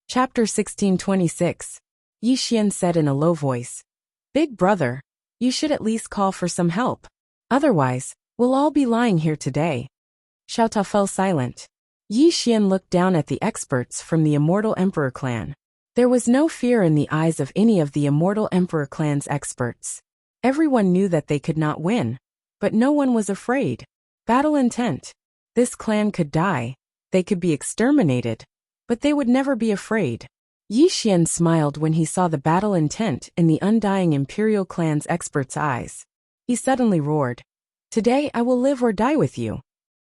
Chapter 1626. Yi Xian said in a low voice. Big brother, you should at least call for some help. Otherwise, we'll all be lying here today. Xiao Ta fell silent. Yi Xian looked down at the experts from the Immortal Emperor clan. There was no fear in the eyes of any of the Immortal Emperor clan's experts. Everyone knew that they could not win, but no one was afraid. Battle intent. This clan could die, they could be exterminated, but they would never be afraid. Yi Xian smiled when he saw the battle intent in the undying Imperial clan's experts' eyes. He suddenly roared. Today I will live or die with you.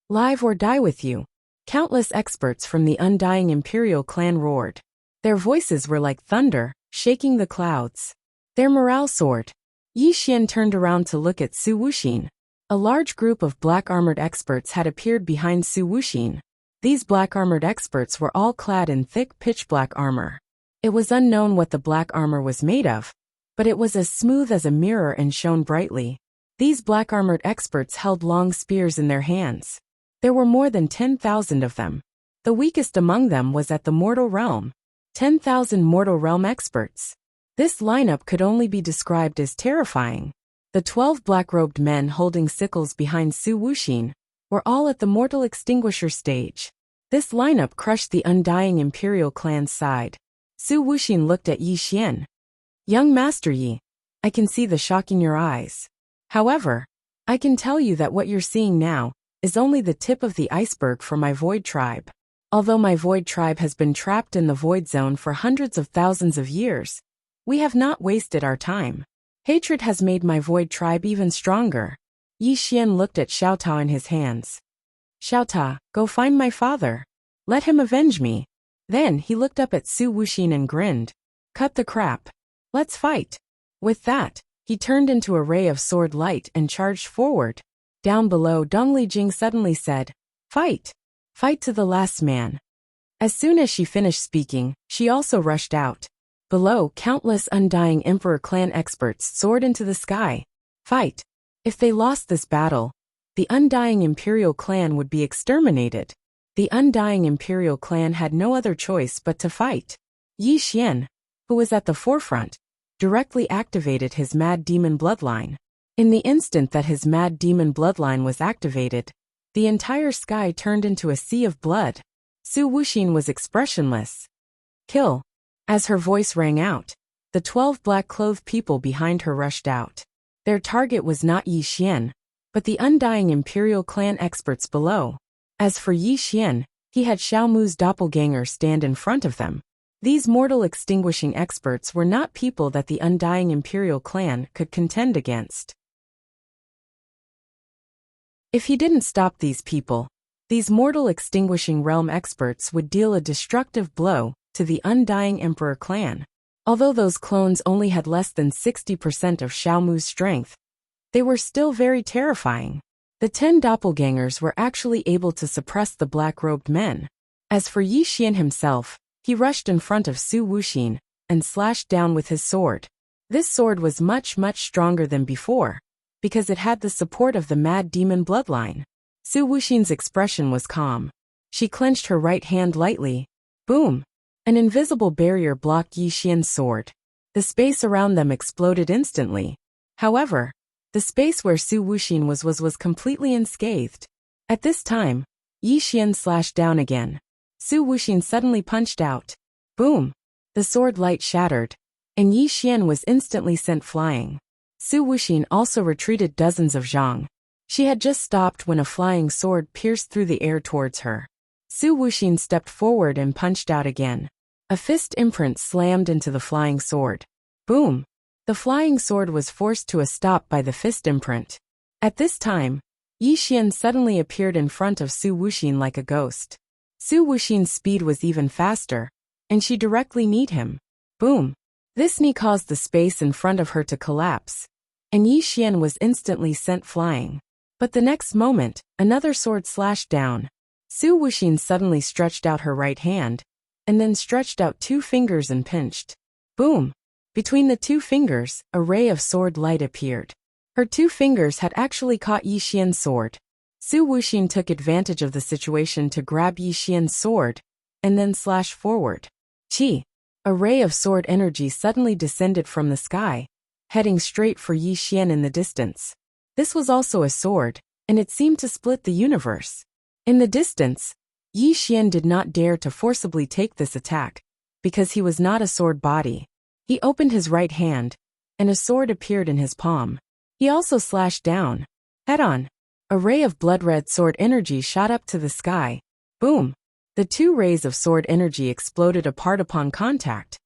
Live or die with you. Countless experts from the undying Imperial clan roared. Their voices were like thunder, shaking the clouds. Their morale soared. Yi Xian turned around to look at Su Wuxin. A large group of black-armored experts had appeared behind Su Wuxin. These black-armored experts were all clad in thick pitch-black armor. It was unknown what the black armor was made of, but it was as smooth as a mirror and shone brightly. These black-armored experts held long spears in their hands. There were more than 10,000 of them. The weakest among them was at the mortal realm. 10,000 mortal realm experts. This lineup could only be described as terrifying. The 12 black-robed men holding sickles behind Su Wuxin were all at the mortal extinguisher stage. This lineup crushed the undying Imperial clan's side. Su Wuxin looked at Yi Xian. Young Master Yi, I can see the shock in your eyes. However, I can tell you that what you're seeing now is only the tip of the iceberg for my Void Tribe. Although my Void Tribe has been trapped in the Void Zone for hundreds of thousands of years, we have not wasted our time. Hatred has made my Void Tribe even stronger. Yi Xian looked at Xiao Ta in his hands. Xiao Ta, go find my father. Let him avenge me. Then he looked up at Su Wuxin and grinned. Cut the crap. Let's fight. With that, he turned into a ray of sword light and charged forward. Down below, Dongli Jing suddenly said, Fight! Fight to the last man. As soon as she finished speaking, she also rushed out. Below, countless undying Emperor clan experts soared into the sky. Fight! If they lost this battle, the undying Imperial clan would be exterminated. The undying Imperial clan had no other choice but to fight. Yi Xian, who was at the forefront, directly activated his Mad Demon bloodline. In the instant that his Mad Demon bloodline was activated, the entire sky turned into a sea of blood. Su Wuxin was expressionless. Kill. As her voice rang out, the 12 black-clothed people behind her rushed out. Their target was not Yi Xian, but the undying Imperial clan experts below. As for Yi Xian, he had Xiao Mu's doppelganger stand in front of them. These mortal extinguishing experts were not people that the undying Imperial clan could contend against. If he didn't stop these people, these mortal extinguishing realm experts would deal a destructive blow to the undying Emperor clan. Although those clones only had less than 60% of Xiao Mu's strength, they were still very terrifying. The 10 doppelgangers were actually able to suppress the black-robed men. As for Yi Xian himself, he rushed in front of Su Wuxin and slashed down with his sword. This sword was much stronger than before, because it had the support of the Mad Demon bloodline. Su Wuxin's expression was calm. She clenched her right hand lightly. Boom! An invisible barrier blocked Yi Xian's sword. The space around them exploded instantly. However, the space where Su Wuxin was completely unscathed. At this time, Yi Xian slashed down again. Su Wuxin suddenly punched out. Boom! The sword light shattered, and Yi Xian was instantly sent flying. Su Wuxin also retreated dozens of zhang. She had just stopped when a flying sword pierced through the air towards her. Su Wuxin stepped forward and punched out again. A fist imprint slammed into the flying sword. Boom! The flying sword was forced to a stop by the fist imprint. At this time, Yi Xian suddenly appeared in front of Su Wuxin like a ghost. Su Wuxin's speed was even faster, and she directly kneed him. Boom! This knee caused the space in front of her to collapse, and Yi Xian was instantly sent flying. But the next moment, another sword slashed down. Su Wuxin suddenly stretched out her right hand, and then stretched out 2 fingers and pinched. Boom! Between the 2 fingers, a ray of sword light appeared. Her 2 fingers had actually caught Yi Xian's sword. Su Wuxin took advantage of the situation to grab Yi Xian's sword, and then slash forward. Chi. A ray of sword energy suddenly descended from the sky, heading straight for Yi Xian in the distance. This was also a sword, and it seemed to split the universe. In the distance, Yi Xian did not dare to forcibly take this attack, because he was not a sword body. He opened his right hand, and a sword appeared in his palm. He also slashed down, head-on. A ray of blood-red sword energy shot up to the sky. Boom! The two rays of sword energy exploded apart upon contact,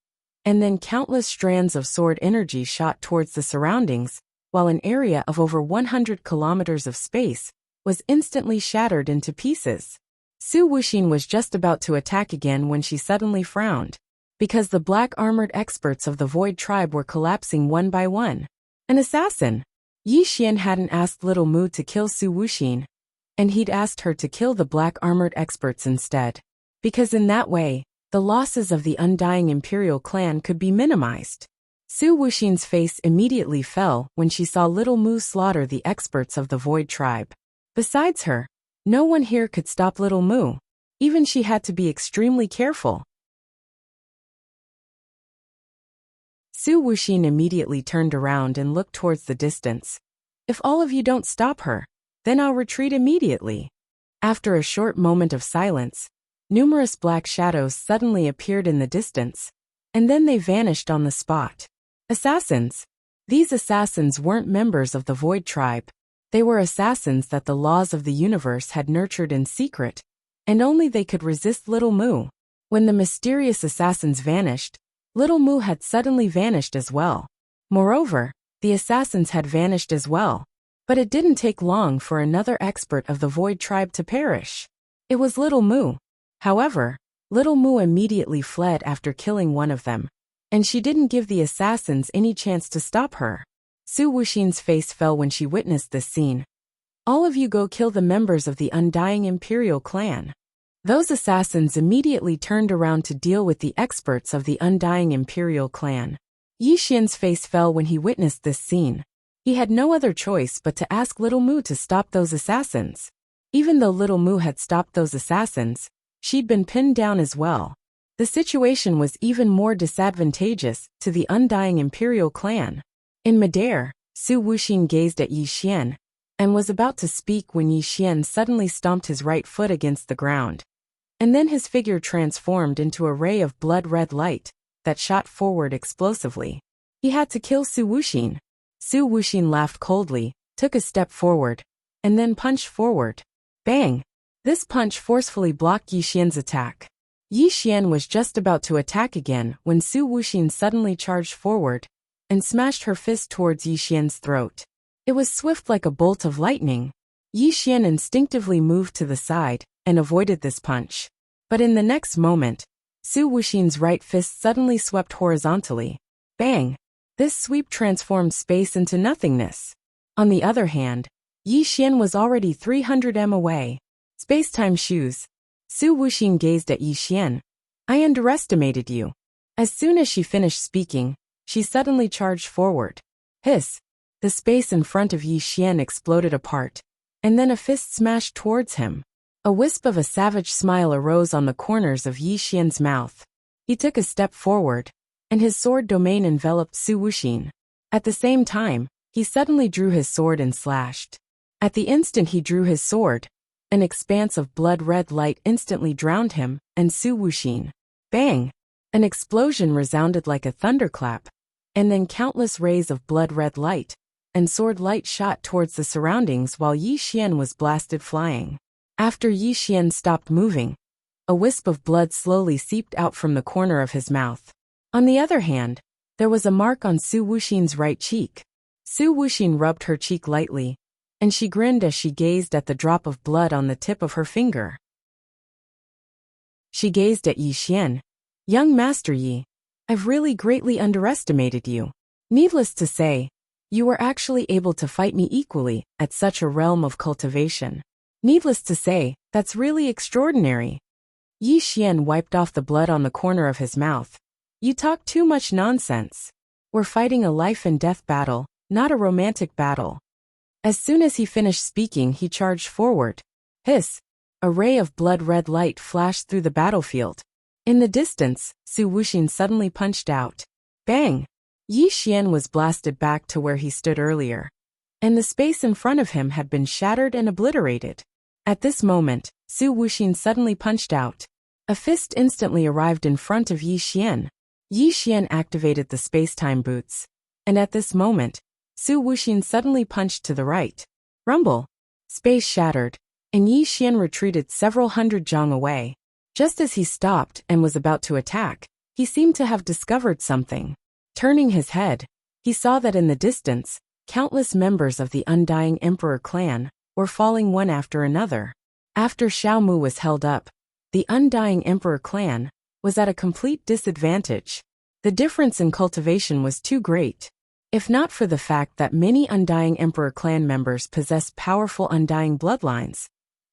and then countless strands of sword energy shot towards the surroundings, while an area of over 100 kilometers of space was instantly shattered into pieces. Su Wuxin was just about to attack again when she suddenly frowned, because the black armored experts of the Void Tribe were collapsing one by one. An assassin! Yi Xian hadn't asked Little Mu to kill Su Wuxin, and he'd asked her to kill the black armored experts instead, because in that way, the losses of the undying Imperial clan could be minimized. Su Wuxin's face immediately fell when she saw Little Mu slaughter the experts of the Void Tribe. Besides her, no one here could stop Little Mu. Even she had to be extremely careful. Su Wuxin immediately turned around and looked towards the distance. If all of you don't stop her, then I'll retreat immediately. After a short moment of silence, numerous black shadows suddenly appeared in the distance, and then they vanished on the spot. Assassins! These assassins weren't members of the Void Tribe. They were assassins that the laws of the universe had nurtured in secret, and only they could resist Little Mu. When the mysterious assassins vanished, Little Mu had suddenly vanished as well. Moreover, the assassins had vanished as well. But it didn't take long for another expert of the Void Tribe to perish. It was Little Mu. However, Little Mu immediately fled after killing one of them, and she didn't give the assassins any chance to stop her. Su Wuxin's face fell when she witnessed this scene. All of you go kill the members of the Undying Imperial clan. Those assassins immediately turned around to deal with the experts of the Undying Imperial clan. Yi Xian's face fell when he witnessed this scene. He had no other choice but to ask Little Mu to stop those assassins. Even though Little Mu had stopped those assassins, she'd been pinned down as well. The situation was even more disadvantageous to the Undying Imperial clan. In midair, Su Wuxin gazed at Yi Xian, and was about to speak when Yi Xian suddenly stomped his right foot against the ground. And then his figure transformed into a ray of blood-red light that shot forward explosively. He had to kill Su Wuxin. Su Wuxin laughed coldly, took a step forward, and then punched forward. Bang! This punch forcefully blocked Yi Xian's attack. Yi Xian was just about to attack again when Su Wuxin suddenly charged forward and smashed her fist towards Yi Xian's throat. It was swift like a bolt of lightning. Yi Xian instinctively moved to the side and avoided this punch. But in the next moment, Su Wuxin's right fist suddenly swept horizontally. Bang! This sweep transformed space into nothingness. On the other hand, Yi Xian was already 300 m away. Space-time shoes. Su Wuxin gazed at Yi Xian. I underestimated you. As soon as she finished speaking, she suddenly charged forward. Hiss! The space in front of Yi Xian exploded apart, and then a fist smashed towards him. A wisp of a savage smile arose on the corners of Yi Xian's mouth. He took a step forward, and his sword domain enveloped Su Wuxin. At the same time, he suddenly drew his sword and slashed. At the instant he drew his sword, an expanse of blood-red light instantly drowned him and Su Wuxin. Bang! An explosion resounded like a thunderclap, and then countless rays of blood-red light and sword light shot towards the surroundings while Yi Xian was blasted flying. After Yi Xian stopped moving, a wisp of blood slowly seeped out from the corner of his mouth. On the other hand, there was a mark on Su Wuxin's right cheek. Su Wuxin rubbed her cheek lightly, and she grinned as she gazed at the drop of blood on the tip of her finger. She gazed at Yi Xian. Young Master Yi, I've really greatly underestimated you. Needless to say, you were actually able to fight me equally at such a realm of cultivation. Needless to say, that's really extraordinary. Yi Xian wiped off the blood on the corner of his mouth. You talk too much nonsense. We're fighting a life and death battle, not a romantic battle. As soon as he finished speaking, he charged forward. Hiss! A ray of blood-red light flashed through the battlefield. In the distance, Su Wuxin suddenly punched out. Bang! Yi Xian was blasted back to where he stood earlier, and the space in front of him had been shattered and obliterated. At this moment, Su Wuxin suddenly punched out. A fist instantly arrived in front of Yi Xian. Yi Xian activated the space-time boots, and at this moment, Su Wuxin suddenly punched to the right. Rumble! Space shattered, and Yi Xian retreated several hundred zhang away. Just as he stopped and was about to attack, he seemed to have discovered something. Turning his head, he saw that in the distance, countless members of the Undying Emperor clan were falling one after another. After Xiaomu was held up, the Undying Emperor clan was at a complete disadvantage. The difference in cultivation was too great. If not for the fact that many Undying Emperor clan members possessed powerful Undying bloodlines,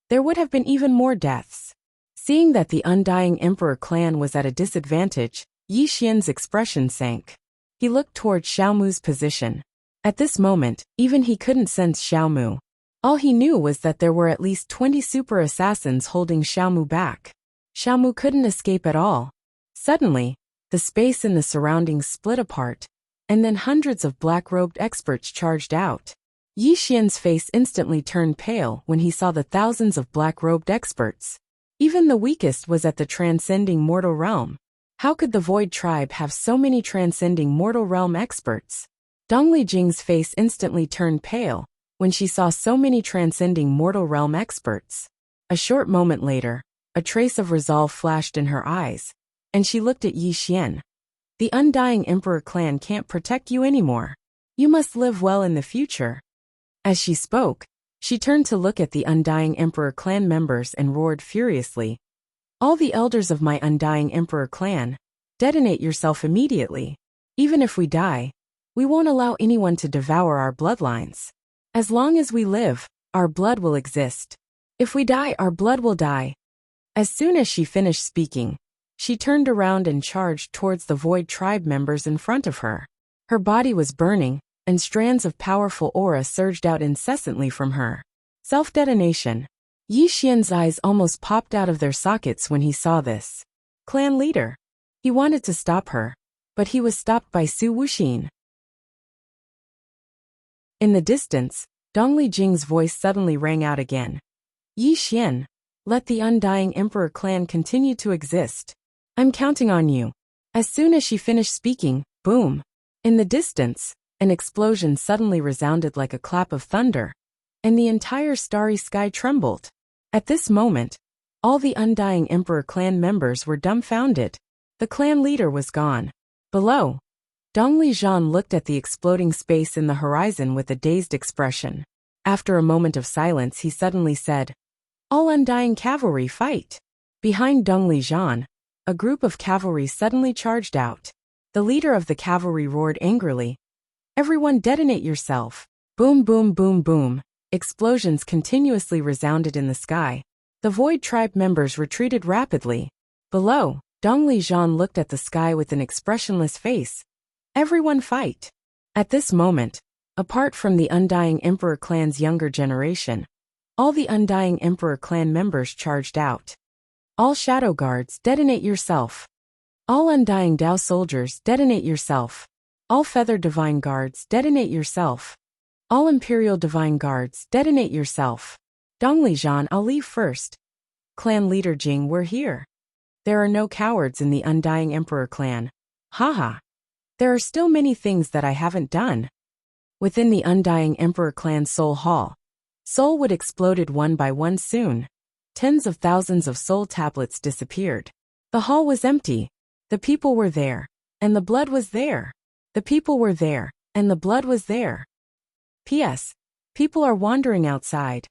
there would have been even more deaths. Seeing that the Undying Emperor clan was at a disadvantage, Yi Xian's expression sank. He looked toward Xiaomu's position. At this moment, even he couldn't sense Xiaomu. All he knew was that there were at least 20 super assassins holding Xiaomu back. Xiaomu couldn't escape at all. Suddenly, the space in the surroundings split apart, and then hundreds of black-robed experts charged out. Yi Xian's face instantly turned pale when he saw the thousands of black-robed experts. Even the weakest was at the transcending mortal realm. How could the Void Tribe have so many transcending mortal realm experts? Dongli Jing's face instantly turned pale when she saw so many transcending mortal realm experts. A short moment later, a trace of resolve flashed in her eyes, and she looked at Yi Xian. The Undying Emperor clan can't protect you anymore. You must live well in the future. As she spoke, she turned to look at the Undying Emperor clan members and roared furiously. All the elders of my Undying Emperor clan, detonate yourself immediately. Even if we die, we won't allow anyone to devour our bloodlines. As long as we live, our blood will exist. If we die, our blood will die. As soon as she finished speaking, she turned around and charged towards the Void Tribe members in front of her. Her body was burning, and strands of powerful aura surged out incessantly from her. Self-detonation. Yi Xian's eyes almost popped out of their sockets when he saw this. Clan leader. He wanted to stop her, but he was stopped by Su Wuxin. In the distance, Dongli Jing's voice suddenly rang out again. Yi Xian, let the Undying Emperor clan continue to exist. I'm counting on you. As soon as she finished speaking, boom. In the distance, an explosion suddenly resounded like a clap of thunder, and the entire starry sky trembled. At this moment, all the Undying Emperor clan members were dumbfounded. The clan leader was gone. Below, Dongli Zhan looked at the exploding space in the horizon with a dazed expression. After a moment of silence, he suddenly said, All Undying cavalry fight. Behind Dongli Zhan, a group of cavalry suddenly charged out. The leader of the cavalry roared angrily, Everyone detonate yourself. Boom, boom, boom, boom. Explosions continuously resounded in the sky. The Void Tribe members retreated rapidly. Below, Dongli Zhan looked at the sky with an expressionless face. Everyone fight. At this moment, apart from the Undying Emperor clan's younger generation, all the Undying Emperor clan members charged out. All Shadow Guards, detonate yourself. All Undying Dao soldiers, detonate yourself. All Feather Divine Guards, detonate yourself. All Imperial Divine Guards, detonate yourself. Dongli Zhan, I'll leave first. Clan leader Jing, we're here. There are no cowards in the Undying Emperor clan. Haha. There are still many things that I haven't done. Within the Undying Emperor clan Soul Hall, soul wood exploded one by one soon. Tens of thousands of soul tablets disappeared. The hall was empty. The people were there, and the blood was there. The people were there, and the blood was there. P.S. People are wandering outside.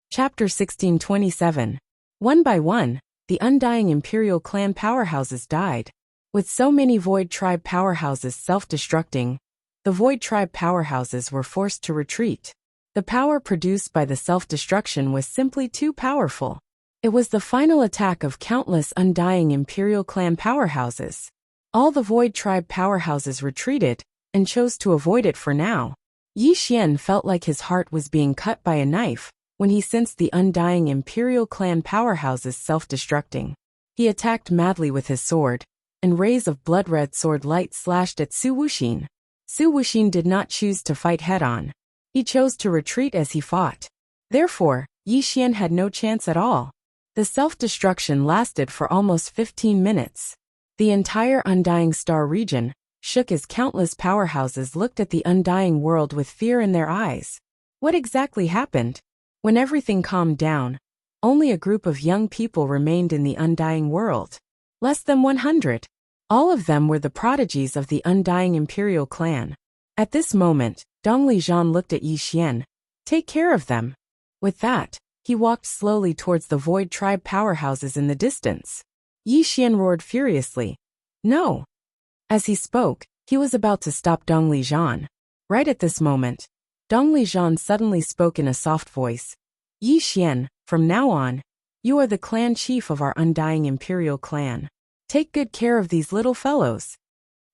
Chapter 1627. One by one, the Undying Imperial clan powerhouses died. With so many Void Tribe powerhouses self-destructing, the Void Tribe powerhouses were forced to retreat. The power produced by the self-destruction was simply too powerful. It was the final attack of countless Undying Imperial clan powerhouses. All the Void Tribe powerhouses retreated, and chose to avoid it for now. Yi Xian felt like his heart was being cut by a knife when he sensed the undying Imperial clan powerhouses self-destructing. He attacked madly with his sword, and rays of blood-red sword light slashed at Su Wuxin. Su Wuxin did not choose to fight head-on. He chose to retreat as he fought. Therefore, Yi Xian had no chance at all. The self-destruction lasted for almost 15 minutes. The entire Undying Star region shook as countless powerhouses looked at the undying world with fear in their eyes. What exactly happened? When everything calmed down, only a group of young people remained in the undying world. Less than 100. All of them were the prodigies of the undying Imperial clan. At this moment, Dong Lijian looked at Yi Xian. Take care of them. With that, he walked slowly towards the Void Tribe powerhouses in the distance. Yi Xian roared furiously. No. As he spoke, he was about to stop Dong Lijian. Right at this moment, Dong Lijian suddenly spoke in a soft voice. Yi Xian, from now on, you are the clan chief of our undying Imperial clan. Take good care of these little fellows.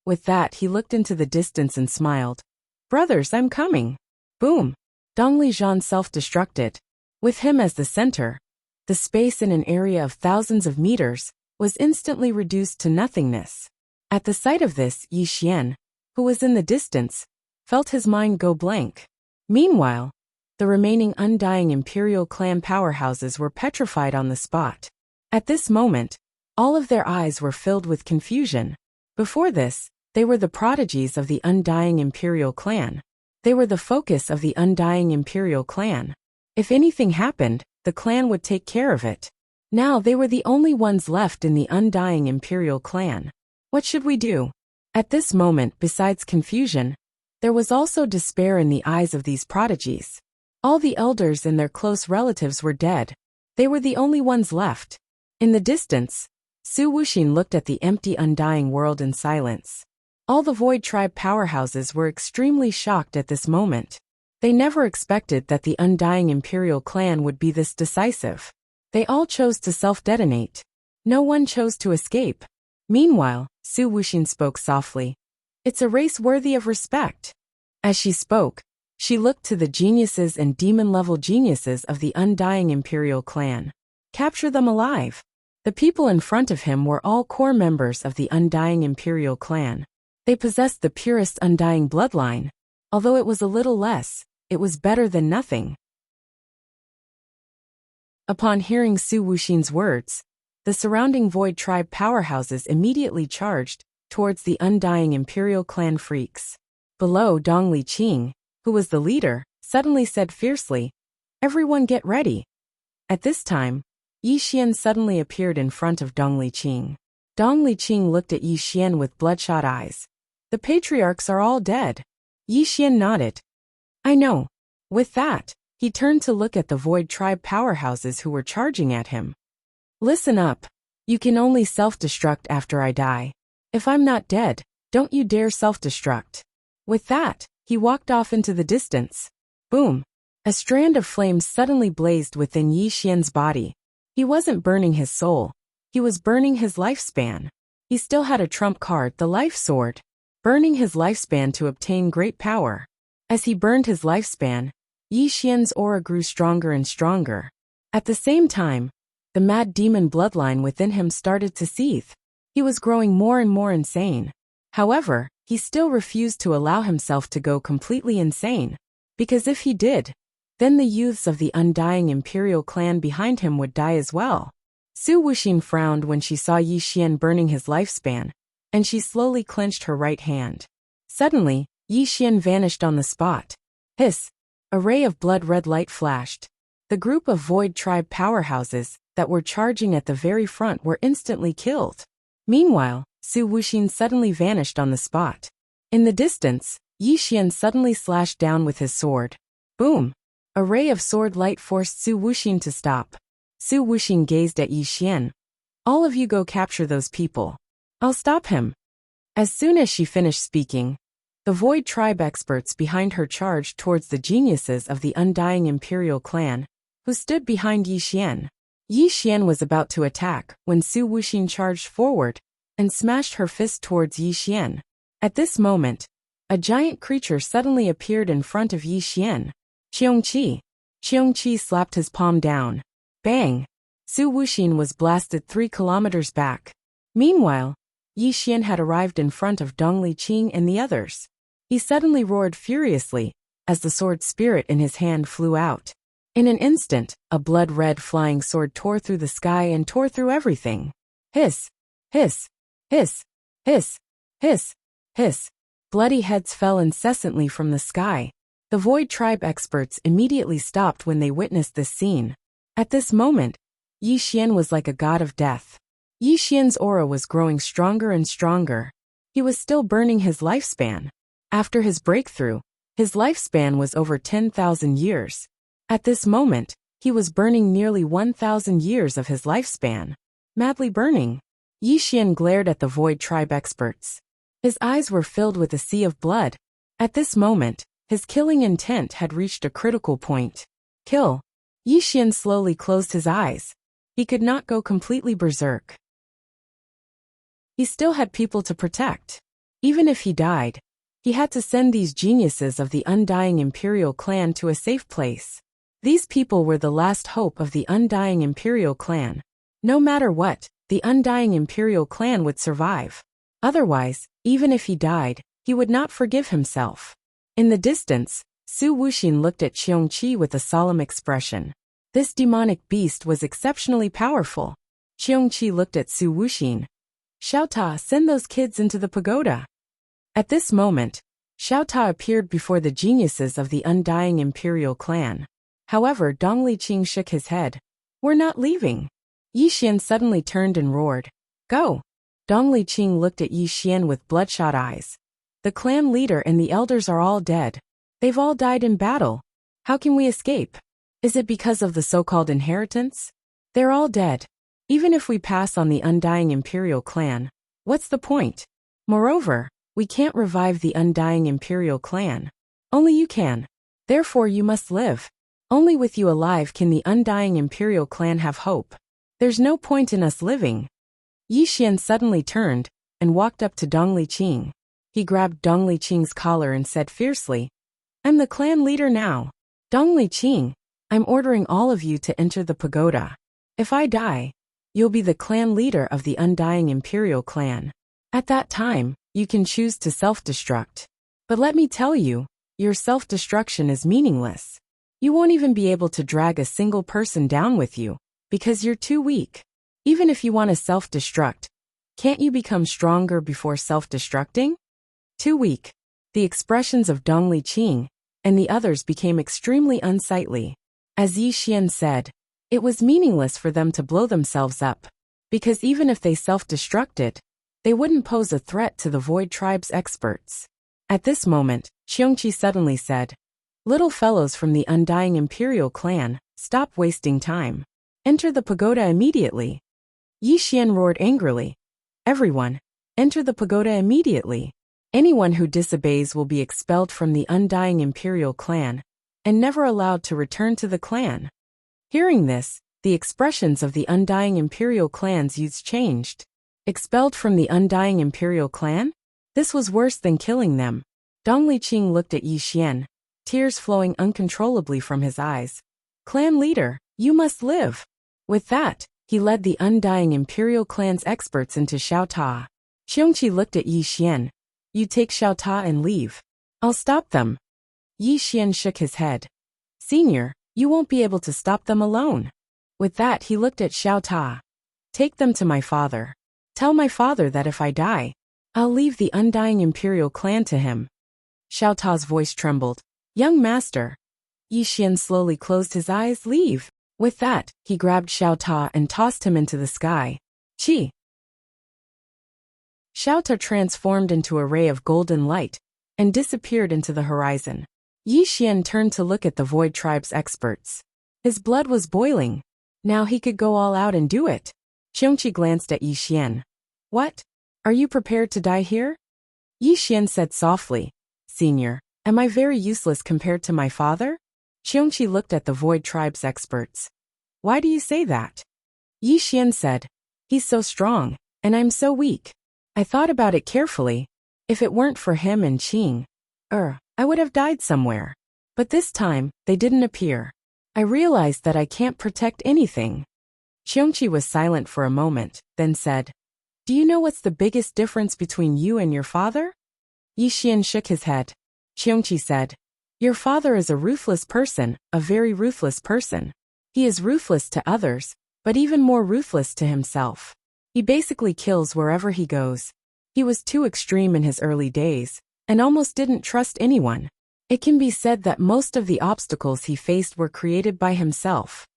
With that, he looked into the distance and smiled. Brothers, I'm coming. Boom. Dong Lijian self-destructed. With him as the center, the space in an area of thousands of meters was instantly reduced to nothingness. At the sight of this, Yi Xian, who was in the distance, felt his mind go blank. Meanwhile, the remaining undying Imperial clan powerhouses were petrified on the spot. At this moment, all of their eyes were filled with confusion. Before this, they were the prodigies of the undying Imperial clan. They were the focus of the undying Imperial clan. If anything happened, the clan would take care of it. Now they were the only ones left in the undying Imperial clan. What should we do? At this moment, besides confusion, there was also despair in the eyes of these prodigies. All the elders and their close relatives were dead. They were the only ones left. In the distance, Su Wuxin looked at the empty undying world in silence. All the Void Tribe powerhouses were extremely shocked at this moment. They never expected that the undying Imperial clan would be this decisive. They all chose to self-detonate. No one chose to escape. Meanwhile, Su Wuxin spoke softly. It's a race worthy of respect. As she spoke, she looked to the geniuses and demon-level geniuses of the undying Imperial clan. Capture them alive. The people in front of him were all core members of the undying Imperial clan. They possessed the purest undying bloodline. Although it was a little less, it was better than nothing. Upon hearing Su Wuxin's words, the surrounding Void Tribe powerhouses immediately charged towards the undying Imperial clan freaks. Below, Dong Liqing, who was the leader, suddenly said fiercely, "Everyone get ready." At this time, Yi Xian suddenly appeared in front of Dong Liqing. Dong Liqing looked at Yi Xian with bloodshot eyes. The patriarchs are all dead. Yi Xian nodded. I know. With that, he turned to look at the Void Tribe powerhouses who were charging at him. Listen up. You can only self-destruct after I die. If I'm not dead, don't you dare self-destruct. With that, he walked off into the distance. Boom. A strand of flames suddenly blazed within Yi Xian's body. He wasn't burning his soul. He was burning his lifespan. He still had a trump card, the life sword. Burning his lifespan to obtain great power. As he burned his lifespan, Yi Xian's aura grew stronger and stronger. At the same time, the mad demon bloodline within him started to seethe. He was growing more and more insane. However, he still refused to allow himself to go completely insane. Because if he did, then the youths of the undying Imperial clan behind him would die as well. Su Wuxin frowned when she saw Yi Xian burning his lifespan, and she slowly clenched her right hand. Suddenly, Yi Xian vanished on the spot. Hiss! A ray of blood-red light flashed. The group of Void Tribe powerhouses that were charging at the very front were instantly killed. Meanwhile, Su Wuxin suddenly vanished on the spot. In the distance, Yi Xian suddenly slashed down with his sword. Boom! A ray of sword light forced Su Wuxin to stop. Su Wuxin gazed at Yi Xian. All of you go capture those people. I'll stop him. As soon as she finished speaking, the Void Tribe experts behind her charged towards the geniuses of the undying Imperial clan, who stood behind Yi Xian. Yi Xian was about to attack when Su Wuxin charged forward and smashed her fist towards Yi Xian. At this moment, a giant creature suddenly appeared in front of Yi Xian. Qiongqi. Qiongqi slapped his palm down. Bang! Su Wuxin was blasted 3 kilometers back. Meanwhile, Yi Xian had arrived in front of Dong Liqing and the others. He suddenly roared furiously, as the sword spirit in his hand flew out. In an instant, a blood-red flying sword tore through the sky and tore through everything. Hiss! Hiss! Hiss! Hiss! Hiss! Hiss! Bloody heads fell incessantly from the sky. The Void Tribe experts immediately stopped when they witnessed this scene. At this moment, Yi Xian was like a god of death. Yi Xian's aura was growing stronger and stronger. He was still burning his lifespan. After his breakthrough, his lifespan was over 10,000 years. At this moment, he was burning nearly 1,000 years of his lifespan. Madly burning. Yi Xian glared at the Void Tribe experts. His eyes were filled with a sea of blood. At this moment, his killing intent had reached a critical point. Kill. Yi Xian slowly closed his eyes. He could not go completely berserk. He still had people to protect. Even if he died, he had to send these geniuses of the Undying Imperial Clan to a safe place. These people were the last hope of the Undying Imperial Clan. No matter what, the Undying Imperial Clan would survive. Otherwise, even if he died, he would not forgive himself. In the distance, Su Wuxin looked at Qiongqi with a solemn expression. This demonic beast was exceptionally powerful. Qiongqi looked at Su Wuxin. Xiaota, send those kids into the pagoda. At this moment, Xiaota appeared before the geniuses of the Undying Imperial Clan. However, Dong Liqing shook his head. We're not leaving. Yi Xian suddenly turned and roared. Go! Dong Liqing looked at Yi Xian with bloodshot eyes. The clan leader and the elders are all dead. They've all died in battle. How can we escape? Is it because of the so-called inheritance? They're all dead. Even if we pass on the Undying Imperial Clan, what's the point? Moreover, we can't revive the Undying Imperial Clan. Only you can. Therefore you must live. Only with you alive can the Undying Imperial Clan have hope. There's no point in us living. Yi Xian suddenly turned and walked up to Dong Liqing. He grabbed Dong Liqing's collar and said fiercely, I'm the clan leader now. Dong Liqing, I'm ordering all of you to enter the pagoda. If I die, you'll be the clan leader of the Undying Imperial Clan. At that time, you can choose to self-destruct. But let me tell you, your self-destruction is meaningless. You won't even be able to drag a single person down with you, because you're too weak. Even if you want to self-destruct, can't you become stronger before self-destructing? Too weak. The expressions of Dong Liqing and the others became extremely unsightly. As Yi Xian said, it was meaningless for them to blow themselves up, because even if they self-destructed, they wouldn't pose a threat to the Void Tribe's experts. At this moment, Qiongqi suddenly said, Little fellows from the Undying Imperial Clan, stop wasting time. Enter the pagoda immediately. Yi Xian roared angrily. Everyone, enter the pagoda immediately. Anyone who disobeys will be expelled from the Undying Imperial Clan, and never allowed to return to the clan. Hearing this, the expressions of the Undying Imperial Clan's youths changed. Expelled from the Undying Imperial Clan? This was worse than killing them. Dong Liqing looked at Yi Xian, tears flowing uncontrollably from his eyes. Clan leader, you must live. With that, he led the Undying Imperial Clan's experts into Xiaota. Qiongqi looked at Yi Xian. You take Xiaota and leave. I'll stop them. Yi Xian shook his head. Senior, you won't be able to stop them alone. With that, he looked at Xiaota. Take them to my father. Tell my father that if I die, I'll leave the Undying Imperial Clan to him. Xiaota's voice trembled. Young master. Yi Xian slowly closed his eyes. Leave. With that, he grabbed Xiaota and tossed him into the sky. Chi. Xiaota transformed into a ray of golden light and disappeared into the horizon. Yi Xian turned to look at the Void Tribe's experts. His blood was boiling. Now he could go all out and do it. Qiongqi glanced at Yi Xian. What? Are you prepared to die here? Yi Xian said softly. Senior, am I very useless compared to my father? Qiongqi looked at the Void Tribe's experts. Why do you say that? Yi Xian said. He's so strong, and I'm so weak. I thought about it carefully. If it weren't for him and Qing, I would have died somewhere. But this time, they didn't appear. I realized that I can't protect anything. Qiongqi was silent for a moment, then said, Do you know what's the biggest difference between you and your father? Yi Xian shook his head. Qiongqi said, Your father is a ruthless person, a very ruthless person. He is ruthless to others, but even more ruthless to himself. He basically kills wherever he goes. He was too extreme in his early days, and almost didn't trust anyone. It can be said that most of the obstacles he faced were created by himself.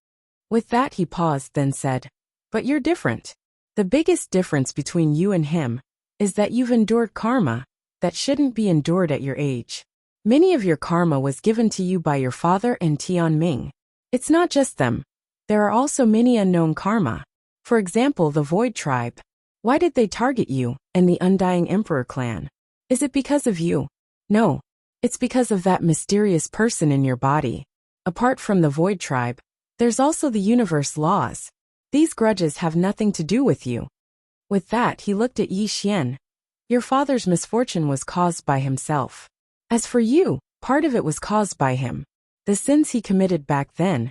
With that he paused, then said, But you're different. The biggest difference between you and him is that you've endured karma that shouldn't be endured at your age. Many of your karma was given to you by your father and Tianming. It's not just them. There are also many unknown karma. For example, the Void Tribe. Why did they target you and the Undying Emperor clan? Is it because of you? No. It's because of that mysterious person in your body. Apart from the Void Tribe, there's also the universe laws. These grudges have nothing to do with you. With that he looked at Yi Xian. Your father's misfortune was caused by himself. As for you, part of it was caused by him. The sins he committed back then.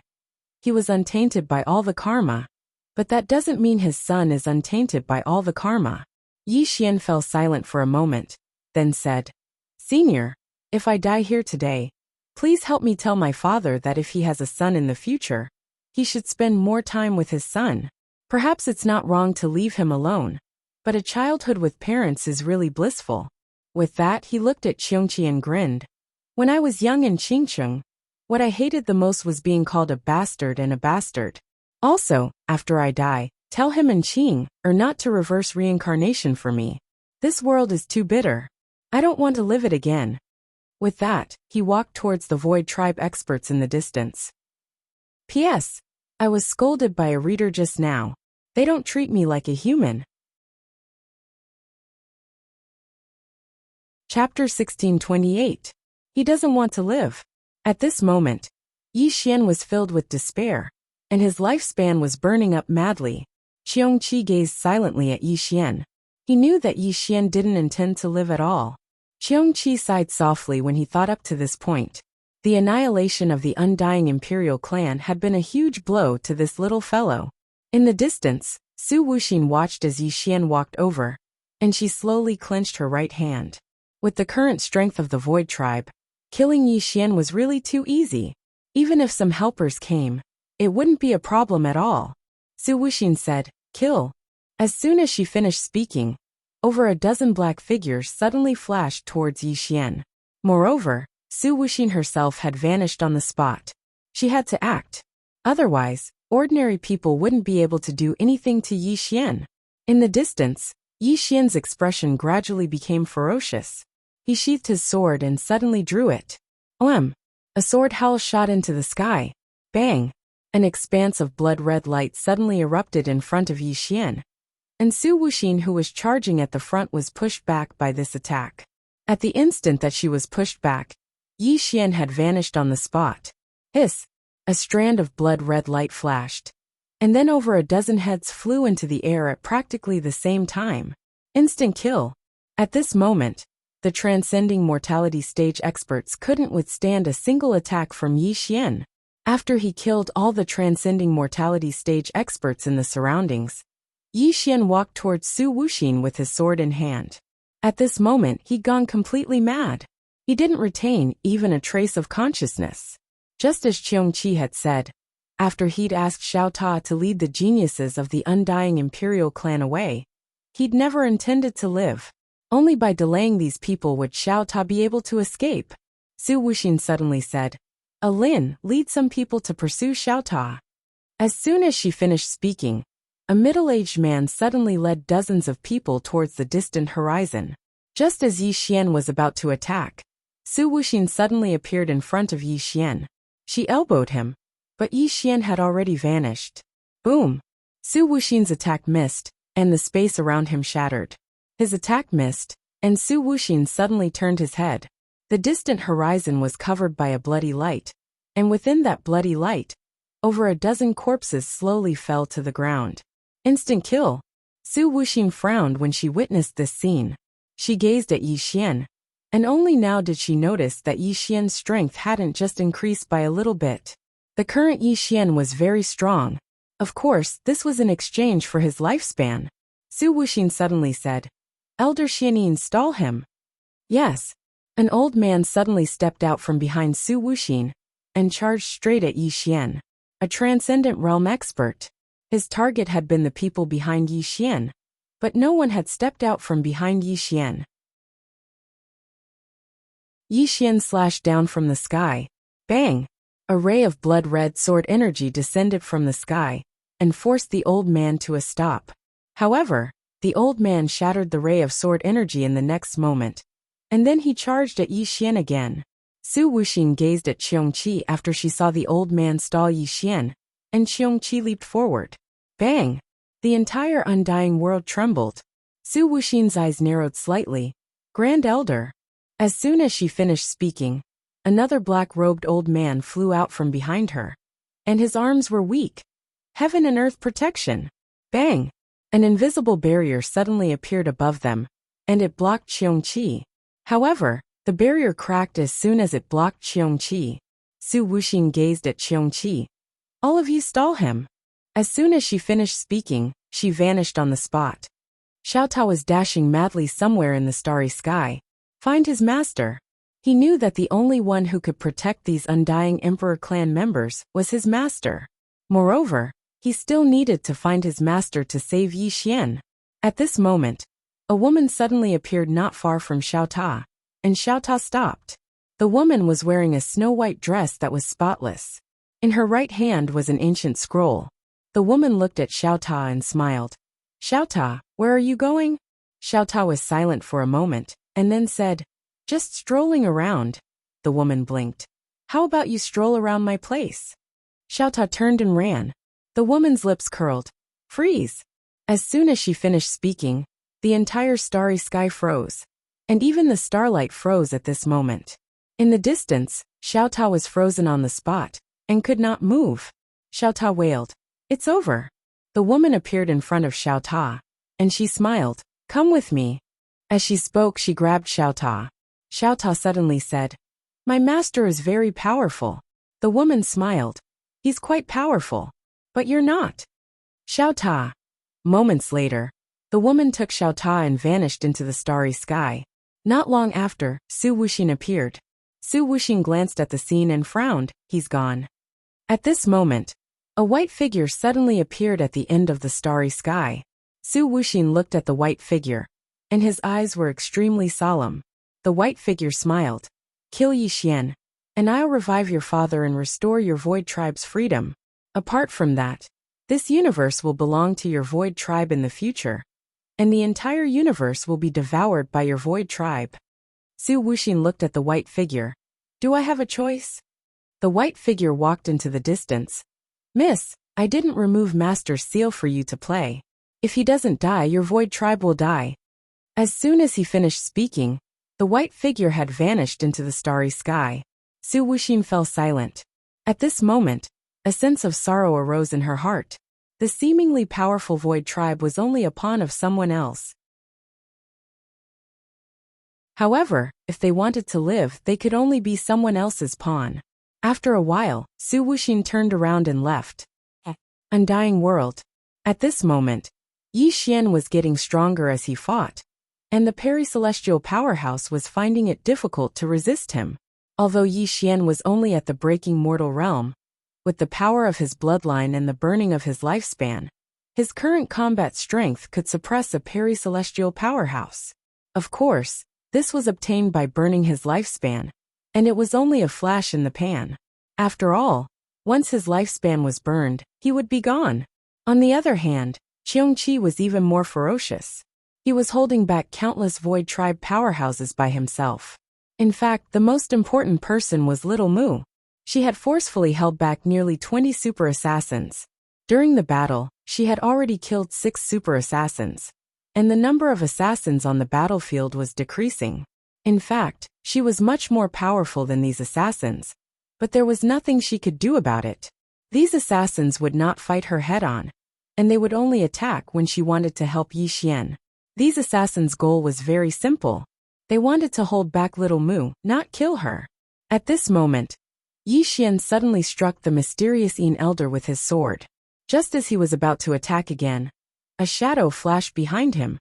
He was untainted by all the karma. But that doesn't mean his son is untainted by all the karma. Yi Xian fell silent for a moment, then said, Senior, if I die here today, please help me tell my father that if he has a son in the future, he should spend more time with his son. Perhaps it's not wrong to leave him alone, but a childhood with parents is really blissful. With that he looked at Qiongqi and grinned. When I was young in Qingcheng, what I hated the most was being called a bastard and a bastard. Also, after I die, tell him and Qing, or not to reverse reincarnation for me. This world is too bitter. I don't want to live it again. With that, he walked towards the Void Tribe experts in the distance. P.S. I was scolded by a reader just now. They don't treat me like a human. Chapter 1628. He doesn't want to live. At this moment, Yi Xian was filled with despair, and his lifespan was burning up madly. Qiongqi gazed silently at Yi Xian. He knew that Yi Xian didn't intend to live at all. Qiongqi sighed softly when he thought up to this point. The annihilation of the Undying Imperial clan had been a huge blow to this little fellow. In the distance, Su Wuxin watched as Yi Xian walked over, and she slowly clenched her right hand. With the current strength of the Void Tribe, killing Yi Xian was really too easy. Even if some helpers came, it wouldn't be a problem at all. Su Wuxin said, Kill. As soon as she finished speaking, over a dozen black figures suddenly flashed towards Yi Xian. Moreover, Su Wuxin herself had vanished on the spot. She had to act. Otherwise, ordinary people wouldn't be able to do anything to Yi Xian. In the distance, Yi Xian's expression gradually became ferocious. He sheathed his sword and suddenly drew it. Oem! A sword howl shot into the sky. Bang! An expanse of blood-red light suddenly erupted in front of Yi Xian. And Su Wuxin, who was charging at the front, was pushed back by this attack. At the instant that she was pushed back, Yi Xian had vanished on the spot. Hiss! A strand of blood-red light flashed. And then over a dozen heads flew into the air at practically the same time. Instant kill. At this moment, the Transcending Mortality Stage experts couldn't withstand a single attack from Yi Xian. After he killed all the Transcending Mortality Stage experts in the surroundings, Yi Xian walked towards Su Wuxin with his sword in hand. At this moment he'd gone completely mad. He didn't retain even a trace of consciousness. Just as Qiongqi had said, after he'd asked Xiao Ta to lead the geniuses of the Undying Imperial clan away, he'd never intended to live. Only by delaying these people would Xiao Ta be able to escape. Su Wuxin suddenly said, Lin, lead some people to pursue Xiao Ta. As soon as she finished speaking, a middle-aged man suddenly led dozens of people towards the distant horizon. Just as Yi Xian was about to attack, Su Wuxin suddenly appeared in front of Yi Xian. She elbowed him, but Yi Xian had already vanished. Boom! Su Wuxin's attack missed, and the space around him shattered. His attack missed, and Su Wuxin suddenly turned his head. The distant horizon was covered by a bloody light, and within that bloody light, over a dozen corpses slowly fell to the ground. Instant kill. Su Wuxin frowned when she witnessed this scene. She gazed at Yi Xian, and only now did she notice that Yi Xian's strength hadn't just increased by a little bit. The current Yi Xian was very strong. Of course, this was in exchange for his lifespan. Su Wuxin suddenly said, "Elder Xianin, stall him." Yes. An old man suddenly stepped out from behind Su Wuxin and charged straight at Yi Xian, a transcendent realm expert. His target had been the people behind Yi Xian, but no one had stepped out from behind Yi Xian. Yi Xian slashed down from the sky. Bang! A ray of blood-red sword energy descended from the sky and forced the old man to a stop. However, the old man shattered the ray of sword energy in the next moment, and then he charged at Yi Xian again. Su Wuxin gazed at Qiongqi after she saw the old man stall Yi Xian, and Qiongqi leaped forward. Bang! The entire undying world trembled. Su Wuxin's eyes narrowed slightly. Grand Elder. As soon as she finished speaking, another black-robed old man flew out from behind her, and his arms were weak. Heaven and earth protection. Bang! An invisible barrier suddenly appeared above them, and it blocked Qiongqi. However, the barrier cracked as soon as it blocked Qiongqi. Su Wuxin gazed at Qiongqi. All of you stall him. As soon as she finished speaking, she vanished on the spot. Xiao Tao was dashing madly somewhere in the starry sky. Find his master. He knew that the only one who could protect these undying Emperor clan members was his master. Moreover, he still needed to find his master to save Yi Xian. At this moment, a woman suddenly appeared not far from Xiao Tao, and Xiao Tao stopped. The woman was wearing a snow-white dress that was spotless. In her right hand was an ancient scroll. The woman looked at Xiao Tao and smiled. Xiao Tao, where are you going? Xiao Tao was silent for a moment, and then said, Just strolling around. The woman blinked. How about you stroll around my place? Xiao Tao turned and ran. The woman's lips curled. Freeze! As soon as she finished speaking, the entire starry sky froze. And even the starlight froze at this moment. In the distance, Xiao Tao was frozen on the spot, and could not move. Xiao Tao wailed. It's over. The woman appeared in front of Xiao Tao, and she smiled. Come with me. As she spoke, she grabbed Xiao Tao. Xiao Tao suddenly said, My master is very powerful. The woman smiled. He's quite powerful. But you're not. Xiao Tao. Moments later, the woman took Xiao Tao and vanished into the starry sky. Not long after, Su Wuxin appeared. Su Wuxin glanced at the scene and frowned. He's gone. At this moment, a white figure suddenly appeared at the end of the starry sky. Su Wuxin looked at the white figure, and his eyes were extremely solemn. The white figure smiled. Kill Yi Xian, and I'll revive your father and restore your Void tribe's freedom. Apart from that, this universe will belong to your Void tribe in the future, and the entire universe will be devoured by your Void tribe. Su Wuxin looked at the white figure. Do I have a choice? The white figure walked into the distance. Miss, I didn't remove Master's seal for you to play. If he doesn't die, your Void tribe will die. As soon as he finished speaking, the white figure had vanished into the starry sky. Su Wuxin fell silent. At this moment, a sense of sorrow arose in her heart. The seemingly powerful Void tribe was only a pawn of someone else. However, if they wanted to live, they could only be someone else's pawn. After a while, Su Wuxin turned around and left. Undying world. At this moment, Yi Xian was getting stronger as he fought, and the peri-celestial powerhouse was finding it difficult to resist him. Although Yi Xian was only at the breaking mortal realm, with the power of his bloodline and the burning of his lifespan, his current combat strength could suppress a peri-celestial powerhouse. Of course, this was obtained by burning his lifespan, and it was only a flash in the pan. After all, once his lifespan was burned, he would be gone. On the other hand, Qiongqi was even more ferocious. He was holding back countless Void tribe powerhouses by himself. In fact, the most important person was Little Mu. She had forcefully held back nearly 20 super assassins. During the battle, she had already killed 6 super assassins, and the number of assassins on the battlefield was decreasing. In fact, she was much more powerful than these assassins, but there was nothing she could do about it. These assassins would not fight her head-on, and they would only attack when she wanted to help Yi Xian. These assassins' goal was very simple. They wanted to hold back Little Mu, not kill her. At this moment, Yi Xian suddenly struck the mysterious Yin elder with his sword. Just as he was about to attack again, a shadow flashed behind him,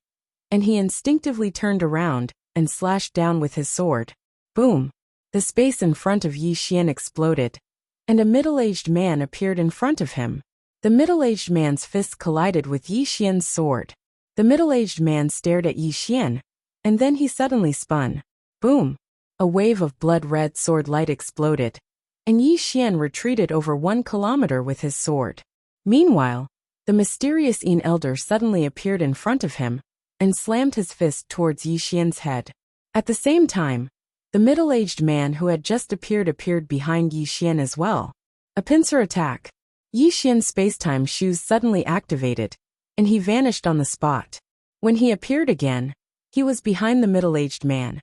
and he instinctively turned around and slashed down with his sword. Boom! The space in front of Yi Xian exploded, and a middle-aged man appeared in front of him. The middle-aged man's fist collided with Yi Xian's sword. The middle-aged man stared at Yi Xian, and then he suddenly spun. Boom! A wave of blood-red sword light exploded, and Yi Xian retreated over 1 kilometer with his sword. Meanwhile, the mysterious Yin elder suddenly appeared in front of him and slammed his fist towards Yi Xian's head. At the same time, the middle-aged man who had just appeared behind Yi Xian as well. A pincer attack. Yi Xian's spacetime shoes suddenly activated, and he vanished on the spot. When he appeared again, he was behind the middle-aged man,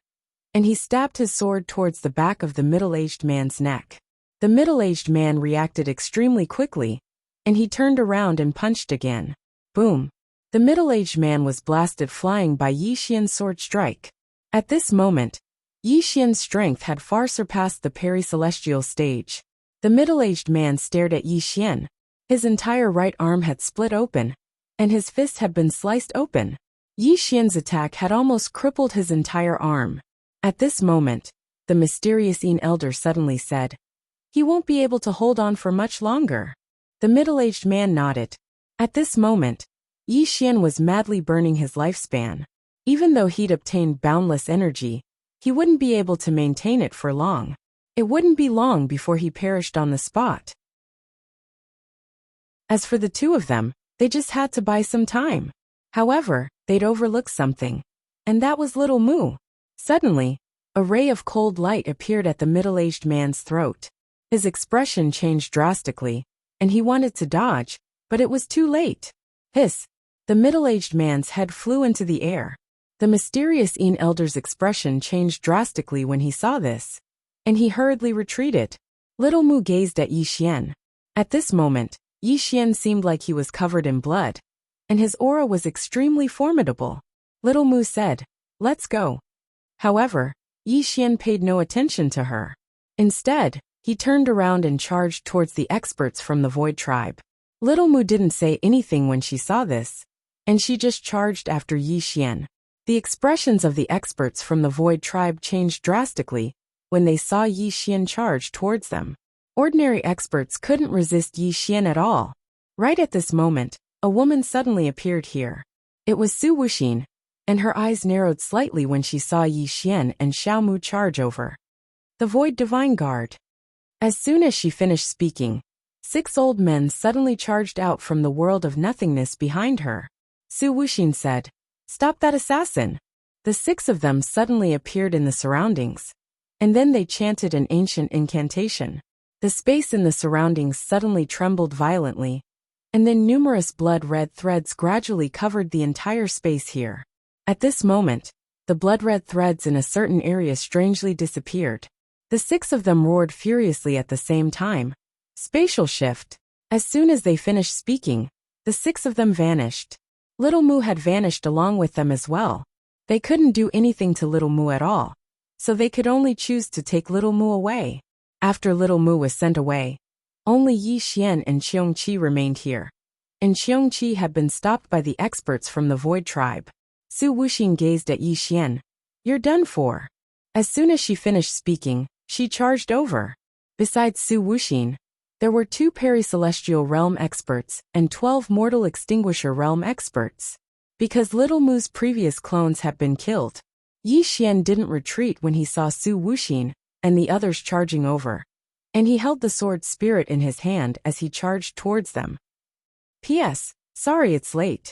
and he stabbed his sword towards the back of the middle-aged man's neck. The middle-aged man reacted extremely quickly, and he turned around and punched again. Boom! The middle-aged man was blasted flying by Yi Xian's sword strike. At this moment, Yi Xian's strength had far surpassed the peri-celestial stage. The middle-aged man stared at Yi Xian. His entire right arm had split open, and his fist had been sliced open. Yi Xian's attack had almost crippled his entire arm. At this moment, the mysterious Yin elder suddenly said, "He won't be able to hold on for much longer." The middle-aged man nodded. At this moment, Yi Xian was madly burning his lifespan. Even though he'd obtained boundless energy, he wouldn't be able to maintain it for long. It wouldn't be long before he perished on the spot. As for the two of them, they just had to buy some time. However, they'd overlooked something, and that was little Mu. Suddenly, a ray of cold light appeared at the middle-aged man's throat. His expression changed drastically, and he wanted to dodge, but it was too late. Hiss! The middle-aged man's head flew into the air. The mysterious Yin elder's expression changed drastically when he saw this, and he hurriedly retreated. Little Mu gazed at Yi Xian. At this moment, Yi Xian seemed like he was covered in blood, and his aura was extremely formidable. Little Mu said, "Let's go." However, Yi Xian paid no attention to her. Instead, he turned around and charged towards the experts from the Void Tribe. Little Mu didn't say anything when she saw this, and she just charged after Yi Xian. The expressions of the experts from the Void Tribe changed drastically when they saw Yi Xian charge towards them. Ordinary experts couldn't resist Yi Xian at all. Right at this moment, a woman suddenly appeared here. It was Su Wuxin, and her eyes narrowed slightly when she saw Yi Xian and Xiao Mu charge over the Void Divine Guard. As soon as she finished speaking, 6 old men suddenly charged out from the world of nothingness behind her. Su Wuxin said, "Stop that assassin!" The 6 of them suddenly appeared in the surroundings, and then they chanted an ancient incantation. The space in the surroundings suddenly trembled violently, and then numerous blood-red threads gradually covered the entire space here. At this moment, the blood-red threads in a certain area strangely disappeared. The 6 of them roared furiously at the same time. Spatial shift. As soon as they finished speaking, the 6 of them vanished. Little Mu had vanished along with them as well. They couldn't do anything to Little Mu at all, so they could only choose to take Little Mu away. After Little Mu was sent away, only Yi Xian and Qiongqi remained here, and Qiongqi had been stopped by the experts from the Void Tribe. Su Wuxin gazed at Yi Xian. "You're done for." As soon as she finished speaking, she charged over. Besides Su Wuxin, there were 2 peri-celestial realm experts and 12 mortal extinguisher realm experts. Because Little Mu's previous clones had been killed, Yi Xian didn't retreat when he saw Su Wuxin and the others charging over, and he held the sword spirit in his hand as he charged towards them. P.S. Sorry it's late.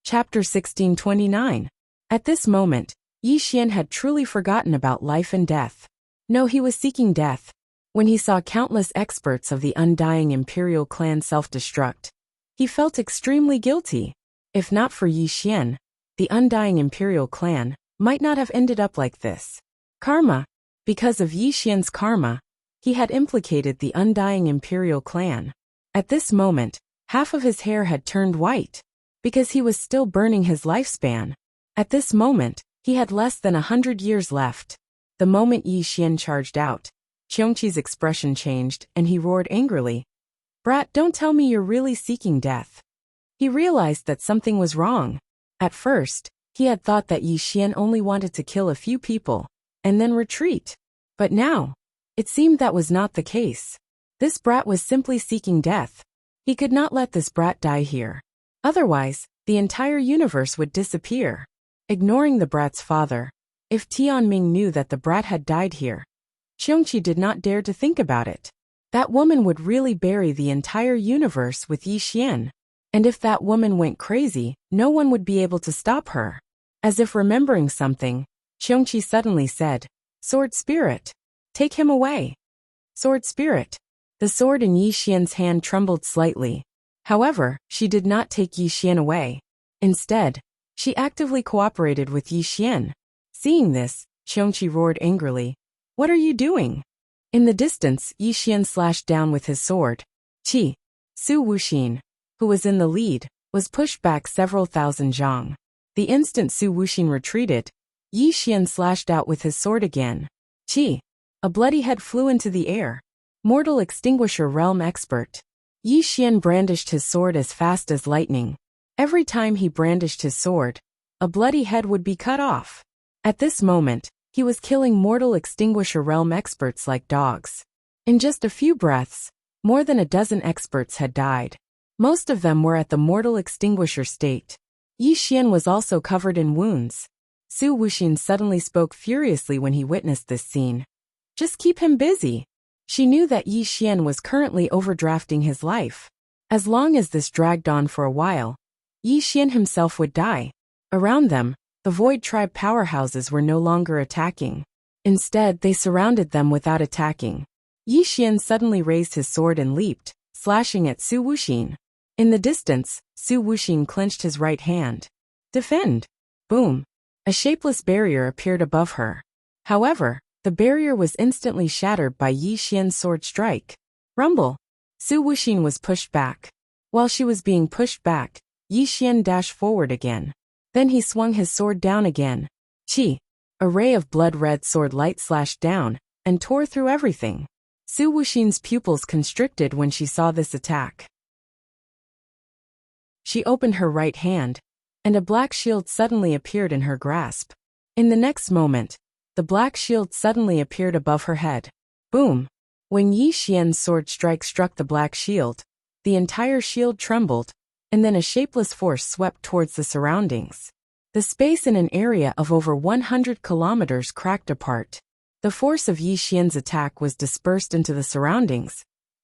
Chapter 1629. At this moment, Yi Xian had truly forgotten about life and death. No, he was seeking death. When he saw countless experts of the undying imperial clan self-destruct, he felt extremely guilty. If not for Yi Xian, the undying imperial clan might not have ended up like this. Karma. Because of Yi Xian's karma, he had implicated the undying imperial clan. At this moment, half of his hair had turned white, because he was still burning his lifespan. At this moment, He had less than 100 years left. The moment Yi Xian charged out, Qiongqi's expression changed and he roared angrily. Brat, don't tell me you're really seeking death. He realized that something was wrong. At first, he had thought that Yi Xian only wanted to kill a few people and then retreat. But now, it seemed that was not the case. This brat was simply seeking death. He could not let this brat die here. Otherwise, the entire universe would disappear. Ignoring the brat's father, if Tianming knew that the brat had died here, Qiongqi did not dare to think about it. That woman would really bury the entire universe with Yi Xian. And if that woman went crazy, no one would be able to stop her. As if remembering something, Qiongqi suddenly said, Sword Spirit, take him away. Sword Spirit. The sword in Yi Xian's hand trembled slightly. However, she did not take Yi Xian away. Instead, she actively cooperated with Yi Xian. Seeing this, Qiongqi roared angrily. What are you doing? In the distance, Yi Xian slashed down with his sword. Qi. Su Wuxin, who was in the lead, was pushed back several thousand zhang. The instant Su Wuxin retreated, Yi Xian slashed out with his sword again. Qi. A bloody head flew into the air. Mortal Extinguisher Realm Expert. Yi Xian brandished his sword as fast as lightning. Every time he brandished his sword, a bloody head would be cut off. At this moment, he was killing Mortal Extinguisher Realm Experts like dogs. In just a few breaths, more than a dozen experts had died. Most of them were at the Mortal Extinguisher state. Yi Xian was also covered in wounds. Su Wuxin suddenly spoke furiously when he witnessed this scene. Just keep him busy. She knew that Yi Xian was currently overdrafting his life. As long as this dragged on for a while, Yi Xian himself would die. Around them, the Void Tribe powerhouses were no longer attacking. Instead, they surrounded them without attacking. Yi Xian suddenly raised his sword and leaped, slashing at Su Wuxin. In the distance, Su Wuxin clenched his right hand. Defend! Boom! A shapeless barrier appeared above her. However, the barrier was instantly shattered by Yi Xian's sword strike. Rumble! Su Wuxin was pushed back. While she was being pushed back, Yi Xian dashed forward again. Then he swung his sword down again. Qi! A ray of blood-red sword light slashed down and tore through everything. Su Wuxin's pupils constricted when she saw this attack. She opened her right hand, and a black shield suddenly appeared in her grasp. In the next moment, the black shield suddenly appeared above her head. Boom! When Yi Xian's sword strike struck the black shield, the entire shield trembled, and then a shapeless force swept towards the surroundings. The space in an area of over 100 kilometers cracked apart. The force of Yi Xian's attack was dispersed into the surroundings,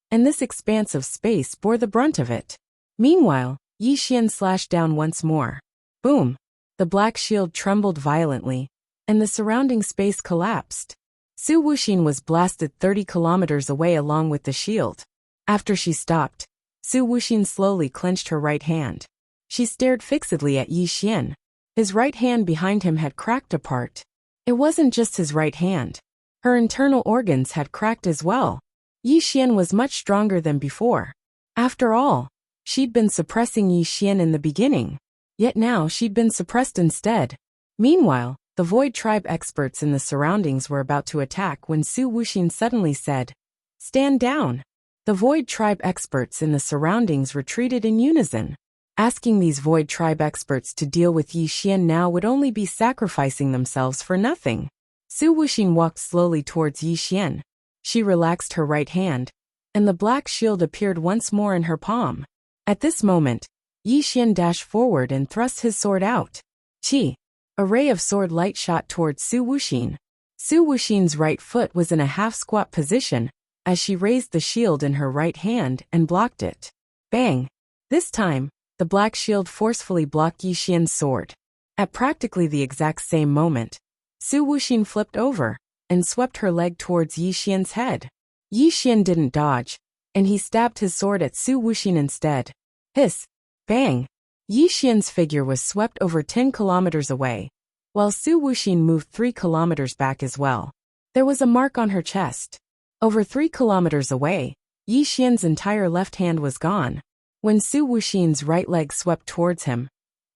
and this expanse of space bore the brunt of it. Meanwhile, Yi Xian slashed down once more. Boom! The black shield trembled violently, and the surrounding space collapsed. Su Wuxin was blasted 30 kilometers away along with the shield. After she stopped, Su Wuxin slowly clenched her right hand. She stared fixedly at Yi Xian. His right hand behind him had cracked apart. It wasn't just his right hand. Her internal organs had cracked as well. Yi Xian was much stronger than before. After all, she'd been suppressing Yi Xian in the beginning. Yet now she'd been suppressed instead. Meanwhile, the Void Tribe experts in the surroundings were about to attack when Su Wuxin suddenly said, Stand down. The Void Tribe experts in the surroundings retreated in unison. Asking these Void Tribe experts to deal with Yi Xian now would only be sacrificing themselves for nothing. Su Wuxin walked slowly towards Yi Xian. She relaxed her right hand, and the black shield appeared once more in her palm. At this moment, Yi Xian dashed forward and thrust his sword out. Qi! A ray of sword light shot towards Su Wuxin. Su Wuxin's right foot was in a half-squat position, as she raised the shield in her right hand and blocked it. Bang! This time, the black shield forcefully blocked Yi Xian's sword. At practically the exact same moment, Su Wuxin flipped over and swept her leg towards Yi Xian's head. Yi Xian didn't dodge, and he stabbed his sword at Su Wuxin instead. Hiss! Bang! Yi Xian's figure was swept over 10 kilometers away, while Su Wuxin moved 3 kilometers back as well. There was a mark on her chest. Over 3 kilometers away, Yi Xian's entire left hand was gone. When Su Wuxin's right leg swept towards him,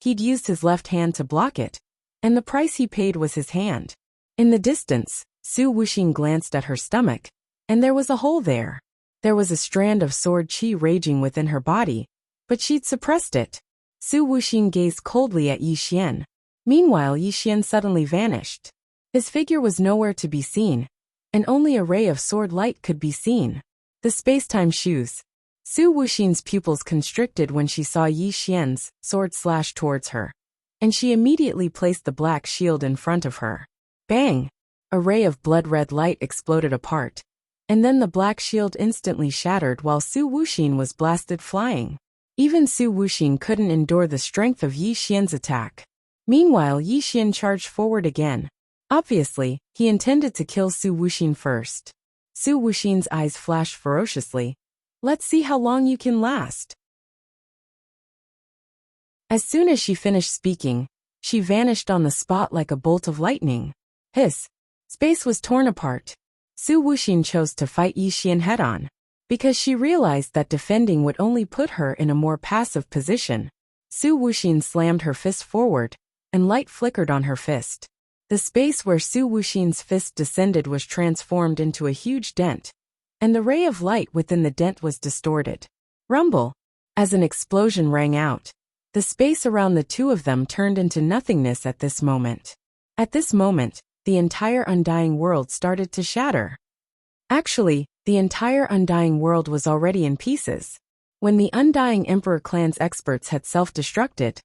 he'd used his left hand to block it, and the price he paid was his hand. In the distance, Su Wuxin glanced at her stomach, and there was a hole there. There was a strand of sword qi raging within her body, but she'd suppressed it. Su Wuxin gazed coldly at Yi Xian. Meanwhile, Yi Xian suddenly vanished. His figure was nowhere to be seen, and only a ray of sword light could be seen. The space-time shoes. Su Wuxin's pupils constricted when she saw Yi Xian's sword slash towards her, and she immediately placed the black shield in front of her. Bang! A ray of blood-red light exploded apart, and then the black shield instantly shattered while Su Wuxin was blasted flying. Even Su Wuxin couldn't endure the strength of Yi Xian's attack. Meanwhile, Yi Xian charged forward again. Obviously, he intended to kill Su Wuxin first. Su Wuxin's eyes flashed ferociously. Let's see how long you can last. As soon as she finished speaking, she vanished on the spot like a bolt of lightning. Hiss! Space was torn apart. Su Wuxin chose to fight Yi Xian head-on, because she realized that defending would only put her in a more passive position. Su Wuxin slammed her fist forward, and light flickered on her fist. The space where Su Wuxin's fist descended was transformed into a huge dent, and the ray of light within the dent was distorted. Rumble! As an explosion rang out, the space around the two of them turned into nothingness at this moment. At this moment, the entire undying world started to shatter. Actually, the entire undying world was already in pieces. When the Undying Emperor clan's experts had self-destructed,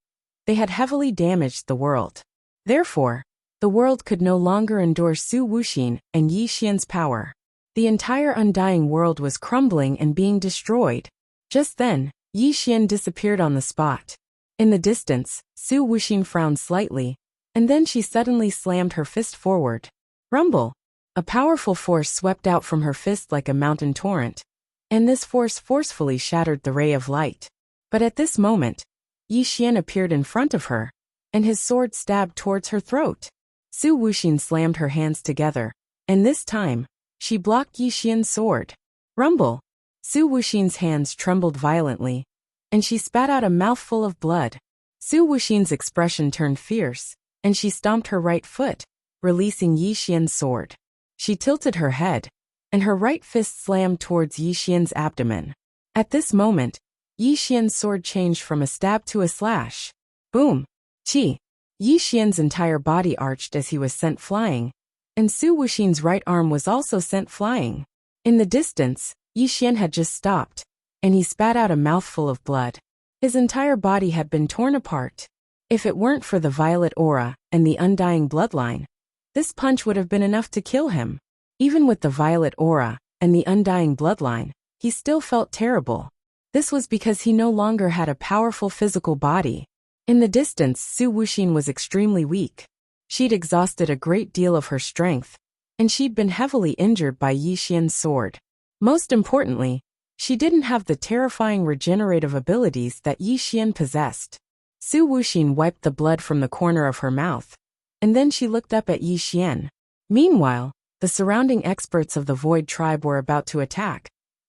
they had heavily damaged the world. Therefore, the world could no longer endure Su Wuxin and Yi Xian's power. The entire undying world was crumbling and being destroyed. Just then, Yi Xian disappeared on the spot. In the distance, Su Wuxin frowned slightly, and then she suddenly slammed her fist forward. Rumble! A powerful force swept out from her fist like a mountain torrent, and this force forcefully shattered the ray of light. But at this moment, Yi Xian appeared in front of her, and his sword stabbed towards her throat. Su Wuxin slammed her hands together, and this time, she blocked Yi Xian's sword. Rumble! Su Wuxin's hands trembled violently, and she spat out a mouthful of blood. Su Wuxin's expression turned fierce, and she stomped her right foot, releasing Yi Xian's sword. She tilted her head, and her right fist slammed towards Yi Xian's abdomen. At this moment, Yi Xian's sword changed from a stab to a slash. Boom! Chi! Yi Xian's entire body arched as he was sent flying, and Su Wuxin's right arm was also sent flying. In the distance, Yi Xian had just stopped, and he spat out a mouthful of blood. His entire body had been torn apart. If it weren't for the violet aura and the undying bloodline, this punch would have been enough to kill him. Even with the violet aura and the undying bloodline, he still felt terrible. This was because he no longer had a powerful physical body. In the distance, Su Wuxin was extremely weak. She'd exhausted a great deal of her strength, and she'd been heavily injured by Yi Xian's sword. Most importantly, she didn't have the terrifying regenerative abilities that Yi Xian possessed. Su Wuxin wiped the blood from the corner of her mouth, and then she looked up at Yi Xian. Meanwhile, the surrounding experts of the Void Tribe were about to attack,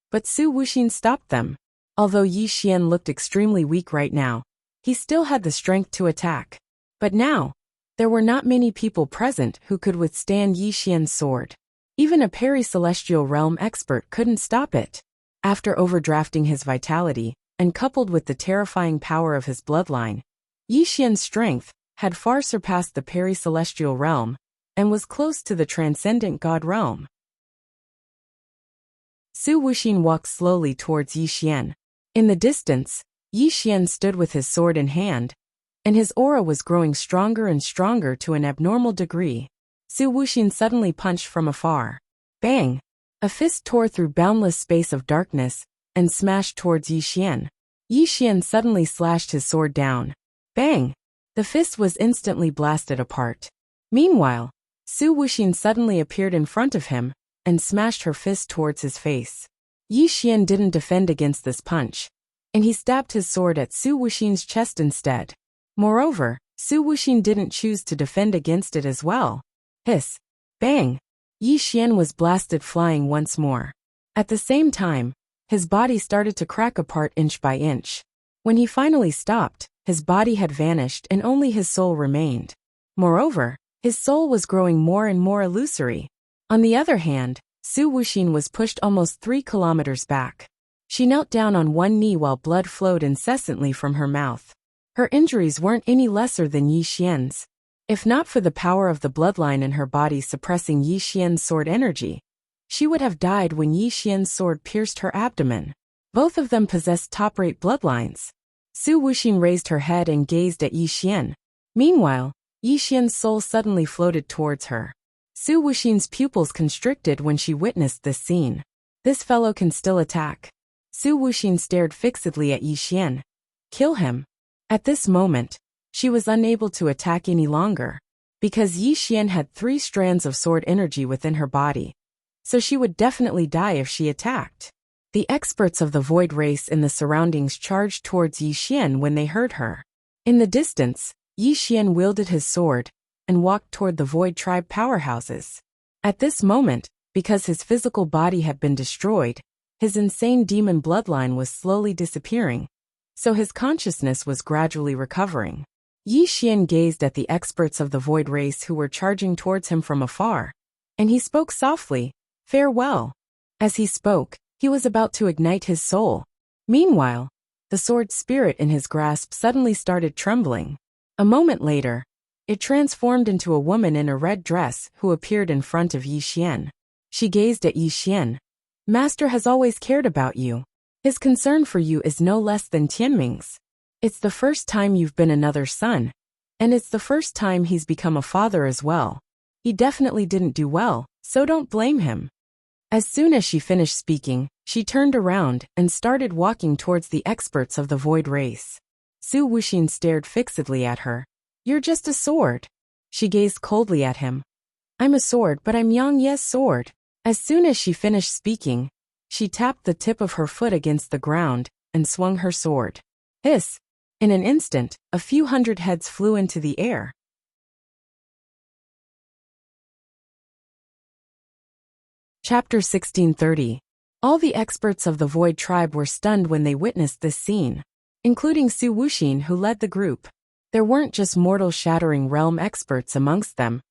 but Su Wuxin stopped them. Although Yi Xian looked extremely weak right now, he still had the strength to attack. But now, there were not many people present who could withstand Yi Xian's sword. Even a peri-celestial realm expert couldn't stop it. After overdrafting his vitality, and coupled with the terrifying power of his bloodline, Yi Xian's strength had far surpassed the peri-celestial realm, and was close to the transcendent god realm. Su Wuxin walked slowly towards Yi Xian. In the distance, Yi Xian stood with his sword in hand, and his aura was growing stronger and stronger to an abnormal degree. Su Wuxin suddenly punched from afar. Bang! A fist tore through boundless space of darkness, and smashed towards Yi Xian. Yi Xian suddenly slashed his sword down. Bang! The fist was instantly blasted apart. Meanwhile, Su Wuxin suddenly appeared in front of him, and smashed her fist towards his face. Yi Xian didn't defend against this punch, and he stabbed his sword at Su Wuxin's chest instead. Moreover, Su Wuxin didn't choose to defend against it as well. Hiss! Bang! Yi Xian was blasted flying once more. At the same time, his body started to crack apart inch by inch. When he finally stopped, his body had vanished and only his soul remained. Moreover, his soul was growing more and more illusory. On the other hand, Su Wuxin was pushed almost 3 kilometers back. She knelt down on one knee while blood flowed incessantly from her mouth. Her injuries weren't any lesser than Yi Xian's. If not for the power of the bloodline in her body suppressing Yi Xian's sword energy, she would have died when Yi Xian's sword pierced her abdomen. Both of them possessed top-rate bloodlines. Su Wuxin raised her head and gazed at Yi Xian. Meanwhile, Yi Xian's soul suddenly floated towards her. Su Wuxin's pupils constricted when she witnessed this scene. This fellow can still attack. Su Wuxin stared fixedly at Yi Xian. Kill him. At this moment, she was unable to attack any longer, because Yi Xian had 3 strands of sword energy within her body, so she would definitely die if she attacked. The experts of the Void race in the surroundings charged towards Yi Xian when they heard her. In the distance, Yi Xian wielded his sword and walked toward the Void tribe powerhouses. At this moment, because his physical body had been destroyed, his insane demon bloodline was slowly disappearing, so his consciousness was gradually recovering. Yi Xian gazed at the experts of the Void race who were charging towards him from afar, and he spoke softly, "Farewell." As he spoke, he was about to ignite his soul. Meanwhile, the sword spirit in his grasp suddenly started trembling. A moment later, it transformed into a woman in a red dress who appeared in front of Yi Xian. She gazed at Yi Xian. "Master has always cared about you. His concern for you is no less than Tianming's. It's the first time you've been another son, and it's the first time he's become a father as well. He definitely didn't do well, so don't blame him." As soon as she finished speaking, she turned around and started walking towards the experts of the Void race. Su Wuxin stared fixedly at her. "You're just a sword." She gazed coldly at him. "I'm a sword, but I'm Yang Ye's sword." As soon as she finished speaking, she tapped the tip of her foot against the ground and swung her sword. Hiss! In an instant, a few hundred heads flew into the air. Chapter 1630. All the experts of the Void tribe were stunned when they witnessed this scene, including Su Wuxin, who led the group. There weren't just mortal shattering realm experts amongst them.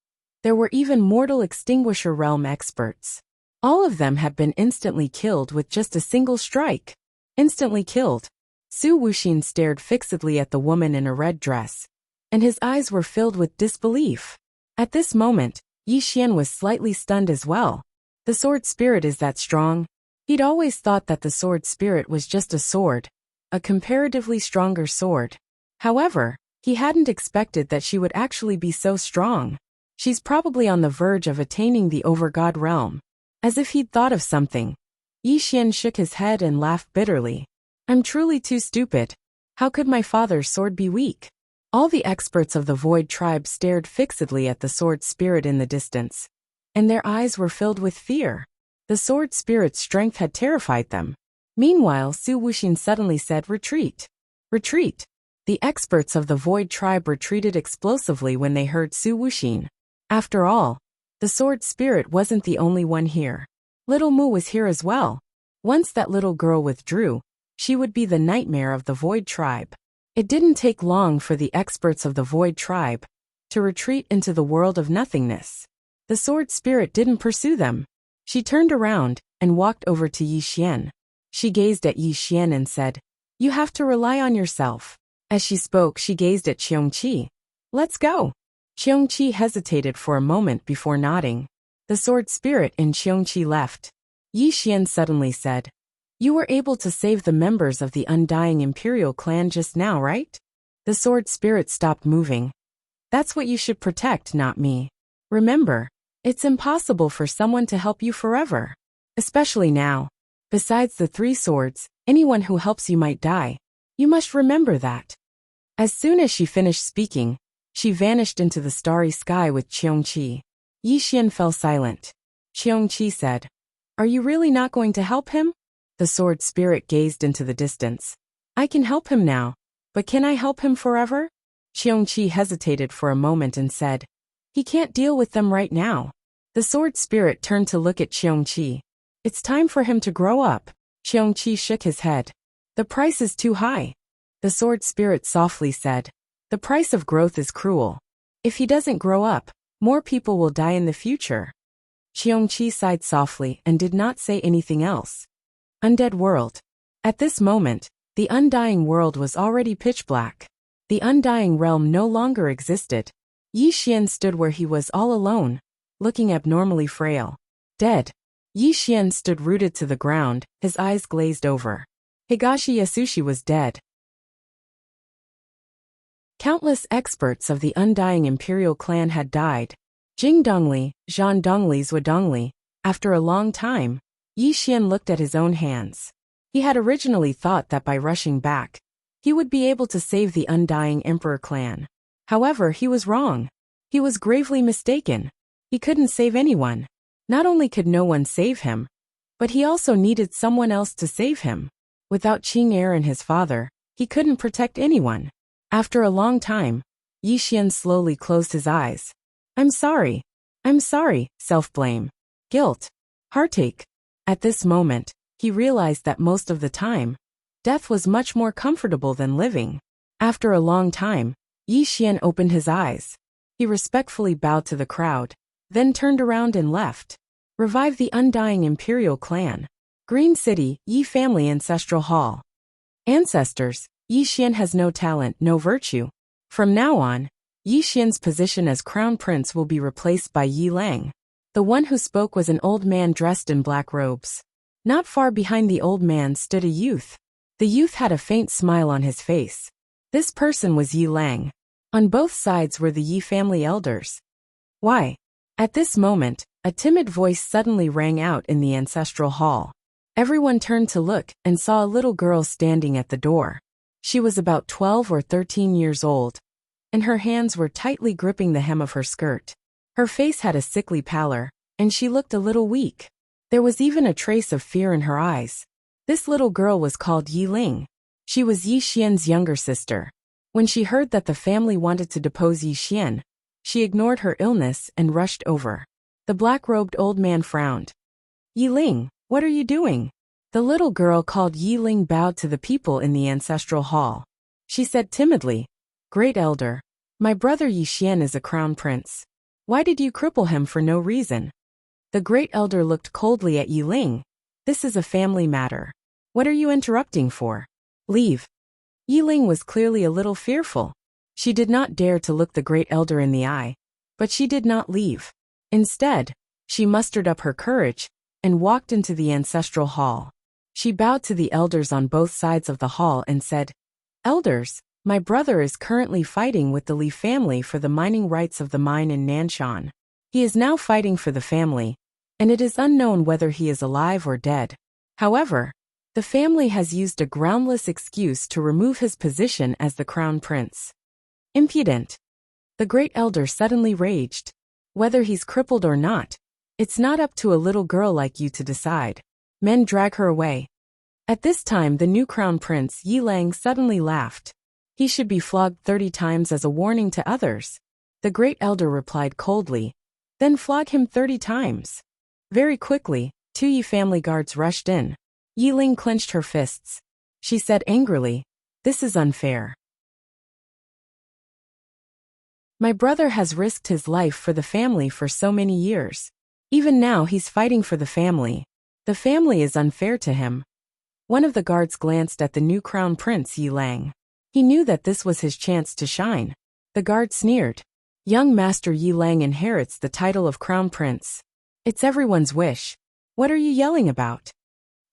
There were even mortal extinguisher realm experts. All of them had been instantly killed with just a single strike. Instantly killed. Su Wuxin stared fixedly at the woman in a red dress, and his eyes were filled with disbelief. At this moment, Yi Xian was slightly stunned as well. The sword spirit is that strong? He'd always thought that the sword spirit was just a sword, a comparatively stronger sword. However, he hadn't expected that she would actually be so strong. She's probably on the verge of attaining the Overgod realm. As if he'd thought of something, Yi Xian shook his head and laughed bitterly. "I'm truly too stupid. How could my father's sword be weak?" All the experts of the Void tribe stared fixedly at the sword spirit in the distance, and their eyes were filled with fear. The sword spirit's strength had terrified them. Meanwhile, Su Wuxin suddenly said, "Retreat! Retreat!" The experts of the Void tribe retreated explosively when they heard Su Wuxin. After all, the sword spirit wasn't the only one here. Little Mu was here as well. Once that little girl withdrew, she would be the nightmare of the Void tribe. It didn't take long for the experts of the Void tribe to retreat into the world of nothingness. The sword spirit didn't pursue them. She turned around and walked over to Yi Xian. She gazed at Yi Xian and said, "You have to rely on yourself." As she spoke, she gazed at Qiongqi. "Let's go." Qiongqi hesitated for a moment before nodding. The sword spirit in Qiongqi left. Yi Xian suddenly said, "You were able to save the members of the Undying Imperial clan just now, right?" The sword spirit stopped moving. "That's what you should protect, not me. Remember, it's impossible for someone to help you forever. Especially now. Besides the 3 swords, anyone who helps you might die. You must remember that." As soon as she finished speaking, she vanished into the starry sky with Qiongqi. Yi Xian fell silent. Qiongqi said, "Are you really not going to help him?" The sword spirit gazed into the distance. "I can help him now, but can I help him forever?" Qiongqi hesitated for a moment and said, "He can't deal with them right now." The sword spirit turned to look at Qiongqi. "It's time for him to grow up." Qiongqi shook his head. "The price is too high." The sword spirit softly said, "The price of growth is cruel. If he doesn't grow up, more people will die in the future. Xiongqi sighed softly and did not say anything else. Undead world. At this moment, the undying world was already pitch black. The undying realm no longer existed. Yi Xian stood where he was all alone, looking abnormally frail. Dead. Yi Xian stood rooted to the ground, his eyes glazed over. Higashi Yasushi was dead. Countless experts of the undying imperial clan had died. Jing Dongli, Zhan Dongli, Zhou Dongli. After a long time, Yi Xian looked at his own hands. He had originally thought that by rushing back, he would be able to save the undying emperor clan. However, he was wrong. He was gravely mistaken. He couldn't save anyone. Not only could no one save him, but he also needed someone else to save him. Without Qing Er and his father, he couldn't protect anyone. After a long time, Yi Xian slowly closed his eyes. I'm sorry, self-blame, guilt, heartache. At this moment, he realized that most of the time, death was much more comfortable than living. After a long time, Yi Xian opened his eyes. He respectfully bowed to the crowd, then turned around and left. Revive the undying imperial clan. Green City, Yi Family Ancestral Hall. Ancestors, Yi Xian has no talent, no virtue. From now on, Yi Xian's position as crown prince will be replaced by Yi Lang. The one who spoke was an old man dressed in black robes. Not far behind the old man stood a youth. The youth had a faint smile on his face. This person was Yi Lang. On both sides were the Yi family elders. Why? At this moment, a timid voice suddenly rang out in the ancestral hall. Everyone turned to look and saw a little girl standing at the door. She was about 12 or 13 years old, and her hands were tightly gripping the hem of her skirt. Her face had a sickly pallor, and she looked a little weak. There was even a trace of fear in her eyes. This little girl was called Yi Ling. She was Yi Xian's younger sister. When she heard that the family wanted to depose Yi Xian, she ignored her illness and rushed over. The black-robed old man frowned. Yi Ling, what are you doing? The little girl called Yi Ling bowed to the people in the ancestral hall. She said timidly, Great Elder, my brother Yi Xian is a crown prince. Why did you cripple him for no reason? The Great Elder looked coldly at Yi Ling. This is a family matter. What are you interrupting for? Leave. Yi Ling was clearly a little fearful. She did not dare to look the Great Elder in the eye, but she did not leave. Instead, she mustered up her courage and walked into the ancestral hall. She bowed to the elders on both sides of the hall and said, Elders, my brother is currently fighting with the Li family for the mining rights of the mine in Nanshan. He is now fighting for the family, and it is unknown whether he is alive or dead. However, the family has used a groundless excuse to remove his position as the crown prince. Impudent. The Great Elder suddenly raged. Whether he's crippled or not, it's not up to a little girl like you to decide. Men drag her away. At this time the new crown prince Yi Lang suddenly laughed. He should be flogged 30 times as a warning to others. The Great Elder replied coldly. Then flog him 30 times. Very quickly, 2 Yi family guards rushed in. Yi Ling clenched her fists. She said angrily, This is unfair. My brother has risked his life for the family for so many years. Even now he's fighting for the family. The family is unfair to him. One of the guards glanced at the new crown prince Yi Lang. He knew that this was his chance to shine. The guard sneered. Young Master Yi Lang inherits the title of crown prince. It's everyone's wish. What are you yelling about?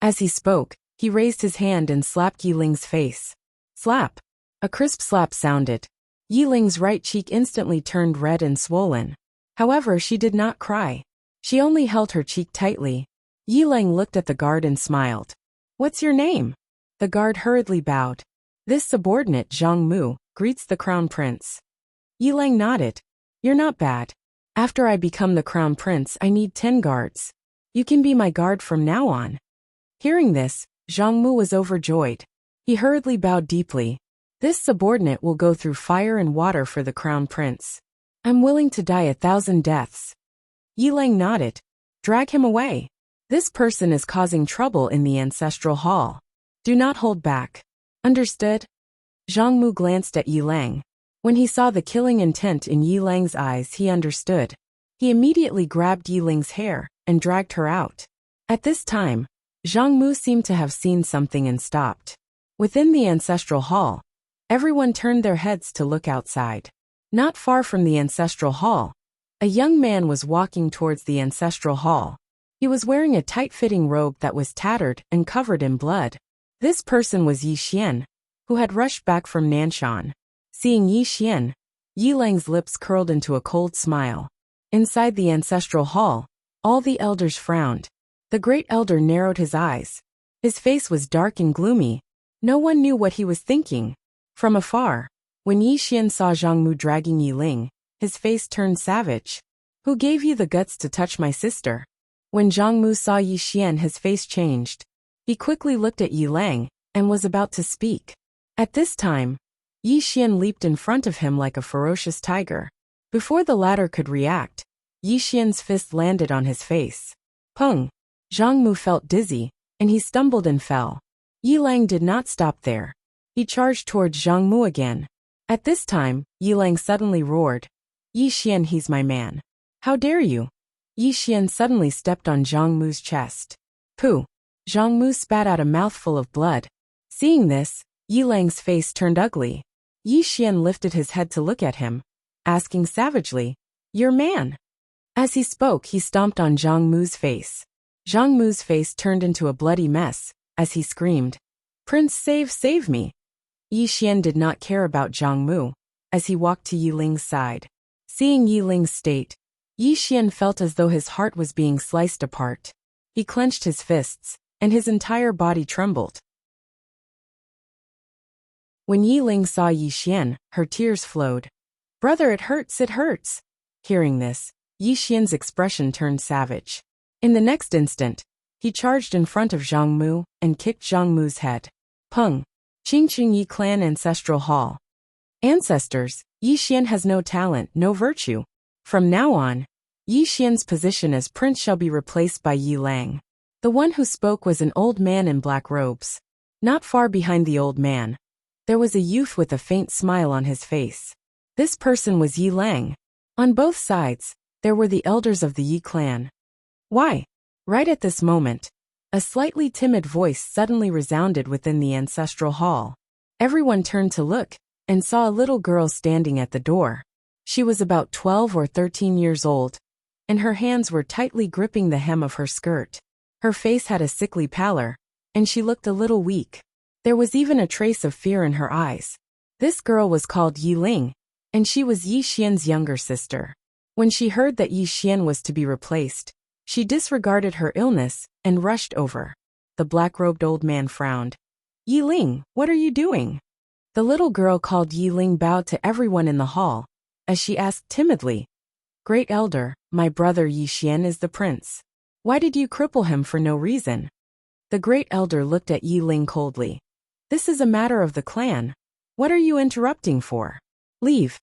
As he spoke, he raised his hand and slapped Yi Ling's face. Slap. A crisp slap sounded. Yi Ling's right cheek instantly turned red and swollen. However, she did not cry. She only held her cheek tightly. Yi Lang looked at the guard and smiled. What's your name? The guard hurriedly bowed. This subordinate, Zhang Mu, greets the crown prince. Yi Lang nodded. You're not bad. After I become the crown prince, I need 10 guards. You can be my guard from now on. Hearing this, Zhang Mu was overjoyed. He hurriedly bowed deeply. This subordinate will go through fire and water for the crown prince. I'm willing to die 1,000 deaths. Yi Lang nodded. Drag him away. This person is causing trouble in the ancestral hall. Do not hold back. Understood? Zhang Mu glanced at Yi Lang. When he saw the killing intent in Yi Lang's eyes, he understood. He immediately grabbed Yi Ling's hair and dragged her out. At this time, Zhang Mu seemed to have seen something and stopped. Within the ancestral hall, everyone turned their heads to look outside. Not far from the ancestral hall, a young man was walking towards the ancestral hall. He was wearing a tight-fitting robe that was tattered and covered in blood. This person was Yi Xian, who had rushed back from Nanshan. Seeing Yi Xian, Yi Lang's lips curled into a cold smile. Inside the ancestral hall, all the elders frowned. The great elder narrowed his eyes. His face was dark and gloomy. No one knew what he was thinking. From afar, when Yi Xian saw Zhang Mu dragging Yi Ling, his face turned savage. "Who gave you the guts to touch my sister?" When Zhang Mu saw Yi Xian, his face changed. He quickly looked at Yi Lang and was about to speak. At this time, Yi Xian leaped in front of him like a ferocious tiger. Before the latter could react, Yi Xian's fist landed on his face. Pung! Zhang Mu felt dizzy, and he stumbled and fell. Yi Lang did not stop there. He charged towards Zhang Mu again. At this time, Yi Lang suddenly roared, "Yi Xian, he's my man. How dare you?" Yi Xian suddenly stepped on Zhang Mu's chest. Pooh! Zhang Mu spat out a mouthful of blood. Seeing this, Yi Lang's face turned ugly. Yi Xian lifted his head to look at him, asking savagely, "Your man?" As he spoke, he stomped on Zhang Mu's face. Zhang Mu's face turned into a bloody mess, as he screamed, "Prince, save me!" Yi Xian did not care about Zhang Mu, as he walked to Yi Ling's side. Seeing Yi Ling's state, Yi Xian felt as though his heart was being sliced apart. He clenched his fists, and his entire body trembled. When Yi Ling saw Yi Xian, her tears flowed. "Brother, it hurts, it hurts." Hearing this, Yi Xian's expression turned savage. In the next instant, he charged in front of Zhang Mu and kicked Zhang Mu's head. Pung! Qingqing Yi Clan Ancestral Hall. Ancestors, Yi Xian has no talent, no virtue. From now on, Yi Xian's position as prince shall be replaced by Yi Lang. The one who spoke was an old man in black robes. Not far behind the old man, there was a youth with a faint smile on his face. This person was Yi Lang. On both sides, there were the elders of the Yi clan. Why? Right at this moment, a slightly timid voice suddenly resounded within the ancestral hall. Everyone turned to look, and saw a little girl standing at the door. She was about 12 or 13 years old, and her hands were tightly gripping the hem of her skirt. Her face had a sickly pallor, and she looked a little weak. There was even a trace of fear in her eyes. This girl was called Yi Ling, and she was Yi Xian's younger sister. When she heard that Yi Xian was to be replaced, she disregarded her illness and rushed over. The black-robed old man frowned. "Yi Ling, what are you doing?" The little girl called Yi Ling bowed to everyone in the hall, as she asked timidly, "Great elder, my brother Yi Xian is the prince. Why did you cripple him for no reason?" The great elder looked at Yi Ling coldly. "This is a matter of the clan. What are you interrupting for? Leave."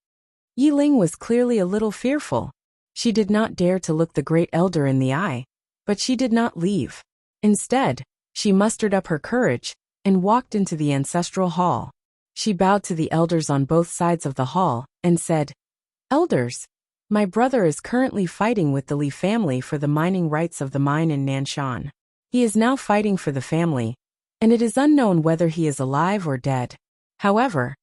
Yi Ling was clearly a little fearful. She did not dare to look the great elder in the eye, but she did not leave. Instead, she mustered up her courage and walked into the ancestral hall. She bowed to the elders on both sides of the hall and said, "Elders, my brother is currently fighting with the Li family for the mining rights of the mine in Nanshan. He is now fighting for the family, and it is unknown whether he is alive or dead. However,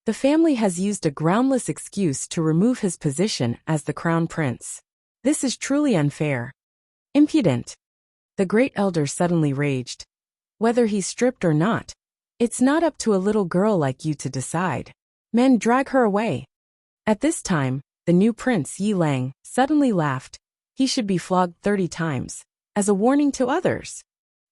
the family has used a groundless excuse to remove his position as the crown prince. This is truly unfair. Impudent." The great elder suddenly raged. "Whether he's stripped or not, it's not up to a little girl like you to decide. Men, drag her away." At this time, the new prince Yi Lang suddenly laughed. He should be flogged 30 times, as a warning to others.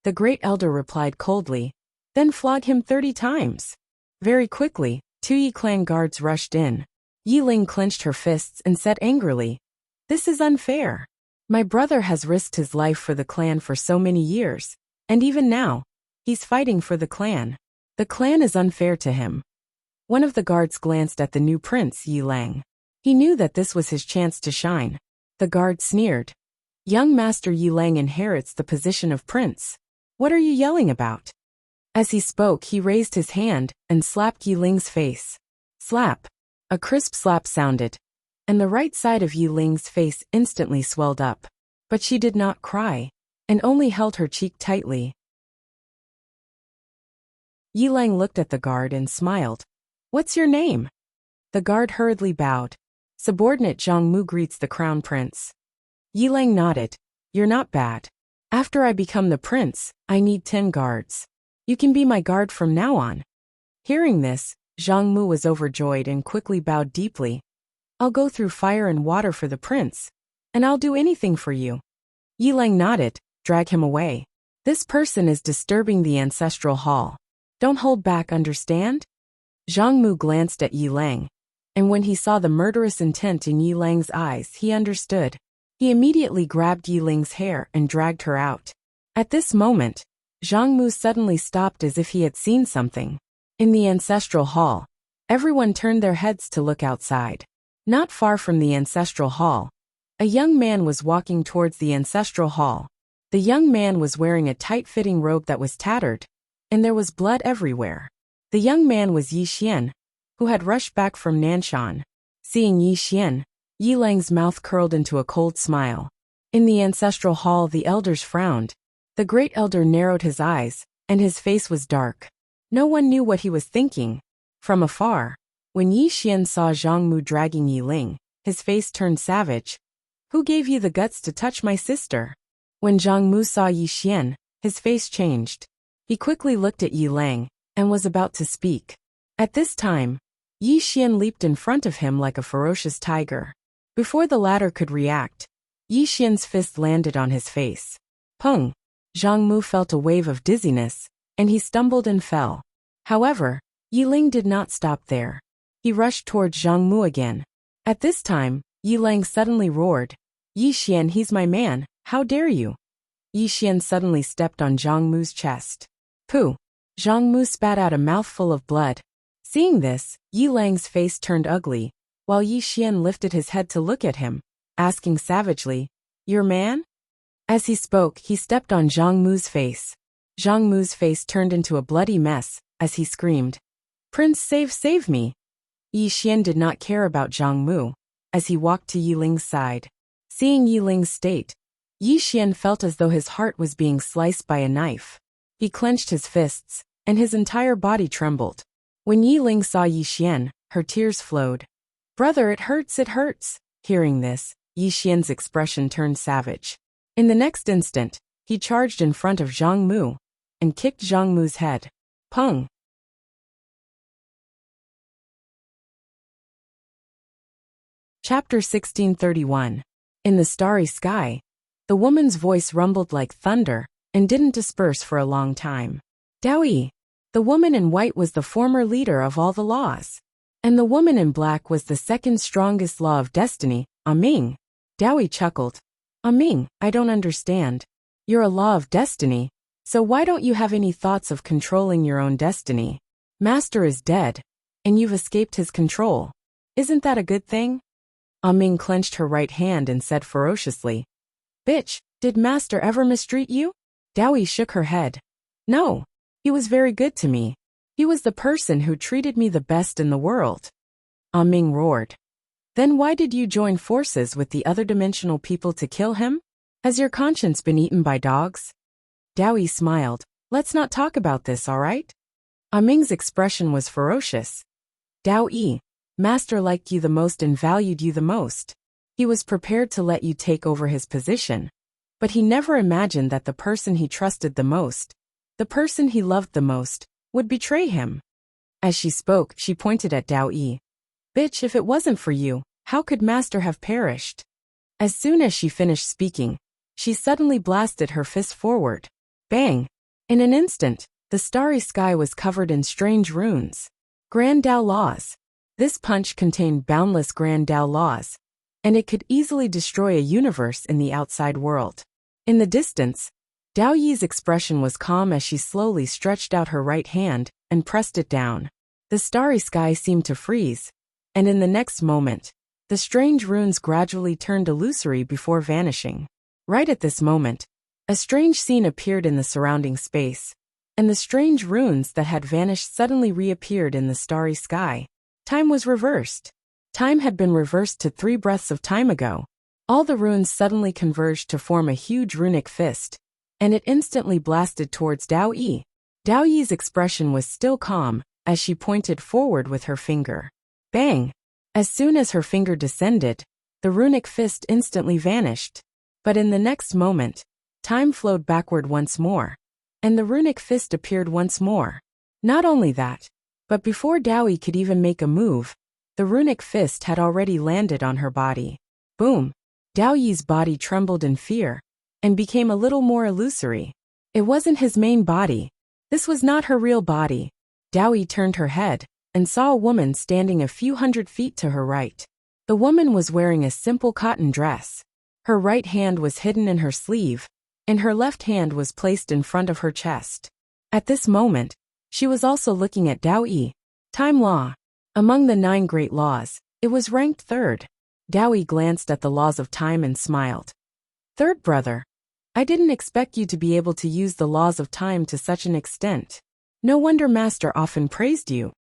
The great elder replied coldly, "Then flog him 30 times. Very quickly, 2 Yi clan guards rushed in. Yi Ling clenched her fists and said angrily, "This is unfair. My brother has risked his life for the clan for so many years, and even now, he's fighting for the clan. The clan is unfair to him." One of the guards glanced at the new prince Yi Lang. He knew that this was his chance to shine. The guard sneered, "Young Master Yi Lang inherits the position of prince. What are you yelling about?" As he spoke, he raised his hand and slapped Yi Ling's face. Slap! A crisp slap sounded, and the right side of Yi Ling's face instantly swelled up. But she did not cry, and only held her cheek tightly. Yi Ling looked at the guard and smiled. "What's your name?" The guard hurriedly bowed. "Subordinate Zhang Mu greets the crown prince." Yi Ling nodded. "You're not bad. After I become the prince, I need 10 guards. You can be my guard from now on." Hearing this, Zhang Mu was overjoyed and quickly bowed deeply. "I'll go through fire and water for the prince, and I'll do anything for you." Yi Ling nodded. "Drag him away. This person is disturbing the ancestral hall. Don't hold back, understand?" Zhang Mu glanced at Yi Ling, and when he saw the murderous intent in Yi Ling's eyes, he understood. He immediately grabbed Yi Ling's hair and dragged her out. At this moment, Zhang Mu suddenly stopped as if he had seen something. In the ancestral hall, everyone turned their heads to look outside. Not far from the ancestral hall, a young man was walking towards the ancestral hall. The young man was wearing a tight-fitting robe that was tattered, and there was blood everywhere. The young man was Yi Xian, who had rushed back from Nanshan. Seeing Yi Xian, Yi Ling's mouth curled into a cold smile. In the ancestral hall, the elders frowned. The great elder narrowed his eyes, and his face was dark. No one knew what he was thinking. From afar, when Yi Xian saw Zhang Mu dragging Yi Ling, his face turned savage. "Who gave you the guts to touch my sister?" When Zhang Mu saw Yi Xian, his face changed. He quickly looked at Yi Ling, and was about to speak. At this time, Yi Xian leaped in front of him like a ferocious tiger. Before the latter could react, Yi Xian's fist landed on his face. Pung! Zhang Mu felt a wave of dizziness, and he stumbled and fell. However, Yi Ling did not stop there. He rushed towards Zhang Mu again. At this time, Yi Ling suddenly roared, "Yi Xian, he's my man, how dare you!" Yi Xian suddenly stepped on Zhang Mu's chest. Pooh! Zhang Mu spat out a mouthful of blood. Seeing this, Yi Ling's face turned ugly, while Yi Xian lifted his head to look at him, asking savagely, "Your man?" As he spoke, he stepped on Zhang Mu's face. Zhang Mu's face turned into a bloody mess, as he screamed, "Prince, save me!" Yi Xian did not care about Zhang Mu, as he walked to Yi Ling's side. Seeing Yi Ling's state, Yi Xian felt as though his heart was being sliced by a knife. He clenched his fists, and his entire body trembled. When Yi Ling saw Yi Xian, her tears flowed. "Brother, it hurts, it hurts." Hearing this, Yi Xian's expression turned savage. In the next instant, he charged in front of Zhang Mu, and kicked Zhang Mu's head. Pung! Chapter 1631. In the starry sky, the woman's voice rumbled like thunder, and didn't disperse for a long time. Daoyi, the woman in white, was the former leader of all the laws, and the woman in black was the second strongest law of destiny, Ming. Daoyi chuckled. Ming, I don't understand. You're a law of destiny, so why don't you have any thoughts of controlling your own destiny? Master is dead, and you've escaped his control. Isn't that a good thing? Ming clenched her right hand and said ferociously, "Bitch, did Master ever mistreat you?" Daoyi shook her head. "No, he was very good to me. He was the person who treated me the best in the world." Ming roared. "Then why did you join forces with the other dimensional people to kill him? Has your conscience been eaten by dogs?" Daoyi smiled. "Let's not talk about this, all right?" Ming's expression was ferocious. "Daoyi, Master liked you the most and valued you the most. He was prepared to let you take over his position, but he never imagined that the person he trusted the most, the person he loved the most, would betray him." As she spoke, she pointed at Daoyi. "Bitch, if it wasn't for you, how could Master have perished?" As soon as she finished speaking, she suddenly blasted her fist forward. Bang! In an instant, the starry sky was covered in strange runes. Grand Dao laws. This punch contained boundless Grand Dao laws, and it could easily destroy a universe in the outside world. In the distance, Dao Yi's expression was calm as she slowly stretched out her right hand and pressed it down. The starry sky seemed to freeze, and in the next moment, the strange runes gradually turned illusory before vanishing. Right at this moment, a strange scene appeared in the surrounding space, and the strange runes that had vanished suddenly reappeared in the starry sky. Time was reversed. Time had been reversed to 3 breaths of time ago. All the runes suddenly converged to form a huge runic fist, and it instantly blasted towards Dao Yi. Dao Yi's expression was still calm, as she pointed forward with her finger. Bang! As soon as her finger descended, the runic fist instantly vanished. But in the next moment, time flowed backward once more, and the runic fist appeared once more. Not only that, but before Dao Yi could even make a move, the runic fist had already landed on her body. Boom! Dao Yi's body trembled in fear, and became a little more illusory. It wasn't his main body. This was not her real body. Dao Yi turned her head, and saw a woman standing a few hundred feet to her right. The woman was wearing a simple cotton dress. Her right hand was hidden in her sleeve, and her left hand was placed in front of her chest. At this moment, she was also looking at Dao Yi. Time law. Among the 9 great laws, it was ranked 3rd. Dao Yi glanced at the laws of time and smiled. 3rd brother. I didn't expect you to be able to use the laws of time to such an extent. No wonder Master often praised you.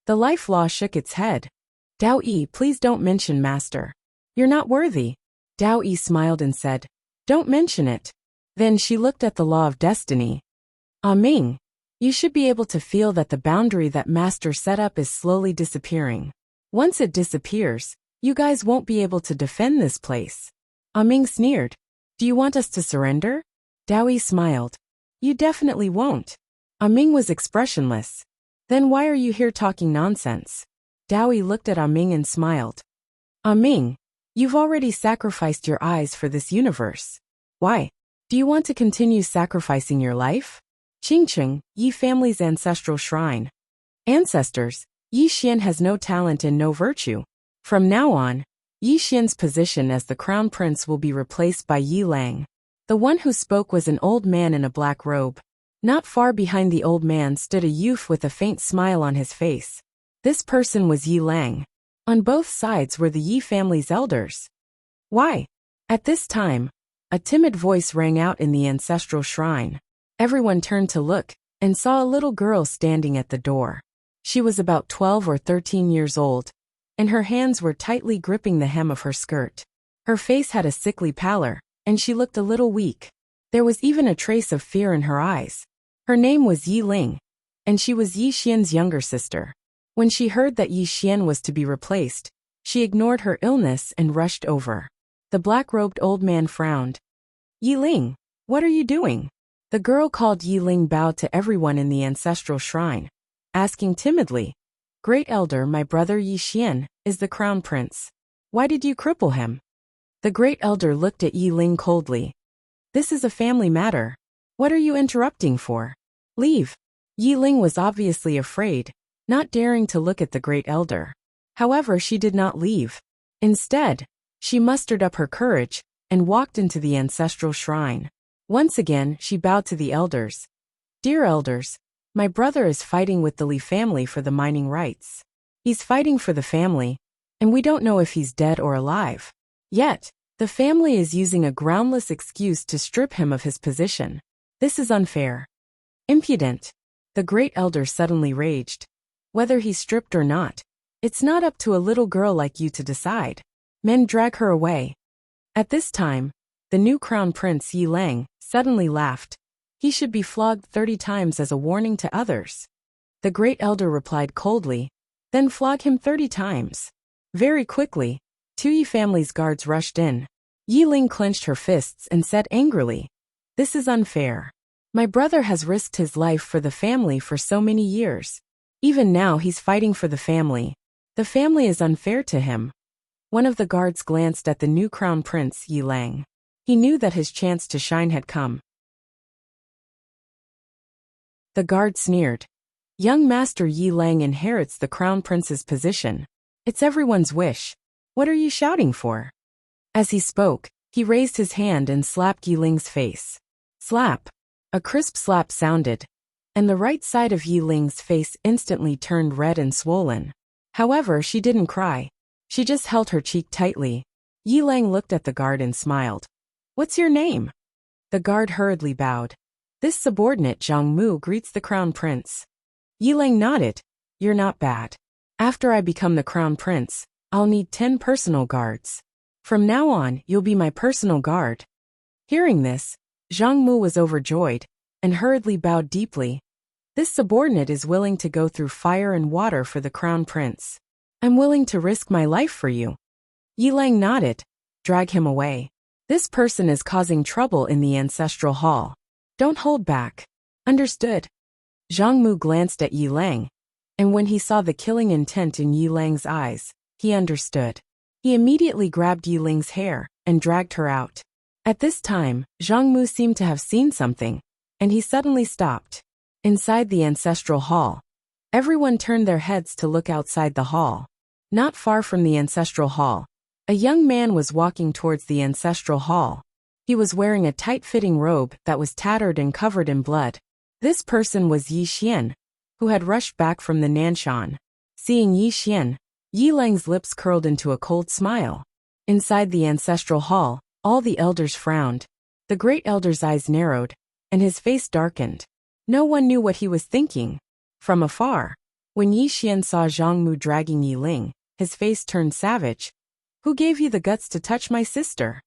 The life law shook its head. Dao Yi, please don't mention Master. You're not worthy. Dao Yi smiled and said, don't mention it. Then she looked at the law of destiny. Ming, you should be able to feel that the boundary that Master set up is slowly disappearing. Once it disappears, you guys won't be able to defend this place. Ming sneered. Do you want us to surrender? Dao Yi smiled. You definitely won't. Ming was expressionless. Then why are you here talking nonsense? Dao Yi looked at Ming and smiled. Ming, you've already sacrificed your eyes for this universe. Why? Do you want to continue sacrificing your life? Qingcheng, Yi family's ancestral shrine. Ancestors, Yi Xian has no talent and no virtue. From now on, Yi Xian's position as the crown prince will be replaced by Yi Lang. The one who spoke was an old man in a black robe. Not far behind the old man stood a youth with a faint smile on his face. This person was Yi Lang. On both sides were the Yi family's elders. Why? At this time, a timid voice rang out in the ancestral shrine. Everyone turned to look, and saw a little girl standing at the door. She was about 12 or 13 years old, and her hands were tightly gripping the hem of her skirt. Her face had a sickly pallor, and she looked a little weak. There was even a trace of fear in her eyes. Her name was Yi Ling, and she was Yi Xian's younger sister. When she heard that Yi Xian was to be replaced, she ignored her illness and rushed over. The black-robed old man frowned. Yi Ling, what are you doing? The girl called Yi Ling bowed to everyone in the ancestral shrine, asking timidly, Great Elder, my brother Yi Xian is the crown prince. Why did you cripple him? The Great Elder looked at Yi Ling coldly. This is a family matter. What are you interrupting for? Leave. Yi Ling was obviously afraid, not daring to look at the Great Elder. However, she did not leave. Instead, she mustered up her courage and walked into the ancestral shrine. Once again, she bowed to the elders. Dear elders, my brother is fighting with the Li family for the mining rights. He's fighting for the family, and we don't know if he's dead or alive. Yet, the family is using a groundless excuse to strip him of his position. This is unfair. Impudent. The Great Elder suddenly raged. Whether he's stripped or not, it's not up to a little girl like you to decide. Men drag her away. At this time, the new crown prince Yi Lang suddenly laughed. He should be flogged 30 times as a warning to others. The Great Elder replied coldly, then flog him 30 times. Very quickly, 2 Yi family's guards rushed in. Yi Ling clenched her fists and said angrily, This is unfair. My brother has risked his life for the family for so many years. Even now he's fighting for the family. The family is unfair to him. One of the guards glanced at the new crown prince Yi Lang. He knew that his chance to shine had come. The guard sneered. Young Master Yi Lang inherits the crown prince's position. It's everyone's wish. What are you shouting for? As he spoke, he raised his hand and slapped Yi Ling's face. Slap. A crisp slap sounded, and the right side of Yi Ling's face instantly turned red and swollen. However, she didn't cry. She just held her cheek tightly. Yi Lang looked at the guard and smiled. What's your name? The guard hurriedly bowed. This subordinate Zhang Mu greets the crown prince. Yi Lang nodded. You're not bad. After I become the crown prince, I'll need 10 personal guards. From now on, you'll be my personal guard. Hearing this, Zhang Mu was overjoyed and hurriedly bowed deeply. This subordinate is willing to go through fire and water for the crown prince. I'm willing to risk my life for you. Yi Lang nodded. Drag him away. This person is causing trouble in the ancestral hall. Don't hold back. Understood. Zhang Mu glanced at Yi Lang, and when he saw the killing intent in Yi Lang's eyes, he understood. He immediately grabbed Yi Lang's hair and dragged her out. At this time, Zhang Mu seemed to have seen something, and he suddenly stopped. Inside the ancestral hall, everyone turned their heads to look outside the hall. Not far from the ancestral hall, a young man was walking towards the ancestral hall. He was wearing a tight-fitting robe that was tattered and covered in blood. This person was Yi Xian, who had rushed back from the Nanshan. Seeing Yi Xian, Yi Lang's lips curled into a cold smile. Inside the ancestral hall, all the elders frowned. The great elder's eyes narrowed, and his face darkened. No one knew what he was thinking. From afar, when Yi Xian saw Zhang Mu dragging Yi Ling, his face turned savage. Who gave you the guts to touch my sister?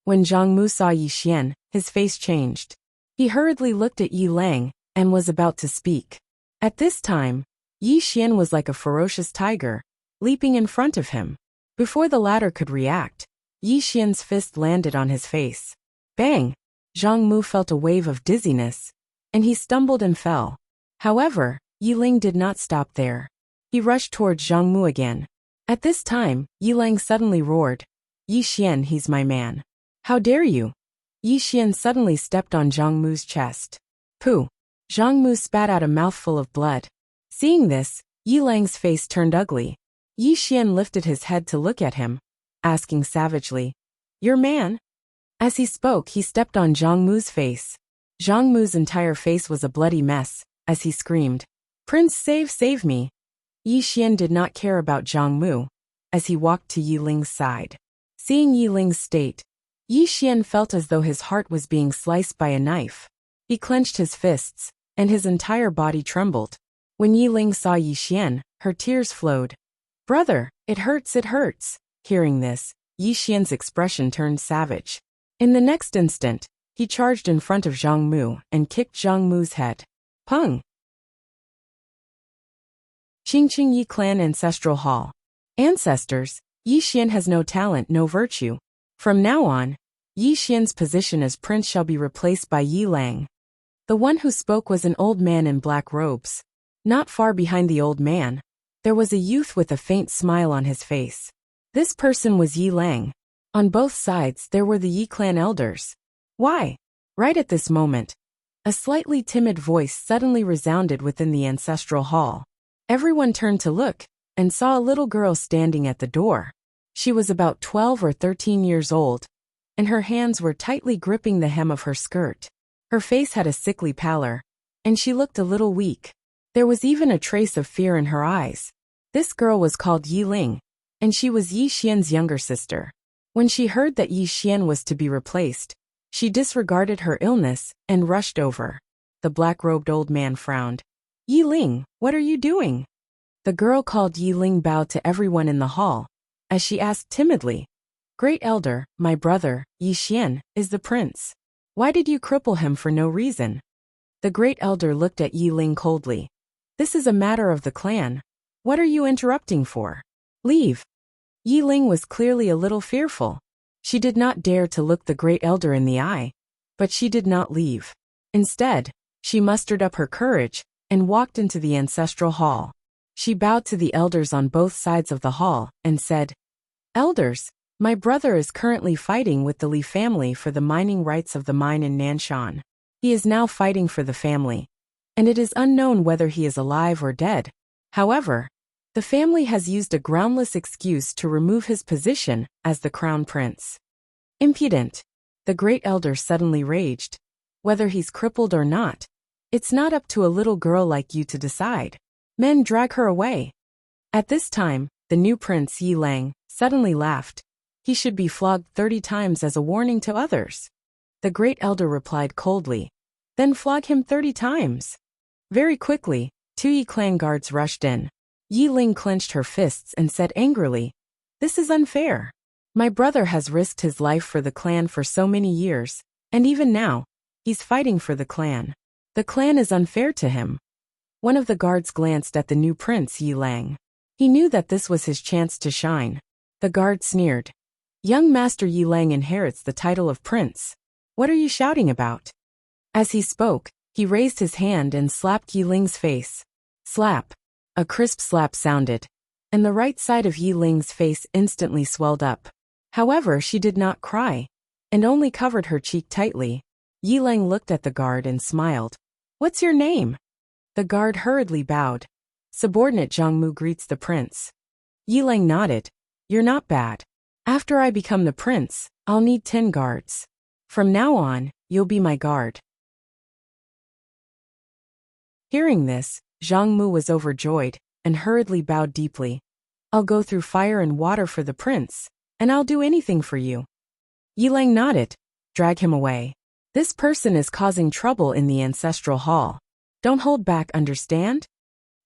When Zhang Mu saw Yi Xian, his face changed. He hurriedly looked at Yi Lang and was about to speak. At this time, Yi Xian was like a ferocious tiger, leaping in front of him. Before the latter could react, Yi Xian's fist landed on his face. Bang! Zhang Mu felt a wave of dizziness, and he stumbled and fell. However, Yi Ling did not stop there. He rushed towards Zhang Mu again. At this time, Yi Lang suddenly roared, Yi Xian, he's my man. How dare you? Yi Xian suddenly stepped on Zhang Mu's chest. Pooh! Zhang Mu spat out a mouthful of blood. Seeing this, Yi Lang's face turned ugly. Yi Xian lifted his head to look at him, asking savagely, Your man? As he spoke, he stepped on Zhang Mu's face. Zhang Mu's entire face was a bloody mess, as he screamed, Prince, save me! Yi Xian did not care about Zhang Mu, as he walked to Yi Ling's side. Seeing Yi Ling's state, Yi Xian felt as though his heart was being sliced by a knife. He clenched his fists, and his entire body trembled. When Yi Ling saw Yi Xian, her tears flowed. Brother, it hurts. Hearing this, Yi Xian's expression turned savage. In the next instant, he charged in front of Zhang Mu and kicked Zhang Mu's head. Pung! Qingqing Yi Clan Ancestral Hall. Ancestors, Yi Xian has no talent, no virtue. From now on, Yi Xian's position as prince shall be replaced by Yi Lang. The one who spoke was an old man in black robes. Not far behind the old man, there was a youth with a faint smile on his face. This person was Yi Lang. On both sides there were the Yi clan elders. Why? Right at this moment, a slightly timid voice suddenly resounded within the ancestral hall. Everyone turned to look, and saw a little girl standing at the door. She was about 12 or 13 years old, and her hands were tightly gripping the hem of her skirt. Her face had a sickly pallor, and she looked a little weak. There was even a trace of fear in her eyes. This girl was called Yi Ling, and she was Yi Xian's younger sister. When she heard that Yi Xian was to be replaced, she disregarded her illness and rushed over. The black-robed old man frowned. Yi Ling, what are you doing? The girl called Yi Ling bowed to everyone in the hall, as she asked timidly, Great Elder, my brother, Yi Xian, is the prince. Why did you cripple him for no reason? The Great Elder looked at Yi Ling coldly. This is a matter of the clan. What are you interrupting for? Leave. Yi Ling was clearly a little fearful. She did not dare to look the Great Elder in the eye, but she did not leave. Instead, she mustered up her courage and walked into the ancestral hall. She bowed to the elders on both sides of the hall and said, Elders, my brother is currently fighting with the Li family for the mining rights of the mine in Nanshan. He is now fighting for the family, and it is unknown whether he is alive or dead. However, the family has used a groundless excuse to remove his position as the crown prince. Impudent! The Great Elder suddenly raged. Whether he's crippled or not, it's not up to a little girl like you to decide. Men, drag her away. At this time, the new prince Yi Lang suddenly laughed. He should be flogged 30 times as a warning to others. The Great Elder replied coldly. Then flog him 30 times. Very quickly, 2 Yi clan guards rushed in. Yi Ling clenched her fists and said angrily, "This is unfair. My brother has risked his life for the clan for so many years, and even now, he's fighting for the clan. The clan is unfair to him." One of the guards glanced at the new prince Yi Lang. He knew that this was his chance to shine. The guard sneered. "Young Master Yi Lang inherits the title of prince. What are you shouting about?" As he spoke, he raised his hand and slapped Yi Ling's face. Slap. A crisp slap sounded, and the right side of Yi Ling's face instantly swelled up. However, she did not cry, and only covered her cheek tightly. Yi Lang looked at the guard and smiled. "What's your name?" The guard hurriedly bowed. "Subordinate Zhang Mu greets the prince." Yi Lang nodded. "You're not bad. After I become the prince, I'll need 10 guards. From now on, you'll be my guard." Hearing this, Zhang Mu was overjoyed and hurriedly bowed deeply. "I'll go through fire and water for the prince, and I'll do anything for you." Yi Lang nodded. "Drag him away. This person is causing trouble in the ancestral hall. Don't hold back, understand?"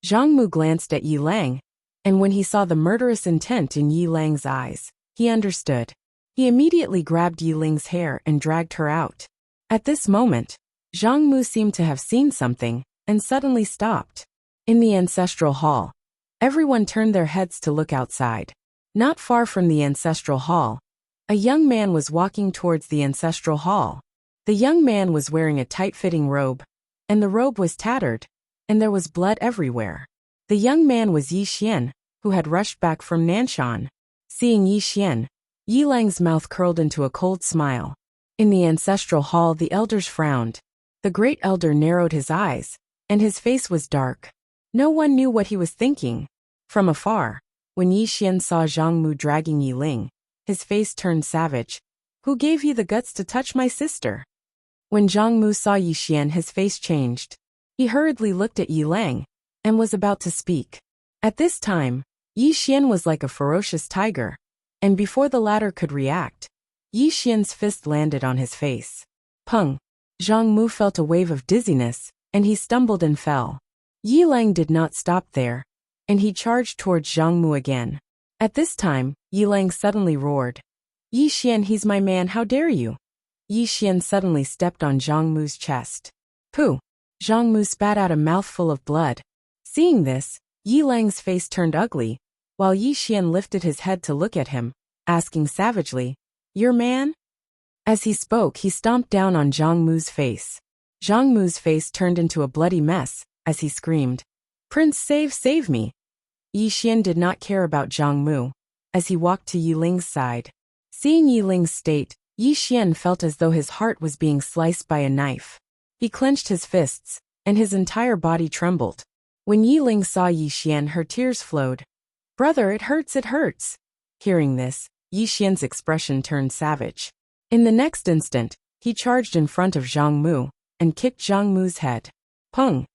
Zhang Mu glanced at Yi Lang, and when he saw the murderous intent in Yi Lang's eyes, he understood. He immediately grabbed Yi Ling's hair and dragged her out. At this moment, Zhang Mu seemed to have seen something and suddenly stopped. In the ancestral hall, everyone turned their heads to look outside. Not far from the ancestral hall, a young man was walking towards the ancestral hall. The young man was wearing a tight-fitting robe, and the robe was tattered, and there was blood everywhere. The young man was Yi Xian, who had rushed back from Nanshan. Seeing Yi Xian, Yi Lang's mouth curled into a cold smile. In the ancestral hall, the elders frowned. The great elder narrowed his eyes, and his face was dark. No one knew what he was thinking. From afar, when Yi Xian saw Zhang Mu dragging Yi Ling, his face turned savage. "Who gave you the guts to touch my sister?" When Zhang Mu saw Yi Xian, his face changed. He hurriedly looked at Yi Lang and was about to speak. At this time, Yi Xian was like a ferocious tiger, and before the latter could react, Yi Xian's fist landed on his face. Pung! Zhang Mu felt a wave of dizziness, and he stumbled and fell. Yi Lang did not stop there, and he charged towards Zhang Mu again. At this time, Yi Lang suddenly roared. "Yi Xian, he's my man, how dare you!" Yi Xian suddenly stepped on Zhang Mu's chest. Pooh! Zhang Mu spat out a mouthful of blood. Seeing this, Yi Lang's face turned ugly, while Yi Xian lifted his head to look at him, asking savagely, "Your man?" As he spoke, he stomped down on Zhang Mu's face. Zhang Mu's face turned into a bloody mess, as he screamed, "Prince, save me!" Yi Xian did not care about Zhang Mu, as he walked to Yi Ling's side. Seeing Yi Ling's state, Yi Xian felt as though his heart was being sliced by a knife. He clenched his fists, and his entire body trembled. When Yi Ling saw Yi Xian, her tears flowed. "Brother, it hurts, it hurts." Hearing this, Yi Xian's expression turned savage. In the next instant, he charged in front of Zhang Mu and kicked Zhang Mu's head. Pung!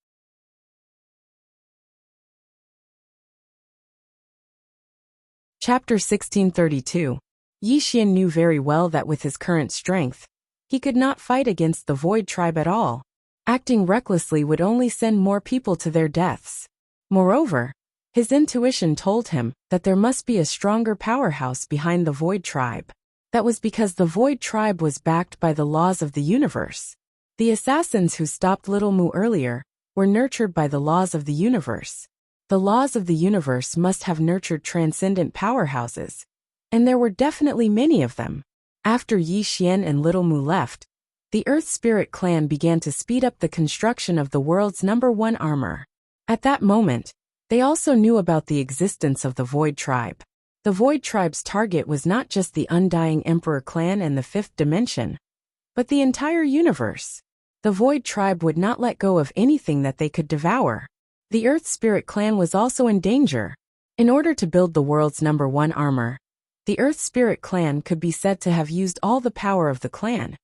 Chapter 1632. Yi Xian knew very well that with his current strength, he could not fight against the Void Tribe at all. Acting recklessly would only send more people to their deaths. Moreover, his intuition told him that there must be a stronger powerhouse behind the Void Tribe. That was because the Void Tribe was backed by the laws of the universe. The assassins who stopped Little Mu earlier were nurtured by the laws of the universe. The laws of the universe must have nurtured transcendent powerhouses, and there were definitely many of them. After Yi Xian and Little Mu left, the Earth Spirit clan began to speed up the construction of the world's #1 armor. At that moment, they also knew about the existence of the Void Tribe. The Void Tribe's target was not just the Undying Emperor clan and the Fifth Dimension, but the entire universe. The Void Tribe would not let go of anything that they could devour. The Earth Spirit clan was also in danger. In order to build the world's #1 armor, the Earth Spirit clan could be said to have used all the power of the clan,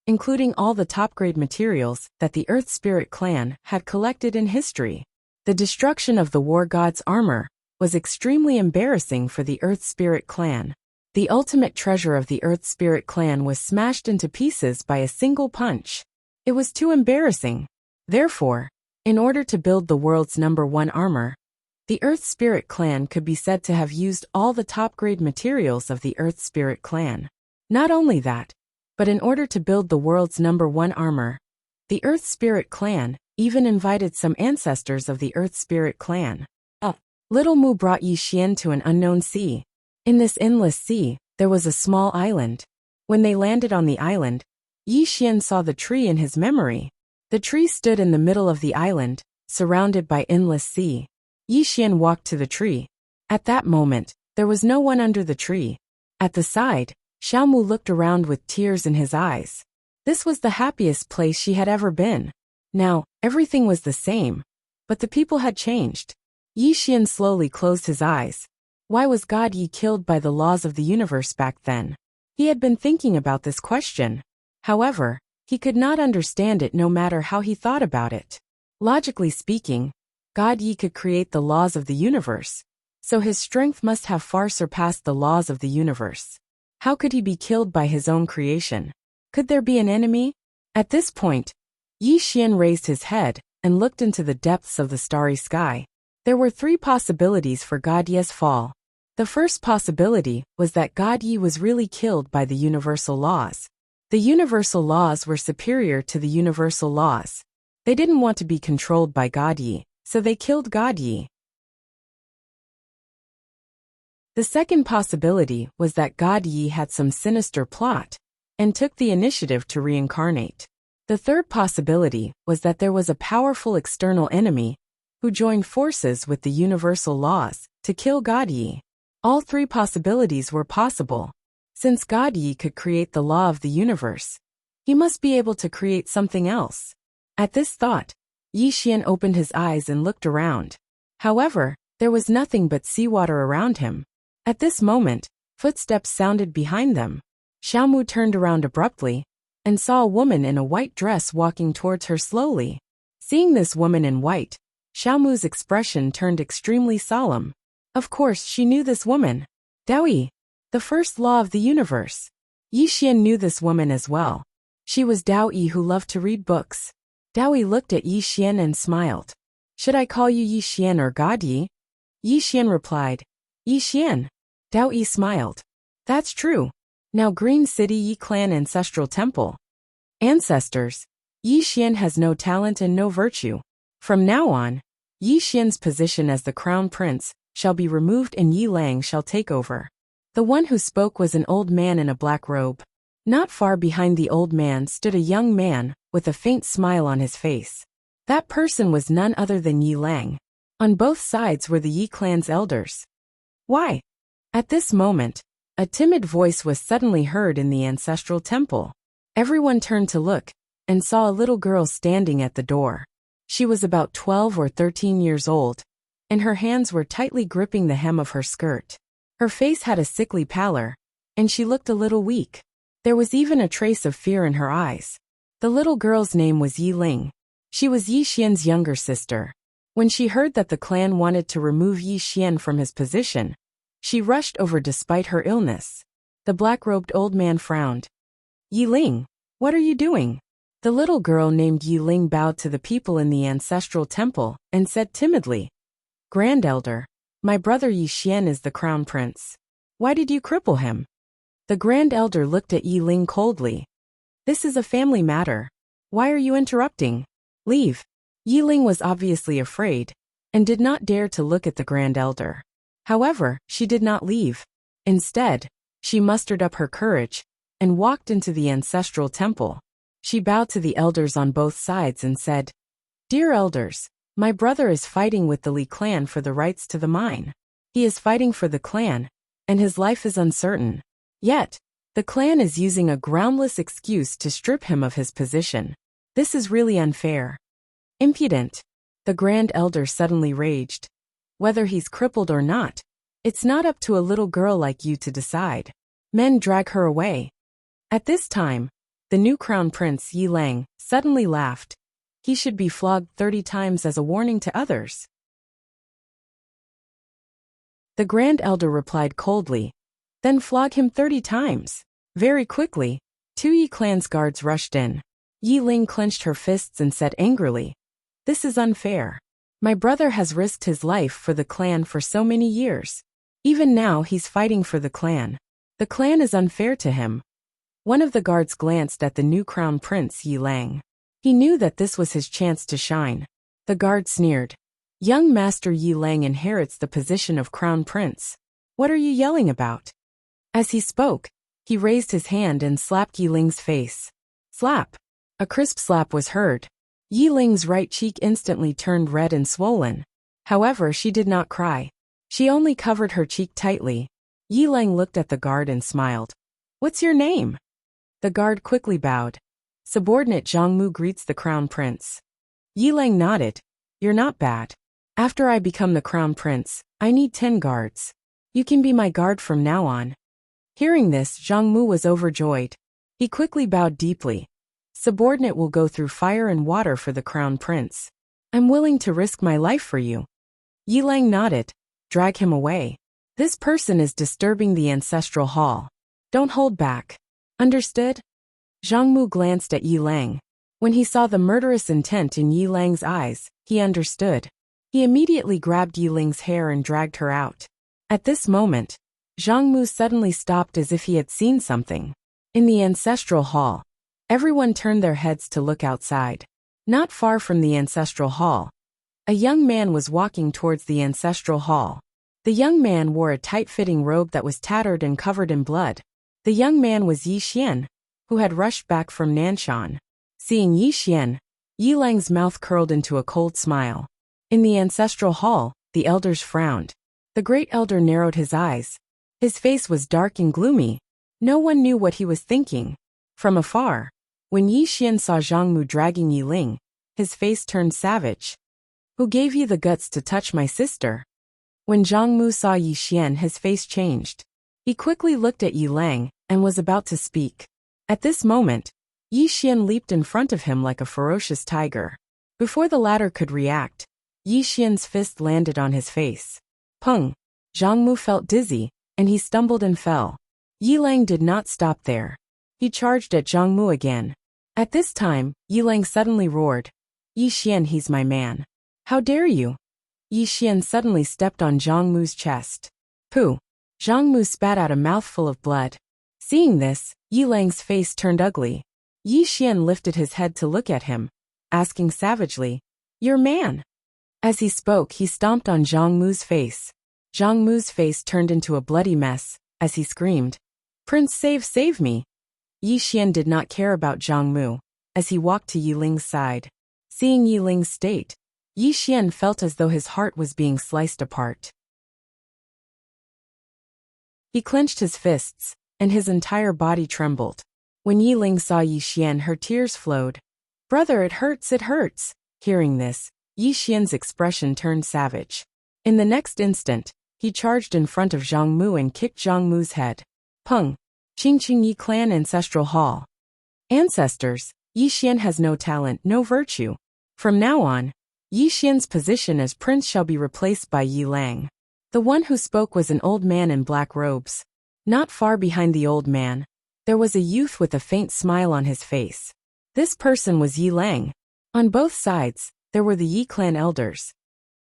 including all the top-grade materials that the Earth Spirit clan had collected in history. The destruction of the War God's armor was extremely embarrassing for the Earth Spirit clan. The ultimate treasure of the Earth Spirit clan was smashed into pieces by a single punch. It was too embarrassing. Therefore, in order to build the world's #1 armor, The Earth Spirit clan could be said to have used all the top-grade materials of the Earth Spirit clan. Not only that, but in order to build the world's #1 armor, the Earth Spirit clan even invited some ancestors of the Earth Spirit clan. Little Mu brought Yi Xian to an unknown sea. In this endless sea, there was a small island. When they landed on the island, Yi Xian saw the tree in his memory. The tree stood in the middle of the island, surrounded by endless sea. Yi Xian walked to the tree. At that moment, there was no one under the tree. At the side, Xiaomu looked around with tears in his eyes. This was the happiest place she had ever been. Now, everything was the same, but the people had changed. Yi Xian slowly closed his eyes. Why was God Yi killed by the laws of the universe back then? He had been thinking about this question. However, he could not understand it no matter how he thought about it. Logically speaking, God Yi could create the laws of the universe, so his strength must have far surpassed the laws of the universe. How could he be killed by his own creation? Could there be an enemy? At this point, Yi Xian raised his head and looked into the depths of the starry sky. There were 3 possibilities for God Yi's fall. The first possibility was that God Yi was really killed by the universal laws. The universal laws were superior to the universal laws. They didn't want to be controlled by God Yi, so they killed God Yi. The second possibility was that God Yi had some sinister plot and took the initiative to reincarnate. The third possibility was that there was a powerful external enemy who joined forces with the universal laws to kill God Yi. All 3 possibilities were possible. Since God Yi could create the law of the universe, he must be able to create something else. At this thought, Yi Xian opened his eyes and looked around. However, there was nothing but seawater around him. At this moment, footsteps sounded behind them. Xiaomu turned around abruptly and saw a woman in a white dress walking towards her slowly. Seeing this woman in white, Xiaomu's expression turned extremely solemn. Of course, she knew this woman. Daoyi, the first law of the universe. Yi Xian knew this woman as well. She was Daoyi who loved to read books. Daoyi looked at Yi Xian and smiled. Should I call you Yi Xian or God Yi? Yi Xian replied. Yi Xian. Daoyi smiled. That's true. Now Green City Yi Clan Ancestral Temple. Ancestors. Yi Xian has no talent and no virtue. From now on, Yi Xian's position as the crown prince shall be removed and Yi Lang shall take over. The one who spoke was an old man in a black robe. Not far behind the old man stood a young man with a faint smile on his face. That person was none other than Yi Lang. On both sides were the Yi clan's elders. Why? At this moment, a timid voice was suddenly heard in the ancestral temple. Everyone turned to look and saw a little girl standing at the door. She was about 12 or 13 years old, and her hands were tightly gripping the hem of her skirt. Her face had a sickly pallor, and she looked a little weak. There was even a trace of fear in her eyes. The little girl's name was Yi Ling. She was Yi Xian's younger sister. When she heard that the clan wanted to remove Yi Xian from his position, she rushed over despite her illness. The black-robed old man frowned. Yi Ling, what are you doing? The little girl named Yi Ling bowed to the people in the ancestral temple and said timidly, Grand Elder, my brother Yi Xian is the crown prince. Why did you cripple him? The Grand Elder looked at Yi Ling coldly. This is a family matter. Why are you interrupting? Leave. Yi Ling was obviously afraid and did not dare to look at the Grand Elder. However, she did not leave. Instead, she mustered up her courage and walked into the ancestral temple. She bowed to the elders on both sides and said, Dear elders, my brother is fighting with the Li clan for the rights to the mine. He is fighting for the clan, and his life is uncertain. Yet, the clan is using a groundless excuse to strip him of his position. This is really unfair. Impudent. The Grand Elder suddenly raged. Whether he's crippled or not, it's not up to a little girl like you to decide. Men drag her away. At this time, the new crown prince Yi Lang suddenly laughed. He should be flogged 30 times as a warning to others. The Grand Elder replied coldly, Then flog him 30 times. Very quickly, 2 Yi clan's guards rushed in. Yi Ling clenched her fists and said angrily, This is unfair. My brother has risked his life for the clan for so many years. Even now he's fighting for the clan. The clan is unfair to him. One of the guards glanced at the new crown prince Yi Lang. He knew that this was his chance to shine. The guard sneered. Young Master Yi Lang inherits the position of crown prince. What are you yelling about? As he spoke, he raised his hand and slapped Yi Ling's face. Slap. A crisp slap was heard. Yi Ling's right cheek instantly turned red and swollen. However, she did not cry. She only covered her cheek tightly. Yi Lang looked at the guard and smiled. What's your name? The guard quickly bowed. Subordinate Zhang Mu greets the crown prince. Yi Lang nodded. You're not bad. After I become the crown prince, I need 10 guards. You can be my guard from now on. Hearing this, Zhang Mu was overjoyed. He quickly bowed deeply. Subordinate will go through fire and water for the crown prince. I'm willing to risk my life for you. Yi Lang nodded. Drag him away. This person is disturbing the ancestral hall. Don't hold back. Understood? Zhang Mu glanced at Yi Lang. When he saw the murderous intent in Yi Lang's eyes, he understood. He immediately grabbed Yi Ling's hair and dragged her out. At this moment, Zhang Mu suddenly stopped as if he had seen something. In the ancestral hall, everyone turned their heads to look outside. Not far from the ancestral hall, a young man was walking towards the ancestral hall. The young man wore a tight-fitting robe that was tattered and covered in blood. The young man was Yi Xian, who had rushed back from Nanshan. Seeing Yi Xian, Yi Lang's mouth curled into a cold smile. In the ancestral hall, the elders frowned. The great elder narrowed his eyes. His face was dark and gloomy. No one knew what he was thinking. From afar, when Yi Xian saw Zhang Mu dragging Yi Ling, his face turned savage. Who gave you the guts to touch my sister? When Zhang Mu saw Yi Xian, his face changed. He quickly looked at Yi Lang and was about to speak. At this moment, Yi Xian leaped in front of him like a ferocious tiger. Before the latter could react, Yi Xian's fist landed on his face. Pung! Zhang Mu felt dizzy, and he stumbled and fell. Yi Lang did not stop there. He charged at Zhang Mu again. At this time, Yi Lang suddenly roared. Yi Xian, he's my man. How dare you? Yi Xian suddenly stepped on Zhang Mu's chest. Pooh! Zhang Mu spat out a mouthful of blood. Seeing this, Yi Lang's face turned ugly. Yi Xian lifted his head to look at him, asking savagely, Your man? As he spoke, he stomped on Zhang Mu's face. Zhang Mu's face turned into a bloody mess, as he screamed, Prince, save me! Yi Xian did not care about Zhang Mu, as he walked to Yi Ling's side. Seeing Yi Ling's state, Yi Xian felt as though his heart was being sliced apart. He clenched his fists, and his entire body trembled. When Yi Ling saw Yi Xian, her tears flowed. Brother, it hurts, it hurts. Hearing this, Yi Xian's expression turned savage. In the next instant, he charged in front of Zhang Mu and kicked Zhang Mu's head. Pung! Qingqing Yi Clan Ancestral Hall. Ancestors, Yi Xian has no talent, no virtue. From now on, Yi Xian's position as prince shall be replaced by Yi Lang. The one who spoke was an old man in black robes. Not far behind the old man, there was a youth with a faint smile on his face. This person was Yi Lang. On both sides, there were the Yi clan elders.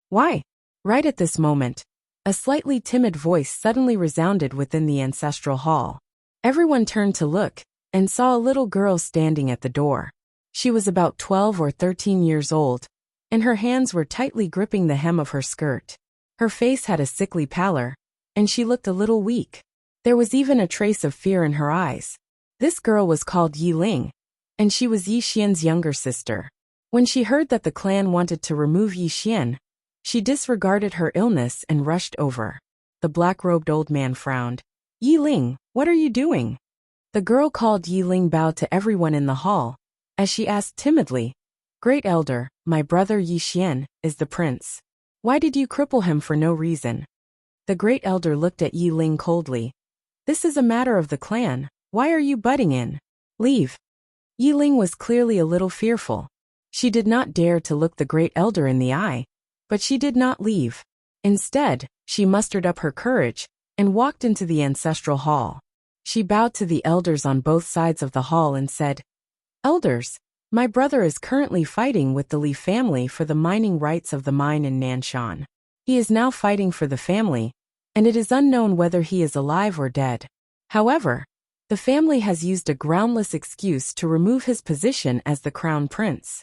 Why? Right at this moment, a slightly timid voice suddenly resounded within the ancestral hall. Everyone turned to look, and saw a little girl standing at the door. She was about 12 or 13 years old, and her hands were tightly gripping the hem of her skirt. Her face had a sickly pallor, and she looked a little weak. There was even a trace of fear in her eyes. This girl was called Yi Ling, and she was Yi Xian's younger sister. When she heard that the clan wanted to remove Yi Xian, she disregarded her illness and rushed over. The black-robed old man frowned. Yi Ling, what are you doing? The girl called Yi Ling bowed to everyone in the hall, as she asked timidly, Great Elder, my brother Yi Xian is the prince. Why did you cripple him for no reason? The Great Elder looked at Yi Ling coldly. This is a matter of the clan. Why are you butting in? Leave. Yi Ling was clearly a little fearful. She did not dare to look the Great Elder in the eye, but she did not leave. Instead, she mustered up her courage and walked into the ancestral hall. She bowed to the elders on both sides of the hall and said, Elders, My brother is currently fighting with the Li family for the mining rights of the mine in Nanshan. He is now fighting for the family, and it is unknown whether he is alive or dead. However, the family has used a groundless excuse to remove his position as the crown prince.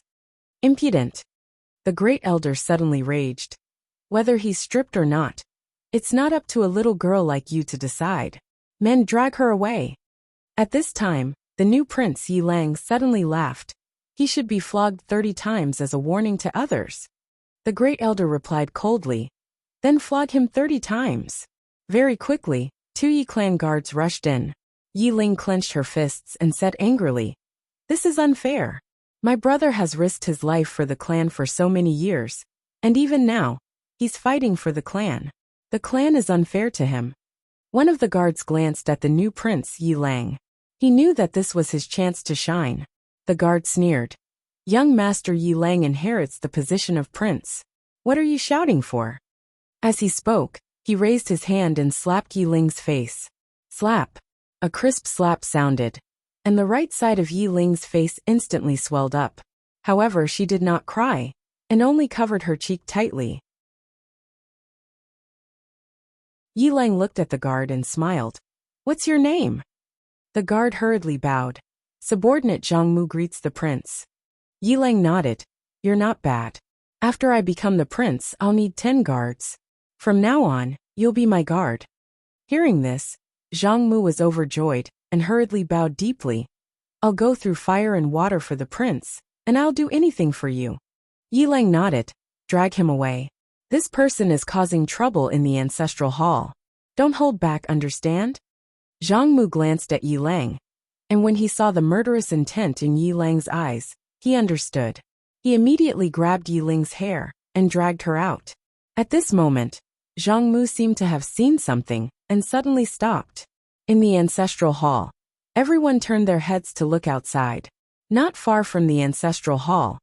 Impudent! The great elder suddenly raged. Whether he's stripped or not, it's not up to a little girl like you to decide. Men, drag her away. At this time, the new prince Yi Lang suddenly laughed. He should be flogged 30 times as a warning to others. The great elder replied coldly. Then flog him 30 times. Very quickly, 2 Yi clan guards rushed in. Yi Ling clenched her fists and said angrily, "This is unfair. My brother has risked his life for the clan for so many years, and even now, he's fighting for the clan. The clan is unfair to him." One of the guards glanced at the new prince Yi Lang. He knew that this was his chance to shine. The guard sneered. "Young Master Yi Lang inherits the position of prince. What are you shouting for?" As he spoke, he raised his hand and slapped Yi Ling's face. Slap. A crisp slap sounded, and the right side of Yi Ling's face instantly swelled up. However, she did not cry, and only covered her cheek tightly. Yi Lang looked at the guard and smiled. "What's your name?" The guard hurriedly bowed. "Subordinate Zhang Mu greets the prince." Yi Lang nodded. "You're not bad. After I become the prince, I'll need 10 guards. From now on, you'll be my guard." Hearing this, Zhang Mu was overjoyed and hurriedly bowed deeply. "I'll go through fire and water for the prince, and I'll do anything for you." Yi Lang nodded. "Drag him away. This person is causing trouble in the ancestral hall. Don't hold back, understand?" Zhang Mu glanced at Yi Lang, and when he saw the murderous intent in Yi Lang's eyes, he understood. He immediately grabbed Yi Ling's hair and dragged her out. At this moment, Zhang Mu seemed to have seen something and suddenly stopped. In the ancestral hall, everyone turned their heads to look outside. Not far from the ancestral hall,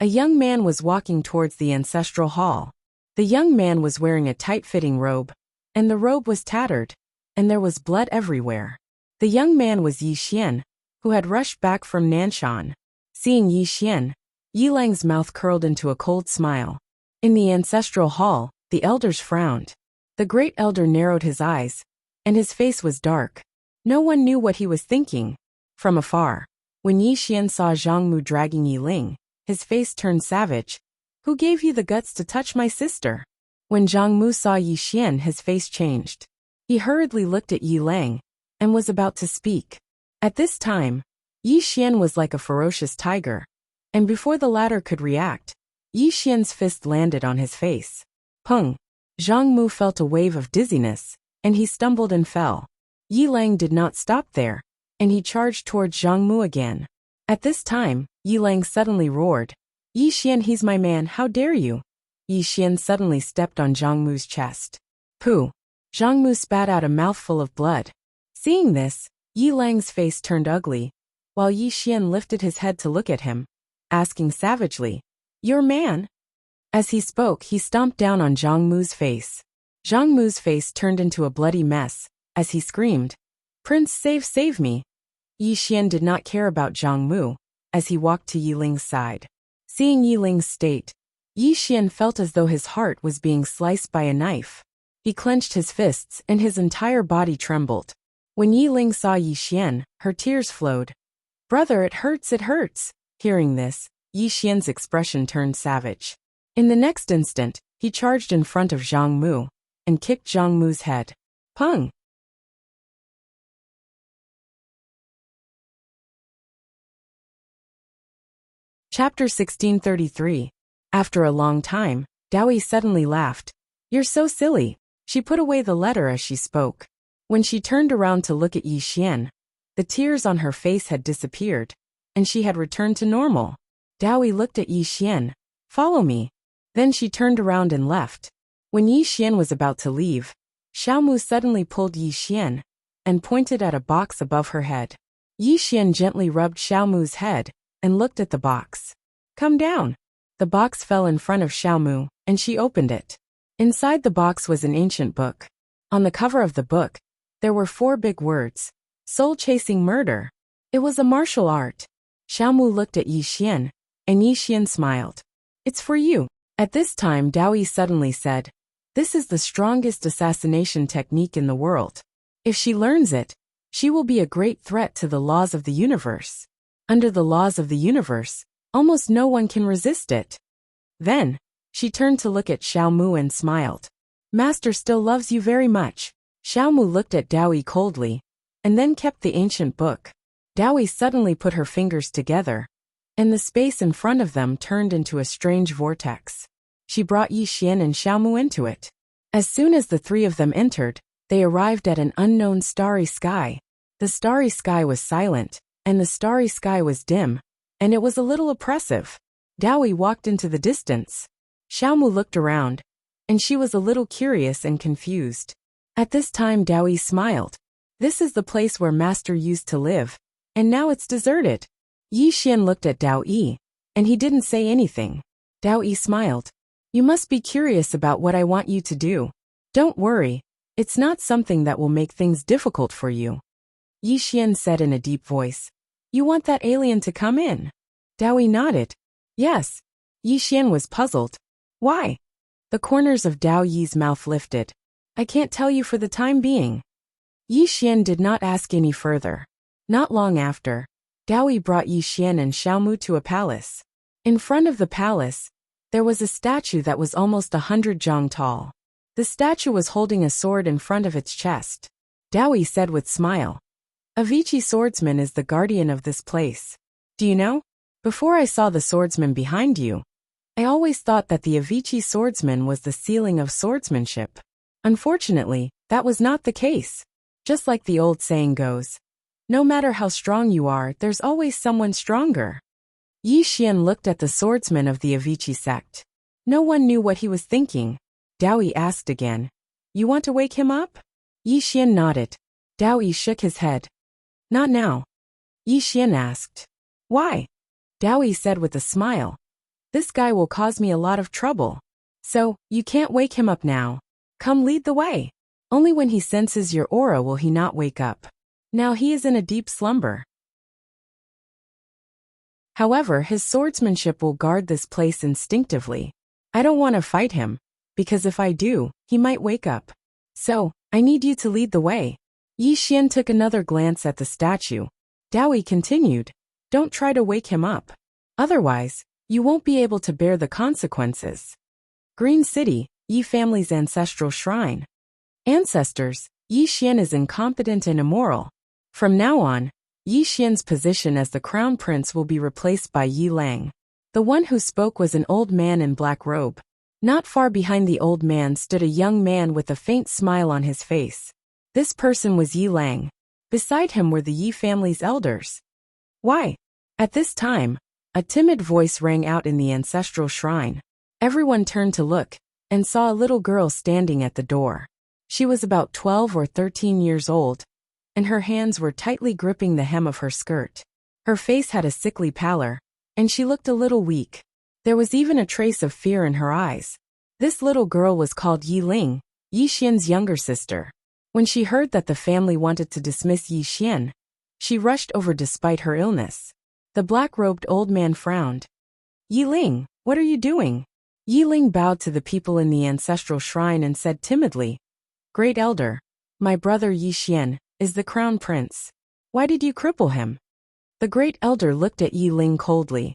a young man was walking towards the ancestral hall. The young man was wearing a tight-fitting robe, and the robe was tattered, and there was blood everywhere. The young man was Yi Xian, who had rushed back from Nanshan. Seeing Yi Xian, Yi Lang's mouth curled into a cold smile. In the ancestral hall, the elders frowned. The great elder narrowed his eyes, and his face was dark. No one knew what he was thinking. From afar, when Yi Xian saw Zhang Mu dragging Yi Ling, his face turned savage. "Who gave you the guts to touch my sister?" When Zhang Mu saw Yi Xian, his face changed. He hurriedly looked at Yi Lang and was about to speak. At this time, Yi Xian was like a ferocious tiger, and before the latter could react, Yi Xian's fist landed on his face. Pung! Zhang Mu felt a wave of dizziness, and he stumbled and fell. Yi Lang did not stop there, and he charged towards Zhang Mu again. At this time, Yi Lang suddenly roared, "Yi Xian, he's my man, how dare you!" Yi Xian suddenly stepped on Zhang Mu's chest. Pooh! Zhang Mu spat out a mouthful of blood. Seeing this, Yi Lang's face turned ugly, while Yi Xian lifted his head to look at him, asking savagely, "Your man?" As he spoke, he stomped down on Zhang Mu's face. Zhang Mu's face turned into a bloody mess, as he screamed, "Prince, save me!" Yi Xian did not care about Zhang Mu, as he walked to Yi Ling's side. Seeing Yi Ling's state, Yi Xian felt as though his heart was being sliced by a knife. He clenched his fists and his entire body trembled. When Yi Ling saw Yi Xian, her tears flowed. "Brother, it hurts, it hurts!" Hearing this, Yi Xian's expression turned savage. In the next instant, he charged in front of Zhang Mu and kicked Zhang Mu's head. Pung! Chapter 1633. After a long time, Dowie suddenly laughed. "You're so silly." She put away the letter as she spoke. When she turned around to look at Yi Xian, the tears on her face had disappeared, and she had returned to normal. Dowie looked at Yi Xian. "Follow me." Then she turned around and left. When Yi Xian was about to leave, Xiao Mu suddenly pulled Yi Xian and pointed at a box above her head. Yi Xian gently rubbed Xiao Mu's head and looked at the box. "Come down." The box fell in front of Xiao Mu, and she opened it. Inside the box was an ancient book. On the cover of the book, there were 4 big words: "Soul-chasing murder." It was a martial art. Xiao Mu looked at Yi Xian, and Yi Xian smiled. It's for you. At this time Dao Yi suddenly said, this is the strongest assassination technique in the world. If she learns it, she will be a great threat to the laws of the universe. Under the laws of the universe, almost no one can resist it. Then, she turned to look at Xiao Mu and smiled. Master still loves you very much. Xiao Mu looked at Dao Yi coldly, and then kept the ancient book. Dao Yi suddenly put her fingers together, and the space in front of them turned into a strange vortex. She brought Yi Xian and Xiao Mu into it. As soon as the three of them entered, they arrived at an unknown starry sky. The starry sky was silent, and the starry sky was dim, and it was a little oppressive. Dao Yi walked into the distance. Xiao Mu looked around, and she was a little curious and confused. At this time Dao Yi smiled. This is the place where Master used to live, and now it's deserted. Yi Xian looked at Dao Yi, and he didn't say anything. Dao Yi smiled. You must be curious about what I want you to do. Don't worry, it's not something that will make things difficult for you. Yi Xian said in a deep voice. You want that alien to come in? Dao Yi nodded. Yes. Yi Xian was puzzled. Why? The corners of Dao Yi's mouth lifted. I can't tell you for the time being. Yi Xian did not ask any further. Not long after, Dao Yi brought Yi Xian and Xiao Mu to a palace. In front of the palace, there was a statue that was almost 100 zhang tall. The statue was holding a sword in front of its chest. Dao Yi said with smile. Avicii Swordsman is the guardian of this place. Do you know? Before I saw the swordsman behind you, I always thought that the Avicii Swordsman was the ceiling of swordsmanship. Unfortunately, that was not the case. Just like the old saying goes, no matter how strong you are, there's always someone stronger. Yi Xian looked at the swordsman of the Avicii sect. No one knew what he was thinking. Dao Yi asked again. You want to wake him up? Yi Xian nodded. Dao Yi shook his head. Not now. Yi Xian asked. Why? Dao Yi said with a smile. This guy will cause me a lot of trouble. So, you can't wake him up now. Come lead the way. Only when he senses your aura will he not wake up. Now he is in a deep slumber. However, his swordsmanship will guard this place instinctively. I don't want to fight him, because if I do, he might wake up. So, I need you to lead the way. Yi Xian took another glance at the statue. Dao Yi continued, don't try to wake him up. Otherwise, you won't be able to bear the consequences. Green City, Yi family's ancestral shrine. Ancestors, Yi Xian is incompetent and immoral. From now on, Yi Xian's position as the crown prince will be replaced by Yi Lang. The one who spoke was an old man in black robe. Not far behind the old man stood a young man with a faint smile on his face. This person was Yi Lang. Beside him were the Yi family's elders. Why? At this time, a timid voice rang out in the ancestral shrine. Everyone turned to look, and saw a little girl standing at the door. She was about 12 or 13 years old, and her hands were tightly gripping the hem of her skirt. Her face had a sickly pallor, and she looked a little weak. There was even a trace of fear in her eyes. This little girl was called Yi Ling, Yi Xian's younger sister. When she heard that the family wanted to dismiss Yi Xian, she rushed over despite her illness. The black-robed old man frowned. Yi Ling, what are you doing? Yi Ling bowed to the people in the ancestral shrine and said timidly, Great Elder, my brother Yi Xian is the crown prince. Why did you cripple him? The Great Elder looked at Yi Ling coldly.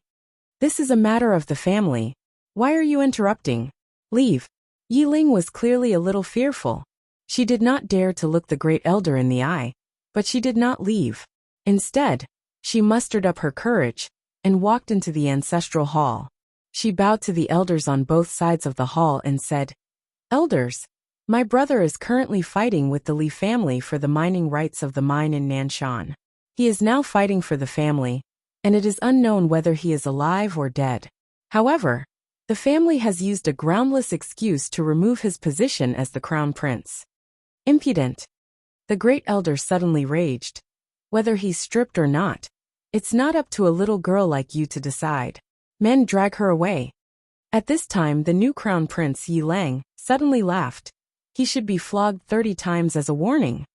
This is a matter of the family. Why are you interrupting? Leave. Yi Ling was clearly a little fearful. She did not dare to look the Great Elder in the eye, but she did not leave. Instead, she mustered up her courage and walked into the ancestral hall. She bowed to the elders on both sides of the hall and said, Elders, my brother is currently fighting with the Li family for the mining rights of the mine in Nanshan. He is now fighting for the family, and it is unknown whether he is alive or dead. However, the family has used a groundless excuse to remove his position as the crown prince. Impudent. The Great Elder suddenly raged. Whether he's stripped or not, it's not up to a little girl like you to decide. Men drag her away. At this time the new crown prince Yi Lang suddenly laughed. He should be flogged 30 times as a warning.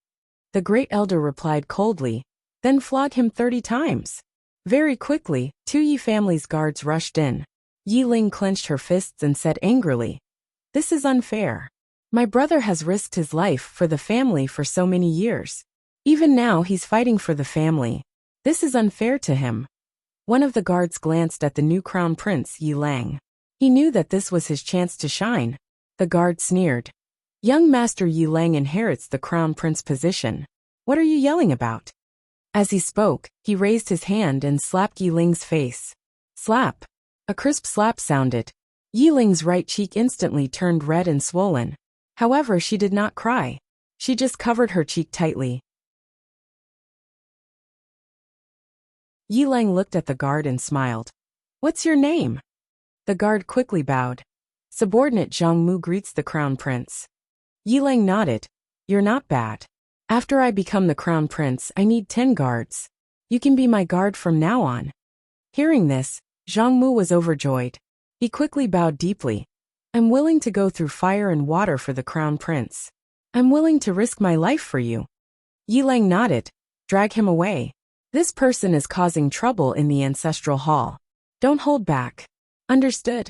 The Great Elder replied coldly, then flog him 30 times. Very quickly, two Yi family's guards rushed in. Yi Ling clenched her fists and said angrily, "This is unfair. My brother has risked his life for the family for so many years. Even now he's fighting for the family. This is unfair to him." One of the guards glanced at the new crown prince, Yi Lang. He knew that this was his chance to shine. The guard sneered. "Young Master Yi Lang inherits the crown prince position. What are you yelling about?" As he spoke, he raised his hand and slapped Yi Ling's face. Slap. A crisp slap sounded. Yi Ling's right cheek instantly turned red and swollen. However, she did not cry. She just covered her cheek tightly. Yi Lang looked at the guard and smiled. "What's your name?" The guard quickly bowed. "Subordinate Zhang Mu greets the crown prince." Yi Lang nodded. "You're not bad. After I become the crown prince, I need 10 guards. You can be my guard from now on." Hearing this, Zhang Mu was overjoyed. He quickly bowed deeply. "I'm willing to go through fire and water for the crown prince. I'm willing to risk my life for you." Yi Lang nodded. "Drag him away. This person is causing trouble in the ancestral hall. Don't hold back." "Understood."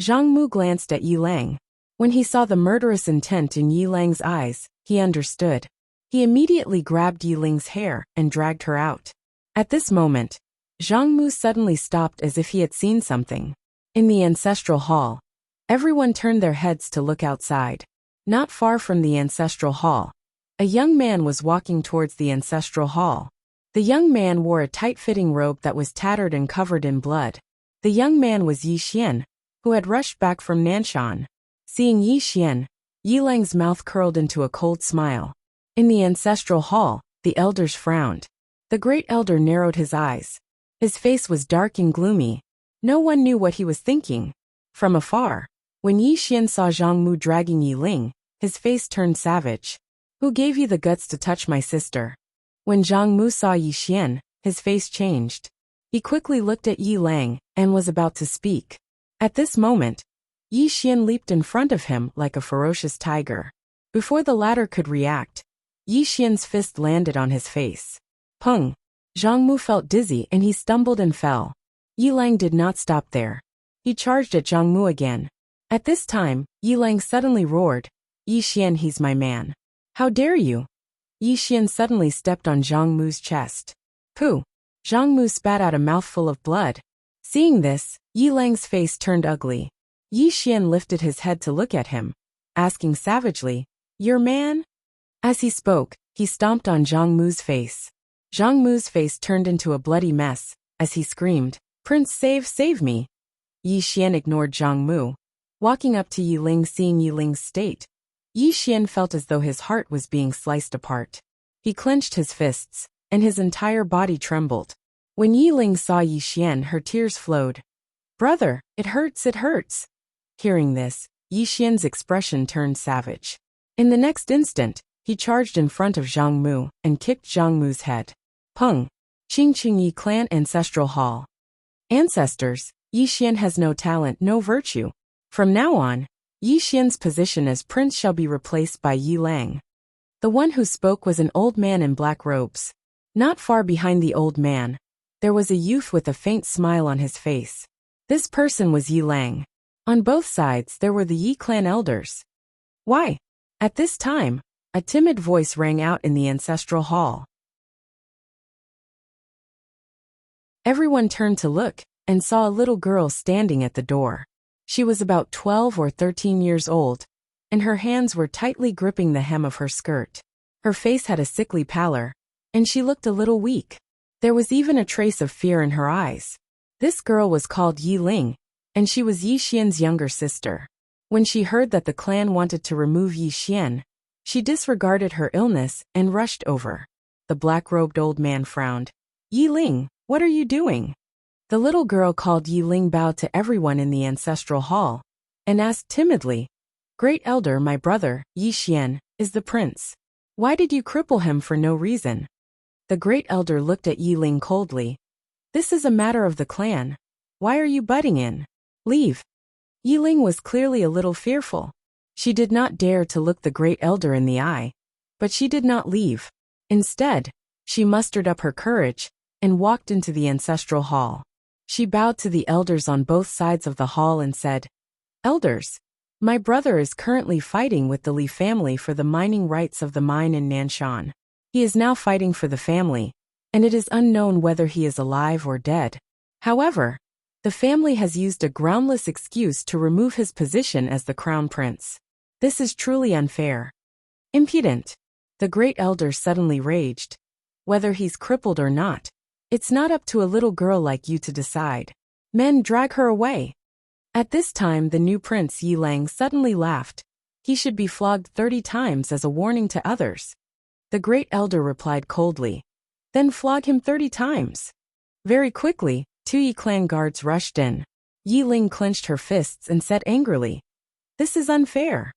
Zhang Mu glanced at Yi Lang. When he saw the murderous intent in Yi Lang's eyes, he understood. He immediately grabbed Yi Ling's hair and dragged her out. At this moment, Zhang Mu suddenly stopped as if he had seen something. In the ancestral hall, everyone turned their heads to look outside. Not far from the ancestral hall, a young man was walking towards the ancestral hall. The young man wore a tight-fitting robe that was tattered and covered in blood. The young man was Yi Xian, who had rushed back from Nanshan. Seeing Yi Xian, Yi Lang's mouth curled into a cold smile. In the ancestral hall, the elders frowned. The great elder narrowed his eyes. His face was dark and gloomy. No one knew what he was thinking. From afar, when Yi Xian saw Zhang Mu dragging Yi Ling, his face turned savage. "Who gave you the guts to touch my sister?" When Zhang Mu saw Yi Xian, his face changed. He quickly looked at Yi Lang and was about to speak. At this moment, Yi Xian leaped in front of him like a ferocious tiger. Before the latter could react, Yi Xian's fist landed on his face. Pung! Zhang Mu felt dizzy and he stumbled and fell. Yi Lang did not stop there. He charged at Zhang Mu again. At this time, Yi Lang suddenly roared, "Yi Xian, he's my man. How dare you?" Yi Xian suddenly stepped on Zhang Mu's chest. Pooh! Zhang Mu spat out a mouthful of blood. Seeing this, Yi Lang's face turned ugly. Yi Xian lifted his head to look at him, asking savagely, "Your man?" As he spoke, he stomped on Zhang Mu's face. Zhang Mu's face turned into a bloody mess, as he screamed, "Prince, save me!" Yi Xian ignored Zhang Mu. Walking up to Yi Ling, seeing Yi Ling's state, Yi Xian felt as though his heart was being sliced apart. He clenched his fists, and his entire body trembled. When Yi Ling saw Yi Xian, her tears flowed. "Brother, it hurts, it hurts." Hearing this, Yi Xian's expression turned savage. In the next instant, he charged in front of Zhang Mu and kicked Zhang Mu's head. Pung! Qingqing Yi Clan Ancestral Hall. Ancestors, Yi Xian has no talent, no virtue. From now on, Yi Xian's position as prince shall be replaced by Yi Lang. The one who spoke was an old man in black robes. Not far behind the old man, there was a youth with a faint smile on his face. This person was Yi Lang. On both sides there were the Yi clan elders. "Why?" At this time, a timid voice rang out in the ancestral hall. Everyone turned to look, and saw a little girl standing at the door. She was about 12 or 13 years old, and her hands were tightly gripping the hem of her skirt. Her face had a sickly pallor, and she looked a little weak. There was even a trace of fear in her eyes. This girl was called Yi Ling, and she was Yi Xian's younger sister. When she heard that the clan wanted to remove Yi Xian, she disregarded her illness and rushed over. The black-robed old man frowned. "Yi Ling, what are you doing?" The little girl called Yi Ling bowed to everyone in the ancestral hall, and asked timidly, "Great elder, my brother, Yi Xian, is the prince. Why did you cripple him for no reason?" The great elder looked at Yi Ling coldly. "This is a matter of the clan. Why are you butting in? Leave." Yi Ling was clearly a little fearful. She did not dare to look the great elder in the eye, but she did not leave. Instead, she mustered up her courage, and walked into the ancestral hall. She bowed to the elders on both sides of the hall and said, "Elders, my brother is currently fighting with the Li family for the mining rights of the mine in Nanshan. He is now fighting for the family, and it is unknown whether he is alive or dead. However, the family has used a groundless excuse to remove his position as the crown prince. This is truly unfair. Impudent." The great elder suddenly raged. "Whether he's crippled or not, it's not up to a little girl like you to decide. Men, drag her away." At this time the new prince Yilang suddenly laughed. He should be flogged 30 times as a warning to others. The great elder replied coldly, "Then flog him 30 times. Very quickly, 2 Yi clan guards rushed in. Yiling clenched her fists and said angrily, "This is unfair.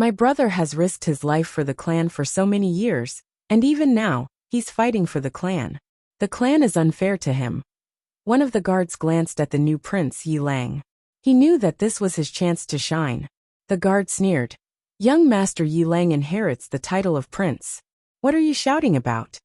My brother has risked his life for the clan for so many years, and even now, he's fighting for the clan. The clan is unfair to him." One of the guards glanced at the new prince Yilang. He knew that this was his chance to shine. The guard sneered, "Young Master Yilang inherits the title of prince. What are you shouting about?"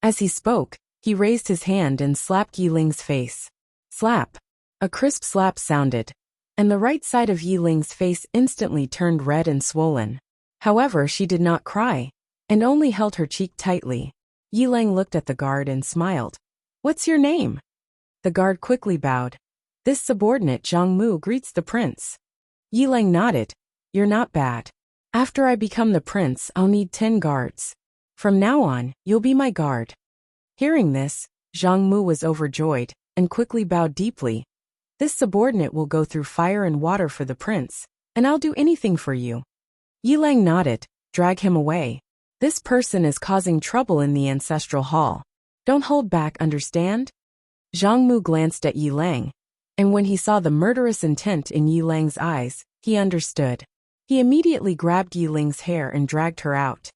As he spoke, he raised his hand and slapped Yiling's face. Slap. A crisp slap sounded, and the right side of Yiling's face instantly turned red and swollen. However, she did not cry, and only held her cheek tightly. Yiling looked at the guard and smiled. "What's your name?" The guard quickly bowed. "This subordinate Zhang Mu greets the prince." Yiling nodded. "You're not bad. After I become the prince, I'll need 10 guards. From now on, you'll be my guard." Hearing this, Zhang Mu was overjoyed, and quickly bowed deeply. "This subordinate will go through fire and water for the prince, and I'll do anything for you." Yilang nodded. "Drag him away. This person is causing trouble in the ancestral hall. Don't hold back, understand?" Zhang Mu glanced at Yilang, and when he saw the murderous intent in Yilang's eyes, he understood. He immediately grabbed Yiling's hair and dragged her out.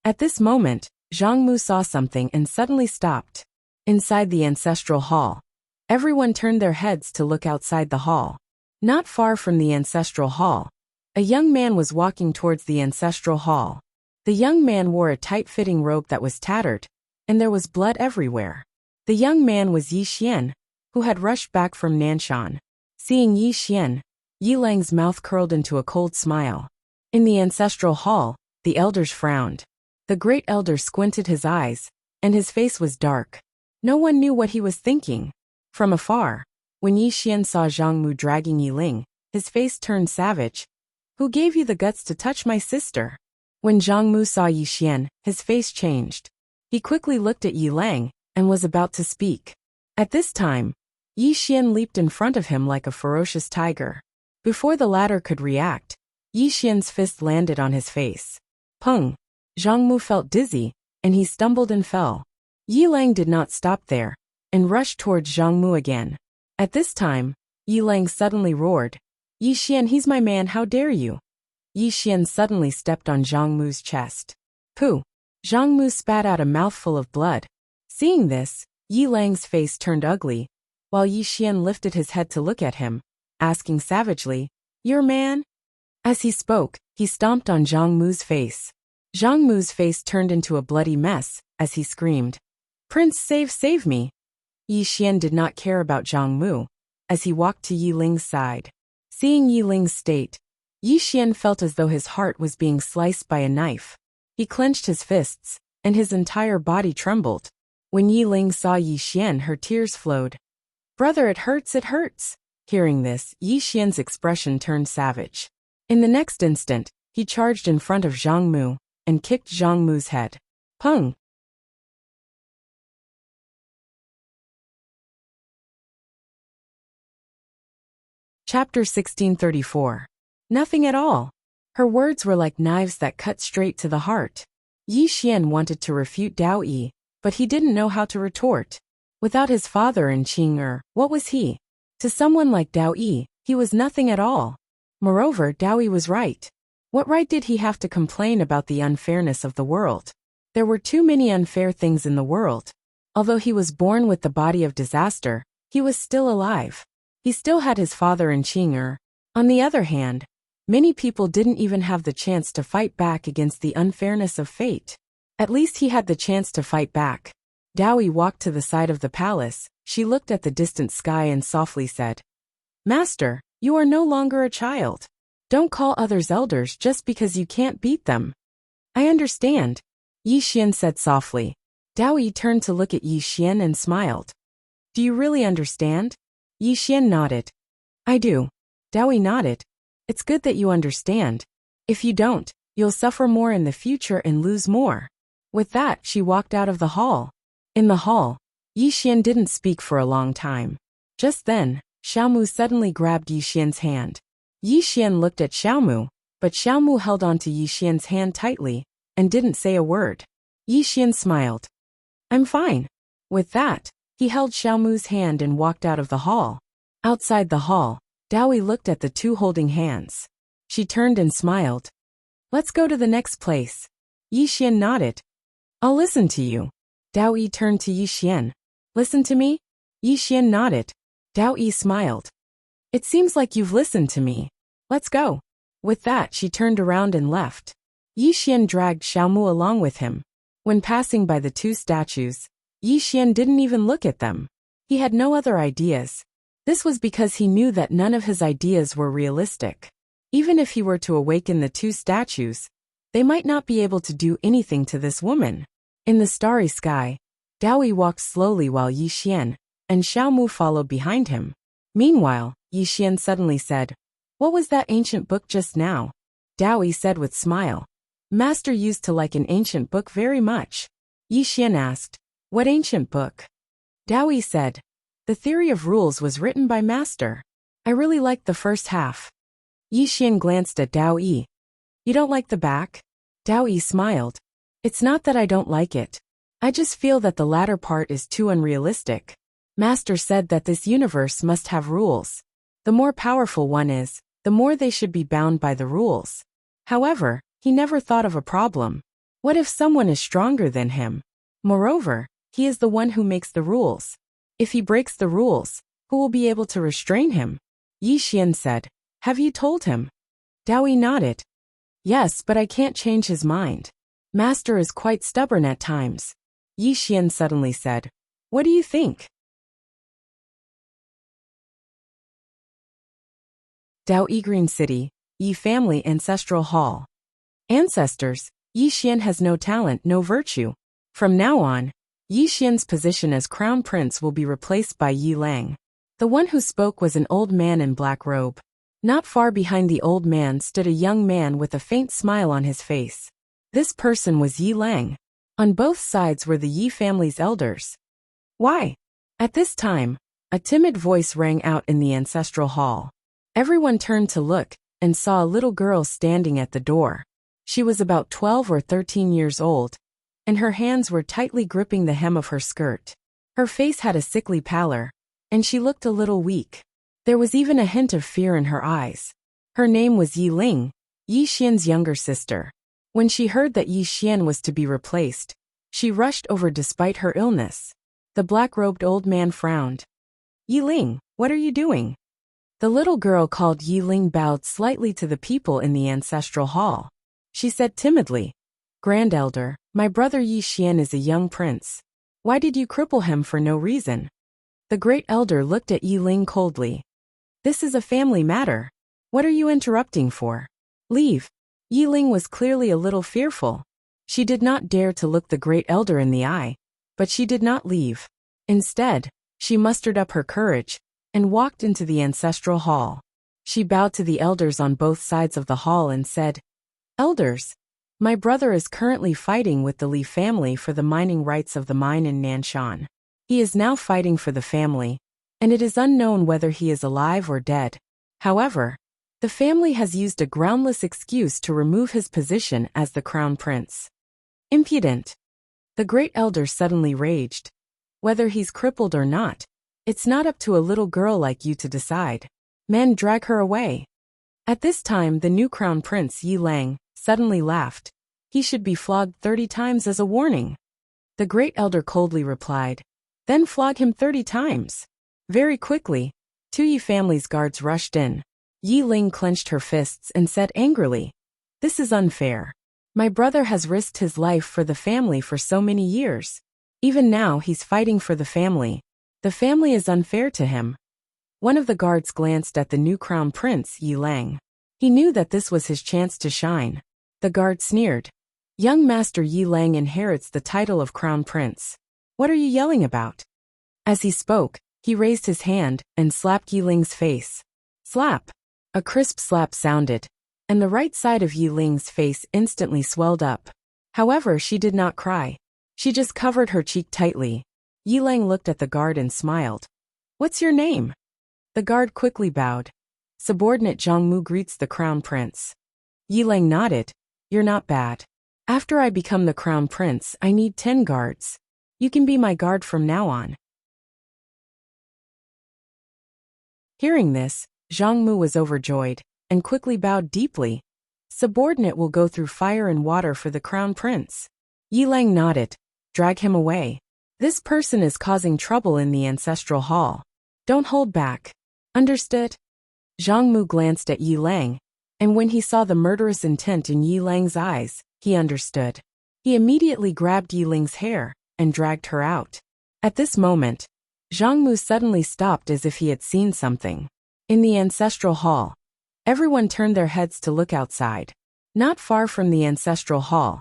At this moment, Zhang Mu saw something and suddenly stopped. Inside the ancestral hall, everyone turned their heads to look outside the hall. Not far from the ancestral hall, a young man was walking towards the ancestral hall. The young man wore a tight-fitting robe that was tattered, and there was blood everywhere. The young man was Yi Xian, who had rushed back from Nanshan. Seeing Yi Xian, Yilang's mouth curled into a cold smile. In the ancestral hall, the elders frowned. The great elder squinted his eyes, and his face was dark. No one knew what he was thinking. From afar, when Yi Xian saw Zhang Mu dragging Yiling, his face turned savage. "Who gave you the guts to touch my sister?" When Zhang Mu saw Yi Xian, his face changed. He quickly looked at Yilang, and was about to speak. At this time, Yi Xian leaped in front of him like a ferocious tiger. Before the latter could react, Yi Xian's fist landed on his face. Pung! Zhang Mu felt dizzy, and he stumbled and fell. Yilang did not stop there, and rushed towards Zhang Mu again. At this time, Yilang suddenly roared, "Yi Xian, he's my man, how dare you!" Yi Xian suddenly stepped on Zhang Mu's chest. Pooh! Zhang Mu spat out a mouthful of blood. Seeing this, Yilang's face turned ugly, while Yi Xian lifted his head to look at him, asking savagely, "Your man?" As he spoke, he stomped on Zhang Mu's face. Zhang Mu's face turned into a bloody mess, as he screamed, "Prince, save me!" Yi Xian did not care about Zhang Mu, as he walked to Yiling's side. Seeing Yiling's state, Yi Xian felt as though his heart was being sliced by a knife. He clenched his fists, and his entire body trembled. When Yiling saw Yi Xian, her tears flowed. "Brother, it hurts, it hurts!" Hearing this, Yi Xian's expression turned savage. In the next instant, he charged in front of Zhang Mu, and kicked Zhang Mu's head. Pung! Chapter 1634. Nothing at all. Her words were like knives that cut straight to the heart. Yi Xian wanted to refute Dao Yi, but he didn't know how to retort. Without his father and Qing what was he? To someone like Dao Yi, he was nothing at all. Moreover, Dao Yi was right. What right did he have to complain about the unfairness of the world? There were too many unfair things in the world. Although he was born with the body of disaster, he was still alive. He still had his father and Qing. On the other hand, many people didn't even have the chance to fight back against the unfairness of fate. At least he had the chance to fight back. Dowie walked to the side of the palace. She looked at the distant sky and softly said, "Master, you are no longer a child. Don't call others elders just because you can't beat them." "I understand," Yi Xian said softly. Dowie turned to look at Yi Xian and smiled. "Do you really understand?" Yi Xian nodded. "I do." Dowie nodded. "It's good that you understand. If you don't, you'll suffer more in the future and lose more." With that, she walked out of the hall. In the hall, Yi Xian didn't speak for a long time. Just then, Xiaomu suddenly grabbed Yi Xian's hand. Yi Xian looked at Xiaomu, but Xiaomu held onto Yi Xian's hand tightly and didn't say a word. Yi Xian smiled. "I'm fine." With that, he held Xiaomu's hand and walked out of the hall. Outside the hall, Dowie looked at the two holding hands. She turned and smiled. "Let's go to the next place." Yi Xian nodded. "I'll listen to you." Dowie turned to Yi Xian. "Listen to me?" Yi Xian nodded. Dowie smiled. "It seems like you've listened to me. Let's go." With that, she turned around and left. Yi Xian dragged Xiaomu along with him. When passing by the two statues, Yi Xian didn't even look at them. He had no other ideas. This was because he knew that none of his ideas were realistic. Even if he were to awaken the two statues, they might not be able to do anything to this woman. In the starry sky, Dowie walked slowly while Yi Xian and Xiaomu followed behind him. Meanwhile, Yi Xian suddenly said, "What was that ancient book just now?" Dowie said with smile, "Master used to like an ancient book very much." Yi Xian asked, "What ancient book?" Dowie said, "The Theory of Rules was written by Master. I really liked the first half." Yi Xian glanced at Dowie. "You don't like the back?" Dowie smiled. "It's not that I don't like it. I just feel that the latter part is too unrealistic. Master said that this universe must have rules. The more powerful one is, the more they should be bound by the rules. However, he never thought of a problem. What if someone is stronger than him? Moreover, he is the one who makes the rules. If he breaks the rules, who will be able to restrain him?" Yi Xian said, "Have you told him?" Dowie nodded. "Yes, but I can't change his mind. Master is quite stubborn at times." Yi Xian suddenly said, "What do you think?" Dao Green City, Yi Family Ancestral Hall. Ancestors, Yi Xian has no talent, no virtue. From now on, Yi Xian's position as crown prince will be replaced by Yi Lang. The one who spoke was an old man in black robe. Not far behind the old man stood a young man with a faint smile on his face. This person was Yi Lang. On both sides were the Yi family's elders. "Why?" At this time, a timid voice rang out in the ancestral hall. Everyone turned to look and saw a little girl standing at the door. She was about 12 or 13 years old, and her hands were tightly gripping the hem of her skirt. Her face had a sickly pallor, and she looked a little weak. There was even a hint of fear in her eyes. Her name was Yi Ling, Yi Xian's younger sister. When she heard that Yi Xian was to be replaced, she rushed over despite her illness. The black-robed old man frowned. "Yi Ling, what are you doing?" The little girl called Yi Ling bowed slightly to the people in the ancestral hall. She said timidly, "Grand Elder, my brother Yi Xian is a young prince. Why did you cripple him for no reason?" The great elder looked at Yi Ling coldly. "This is a family matter. What are you interrupting for? Leave." Yi Ling was clearly a little fearful. She did not dare to look the great elder in the eye, but she did not leave. Instead, she mustered up her courage and walked into the ancestral hall. She bowed to the elders on both sides of the hall and said, "Elders, my brother is currently fighting with the Li family for the mining rights of the mine in Nanshan. He is now fighting for the family, and it is unknown whether he is alive or dead. However, the family has used a groundless excuse to remove his position as the crown prince." Impudent! The great elder suddenly raged. "Whether he's crippled or not, it's not up to a little girl like you to decide. Men, drag her away." At this time, the new crown prince Yi Lang suddenly laughed. "He should be flogged 30 times as a warning." The great elder coldly replied, "Then flog him 30 times. Very quickly, 2 Yi family's guards rushed in. Yi Ling clenched her fists and said angrily, "This is unfair. My brother has risked his life for the family for so many years. Even now he's fighting for the family. The family is unfair to him. One of the guards glanced at the new crown prince, Yi Lang. He knew that this was his chance to shine. The guard sneered. Young Master Yi Lang inherits the title of crown prince. What are you yelling about? As he spoke, he raised his hand and slapped Yi Ling's face. Slap! A crisp slap sounded, and the right side of Yi Ling's face instantly swelled up. However, she did not cry. She just covered her cheek tightly. Yi Lang looked at the guard and smiled. What's your name? The guard quickly bowed. Subordinate Zhang Mu greets the crown prince. Yi Lang nodded. You're not bad. After I become the crown prince, I need 10 guards. You can be my guard from now on. Hearing this, Zhang Mu was overjoyed, and quickly bowed deeply. Subordinate will go through fire and water for the crown prince. Yi Lang nodded. Drag him away. This person is causing trouble in the ancestral hall. Don't hold back. Understood? Zhang Mu glanced at Yi Lang, and when he saw the murderous intent in Yi Lang's eyes, he understood. He immediately grabbed Yi Ling's hair and dragged her out. At this moment, Zhang Mu suddenly stopped as if he had seen something. In the ancestral hall, everyone turned their heads to look outside. Not far from the ancestral hall,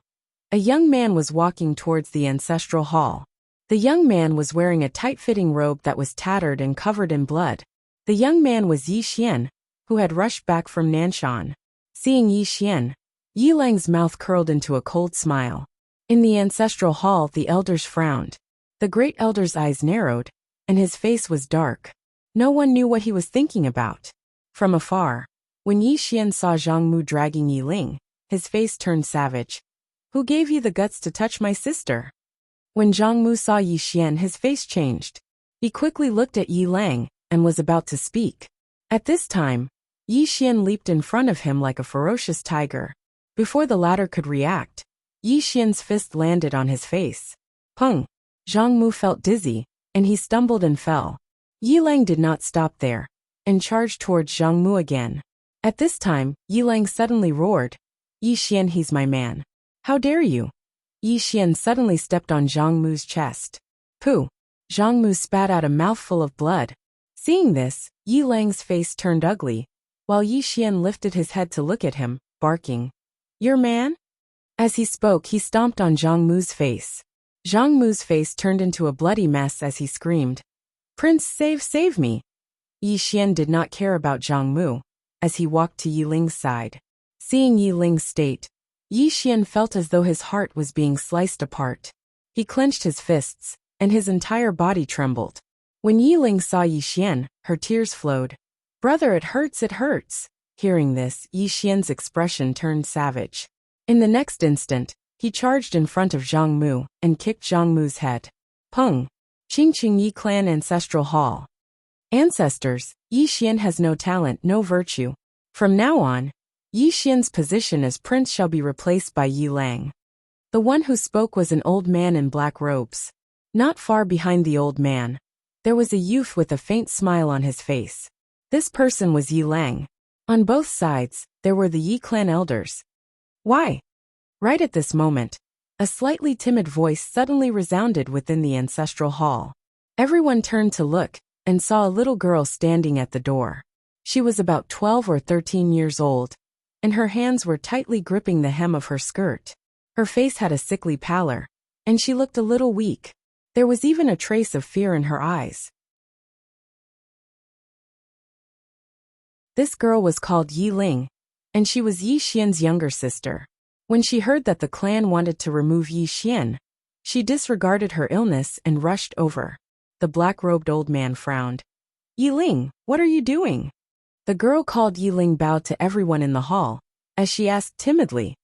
a young man was walking towards the ancestral hall. The young man was wearing a tight-fitting robe that was tattered and covered in blood. The young man was Yi Xian, who had rushed back from Nanshan. Seeing Yi Xian, Yi Lang's mouth curled into a cold smile. In the ancestral hall, the elders frowned. The great elder's eyes narrowed, and his face was dark. No one knew what he was thinking about. From afar, when Yi Xian saw Zhang Mu dragging Yi Ling, his face turned savage. Who gave you the guts to touch my sister? When Zhang Mu saw Yi Xian, his face changed. He quickly looked at Yi Lang and was about to speak. At this time, Yi Xian leaped in front of him like a ferocious tiger. Before the latter could react, Yi Xian's fist landed on his face. Pung! Zhang Mu felt dizzy, and he stumbled and fell. Yi Lang did not stop there, and charged towards Zhang Mu again. At this time, Yi Lang suddenly roared. Yi Xian, he's my man. How dare you? Yi Xian suddenly stepped on Zhang Mu's chest. Pooh! Zhang Mu spat out a mouthful of blood. Seeing this, Yi Lang's face turned ugly, while Yi Xian lifted his head to look at him, barking. Your man? As he spoke, he stomped on Zhang Mu's face. Zhang Mu's face turned into a bloody mess as he screamed. Prince, save me! Yi Xian did not care about Zhang Mu, as he walked to Yi Ling's side. Seeing Yi Ling's state, Yi Xian felt as though his heart was being sliced apart. He clenched his fists, and his entire body trembled. When Yi Ling saw Yi Xian, her tears flowed. Brother, it hurts, it hurts. Hearing this, Yi Xian's expression turned savage. In the next instant, he charged in front of Zhang Mu and kicked Zhang Mu's head. Pung! Qingqing Yi Clan Ancestral Hall. Ancestors, Yi Xian has no talent, no virtue. From now on, Yi Xian's position as prince shall be replaced by Yi Lang. The one who spoke was an old man in black robes. Not far behind the old man, there was a youth with a faint smile on his face. This person was Yi Lang. On both sides, there were the Yi clan elders. Why? Right at this moment, a slightly timid voice suddenly resounded within the ancestral hall. Everyone turned to look, and saw a little girl standing at the door. She was about 12 or 13 years old, and her hands were tightly gripping the hem of her skirt. Her face had a sickly pallor, and she looked a little weak. There was even a trace of fear in her eyes. This girl was called Yi Ling, and she was Yi Xian's younger sister. When she heard that the clan wanted to remove Yi Xian, she disregarded her illness and rushed over. The black-robed old man frowned. Yi Ling, what are you doing? The girl called Yi Ling bowed to everyone in the hall, as she asked timidly,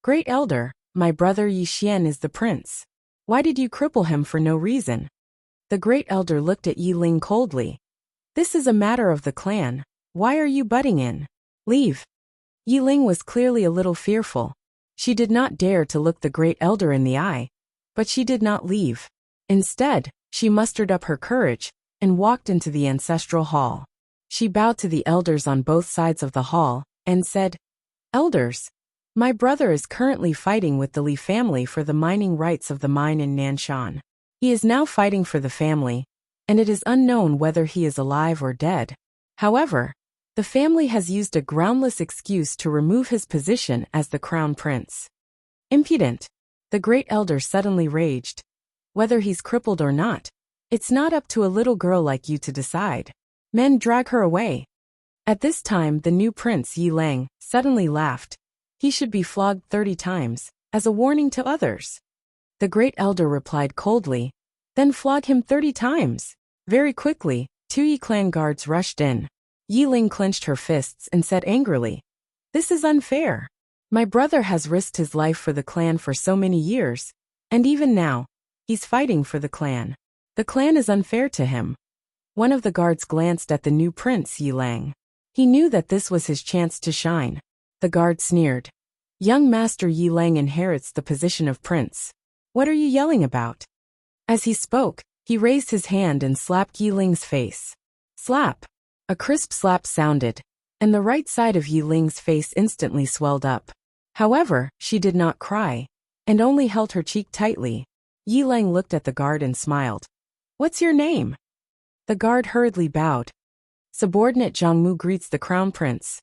Great Elder, my brother Yi Xian is the prince. Why did you cripple him for no reason? The Great Elder looked at Yi Ling coldly. This is a matter of the clan. Why are you butting in? Leave. Yi Ling was clearly a little fearful. She did not dare to look the Great Elder in the eye, but she did not leave. Instead, she mustered up her courage and walked into the ancestral hall. She bowed to the elders on both sides of the hall and said, Elders, My brother is currently fighting with the Li family for the mining rights of the mine in Nanshan. He is now fighting for the family, and it is unknown whether he is alive or dead. However, the family has used a groundless excuse to remove his position as the crown prince. Impudent! The great elder suddenly raged. Whether he's crippled or not, it's not up to a little girl like you to decide. Men, drag her away. At this time the new prince Yi Lang suddenly laughed. He should be flogged 30 times, as a warning to others. The great elder replied coldly, then flog him 30 times. Very quickly, 2 Yi clan guards rushed in. Yi Ling clenched her fists and said angrily, "This is unfair. My brother has risked his life for the clan for so many years, and even now, he's fighting for the clan. The clan is unfair to him." One of the guards glanced at the new prince Yi Lang. He knew that this was his chance to shine. The guard sneered. "Young Master Yi Lang inherits the position of prince. What are you yelling about?" As he spoke, he raised his hand and slapped Yi Ling's face. Slap! A crisp slap sounded, and the right side of Yi Ling's face instantly swelled up. However, she did not cry, and only held her cheek tightly. Yi Lang looked at the guard and smiled. "What's your name?" The guard hurriedly bowed. "Subordinate Zhangmu greets the crown prince."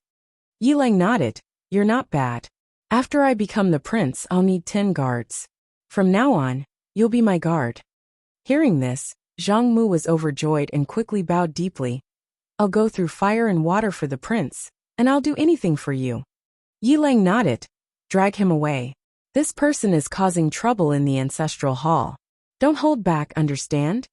Yi Lang nodded. "You're not bad. After I become the prince, I'll need 10 guards. From now on, you'll be my guard." Hearing this, Zhang Mu was overjoyed and quickly bowed deeply. "I'll go through fire and water for the prince, and I'll do anything for you." Yi Lang nodded. "Drag him away. This person is causing trouble in the ancestral hall. Don't hold back, understand?"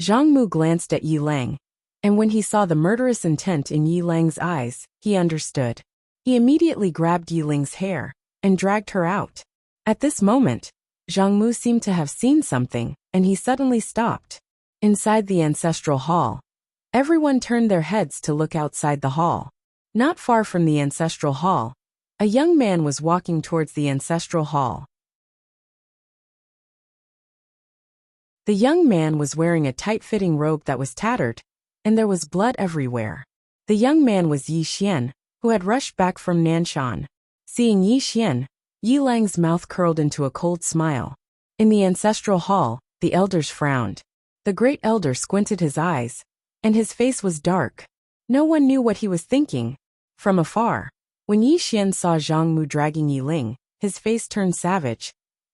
Zhang Mu glanced at Yi Lang, and when he saw the murderous intent in Yi Lang's eyes, he understood. He immediately grabbed Yi Ling's hair and dragged her out. At this moment, Zhang Mu seemed to have seen something, and he suddenly stopped. Inside the ancestral hall, everyone turned their heads to look outside the hall. Not far from the ancestral hall, a young man was walking towards the ancestral hall. The young man was wearing a tight-fitting robe that was tattered, and there was blood everywhere. The young man was Yi Xian, who had rushed back from Nanshan. Seeing Yi Xian, Yi Lang's mouth curled into a cold smile. In the ancestral hall, the elders frowned. The great elder squinted his eyes, and his face was dark. No one knew what he was thinking. From afar, when Yi Xian saw Zhang Mu dragging Yi Ling, his face turned savage.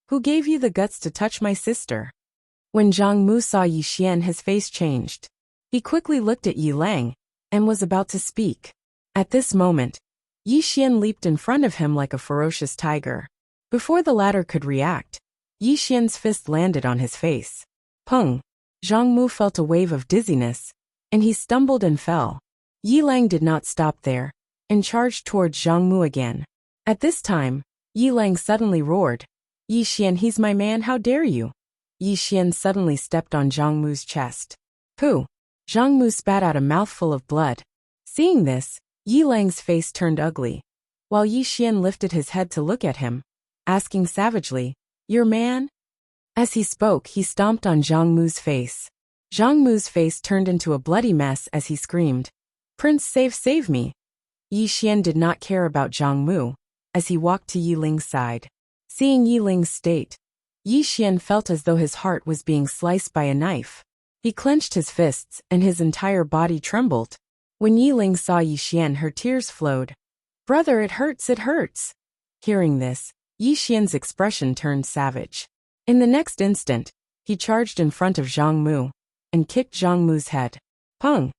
"Who gave you the guts to touch my sister?" When Zhang Mu saw Yi Xian, his face changed. He quickly looked at Yi Lang, and was about to speak. At this moment, Yi Xian leaped in front of him like a ferocious tiger. Before the latter could react, Yi Xian's fist landed on his face. Pung! Zhang Mu felt a wave of dizziness, and he stumbled and fell. Yi Lang did not stop there, and charged towards Zhang Mu again. At this time, Yi Lang suddenly roared, "Yi Xian, he's my man, how dare you!" Yi Xian suddenly stepped on Zhang Mu's chest. Pooh! Zhang Mu spat out a mouthful of blood. Seeing this, Yi Lang's face turned ugly, while Yi Xian lifted his head to look at him, asking savagely, "Your man?" As he spoke, he stomped on Zhang Mu's face. Zhang Mu's face turned into a bloody mess as he screamed, "Prince, save me!" Yi Xian did not care about Zhang Mu, as he walked to Yi Ling's side. Seeing Yi Ling's state, Yi Xian felt as though his heart was being sliced by a knife. He clenched his fists, and his entire body trembled. When Yi Ling saw Yi Xian, her tears flowed. "Brother, it hurts, it hurts!" Hearing this, Yi Xian's expression turned savage. In the next instant, he charged in front of Zhang Mu, and kicked Zhang Mu's head. Pung!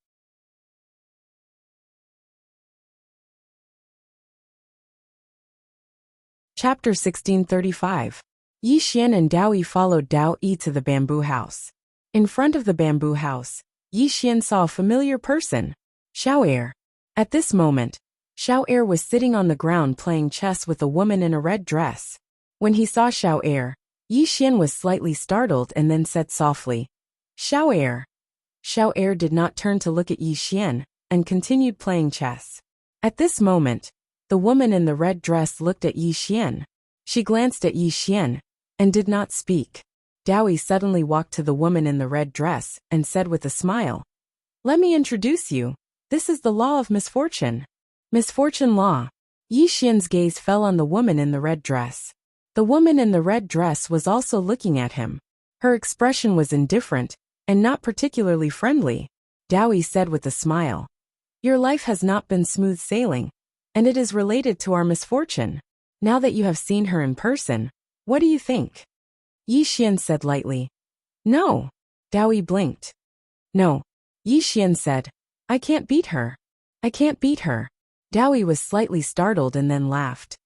Chapter 1635. Yi Xian and Dao Yi followed Dao Yi to the bamboo house. In front of the bamboo house, Yi Xian saw a familiar person. Xiao Er. At this moment, Xiao Er was sitting on the ground playing chess with a woman in a red dress. When he saw Xiao Er, Yi Xian was slightly startled and then said softly, "Xiao Er." Xiao Er did not turn to look at Yi Xian, and continued playing chess. At this moment, the woman in the red dress looked at Yi Xian. She glanced at Yi Xian, and did not speak. Dao Yi suddenly walked to the woman in the red dress, and said with a smile, "Let me introduce you. This is the law of misfortune. Misfortune law." Yi Xian's gaze fell on the woman in the red dress. The woman in the red dress was also looking at him. Her expression was indifferent, and not particularly friendly. Dao Yi said with a smile. Your life has not been smooth sailing, and it is related to our misfortune. Now that you have seen her in person, what do you think? Yi Xian said lightly. No. Dao Yi blinked. No. Yi Xian said. I can't beat her. I can't beat her. Dao Yi was slightly startled and then laughed.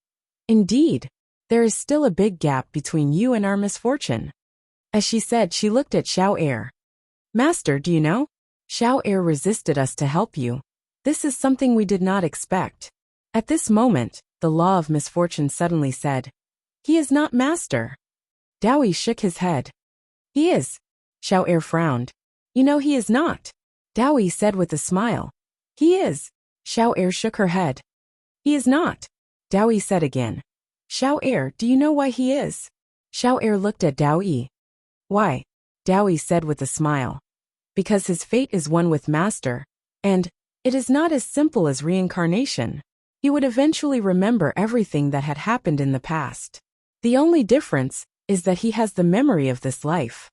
Indeed. There is still a big gap between you and our misfortune. As she said, she looked at Xiao Er. Master, do you know? Xiao Er resisted us to help you. This is something we did not expect. At this moment, the law of misfortune suddenly said, He is not master. Dao Yi shook his head. He is. Xiao Er frowned. You know he is not. Dao Yi said with a smile. He is. Xiao Er shook her head. He is not. Dao Yi said again. Xiao Er, do you know why he is? Xiao Er looked at Dao Yi. Why? Dao Yi said with a smile. Because his fate is one with master, and it is not as simple as reincarnation. He would eventually remember everything that had happened in the past. The only difference is that he has the memory of this life.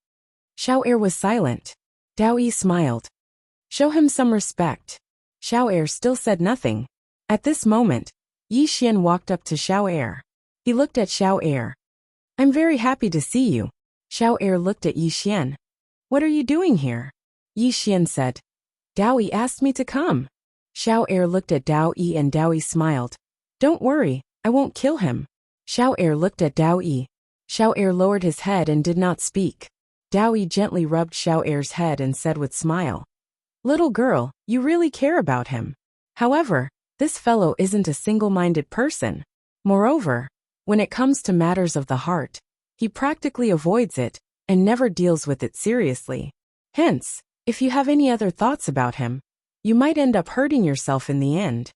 Xiao Er was silent. Dao Yi smiled. Show him some respect. Xiao Er still said nothing. At this moment, Yi Xian walked up to Xiao Er. He looked at Xiao Er. I'm very happy to see you. Xiao Er looked at Yi Xian. What are you doing here? Yi Xian said. Dao Yi asked me to come. Xiao Er looked at Dao Yi and Dao Yi smiled. Don't worry, I won't kill him. Xiao Er looked at Dao Yi. Xiao Er lowered his head and did not speak. Dao Yi gently rubbed Xiao Er's head and said with smile. Little girl, you really care about him. However, this fellow isn't a single-minded person. Moreover, when it comes to matters of the heart, he practically avoids it and never deals with it seriously. Hence, if you have any other thoughts about him, you might end up hurting yourself in the end.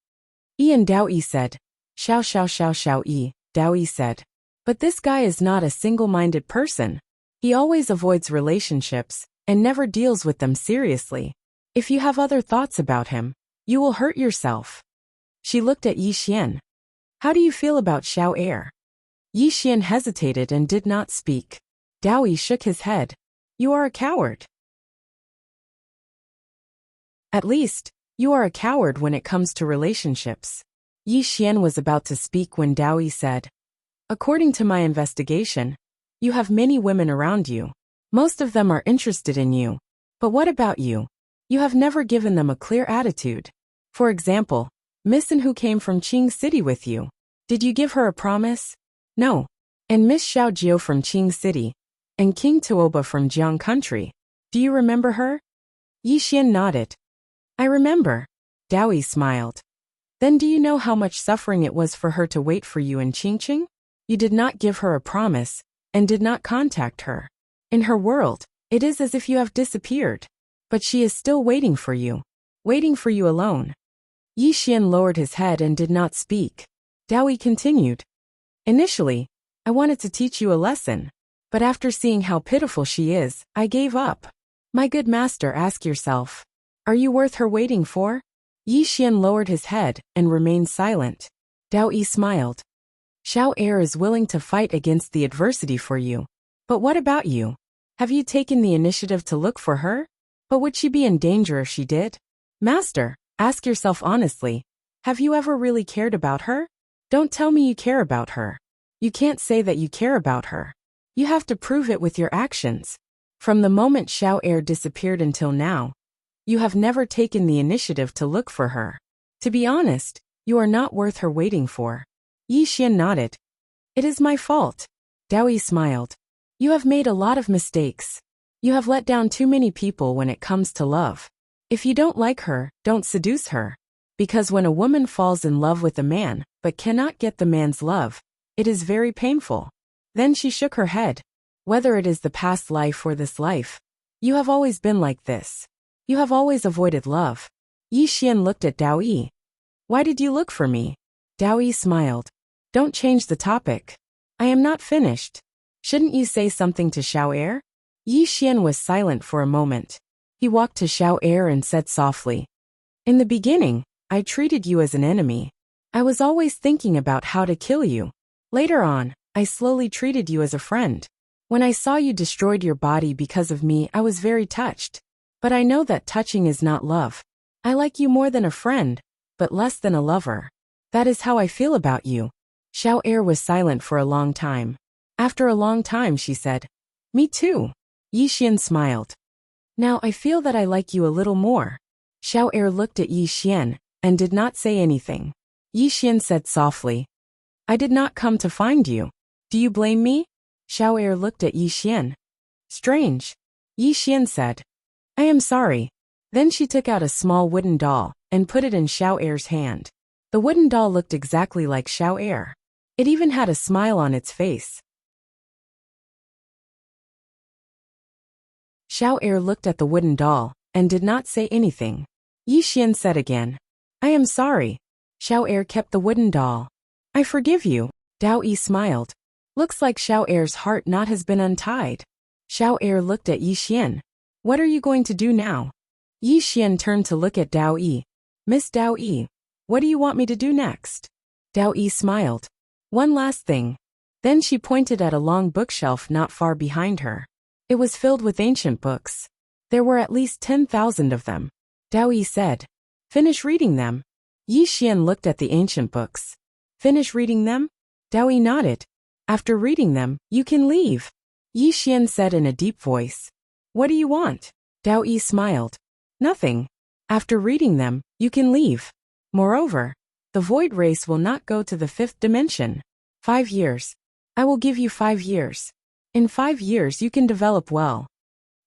Yi and Dao Yi said. Xiao xiao xiao xiao Yi, Dao Yi said. But this guy is not a single-minded person. He always avoids relationships and never deals with them seriously. If you have other thoughts about him, you will hurt yourself. She looked at Yi Xian. How do you feel about Xiao Er? Yi Xian hesitated and did not speak. Dao Yi shook his head. You are a coward. At least, you are a coward when it comes to relationships. Yi Xian was about to speak when Dao Yi said. According to my investigation, you have many women around you. Most of them are interested in you. But what about you? You have never given them a clear attitude. For example, Miss An who came from Qing City with you. Did you give her a promise? No. And Miss Xiao Jiao from Qing City. And King Tuoba from Jiang Country. Do you remember her? Yi Xian nodded. I remember. Dao Yi smiled. Then do you know how much suffering it was for her to wait for you in Qingqing? You did not give her a promise, and did not contact her. In her world, it is as if you have disappeared. But she is still waiting for you alone. Yi Xian lowered his head and did not speak. Dao Yi continued. Initially, I wanted to teach you a lesson. But after seeing how pitiful she is, I gave up. My good master, ask yourself. Are you worth her waiting for? Yi Xian lowered his head and remained silent. Dao Yi smiled. Xiao Er is willing to fight against the adversity for you. But what about you? Have you taken the initiative to look for her? But would she be in danger if she did? Master, ask yourself honestly. Have you ever really cared about her? Don't tell me you care about her. You can't say that you care about her. You have to prove it with your actions. From the moment Xiao Er disappeared until now, you have never taken the initiative to look for her. To be honest, you are not worth her waiting for. Yi Xian nodded. It is my fault. Dao Yi smiled. You have made a lot of mistakes. You have let down too many people when it comes to love. If you don't like her, don't seduce her. Because when a woman falls in love with a man, but cannot get the man's love, it is very painful. Then she shook her head. Whether it is the past life or this life, you have always been like this. You have always avoided love. Yi Xian looked at Dao Yi. Why did you look for me? Dao Yi smiled. Don't change the topic. I am not finished. Shouldn't you say something to Xiao Er? Yi Xian was silent for a moment. He walked to Xiao Er and said softly. In the beginning, I treated you as an enemy. I was always thinking about how to kill you. Later on, I slowly treated you as a friend. When I saw you destroyed your body because of me, I was very touched. But I know that touching is not love. I like you more than a friend, but less than a lover. That is how I feel about you. Xiao Er was silent for a long time. After a long time she said, "Me too." Yi Xian smiled. "Now I feel that I like you a little more." Xiao Er looked at Yi Xian and did not say anything. Yi Xian said softly, "I did not come to find you. Do you blame me?" Xiao Er looked at Yi Xian. "Strange." Yi Xian said, "I am sorry." Then she took out a small wooden doll and put it in Xiao Er's hand. The wooden doll looked exactly like Xiao Er. It even had a smile on its face. Xiao Er looked at the wooden doll and did not say anything. Yi Xian said again, "I am sorry." Xiao Er kept the wooden doll. "I forgive you." Dao Yi smiled. "Looks like Xiao Er's heart knot has been untied." Xiao Er looked at Yi Xian. "What are you going to do now?" Yi Xian turned to look at Dao Yi. "Miss Dao Yi, what do you want me to do next?" Dao Yi smiled. "One last thing." Then she pointed at a long bookshelf not far behind her. It was filled with ancient books. There were at least 10,000 of them. Dao Yi said, "Finish reading them." Yi Xian looked at the ancient books. "Finish reading them?" Dao Yi nodded. "After reading them, you can leave." Yi Xian said in a deep voice, "What do you want?" Dao Yi smiled. "Nothing. After reading them, you can leave. Moreover, the void race will not go to the 5th dimension. 5 years. I will give you 5 years. In 5 years you can develop well."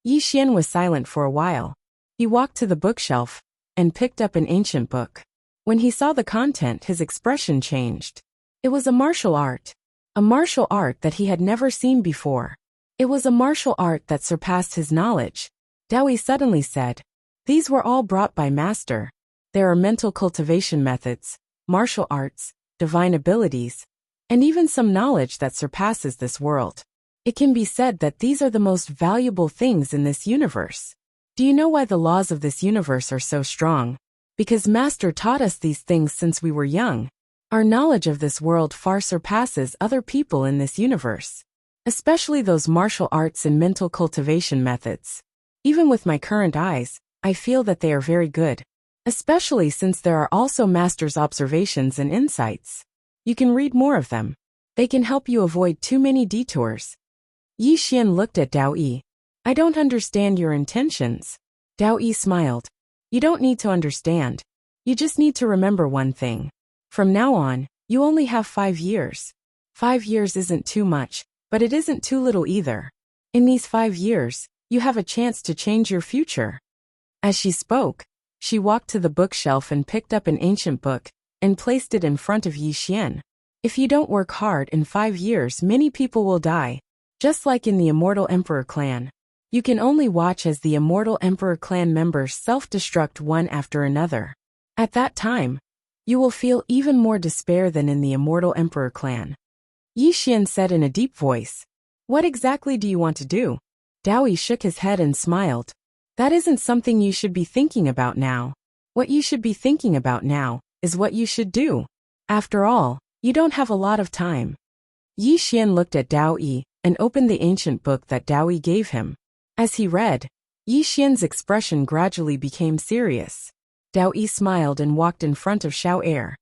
Yi Xian was silent for a while. He walked to the bookshelf and picked up an ancient book. When he saw the content, his expression changed. It was a martial art. A martial art that he had never seen before. It was a martial art that surpassed his knowledge. Dao Yi suddenly said, "These were all brought by Master. There are mental cultivation methods, martial arts, divine abilities, and even some knowledge that surpasses this world. It can be said that these are the most valuable things in this universe. Do you know why the laws of this universe are so strong? Because Master taught us these things since we were young. Our knowledge of this world far surpasses other people in this universe, especially those martial arts and mental cultivation methods. Even with my current eyes, I feel that they are very good, especially since there are also Master's observations and insights. You can read more of them. They can help you avoid too many detours." Yi Xian looked at Dao Yi. "I don't understand your intentions." Dao Yi smiled. "You don't need to understand. You just need to remember one thing. From now on, you only have 5 years. 5 years isn't too much, but it isn't too little either. In these 5 years, you have a chance to change your future." As she spoke, she walked to the bookshelf and picked up an ancient book and placed it in front of Yi Xian. "If you don't work hard in 5 years, many people will die. Just like in the Immortal Emperor clan. You can only watch as the Immortal Emperor clan members self-destruct one after another. At that time, you will feel even more despair than in the Immortal Emperor clan." Yi Xian said in a deep voice, "What exactly do you want to do?" Dao Yi shook his head and smiled. "That isn't something you should be thinking about now. What you should be thinking about now is what you should do. After all, you don't have a lot of time." Yi Xian looked at Dao Yi and opened the ancient book that Dao Yi gave him. As he read, Yi Xian's expression gradually became serious. Dao Yi smiled and walked in front of Xiao Er.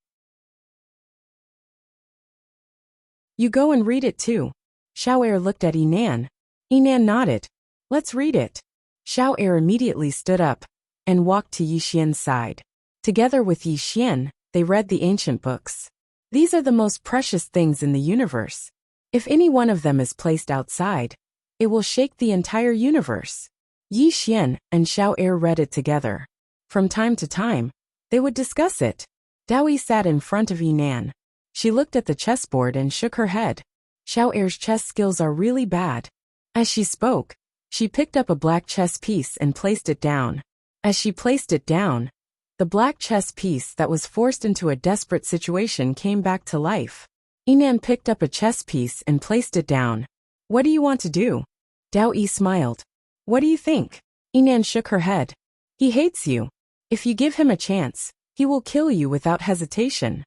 "You go and read it too." Xiao Er looked at Yinan. Yinan nodded. "Let's read it." Xiao Er immediately stood up and walked to Yi Xian's side. Together with Yi Xian, they read the ancient books. These are the most precious things in the universe. If any one of them is placed outside, it will shake the entire universe. Yi Xian and Xiao Er read it together. From time to time, they would discuss it. Dao Yi sat in front of Yinan. She looked at the chessboard and shook her head. Xiao Er's chess skills are really bad. As she spoke, she picked up a black chess piece and placed it down. As she placed it down, the black chess piece that was forced into a desperate situation came back to life. Yinan picked up a chess piece and placed it down. "What do you want to do?" Dao Yi smiled. "What do you think?" Yinan shook her head. "He hates you. If you give him a chance, he will kill you without hesitation."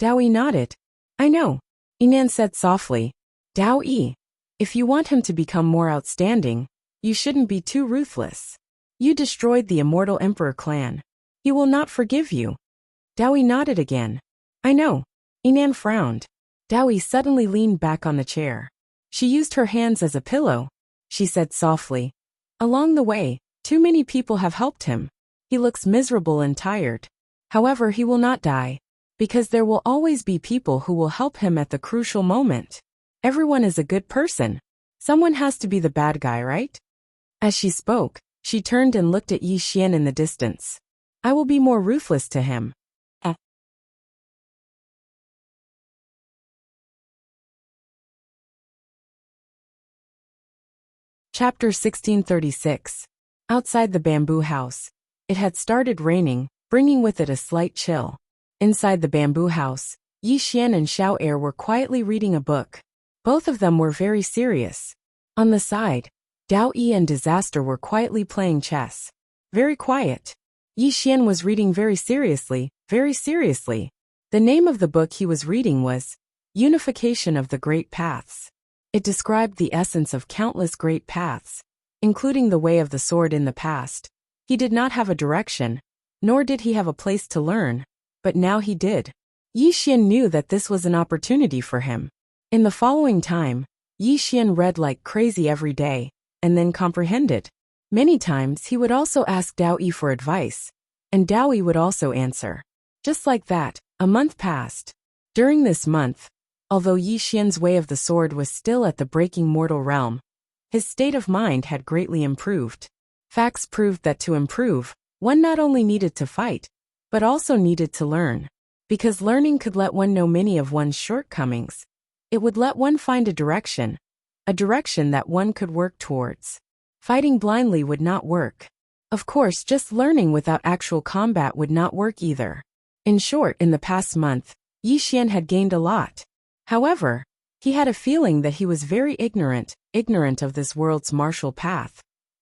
Dao nodded. I know. Inan said softly. Dao, if you want him to become more outstanding, you shouldn't be too ruthless. You destroyed the immortal emperor clan. He will not forgive you. Dao nodded again. I know. Inan frowned. Dao suddenly leaned back on the chair. She used her hands as a pillow. She said softly. Along the way, too many people have helped him. He looks miserable and tired. However, he will not die. Because there will always be people who will help him at the crucial moment. Everyone is a good person. Someone has to be the bad guy, right? As she spoke, she turned and looked at Yi Xian in the distance. I will be more ruthless to him. Chapter 1636. Outside the bamboo house. It had started raining, bringing with it a slight chill. Inside the bamboo house, Yi Xian and Xiao Er were quietly reading a book. Both of them were very serious. On the side, Dao Yi and Disaster were quietly playing chess. Very quiet. Yi Xian was reading very seriously, very seriously. The name of the book he was reading was Unification of the Great Paths. It described the essence of countless great paths, including the way of the sword in the past. He did not have a direction, nor did he have a place to learn, but now he did. Yi Xian knew that this was an opportunity for him. In the following time, Yi Xian read like crazy every day, and then comprehended. Many times he would also ask Dao Yi for advice, and Dao Yi would also answer. Just like that, a month passed. During this month, although Yi Xian's way of the sword was still at the breaking mortal realm, his state of mind had greatly improved. Facts proved that to improve, one not only needed to fight, but also needed to learn. Because learning could let one know many of one's shortcomings. It would let one find a direction that one could work towards. Fighting blindly would not work. Of course, just learning without actual combat would not work either. In short, in the past month, Yi Xian had gained a lot. However, he had a feeling that he was very ignorant of this world's martial path,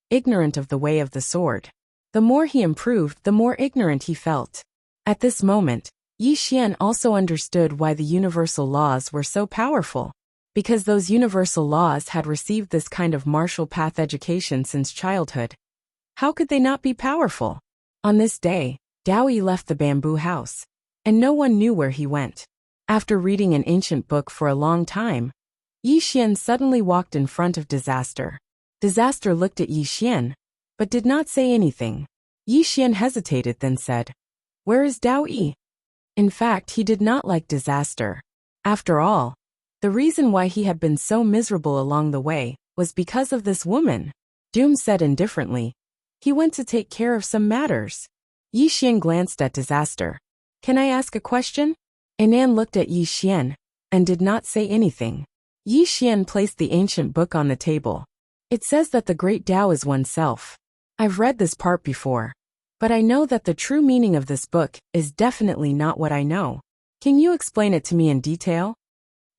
ignorant of the way of the sword. The more he improved, the more ignorant he felt. At this moment, Yi Xian also understood why the universal laws were so powerful. Because those universal laws had received this kind of martial path education since childhood. How could they not be powerful? On this day, Dao Yi left the bamboo house, and no one knew where he went. After reading an ancient book for a long time, Yi Xian suddenly walked in front of Disaster. Disaster looked at Yi Xian, but did not say anything. Yi Xian hesitated, then said, Where is Dao Yi? In fact, he did not like Disaster. After all, the reason why he had been so miserable along the way was because of this woman. Doom said indifferently. He went to take care of some matters. Yi Xian glanced at Disaster. Can I ask a question? Anan looked at Yi Xian and did not say anything. Yi Xian placed the ancient book on the table. It says that the great Tao is oneself. I've read this part before, but I know that the true meaning of this book is definitely not what I know. Can you explain it to me in detail?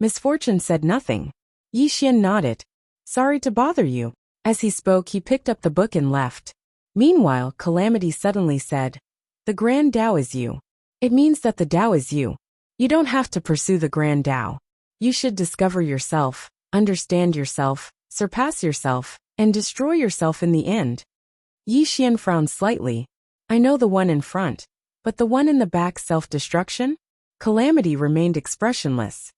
Misfortune said nothing. Yi Xian nodded. Sorry to bother you. As he spoke, he picked up the book and left. Meanwhile, Calamity suddenly said, The Grand Tao is you. It means that the Tao is you. You don't have to pursue the Grand Tao. You should discover yourself, understand yourself, surpass yourself, and destroy yourself in the end. Yi Xian frowned slightly. I know the one in front, but the one in the back, self-destruction? Calamity remained expressionless.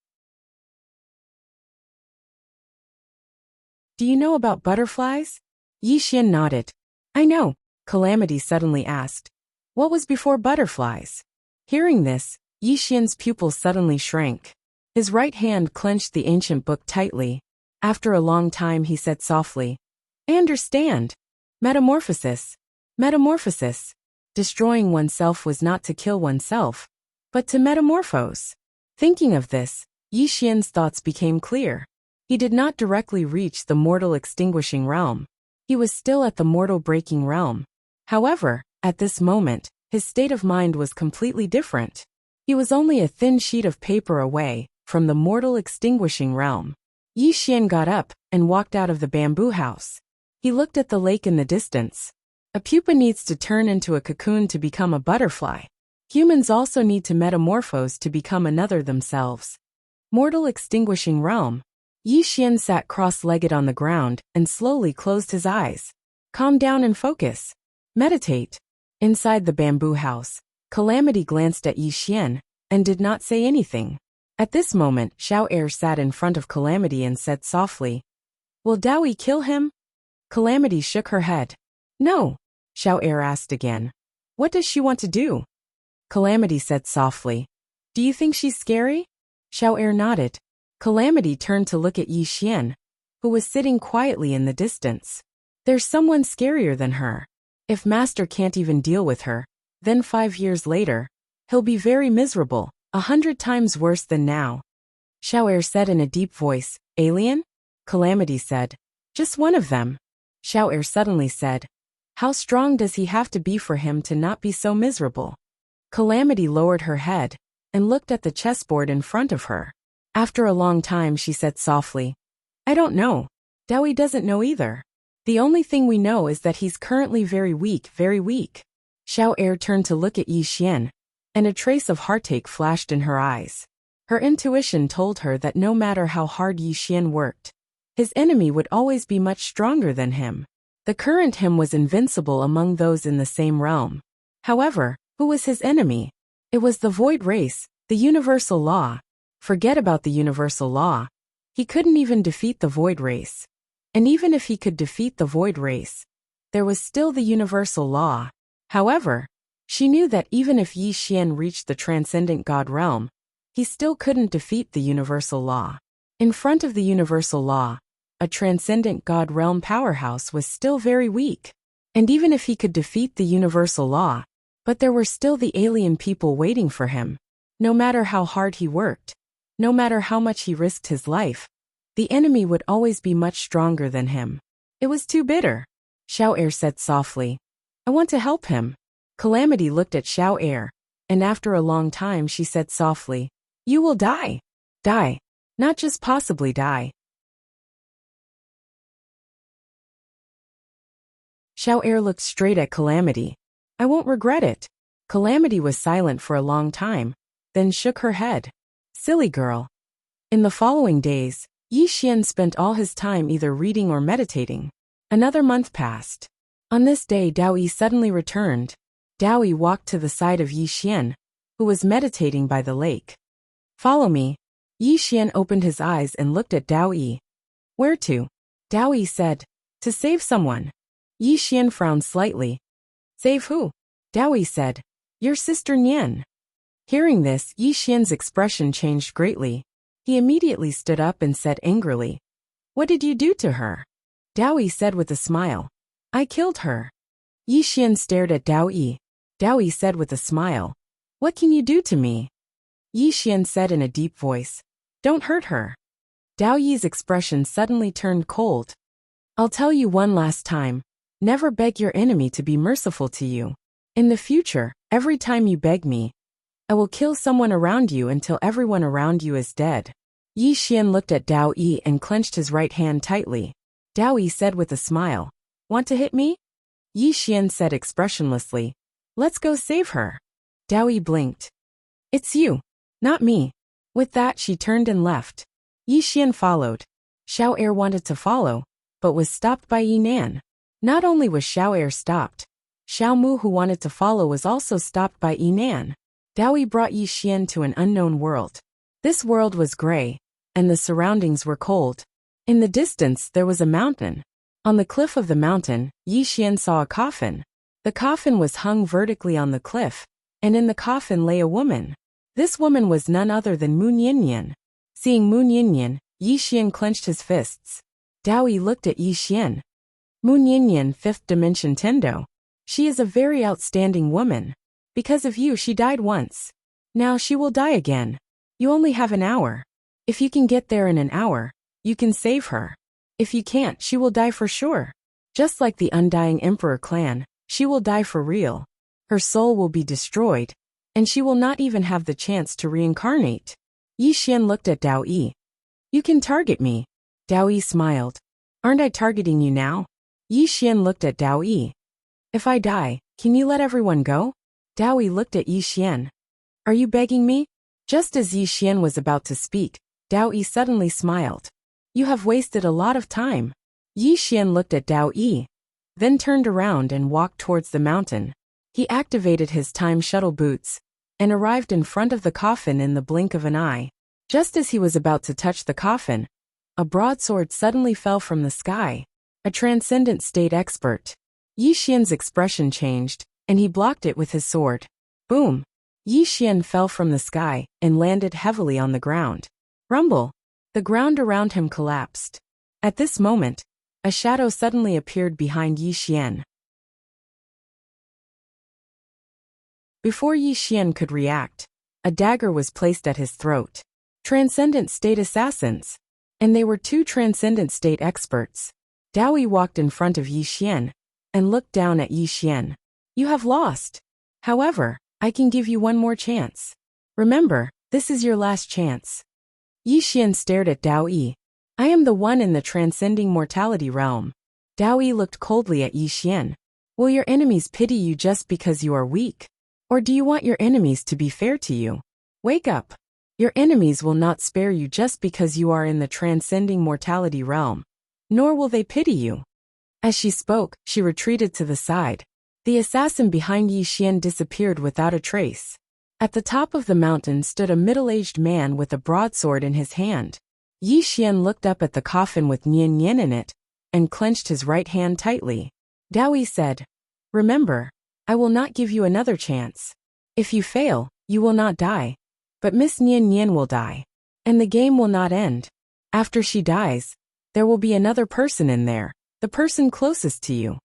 Do you know about butterflies? Yi Xian nodded. I know. Calamity suddenly asked. What was before butterflies? Hearing this, Yi Xian's pupils suddenly shrank. His right hand clenched the ancient book tightly. After a long time he said softly, I understand. Metamorphosis. Metamorphosis. Destroying oneself was not to kill oneself, but to metamorphose. Thinking of this, Yi Xian's thoughts became clear. He did not directly reach the mortal extinguishing realm. He was still at the mortal breaking realm. However, at this moment, his state of mind was completely different. He was only a thin sheet of paper away from the mortal extinguishing realm. Yi Xian got up and walked out of the bamboo house. He looked at the lake in the distance. A pupa needs to turn into a cocoon to become a butterfly. Humans also need to metamorphose to become another themselves. Mortal extinguishing realm. Yi Xian sat cross-legged on the ground and slowly closed his eyes. Calm down and focus. Meditate. Inside the bamboo house, Calamity glanced at Yi Xian and did not say anything. At this moment, Xiao Er sat in front of Calamity and said softly, "Will Daoyi kill him?" Calamity shook her head. "No." Xiao Er asked again. "What does she want to do?" Calamity said softly, "Do you think she's scary?" Xiao Er nodded. Calamity turned to look at Yi Xian, who was sitting quietly in the distance. There's someone scarier than her. If Master can't even deal with her, then 5 years later, he'll be very miserable, 100 times worse than now. Xiao Er said in a deep voice, "Alien?" Calamity said, "Just one of them." Xiao Er suddenly said, "How strong does he have to be for him to not be so miserable?" Calamity lowered her head and looked at the chessboard in front of her. After a long time she said softly, "I don't know. Daoyi doesn't know either. The only thing we know is that he's currently very weak, very weak." Xiao Er turned to look at Yi Xian, and a trace of heartache flashed in her eyes. Her intuition told her that no matter how hard Yi Xian worked, his enemy would always be much stronger than him. The current him was invincible among those in the same realm. However, who was his enemy? It was the void race, the universal law. Forget about the universal law. He couldn't even defeat the void race. And even if he could defeat the void race, there was still the universal law. However, she knew that even if Yi Xian reached the transcendent God realm, he still couldn't defeat the universal law. In front of the universal law, a transcendent God realm powerhouse was still very weak. And even if he could defeat the universal law, but there were still the alien people waiting for him. No matter how hard he worked, no matter how much he risked his life, the enemy would always be much stronger than him. It was too bitter. Xiao Er said softly, "I want to help him." Calamity looked at Xiao Er, and after a long time she said softly, "You will die. Die. Not just possibly die." Xiao Er looked straight at Calamity. "I won't regret it." Calamity was silent for a long time, then shook her head. "Silly girl." In the following days, Yi Xian spent all his time either reading or meditating. Another month passed. On this day Daoyi suddenly returned. Daoyi walked to the side of Yi Xian, who was meditating by the lake. "Follow me." Yi Xian opened his eyes and looked at Daoyi. "Where to?" Daoyi said, "To save someone." Yi Xian frowned slightly. "Save who?" Daoyi said, "Your sister Nian." Hearing this, Yi Xian's expression changed greatly. He immediately stood up and said angrily, "What did you do to her?" Daoyi said with a smile, "I killed her." Yi Xian stared at Daoyi. Daoyi said with a smile, "What can you do to me?" Yi Xian said in a deep voice, "Don't hurt her." Daoyi's expression suddenly turned cold. "I'll tell you one last time, never beg your enemy to be merciful to you. In the future, every time you beg me, I will kill someone around you until everyone around you is dead." Yi Xian looked at Daoyi and clenched his right hand tightly. Daoyi said with a smile, "Want to hit me?" Yi Xian said expressionlessly, "Let's go save her." Daoyi blinked. "It's you, not me." With that she turned and left. Yi Xian followed. Xiao Er wanted to follow, but was stopped by Yi Nan. Not only was Xiao Er stopped, Xiao Mu who wanted to follow was also stopped by Yi Nan. Daoyi brought Yi Xian to an unknown world. This world was gray, and the surroundings were cold. In the distance there was a mountain. On the cliff of the mountain, Yi Xian saw a coffin. The coffin was hung vertically on the cliff, and in the coffin lay a woman. This woman was none other than Mu Niannian. Seeing Mu Niannian, Yi Xian clenched his fists. Daoyi looked at Yi Xian. "Mu Niannian, 5th dimension Tendo. She is a very outstanding woman. Because of you she died once. Now she will die again. You only have an hour. If you can get there in an hour, you can save her. If you can't, she will die for sure. Just like the Undying Emperor clan, she will die for real. Her soul will be destroyed, and she will not even have the chance to reincarnate." Yi Xian looked at Daoyi. "You can target me." Daoyi smiled. "Aren't I targeting you now?" Yi Xian looked at Daoyi. "If I die, can you let everyone go?" Dao Yi looked at Yi Xian. Are you begging me? Just as Yi Xian was about to speak, Dao Yi suddenly smiled. You have wasted a lot of time. Yi Xian looked at Dao Yi, then turned around and walked towards the mountain. He activated his time shuttle boots and arrived in front of the coffin in the blink of an eye. Just as he was about to touch the coffin, a broadsword suddenly fell from the sky. A transcendent state expert. Yi Xian's expression changed, and he blocked it with his sword. Boom! Yi Xian fell from the sky and landed heavily on the ground. Rumble! The ground around him collapsed. At this moment, a shadow suddenly appeared behind Yi Xian. Before Yi Xian could react, a dagger was placed at his throat. Transcendent state assassins. And they were two transcendent state experts. Dao Yi walked in front of Yi Xian and looked down at Yi Xian. You have lost. However, I can give you one more chance. Remember, this is your last chance. Yi Xian stared at Dao Yi. I am the one in the transcending mortality realm. Dao Yi looked coldly at Yi Xian. Will your enemies pity you just because you are weak? Or do you want your enemies to be fair to you? Wake up. Your enemies will not spare you just because you are in the transcending mortality realm. Nor will they pity you. As she spoke, she retreated to the side. The assassin behind Yi Xian disappeared without a trace. At the top of the mountain stood a middle-aged man with a broadsword in his hand. Yi Xian looked up at the coffin with Nian Nian in it, and clenched his right hand tightly. Dao Yi said, Remember, I will not give you another chance. If you fail, you will not die. But Miss Nian Nian will die. And the game will not end. After she dies, there will be another person in there, the person closest to you.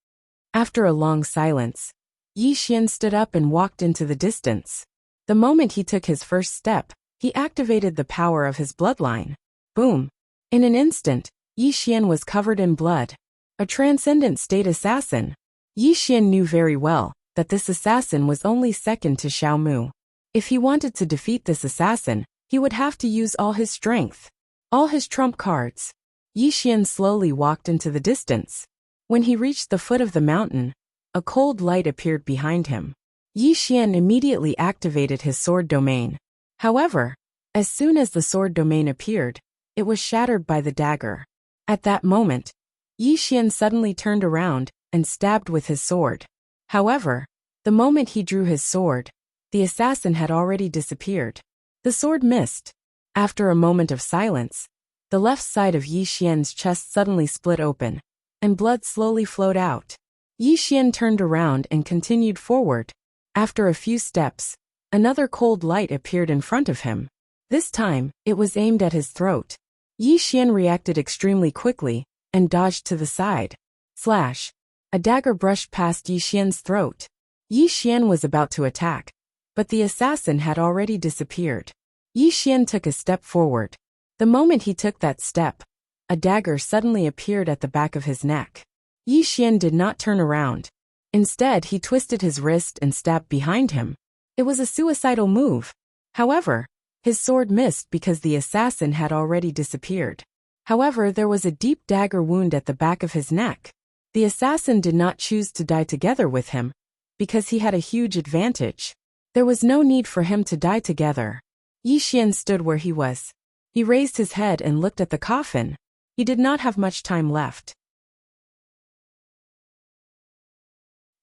After a long silence, Yi Xian stood up and walked into the distance. The moment he took his first step, he activated the power of his bloodline. Boom! In an instant, Yi Xian was covered in blood. A transcendent state assassin. Yi Xian knew very well that this assassin was only second to Xiao Mu. If he wanted to defeat this assassin, he would have to use all his strength. All his trump cards. Yi Xian slowly walked into the distance. When he reached the foot of the mountain, a cold light appeared behind him. Yi Xian immediately activated his sword domain. However, as soon as the sword domain appeared, it was shattered by the dagger. At that moment, Yi Xian suddenly turned around and stabbed with his sword. However, the moment he drew his sword, the assassin had already disappeared. The sword missed. After a moment of silence, the left side of Yi Xian's chest suddenly split open, and blood slowly flowed out. Yi Xian turned around and continued forward. After a few steps, another cold light appeared in front of him. This time, it was aimed at his throat. Yi Xian reacted extremely quickly and dodged to the side. Slash! A dagger brushed past Yi Xian's throat. Yi Xian was about to attack, but the assassin had already disappeared. Yi Xian took a step forward. The moment he took that step, a dagger suddenly appeared at the back of his neck. Yi Xian did not turn around. Instead, he twisted his wrist and stabbed behind him. It was a suicidal move. However, his sword missed because the assassin had already disappeared. However, there was a deep dagger wound at the back of his neck. The assassin did not choose to die together with him, because he had a huge advantage. There was no need for him to die together. Yi Xian stood where he was. He raised his head and looked at the coffin. He did not have much time left.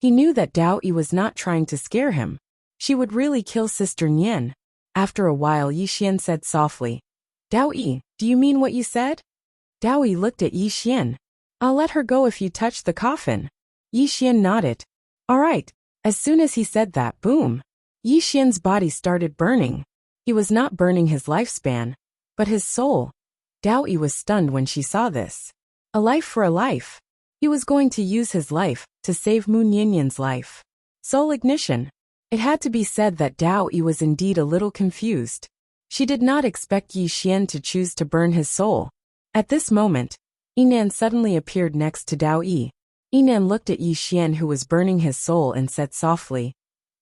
He knew that Dao Yi was not trying to scare him. She would really kill Sister Nian. After a while, Yi Xian said softly, Dao Yi, do you mean what you said? Dao Yi looked at Yi Xian. I'll let her go if you touch the coffin. Yi Xian nodded. All right. As soon as he said that, boom! Yi Xian's body started burning. He was not burning his lifespan, but his soul. Dao Yi was stunned when she saw this. A life for a life. He was going to use his life to save Mu Nianyan's life. Soul ignition. It had to be said that Dao Yi was indeed a little confused. She did not expect Yi Xian to choose to burn his soul. At this moment, Yinan suddenly appeared next to Dao Yi. Yinan looked at Yi Xian, who was burning his soul, and said softly,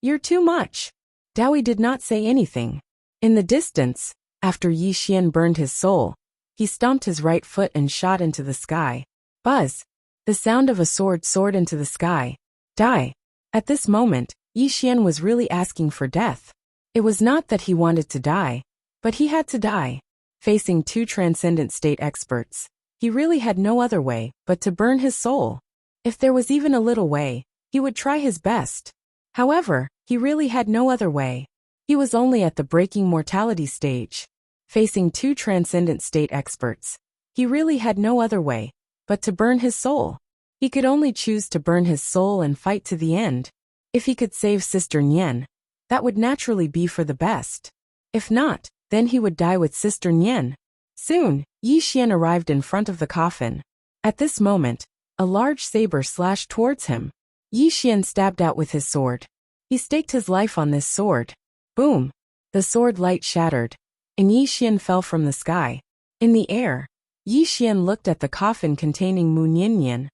You're too much. Dao Yi did not say anything. In the distance, after Yi Xian burned his soul, he stomped his right foot and shot into the sky. Buzz! The sound of a sword soared into the sky. Die! At this moment, Yi Xian was really asking for death. It was not that he wanted to die, but he had to die. Facing two transcendent state experts, he really had no other way but to burn his soul. If there was even a little way, he would try his best. However, he really had no other way. He was only at the breaking mortality stage. Facing two transcendent state experts, he really had no other way but to burn his soul. He could only choose to burn his soul and fight to the end. If he could save Sister Nian, that would naturally be for the best. If not, then he would die with Sister Nian. Soon, Yi Xian arrived in front of the coffin. At this moment, a large saber slashed towards him. Yi Xian stabbed out with his sword. He staked his life on this sword. Boom! The sword light shattered, and Yi Xian fell from the sky. In the air, Yi Xian looked at the coffin containing Mu Nian,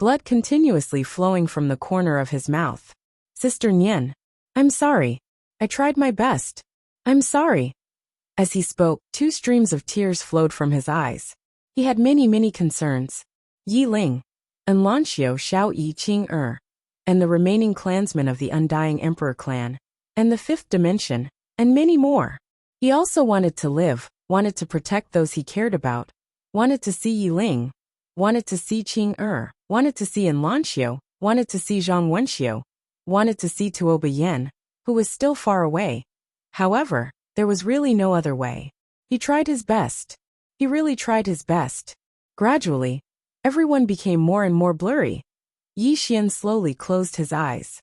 blood continuously flowing from the corner of his mouth. Sister Nian, I'm sorry. I tried my best. I'm sorry. As he spoke, two streams of tears flowed from his eyes. He had many concerns. Yi Ling, and Lanxiu Xiao Yi Qing and the remaining clansmen of the Undying Emperor clan, and the fifth dimension, and many more. He also wanted to live, wanted to protect those he cared about, wanted to see Yi Ling, wanted to see Qing wanted to see An Lanxiu, wanted to see Zhang Wenxiu, wanted to see Tuoba Yen, who was still far away. However, there was really no other way. He tried his best. He really tried his best. Gradually, everyone became more and more blurry. Yi Xian slowly closed his eyes.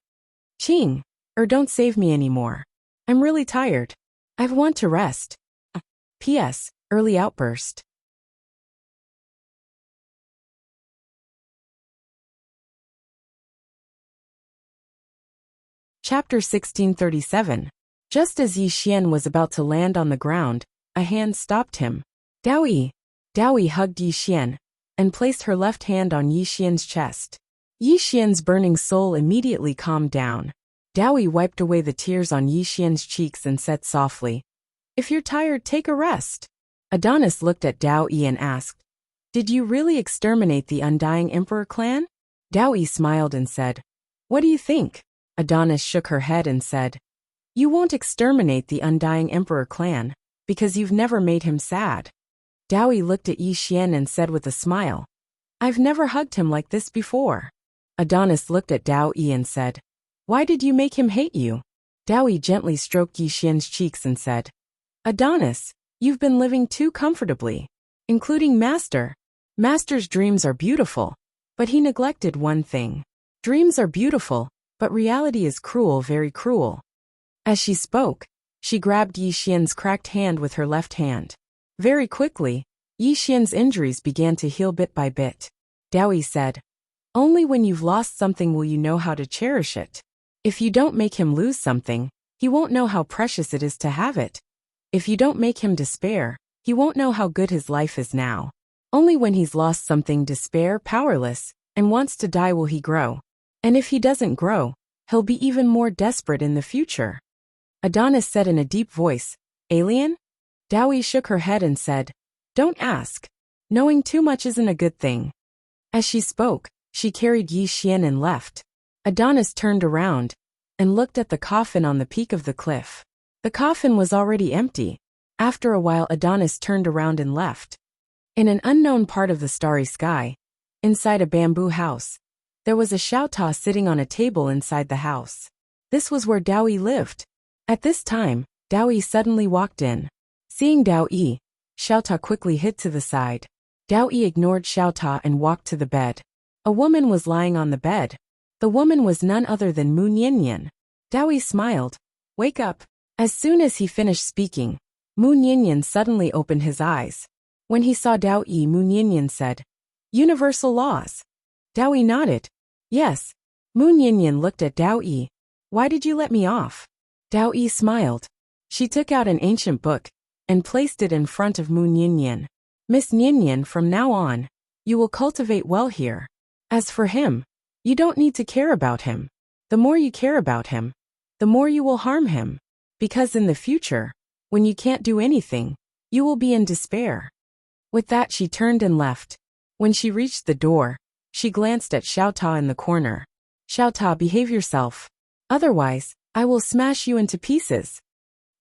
Qing, don't save me anymore. I'm really tired. I want to rest. P.S. Early outburst. Chapter 1637. Just as Yi Xian was about to land on the ground, a hand stopped him. Dao Yi. Dao Yi hugged Yi Xian and placed her left hand on Yi Xian's chest. Yi Xian's burning soul immediately calmed down. Dao Yi wiped away the tears on Yi Xian's cheeks and said softly, "If you're tired, take a rest." Adonis looked at Dao Yi and asked, "Did you really exterminate the Undying Emperor clan?" Dao Yi smiled and said, "What do you think?" Adonis shook her head and said, "You won't exterminate the Undying Emperor clan, because you've never made him sad." Dao Yi looked at Yi Xian and said with a smile, "I've never hugged him like this before." Adonis looked at Dao Yi and said, "Why did you make him hate you?" Dao Yi gently stroked Yi Xian's cheeks and said, "Adonis, you've been living too comfortably, including Master. Master's dreams are beautiful, but he neglected one thing. Dreams are beautiful, but reality is cruel, very cruel." As she spoke, she grabbed Yi Xian's cracked hand with her left hand. Very quickly, Yi Xian's injuries began to heal bit by bit. Dao Yi said, "Only when you've lost something will you know how to cherish it. If you don't make him lose something, he won't know how precious it is to have it. If you don't make him despair, he won't know how good his life is now. Only when he's lost something, despair, powerless, and wants to die will he grow. And if he doesn't grow, he'll be even more desperate in the future." Adonis said in a deep voice, "Alien?" Dao Yi shook her head and said, "Don't ask. Knowing too much isn't a good thing." As she spoke, she carried Yi Xian and left. Adonis turned around and looked at the coffin on the peak of the cliff. The coffin was already empty. After a while, Adonis turned around and left. In an unknown part of the starry sky, inside a bamboo house, there was a Xiaota sitting on a table inside the house. This was where Dao Yi lived. At this time, Dao Yi suddenly walked in. Seeing Dao Yi, Xiaota quickly hid to the side. Dao Yi ignored Xiaota and walked to the bed. A woman was lying on the bed. The woman was none other than Mu Nian. Dao Yi smiled. "Wake up." As soon as he finished speaking, Mu Nian suddenly opened his eyes. When he saw Dao Yi, Mu Nian said, "Universal laws." Dao Yi nodded. "Yes." Mu Nian looked at Dao Yi. "Why did you let me off?" Dao Yi smiled. She took out an ancient book and placed it in front of Mu Nian. "Miss Nian, from now on, you will cultivate well here. As for him, you don't need to care about him. The more you care about him, the more you will harm him. Because in the future, when you can't do anything, you will be in despair." With that, she turned and left. When she reached the door, she glanced at Xiaota in the corner. "Xiaota, behave yourself." Otherwise, I will smash you into pieces.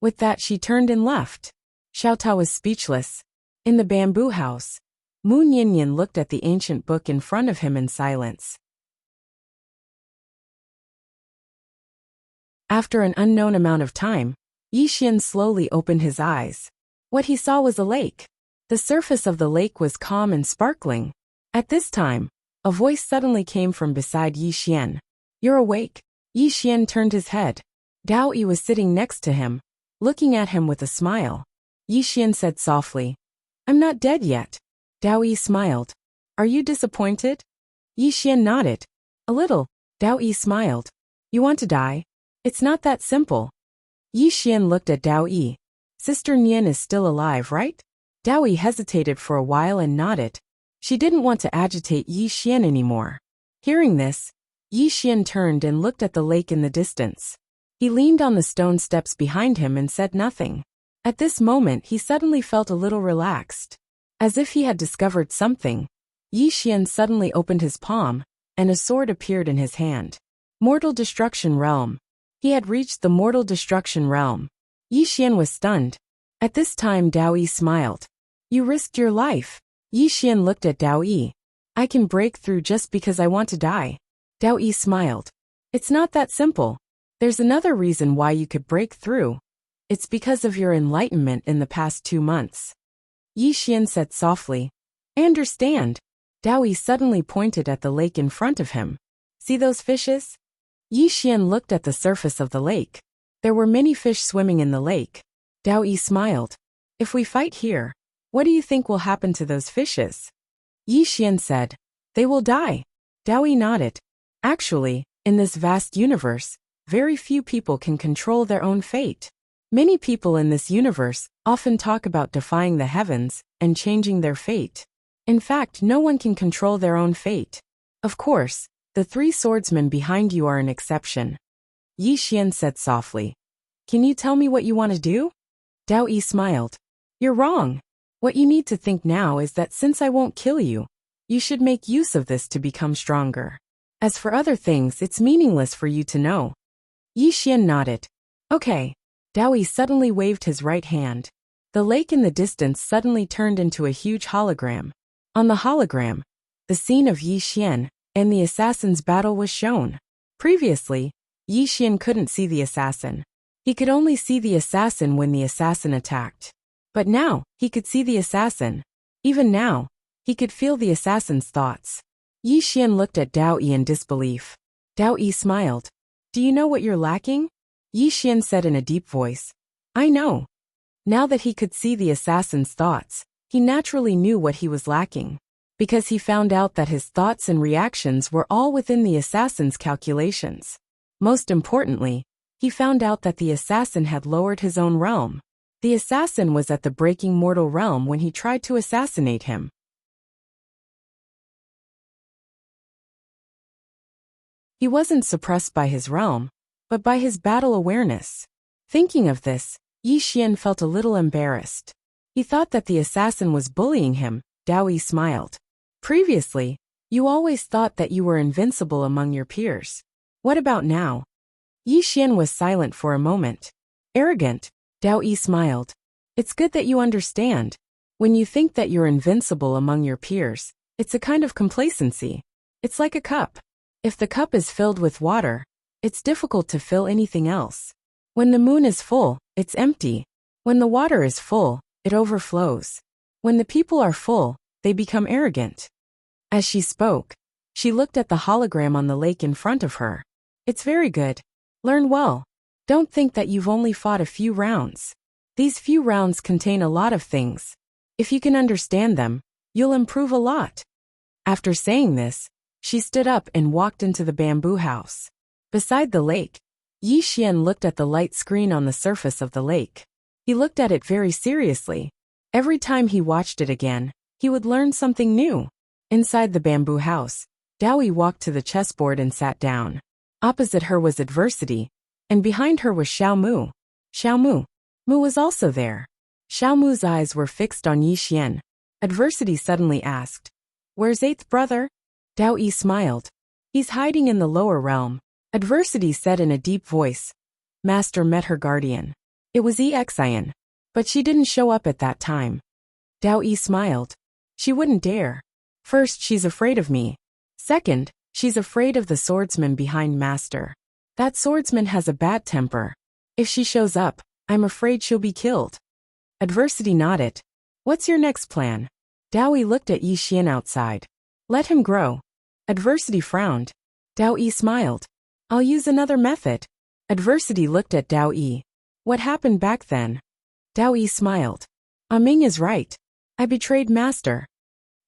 With that she turned and left. Xiao Tao was speechless. In the bamboo house, Mu Ninian looked at the ancient book in front of him in silence. After an unknown amount of time, Yi Xian slowly opened his eyes. What he saw was a lake. The surface of the lake was calm and sparkling. At this time, a voice suddenly came from beside Yi Xian. You're awake? Yi Xian turned his head. Dao Yi was sitting next to him, looking at him with a smile. Yi Xian said softly, I'm not dead yet. Dao Yi smiled. Are you disappointed? Yi Xian nodded. A little. Dao Yi smiled. You want to die? It's not that simple. Yi Xian looked at Dao Yi. Sister Nian is still alive, right? Dao Yi hesitated for a while and nodded. She didn't want to agitate Yi Xian anymore. Hearing this, Yi Xian turned and looked at the lake in the distance. He leaned on the stone steps behind him and said nothing. At this moment he suddenly felt a little relaxed. As if he had discovered something, Yi Xian suddenly opened his palm, and a sword appeared in his hand. Mortal Destruction Realm. He had reached the Mortal Destruction Realm. Yi Xian was stunned. At this time Dao Yi smiled. You risked your life. Yi Xian looked at Dao Yi. I can break through just because I want to die. Dao Yi smiled. It's not that simple. There's another reason why you could break through. It's because of your enlightenment in the past 2 months. Yi Xian said softly. I understand. Dao Yi suddenly pointed at the lake in front of him. See those fishes? Yi Xian looked at the surface of the lake. There were many fish swimming in the lake. Dao Yi smiled. If we fight here, what do you think will happen to those fishes? Yi Xian said. They will die. Dao Yi nodded. Actually, in this vast universe, very few people can control their own fate. Many people in this universe often talk about defying the heavens and changing their fate. In fact, no one can control their own fate. Of course, the 3 swordsmen behind you are an exception. Yi Xian said softly. Can you tell me what you want to do? Dao Yi smiled. You're wrong. What you need to think now is that since I won't kill you, you should make use of this to become stronger. As for other things, it's meaningless for you to know. Yi Xian nodded. Okay. Dao Yi suddenly waved his right hand. The lake in the distance suddenly turned into a huge hologram. On the hologram, the scene of Yi Xian and the assassin's battle was shown. Previously, Yi Xian couldn't see the assassin. He could only see the assassin when the assassin attacked. But now, he could see the assassin. Even now, he could feel the assassin's thoughts. Yi Xian looked at Dao Yi in disbelief. Dao Yi smiled. Do you know what you're lacking? Yi Xian said in a deep voice. I know. Now that he could see the assassin's thoughts, he naturally knew what he was lacking. Because he found out that his thoughts and reactions were all within the assassin's calculations. Most importantly, he found out that the assassin had lowered his own realm. The assassin was at the breaking mortal realm when he tried to assassinate him. He wasn't suppressed by his realm, but by his battle awareness. Thinking of this, Yi Xian felt a little embarrassed. He thought that the assassin was bullying him. Dao Yi smiled. Previously, you always thought that you were invincible among your peers. What about now? Yi Xian was silent for a moment. Arrogant. Dao Yi smiled. It's good that you understand. When you think that you're invincible among your peers, it's a kind of complacency. It's like a cup. If the cup is filled with water, it's difficult to fill anything else. When the moon is full, it's empty. When the water is full, it overflows. When the people are full, they become arrogant. As she spoke, she looked at the hologram on the lake in front of her. It's very good. Learn well. Don't think that you've only fought a few rounds. These few rounds contain a lot of things. If you can understand them, you'll improve a lot. After saying this, she stood up and walked into the bamboo house. Beside the lake, Yi Xian looked at the light screen on the surface of the lake. He looked at it very seriously. Every time he watched it again, he would learn something new. Inside the bamboo house, Dao Yi walked to the chessboard and sat down. Opposite her was adversity, and behind her was Xiao Mu. Xiao Mu. Mu was also there. Xiao Mu's eyes were fixed on Yi Xian. Adversity suddenly asked, Where's 8th brother? Dao Yi smiled. He's hiding in the lower realm. Adversity said in a deep voice. Master met her guardian. It was Exian. But she didn't show up at that time. Dao Yi smiled. She wouldn't dare. First, she's afraid of me. Second, she's afraid of the swordsman behind Master. That swordsman has a bad temper. If she shows up, I'm afraid she'll be killed. Adversity nodded. What's your next plan? Dao Yi looked at Yi Xian outside. Let him grow. Adversity frowned. Dao Yi smiled. I'll use another method. Adversity looked at Dao Yi. What happened back then? Dao Yi smiled. Ming is right. I betrayed Master.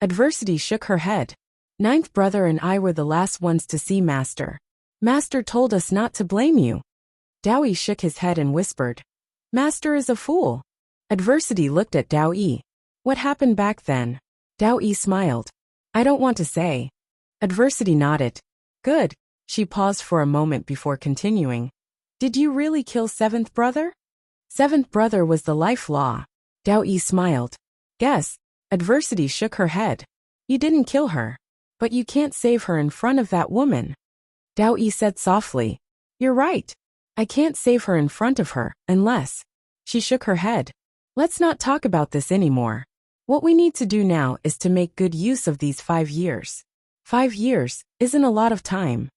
Adversity shook her head. Ninth brother and I were the last ones to see Master. Master told us not to blame you. Dao Yi shook his head and whispered. Master is a fool. Adversity looked at Dao Yi. What happened back then? Dao Yi smiled. I don't want to say. Adversity nodded. Good. She paused for a moment before continuing. Did you really kill seventh brother? Seventh brother was the life law. Dao Yi smiled. Guess. Adversity shook her head. You didn't kill her. But you can't save her in front of that woman. Dao Yi said softly. You're right. I can't save her in front of her, unless. She shook her head. Let's not talk about this anymore. What we need to do now is to make good use of these 5 years. 5 years isn't a lot of time.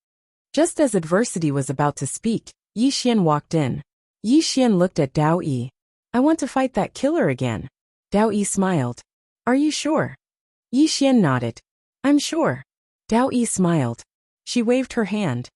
Just as Adversity was about to speak, Yi Xian walked in. Yi Xian looked at Dao Yi. I want to fight that killer again. Dao Yi smiled. Are you sure? Yi Xian nodded. I'm sure. Dao Yi smiled. She waved her hand.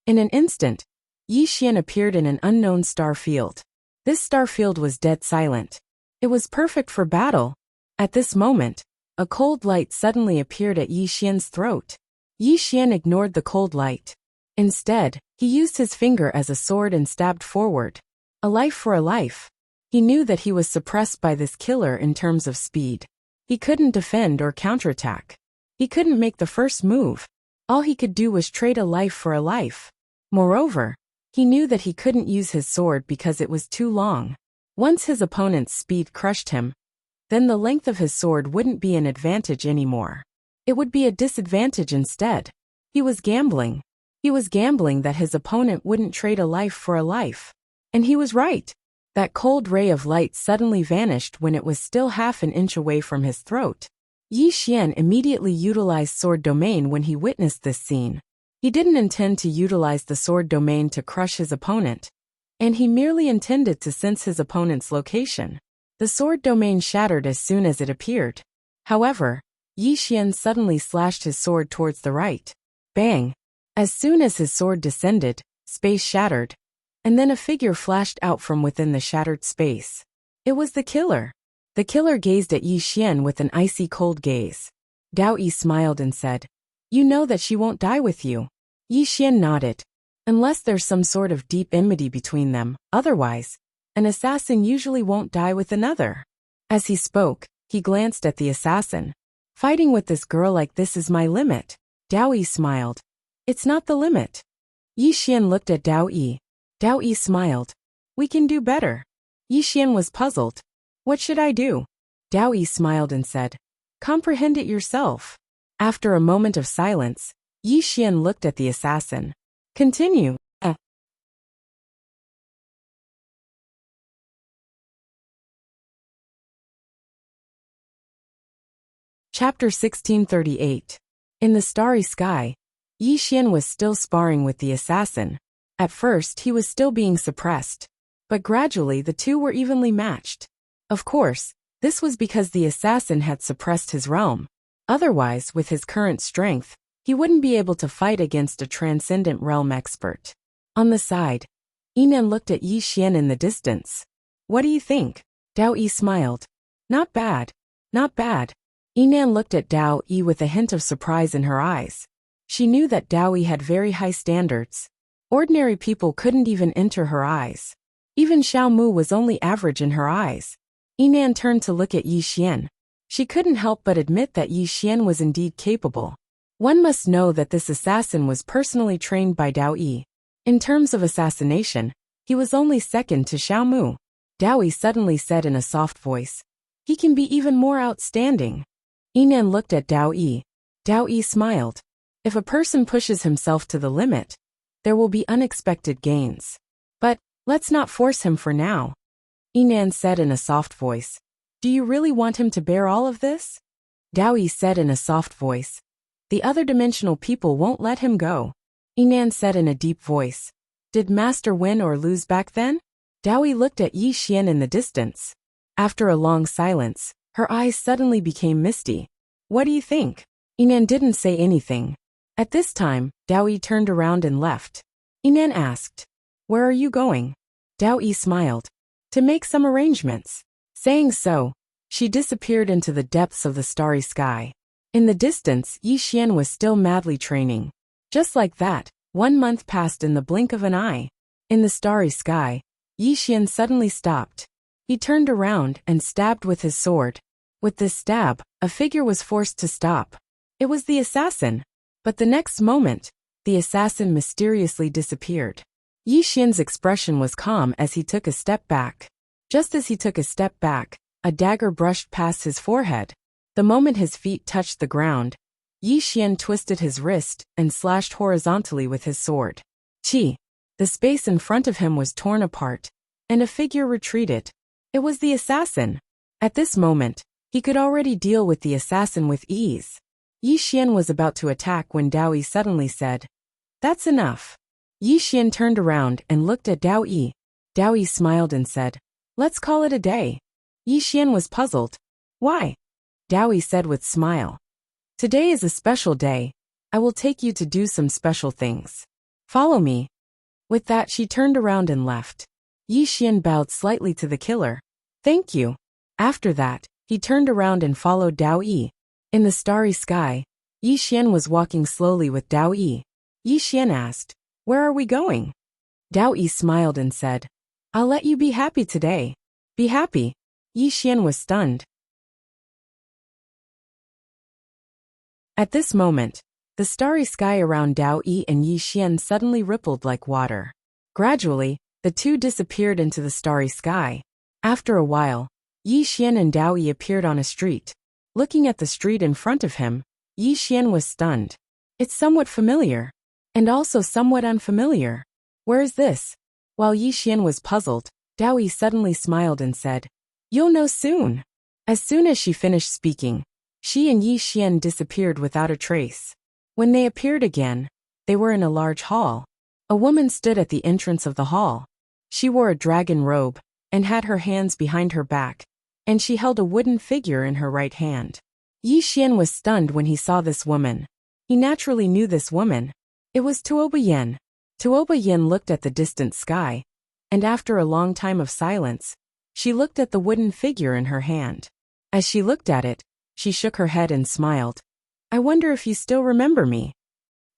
In an instant, Yi Xian appeared in an unknown star field. This star field was dead silent. It was perfect for battle. At this moment, a cold light suddenly appeared at Yi Xian's throat. Yi Xian ignored the cold light. Instead, he used his finger as a sword and stabbed forward. A life for a life. He knew that he was suppressed by this killer in terms of speed. He couldn't defend or counterattack. He couldn't make the first move. All he could do was trade a life for a life. Moreover, he knew that he couldn't use his sword because it was too long. Once his opponent's speed crushed him, then the length of his sword wouldn't be an advantage anymore. It would be a disadvantage instead. He was gambling. He was gambling that his opponent wouldn't trade a life for a life. And he was right. That cold ray of light suddenly vanished when it was still half an inch away from his throat. Yi Xian immediately utilized sword domain when he witnessed this scene. He didn't intend to utilize the sword domain to crush his opponent, and he merely intended to sense his opponent's location. The sword domain shattered as soon as it appeared. However, Yi Xian suddenly slashed his sword towards the right. Bang! As soon as his sword descended, space shattered, and then a figure flashed out from within the shattered space. It was the killer. The killer gazed at Yi Xian with an icy cold gaze. Dao Yi smiled and said, You know that she won't die with you. Yi Xian nodded. Unless there's some sort of deep enmity between them, otherwise, an assassin usually won't die with another. As he spoke, he glanced at the assassin. Fighting with this girl like this is my limit. Dao Yi smiled. It's not the limit. Yi Xian looked at Dao Yi. Dao Yi smiled. We can do better. Yi Xian was puzzled. What should I do? Dao Yi smiled and said, Comprehend it yourself. After a moment of silence, Yi Xian looked at the assassin. Continue. Chapter 1638. In the starry sky, Yi Xian was still sparring with the assassin. At first he was still being suppressed, but gradually the two were evenly matched. Of course, this was because the assassin had suppressed his realm. Otherwise, with his current strength, he wouldn't be able to fight against a transcendent realm expert. On the side, Yinan looked at Yi Xian in the distance. What do you think? Dao Yi smiled. Not bad. Not bad. Yinan looked at Dao Yi with a hint of surprise in her eyes. She knew that Dao Yi had very high standards. Ordinary people couldn't even enter her eyes. Even Xiao Mu was only average in her eyes. Yinan turned to look at Yi Xian. She couldn't help but admit that Yi Xian was indeed capable. One must know that this assassin was personally trained by Dao Yi. In terms of assassination, he was only second to Xiao Mu. Dao Yi suddenly said in a soft voice, He can be even more outstanding. Yinan looked at Dao Yi. Dao Yi smiled. If a person pushes himself to the limit, there will be unexpected gains. But, let's not force him for now. Inan said in a soft voice. Do you really want him to bear all of this? Dao said in a soft voice. The other dimensional people won't let him go. Inan said in a deep voice. Did Master win or lose back then? Dao looked at Yi Xian in the distance. After a long silence, her eyes suddenly became misty. What do you think? Inan didn't say anything. At this time, Dao turned around and left. Inan asked, Where are you going? Dao smiled. To make some arrangements. Saying so, she disappeared into the depths of the starry sky. In the distance, Yi Xian was still madly training. Just like that, 1 month passed in the blink of an eye. In the starry sky, Yi Xian suddenly stopped. He turned around and stabbed with his sword. With this stab, a figure was forced to stop. It was the assassin. But the next moment, the assassin mysteriously disappeared. Yi Xian's expression was calm as he took a step back. Just as he took a step back, a dagger brushed past his forehead. The moment his feet touched the ground, Yi Xian twisted his wrist and slashed horizontally with his sword. Chi! The space in front of him was torn apart, and a figure retreated. It was the assassin. At this moment, he could already deal with the assassin with ease. Yi Xian was about to attack when Dao suddenly said, That's enough. Yi Xian turned around and looked at Dao. Dao smiled and said, Let's call it a day. Yi Xian was puzzled. Why? Dao said with smile. Today is a special day. I will take you to do some special things. Follow me. With that she turned around and left. Yi Xian bowed slightly to the killer. Thank you. After that, he turned around and followed Dao. In the starry sky, Yi Xian was walking slowly with Dao. Yi Xian asked, Where are we going? Dao smiled and said, I'll let you be happy today. Be happy. Yi Xian was stunned. At this moment, the starry sky around Dao and Yi Xian suddenly rippled like water. Gradually, the two disappeared into the starry sky. After a while, Yi Xian and Dao appeared on a street. Looking at the street in front of him, Yi Xian was stunned. It's somewhat familiar. And also somewhat unfamiliar. Where is this? While Yi Xian was puzzled, Dao suddenly smiled and said, You'll know soon. As soon as she finished speaking, she and Yi Xian disappeared without a trace. When they appeared again, they were in a large hall. A woman stood at the entrance of the hall. She wore a dragon robe and had her hands behind her back, and she held a wooden figure in her right hand. Yi Xian was stunned when he saw this woman. He naturally knew this woman. It was Tuoba Yen. Tuoba Yen looked at the distant sky, and after a long time of silence, she looked at the wooden figure in her hand. As she looked at it, she shook her head and smiled. I wonder if you still remember me.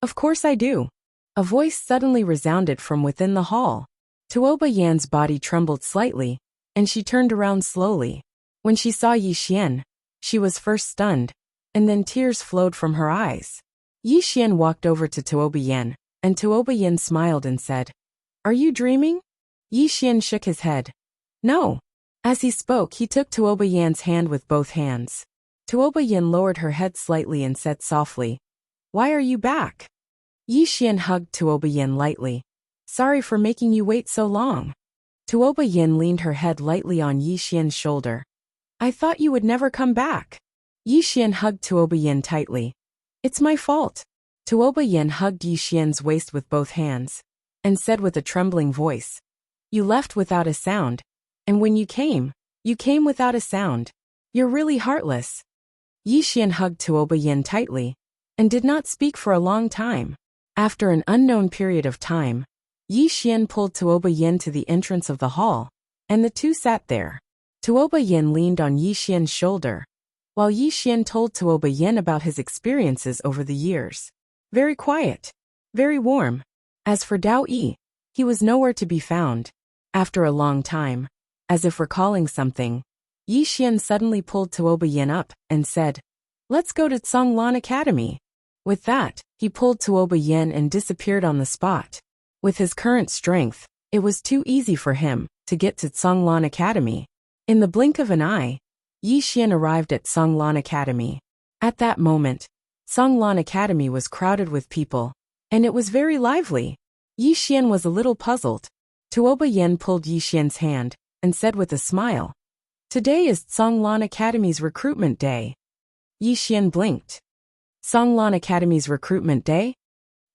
Of course I do. A voice suddenly resounded from within the hall. Tuoba Yan's body trembled slightly, and she turned around slowly. When she saw Yi Xian, she was first stunned, and then tears flowed from her eyes. Yi Xian walked over to Tuoba Yan, and Tuoba Yan smiled and said, Are you dreaming? Yi Xian shook his head. No. As he spoke, he took Tuoba Yan's hand with both hands. Tuoba Yan lowered her head slightly and said softly, Why are you back? Yi Xian hugged Tuoba Yan lightly. Sorry for making you wait so long. Tuoba Yan leaned her head lightly on Yi Xian's shoulder. I thought you would never come back. Yi Xian hugged Tuoba Yan tightly. It's my fault. Tuoba Yan hugged Yi Xian's waist with both hands, and said with a trembling voice, You left without a sound, and when you came without a sound. You're really heartless. Yi Xian hugged Tuoba Yan tightly, and did not speak for a long time. After an unknown period of time, Yi Xian pulled Tuoba Yan to the entrance of the hall, and the two sat there. Tuoba Yan leaned on Yi Xian's shoulder, while Yi Xian told Tuoba Yan about his experiences over the years. Very quiet. Very warm. As for Dao Yi, he was nowhere to be found. After a long time, as if recalling something, Yi Xian suddenly pulled Tuoba Yan up and said, Let's go to Tsonglan Academy. With that, he pulled Tuoba Yan and disappeared on the spot. With his current strength, it was too easy for him to get to Tsonglan Academy. In the blink of an eye, Yi Xian arrived at Tsonglan Academy. At that moment, Songlan Academy was crowded with people, and it was very lively. Yi Xian was a little puzzled. Tuoba Yen pulled Yi Xian's hand and said with a smile, "Today is Songlan Academy's recruitment day." Yi Xian blinked. Songlan Academy's recruitment day?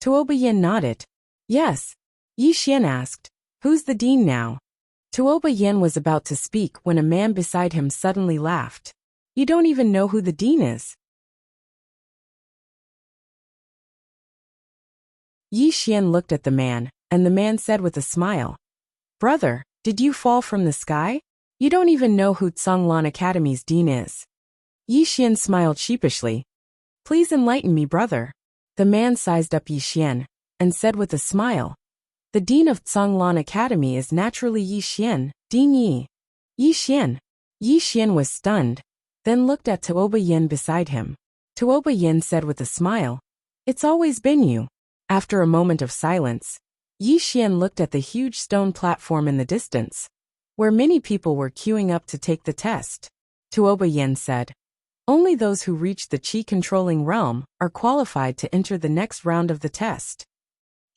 Tuoba Yen nodded. Yes. Yi Xian asked, "Who's the dean now?" Tuoba Yen was about to speak when a man beside him suddenly laughed. "You don't even know who the dean is?" Yi Xian looked at the man, and the man said with a smile, "Brother, did you fall from the sky? You don't even know who Songlan Academy's dean is." Yi Xian smiled sheepishly. "Please enlighten me, brother." The man sized up Yi Xian and said with a smile, "The dean of Songlan Academy is naturally Yi Xian, Dean Yi." Yi Xian. Yi Xian was stunned, then looked at Tuoba Yen beside him. Tuoba Yen said with a smile, "It's always been you." After a moment of silence, Yi Xian looked at the huge stone platform in the distance, where many people were queuing up to take the test. Tuoba Yen said, "Only those who reach the Qi-controlling realm are qualified to enter the next round of the test."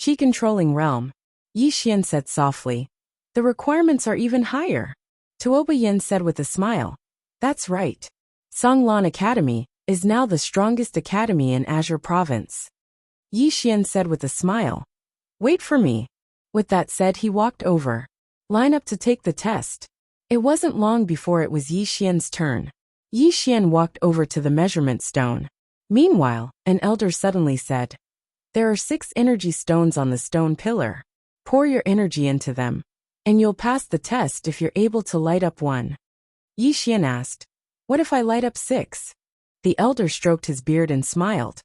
Qi-controlling realm, Yi Xian said softly. "The requirements are even higher." Tuoba Yen said with a smile, "That's right. Songlan Academy is now the strongest academy in Azure Province." Yi Xian said with a smile, "Wait for me." With that said, he walked over. "Line up to take the test." It wasn't long before it was Yi Xian's turn. Yi Xian walked over to the measurement stone. Meanwhile, an elder suddenly said, "There are 6 energy stones on the stone pillar. Pour your energy into them, and you'll pass the test if you're able to light up one." Yi Xian asked, "What if I light up 6? The elder stroked his beard and smiled.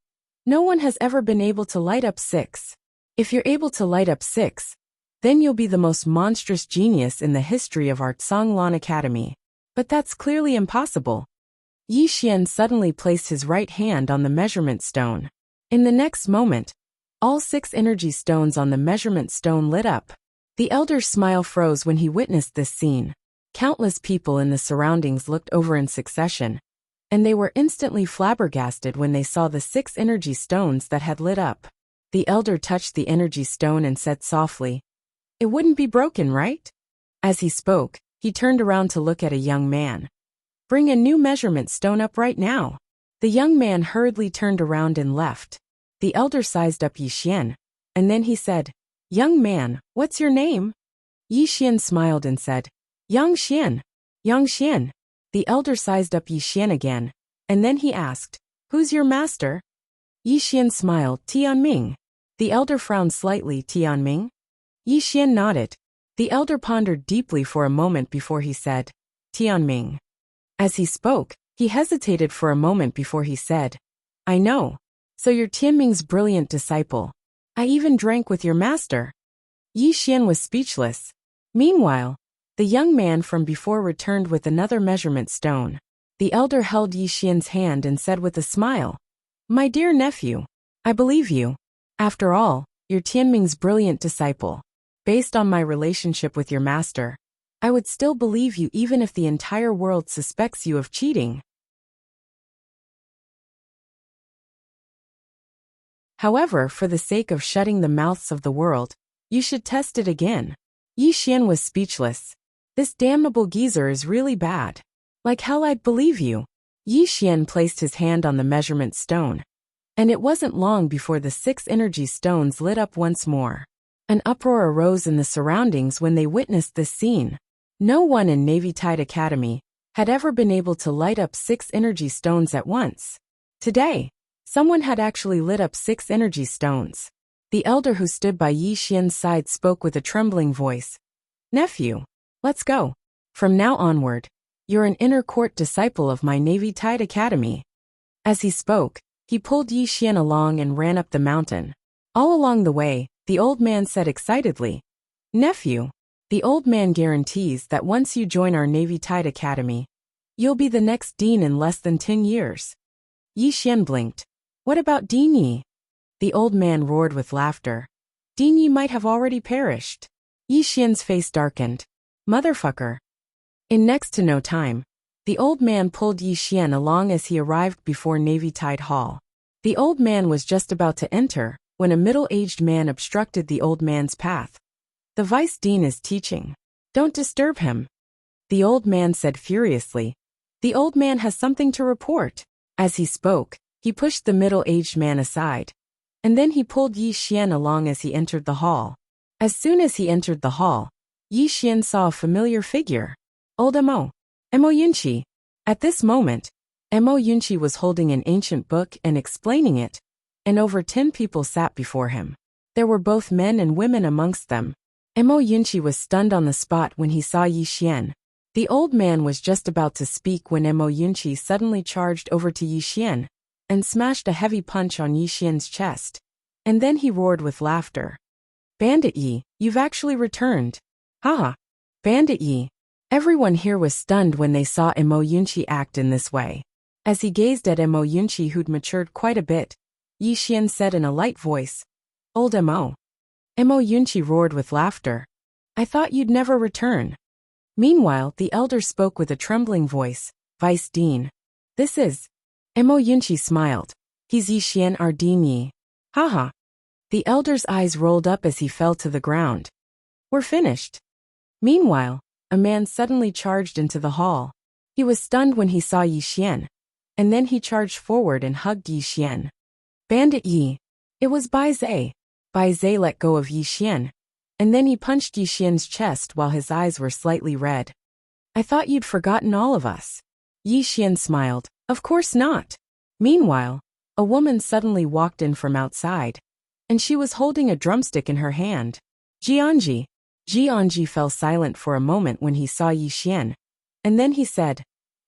"No one has ever been able to light up 6. If you're able to light up 6, then you'll be the most monstrous genius in the history of our Songlan Academy. But that's clearly impossible." Yi Xian suddenly placed his right hand on the measurement stone. In the next moment, all 6 energy stones on the measurement stone lit up. The elder's smile froze when he witnessed this scene. Countless people in the surroundings looked over in succession, and they were instantly flabbergasted when they saw the 6 energy stones that had lit up. The elder touched the energy stone and said softly, "It wouldn't be broken, right?" As he spoke, he turned around to look at a young man. "Bring a new measurement stone up right now." The young man hurriedly turned around and left. The elder sized up Yi Xian, and then he said, "Young man, what's your name?" Yi Xian smiled and said, "Yang Xian." "Yang Xian." The elder sized up Yi Xian again, and then he asked, "Who's your master?" Yi Xian smiled, "Tianming." The elder frowned slightly, "Tianming?" Yi Xian nodded. The elder pondered deeply for a moment before he said, "Tianming." As he spoke, he hesitated for a moment before he said, "I know. So you're Tianming's brilliant disciple. I even drank with your master." Yi Xian was speechless. Meanwhile, the young man from before returned with another measurement stone. The elder held Yi Xian's hand and said with a smile, "My dear nephew, I believe you. After all, you're Tianming's brilliant disciple. Based on my relationship with your master, I would still believe you even if the entire world suspects you of cheating. However, for the sake of shutting the mouths of the world, you should test it again." Yi Xian was speechless. This damnable geezer is really bad. Like hell I'd believe you. Yi Xian placed his hand on the measurement stone, and it wasn't long before the 6 energy stones lit up once more. An uproar arose in the surroundings when they witnessed this scene. No one in Navy Tide Academy had ever been able to light up 6 energy stones at once. Today, someone had actually lit up 6 energy stones. The elder who stood by Yi Xian's side spoke with a trembling voice. "Nephew, let's go. From now onward, you're an inner court disciple of my Navy Tide Academy." As he spoke, he pulled Yi Xian along and ran up the mountain. All along the way, the old man said excitedly, "Nephew, the old man guarantees that once you join our Navy Tide Academy, you'll be the next dean in less than 10 years. Yi Xian blinked. "What about Dean Yi?" The old man roared with laughter. "Dean Yi might have already perished." Yi Xian's face darkened. "Motherfucker." In next to no time, the old man pulled Yi Xian along as he arrived before Navy Tide Hall. The old man was just about to enter, when a middle-aged man obstructed the old man's path. The vice dean is teaching. Don't disturb him. The old man said furiously. The old man has something to report. As he spoke, he pushed the middle-aged man aside. And then he pulled Yi Xian along as he entered the hall. As soon as he entered the hall, Yi Xian saw a familiar figure. Old Mo. Mo Yunqi. At this moment, Mo Yunqi was holding an ancient book and explaining it, and over 10 people sat before him. There were both men and women amongst them. Mo Yunqi was stunned on the spot when he saw Yi Xian. The old man was just about to speak when Mo Yunqi suddenly charged over to Yi Xian and smashed a heavy punch on Yi Xian's chest. And then he roared with laughter. Bandit Yi, you've actually returned. Haha. Bandit Yi. Everyone here was stunned when they saw Mo Yunqi act in this way. As he gazed at Mo Yunqi, who'd matured quite a bit, Yi Xian said in a light voice, Old Mo. Mo Yunqi roared with laughter. I thought you'd never return. Meanwhile, the elder spoke with a trembling voice, Vice Dean. This is. Mo Yunqi smiled. He's Yi Xian our Dean Yi. Haha. The elder's eyes rolled up as he fell to the ground. We're finished. Meanwhile, a man suddenly charged into the hall. He was stunned when he saw Yi Xian, and then he charged forward and hugged Yi Xian. Bandit Yi. It was Bai Zai. Bai Zai let go of Yi Xian, and then he punched Yi Xian's chest while his eyes were slightly red. I thought you'd forgotten all of us. Yi Xian smiled. Of course not. Meanwhile, a woman suddenly walked in from outside, and she was holding a drumstick in her hand. Jiangji. Jiangji fell silent for a moment when he saw Yi Xian, and then he said,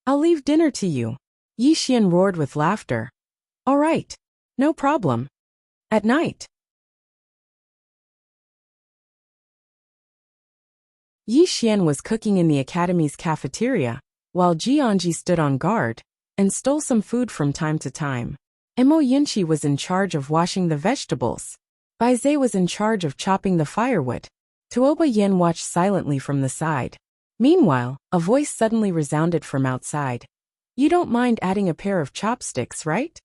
I'll leave dinner to you. Yi Xian roared with laughter. All right. No problem. At night. Yi Xian was cooking in the academy's cafeteria, while Jiangji stood on guard and stole some food from time to time. Mo Yunqi was in charge of washing the vegetables. Bai Zai was in charge of chopping the firewood. Tuoba Yen watched silently from the side. Meanwhile, a voice suddenly resounded from outside. You don't mind adding a pair of chopsticks, right?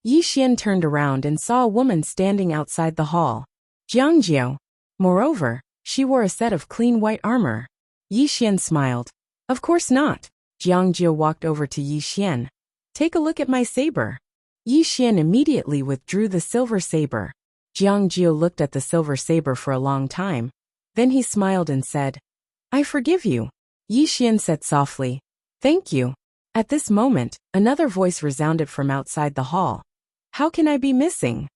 Yi Xian turned around and saw a woman standing outside the hall. Jiangjiu. Moreover, she wore a set of clean white armor. Yi Xian smiled. Of course not. Jiangjiu walked over to Yi Xian. Take a look at my saber. Yi Xian immediately withdrew the silver saber. Jiangjiu looked at the silver saber for a long time. Then he smiled and said, I forgive you. Yi Xian said softly, Thank you. At this moment, another voice resounded from outside the hall. How can I be missing?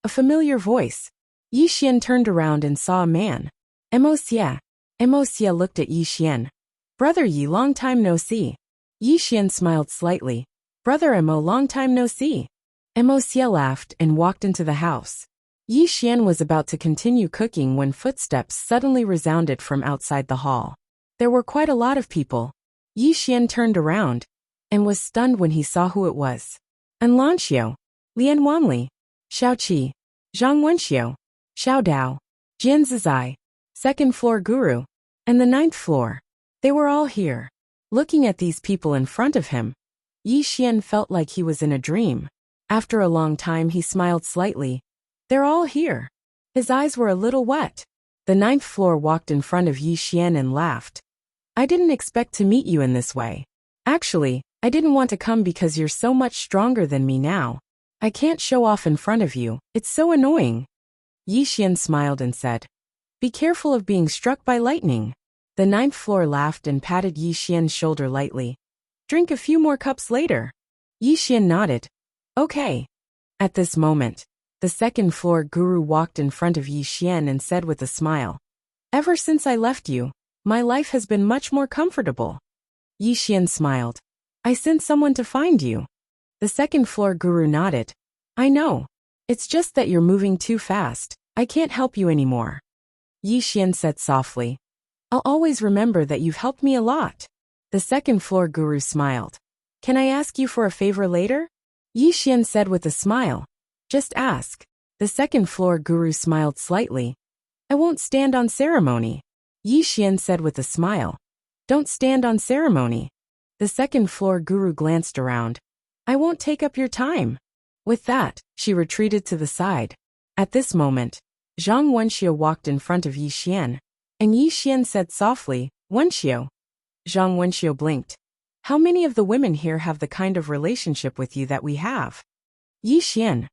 A familiar voice. Yi Xian turned around and saw a man. Mo Xie. Mo Xie looked at Yi Xian. Brother Yi, long time no see. Yi Xian smiled slightly. Brother Mo, long time no see. Mo Xie laughed and walked into the house. Yi Xian was about to continue cooking when footsteps suddenly resounded from outside the hall. There were quite a lot of people. Yi Xian turned around and was stunned when he saw who it was. An Lanxiu, Lian Wanli, Xiao Qi, Zhang Wenxiu, Xiao Dao, Jian Zizai, second floor guru, and the 9th floor. They were all here. Looking at these people in front of him, Yi Xian felt like he was in a dream. After a long time he smiled slightly. They're all here. His eyes were a little wet. The 9th floor walked in front of Yi Xian and laughed. I didn't expect to meet you in this way. Actually, I didn't want to come because you're so much stronger than me now. I can't show off in front of you. It's so annoying. Yi Xian smiled and said, Be careful of being struck by lightning. The 9th floor laughed and patted Yi Xian's shoulder lightly. Drink a few more cups later. Yi Xian nodded. Okay. At this moment, the 2nd floor guru walked in front of Yi Xian and said with a smile, Ever since I left you, my life has been much more comfortable. Yi Xian smiled. I sent someone to find you. The 2nd floor guru nodded. I know. It's just that you're moving too fast. I can't help you anymore. Yi Xian said softly. I'll always remember that you've helped me a lot. The 2nd floor guru smiled. Can I ask you for a favor later? Yi Xian said with a smile. Just ask. The 2nd floor guru smiled slightly. I won't stand on ceremony. Yi Xian said with a smile. Don't stand on ceremony. The 2nd floor guru glanced around. I won't take up your time. With that, she retreated to the side. At this moment, Zhang Wenxiu walked in front of Yi Xian, and Yi Xian said softly, "Wenxiu." Zhang Wenxiu blinked. "How many of the women here have the kind of relationship with you that we have?" Yi Xian.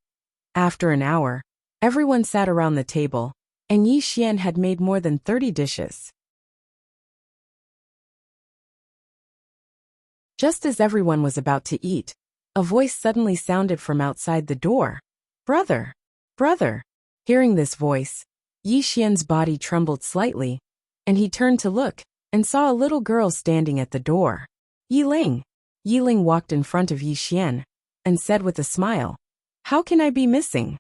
After an hour, everyone sat around the table, and Yi Xian had made more than 30 dishes. Just as everyone was about to eat, a voice suddenly sounded from outside the door. "Brother! Brother!" Hearing this voice, Yi Xian's body trembled slightly, and he turned to look, and saw a little girl standing at the door. Yiling. Yiling walked in front of Yi Xian, and said with a smile, "How can I be missing?"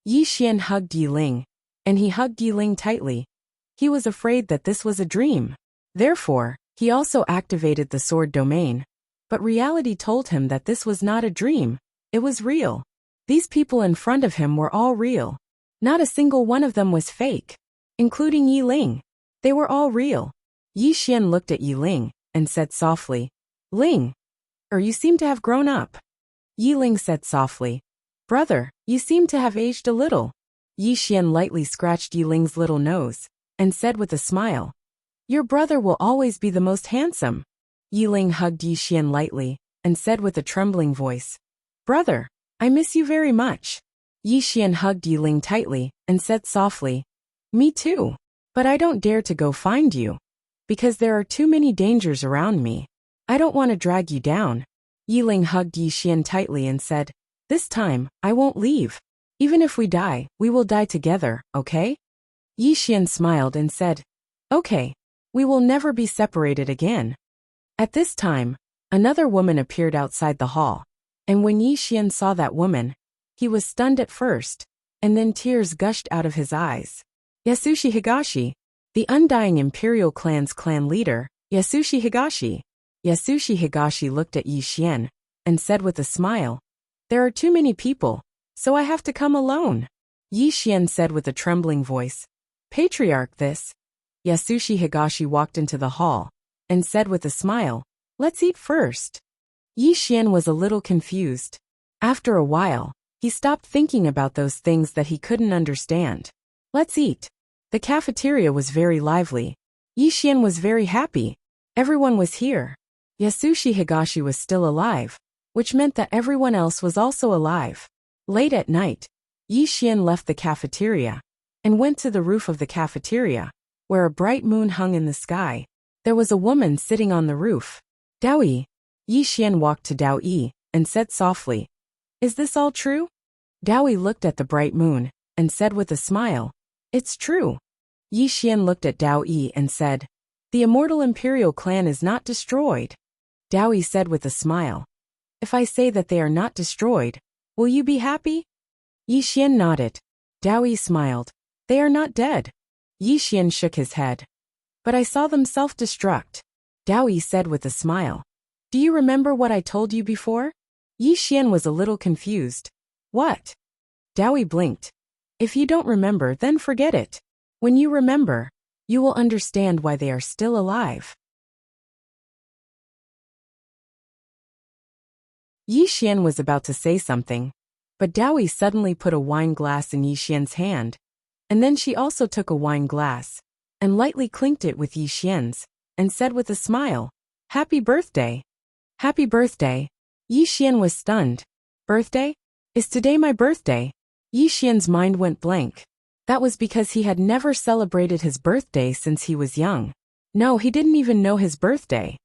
Yi Xian hugged Yiling, and he hugged Yiling tightly. He was afraid that this was a dream. Therefore, he also activated the sword domain. But reality told him that this was not a dream, it was real. These people in front of him were all real. Not a single one of them was fake, including Yiling. They were all real. Yi Xian looked at Yiling, and said softly, "Ling, you seem to have grown up." Yiling said softly, "Brother, you seem to have aged a little." Yi Xian lightly scratched Yiling's little nose, and said with a smile, "Your brother will always be the most handsome." Yiling hugged Yi Xian lightly, and said with a trembling voice, "Brother, I miss you very much." Yi Xian hugged Yiling tightly, and said softly, "Me too. But I don't dare to go find you, because there are too many dangers around me. I don't want to drag you down." Yiling hugged Yi Xian tightly and said, "This time, I won't leave. Even if we die, we will die together, okay?" Yi Xian smiled and said, "Okay. We will never be separated again." At this time, another woman appeared outside the hall, and when Yi Xian saw that woman, he was stunned at first, and then tears gushed out of his eyes. Yasushi Higashi, the Undying Imperial Clan's clan leader, Yasushi Higashi. Yasushi Higashi looked at Yi Xian, and said with a smile, "There are too many people, so I have to come alone." Yi Xian said with a trembling voice, "Patriarch this." Yasushi Higashi walked into the hall, and said with a smile, "Let's eat first." Yi Xian was a little confused. After a while, he stopped thinking about those things that he couldn't understand. "Let's eat." The cafeteria was very lively. Yi Xian was very happy. Everyone was here. Yasushi Higashi was still alive, which meant that everyone else was also alive. Late at night, Yi Xian left the cafeteria, and went to the roof of the cafeteria, where a bright moon hung in the sky. There was a woman sitting on the roof. "Dao Yi." Yi Xian walked to Dao Yi, and said softly, "Is this all true?" Dao Yi looked at the bright moon, and said with a smile, "It's true." Yi Xian looked at Dao Yi and said, "The immortal imperial clan is not destroyed." Dao Yi said with a smile, "If I say that they are not destroyed, will you be happy?" Yi Xian nodded. Dao Yi smiled. "They are not dead." Yi Xian shook his head. "But I saw them self-destruct." Dao Yi said with a smile, "Do you remember what I told you before?" Yi Xian was a little confused. "What?" Dao Yi blinked. "If you don't remember, then forget it. When you remember, you will understand why they are still alive." Yi Xian was about to say something, but Dao Yi suddenly put a wine glass in Yi Xian's hand, and then she also took a wine glass, and lightly clinked it with Yi Xian's, and said with a smile, "Happy birthday." "Happy birthday." Yi Xian was stunned. "Birthday? Is today my birthday?" Yi Xian's mind went blank. That was because he had never celebrated his birthday since he was young. No, he didn't even know his birthday.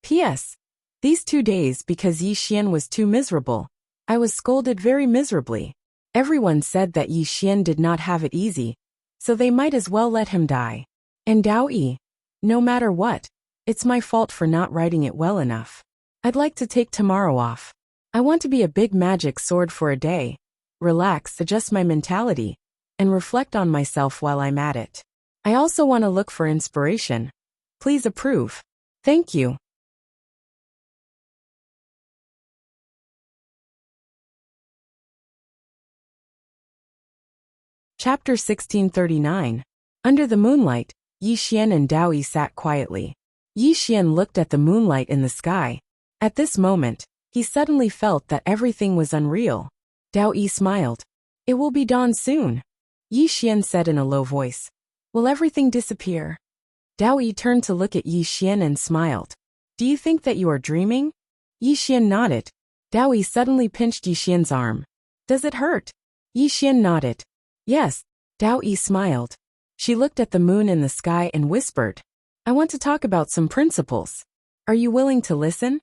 P.S. These 2 days, because Yi Xian was too miserable, I was scolded very miserably. Everyone said that Yi Xian did not have it easy, so they might as well let him die. And Dao Yi, no matter what, it's my fault for not writing it well enough. I'd like to take tomorrow off. I want to be a big magic sword for a day, relax, adjust my mentality, and reflect on myself while I'm at it. I also want to look for inspiration. Please approve. Thank you. Chapter 1639. Under the moonlight, Yi Xian and Dao Yi sat quietly. Yi Xian looked at the moonlight in the sky. At this moment, he suddenly felt that everything was unreal. Dao Yi smiled. It will be dawn soon. Yi Xian said in a low voice. Will everything disappear? Dao Yi turned to look at Yi Xian and smiled. Do you think that you are dreaming? Yi Xian nodded. Dao Yi suddenly pinched Yi Xian's arm. Does it hurt? Yi Xian nodded. Yes. Dao Yi smiled. She looked at the moon in the sky and whispered. I want to talk about some principles. Are you willing to listen?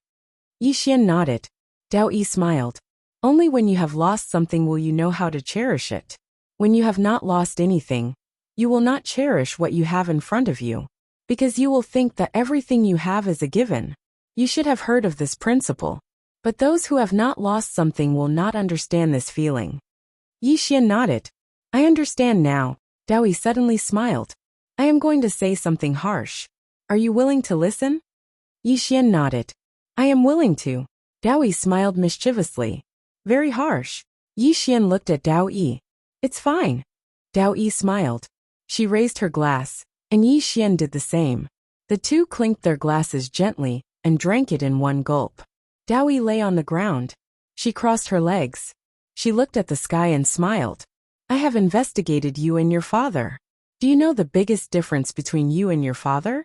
Yi Xian nodded. Dao Yi smiled. Only when you have lost something will you know how to cherish it. When you have not lost anything, you will not cherish what you have in front of you, because you will think that everything you have is a given. You should have heard of this principle, but those who have not lost something will not understand this feeling. Yi Xian nodded. I understand now. Dao Yi suddenly smiled. I am going to say something harsh. Are you willing to listen? Yi Xian nodded. I am willing to. Dao Yi smiled mischievously. Very harsh. Yi Xian looked at Dao Yi. It's fine. Dao Yi smiled. She raised her glass, and Yi Xian did the same. The two clinked their glasses gently and drank it in one gulp. Dao Yi lay on the ground. She crossed her legs. She looked at the sky and smiled. I have investigated you and your father. Do you know the biggest difference between you and your father?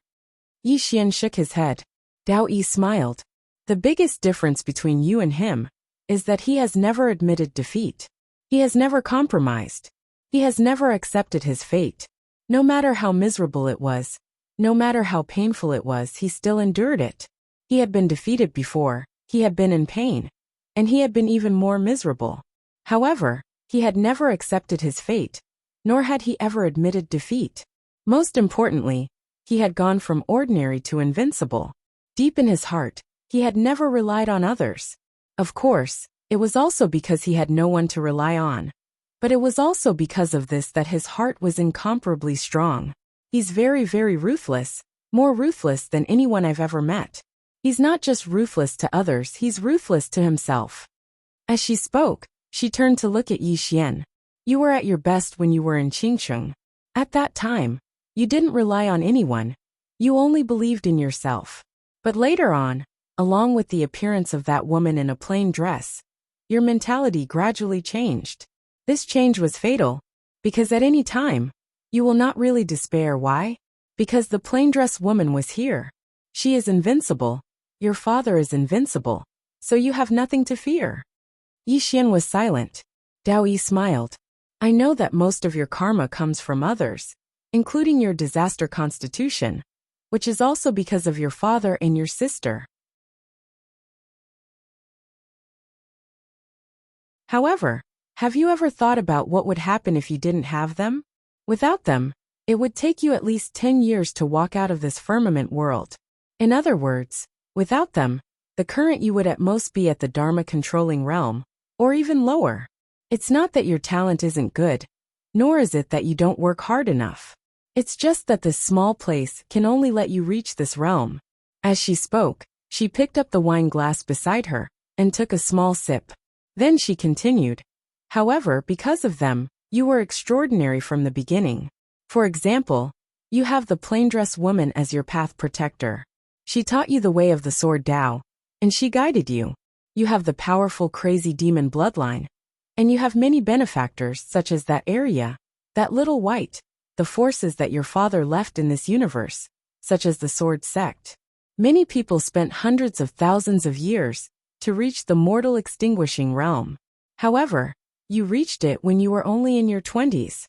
Yi Xian shook his head. Dao Yi smiled. The biggest difference between you and him is that he has never admitted defeat. He has never compromised. He has never accepted his fate. No matter how miserable it was, no matter how painful it was, he still endured it. He had been defeated before, he had been in pain, and he had been even more miserable. However, he had never accepted his fate, nor had he ever admitted defeat. Most importantly, he had gone from ordinary to invincible. Deep in his heart, he had never relied on others. Of course, it was also because he had no one to rely on. But it was also because of this that his heart was incomparably strong. He's very, very ruthless, more ruthless than anyone I've ever met. He's not just ruthless to others, he's ruthless to himself. As she spoke, she turned to look at Yi Xian. You were at your best when you were in Qingcheng. At that time, you didn't rely on anyone. You only believed in yourself. But later on, along with the appearance of that woman in a plain dress, your mentality gradually changed. This change was fatal, because at any time, you will not really despair. Why? Because the plain dress woman was here. She is invincible. Your father is invincible. So you have nothing to fear. Yi Xian was silent. Dao Yi smiled. I know that most of your karma comes from others, including your disaster constitution, which is also because of your father and your sister. However, have you ever thought about what would happen if you didn't have them? Without them, it would take you at least 10 years to walk out of this firmament world. In other words, without them, the current you would at most be at the Dharma controlling realm, or even lower. It's not that your talent isn't good, nor is it that you don't work hard enough. It's just that this small place can only let you reach this realm. As she spoke, she picked up the wine glass beside her and took a small sip. Then she continued. However, because of them, you were extraordinary from the beginning. For example, you have the plain dress woman as your path protector. She taught you the way of the sword Tao, and she guided you. You have the powerful crazy demon bloodline, and you have many benefactors such as that area, that little white, the forces that your father left in this universe, such as the sword sect. Many people spent hundreds of thousands of years to reach the mortal extinguishing realm. However, you reached it when you were only in your 20s.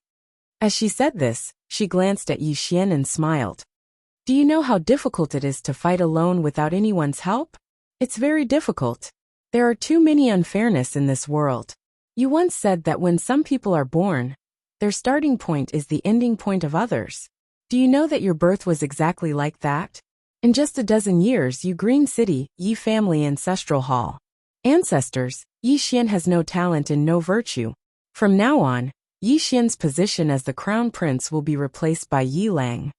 As she said this, she glanced at Yi Xian and smiled. Do you know how difficult it is to fight alone without anyone's help? It's very difficult. There are too many unfairness in this world. You once said that when some people are born, their starting point is the ending point of others. Do you know that your birth was exactly like that? In just a dozen years, you Green City, Yi family ancestral hall. Ancestors, Yi Xian has no talent and no virtue. From now on, Yi Xian's position as the crown prince will be replaced by Yi Lang.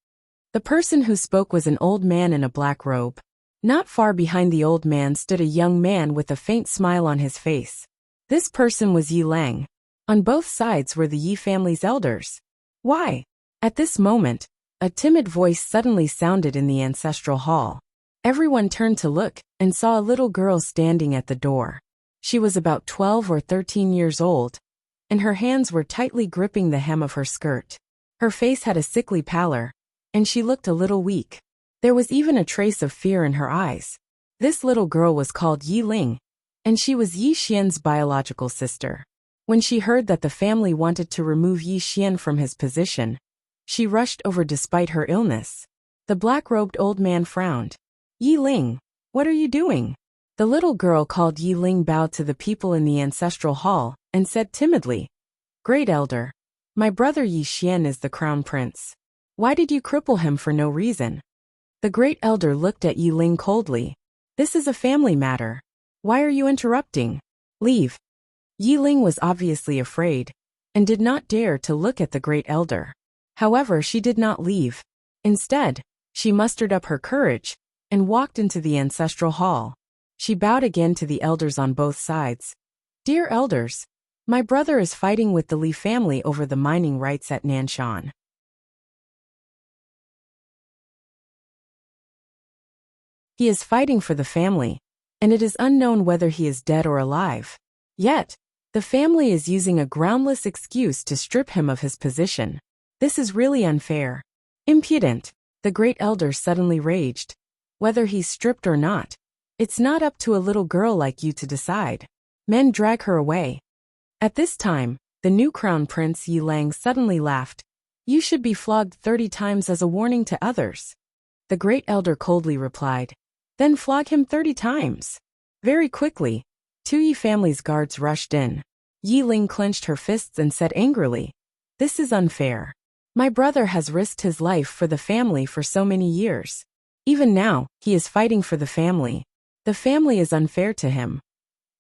The person who spoke was an old man in a black robe. Not far behind the old man stood a young man with a faint smile on his face. This person was Yi Lang. On both sides were the Yi family's elders. Why? At this moment, a timid voice suddenly sounded in the ancestral hall. Everyone turned to look and saw a little girl standing at the door. She was about 12 or 13 years old, and her hands were tightly gripping the hem of her skirt. Her face had a sickly pallor, and she looked a little weak. There was even a trace of fear in her eyes. This little girl was called Yi Ling, and she was Yi Xian's biological sister. When she heard that the family wanted to remove Yi Xian from his position, she rushed over despite her illness. The black-robed old man frowned. Yi Ling, what are you doing? The little girl called Yi Ling bowed to the people in the ancestral hall and said timidly, Great Elder, my brother Yi Xian is the crown prince. Why did you cripple him for no reason? The Great Elder looked at Yi Ling coldly. This is a family matter. Why are you interrupting? Leave. Yi Ling was obviously afraid and did not dare to look at the Great Elder. However, she did not leave. Instead, she mustered up her courage and walked into the ancestral hall. She bowed again to the elders on both sides. Dear elders, my brother is fighting with the Li family over the mining rights at Nanshan. He is fighting for the family, and it is unknown whether he is dead or alive. Yet, the family is using a groundless excuse to strip him of his position. This is really unfair. Impudent, the Great Elder suddenly raged. Whether he's stripped or not, it's not up to a little girl like you to decide. Men drag her away. At this time, the new crown prince Yi Lang suddenly laughed. You should be flogged 30 times as a warning to others. The Great Elder coldly replied. Then flog him 30 times. Very quickly, 2 Yi family's guards rushed in. Yi Ling clenched her fists and said angrily, This is unfair. My brother has risked his life for the family for so many years. Even now, he is fighting for the family. The family is unfair to him.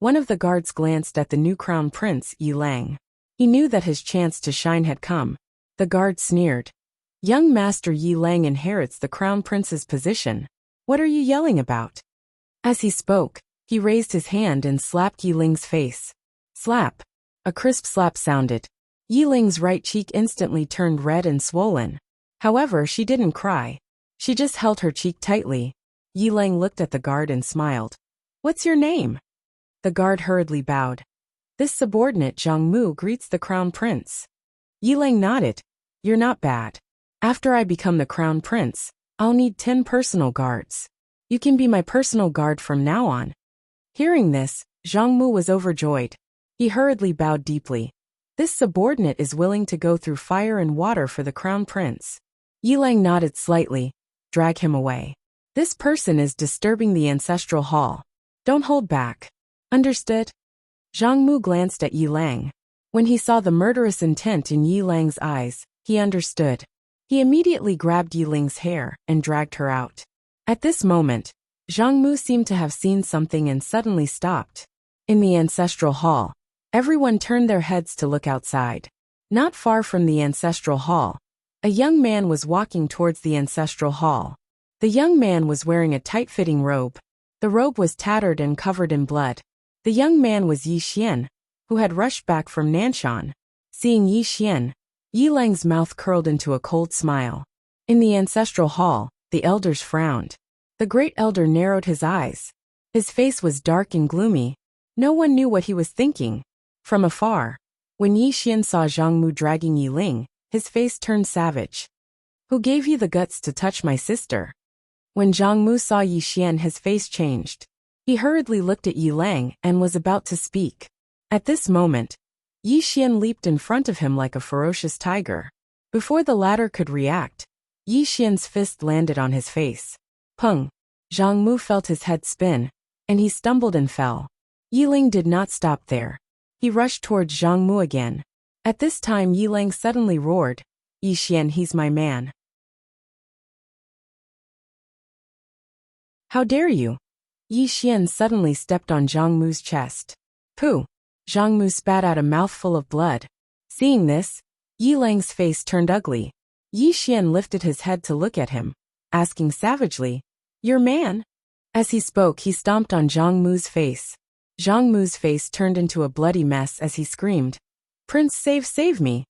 One of the guards glanced at the new crown prince, Yi Lang. He knew that his chance to shine had come. The guard sneered. Young Master Yi Lang inherits the crown prince's position. What are you yelling about? As he spoke, he raised his hand and slapped Yi Ling's face. Slap. A crisp slap sounded. Yi Ling's right cheek instantly turned red and swollen. However, she didn't cry. She just held her cheek tightly. Yi Ling looked at the guard and smiled. What's your name? The guard hurriedly bowed. This subordinate Zhang Mu greets the crown prince. Yi Ling nodded. You're not bad. After I become the crown prince, I'll need 10 personal guards. You can be my personal guard from now on. Hearing this, Zhang Mu was overjoyed. He hurriedly bowed deeply. This subordinate is willing to go through fire and water for the crown prince. Yi Lang nodded slightly. Drag him away. This person is disturbing the ancestral hall. Don't hold back. Understood? Zhang Mu glanced at Yi Lang. When he saw the murderous intent in Yi Lang's eyes, he understood. He immediately grabbed Yi Ling's hair and dragged her out. At this moment, Zhang Mu seemed to have seen something and suddenly stopped. In the ancestral hall, everyone turned their heads to look outside. Not far from the ancestral hall, a young man was walking towards the ancestral hall. The young man was wearing a tight-fitting robe. The robe was tattered and covered in blood. The young man was Yi Xian, who had rushed back from Nanshan. Seeing Yi Xian, Yi Lang's mouth curled into a cold smile. In the ancestral hall, the elders frowned. The Great Elder narrowed his eyes. His face was dark and gloomy. No one knew what he was thinking. From afar, when Yi Xian saw Zhang Mu dragging Yi Ling, his face turned savage. Who gave you the guts to touch my sister? When Zhang Mu saw Yi Xian, his face changed. He hurriedly looked at Yi Lang and was about to speak. At this moment, Yi Xian leaped in front of him like a ferocious tiger. Before the latter could react, Yi Xian's fist landed on his face. Pung! Zhang Mu felt his head spin, and he stumbled and fell. Yi Ling did not stop there. He rushed towards Zhang Mu again. At this time Yi Lang suddenly roared, Yi Xian, he's my man. How dare you? Yi Xian suddenly stepped on Zhang Mu's chest. Pooh! Zhang Mu spat out a mouthful of blood. Seeing this, Yi Lang's face turned ugly. Yi Xian lifted his head to look at him, asking savagely, Your man? As he spoke, he stomped on Zhang Mu's face. Zhang Mu's face turned into a bloody mess as he screamed, Prince, save me!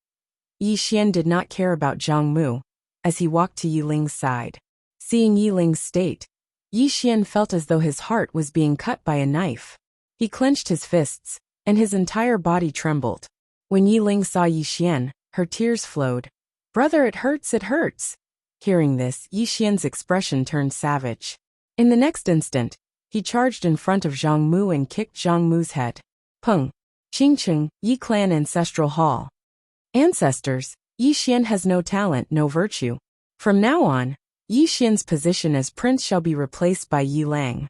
Yi Xian did not care about Zhang Mu, as he walked to Yi Ling's side. Seeing Yi Ling's state, Yi Xian felt as though his heart was being cut by a knife. He clenched his fists, and his entire body trembled. When Yi Ling saw Yi Xian, her tears flowed. "Brother, it hurts, it hurts." Hearing this, Yi Xian's expression turned savage. In the next instant, he charged in front of Zhang Mu and kicked Zhang Mu's head. Peng. Qingcheng, Yi Clan Ancestral Hall. Ancestors, Yi Xian has no talent, no virtue. From now on, Yi Xian's position as prince shall be replaced by Yi Lang.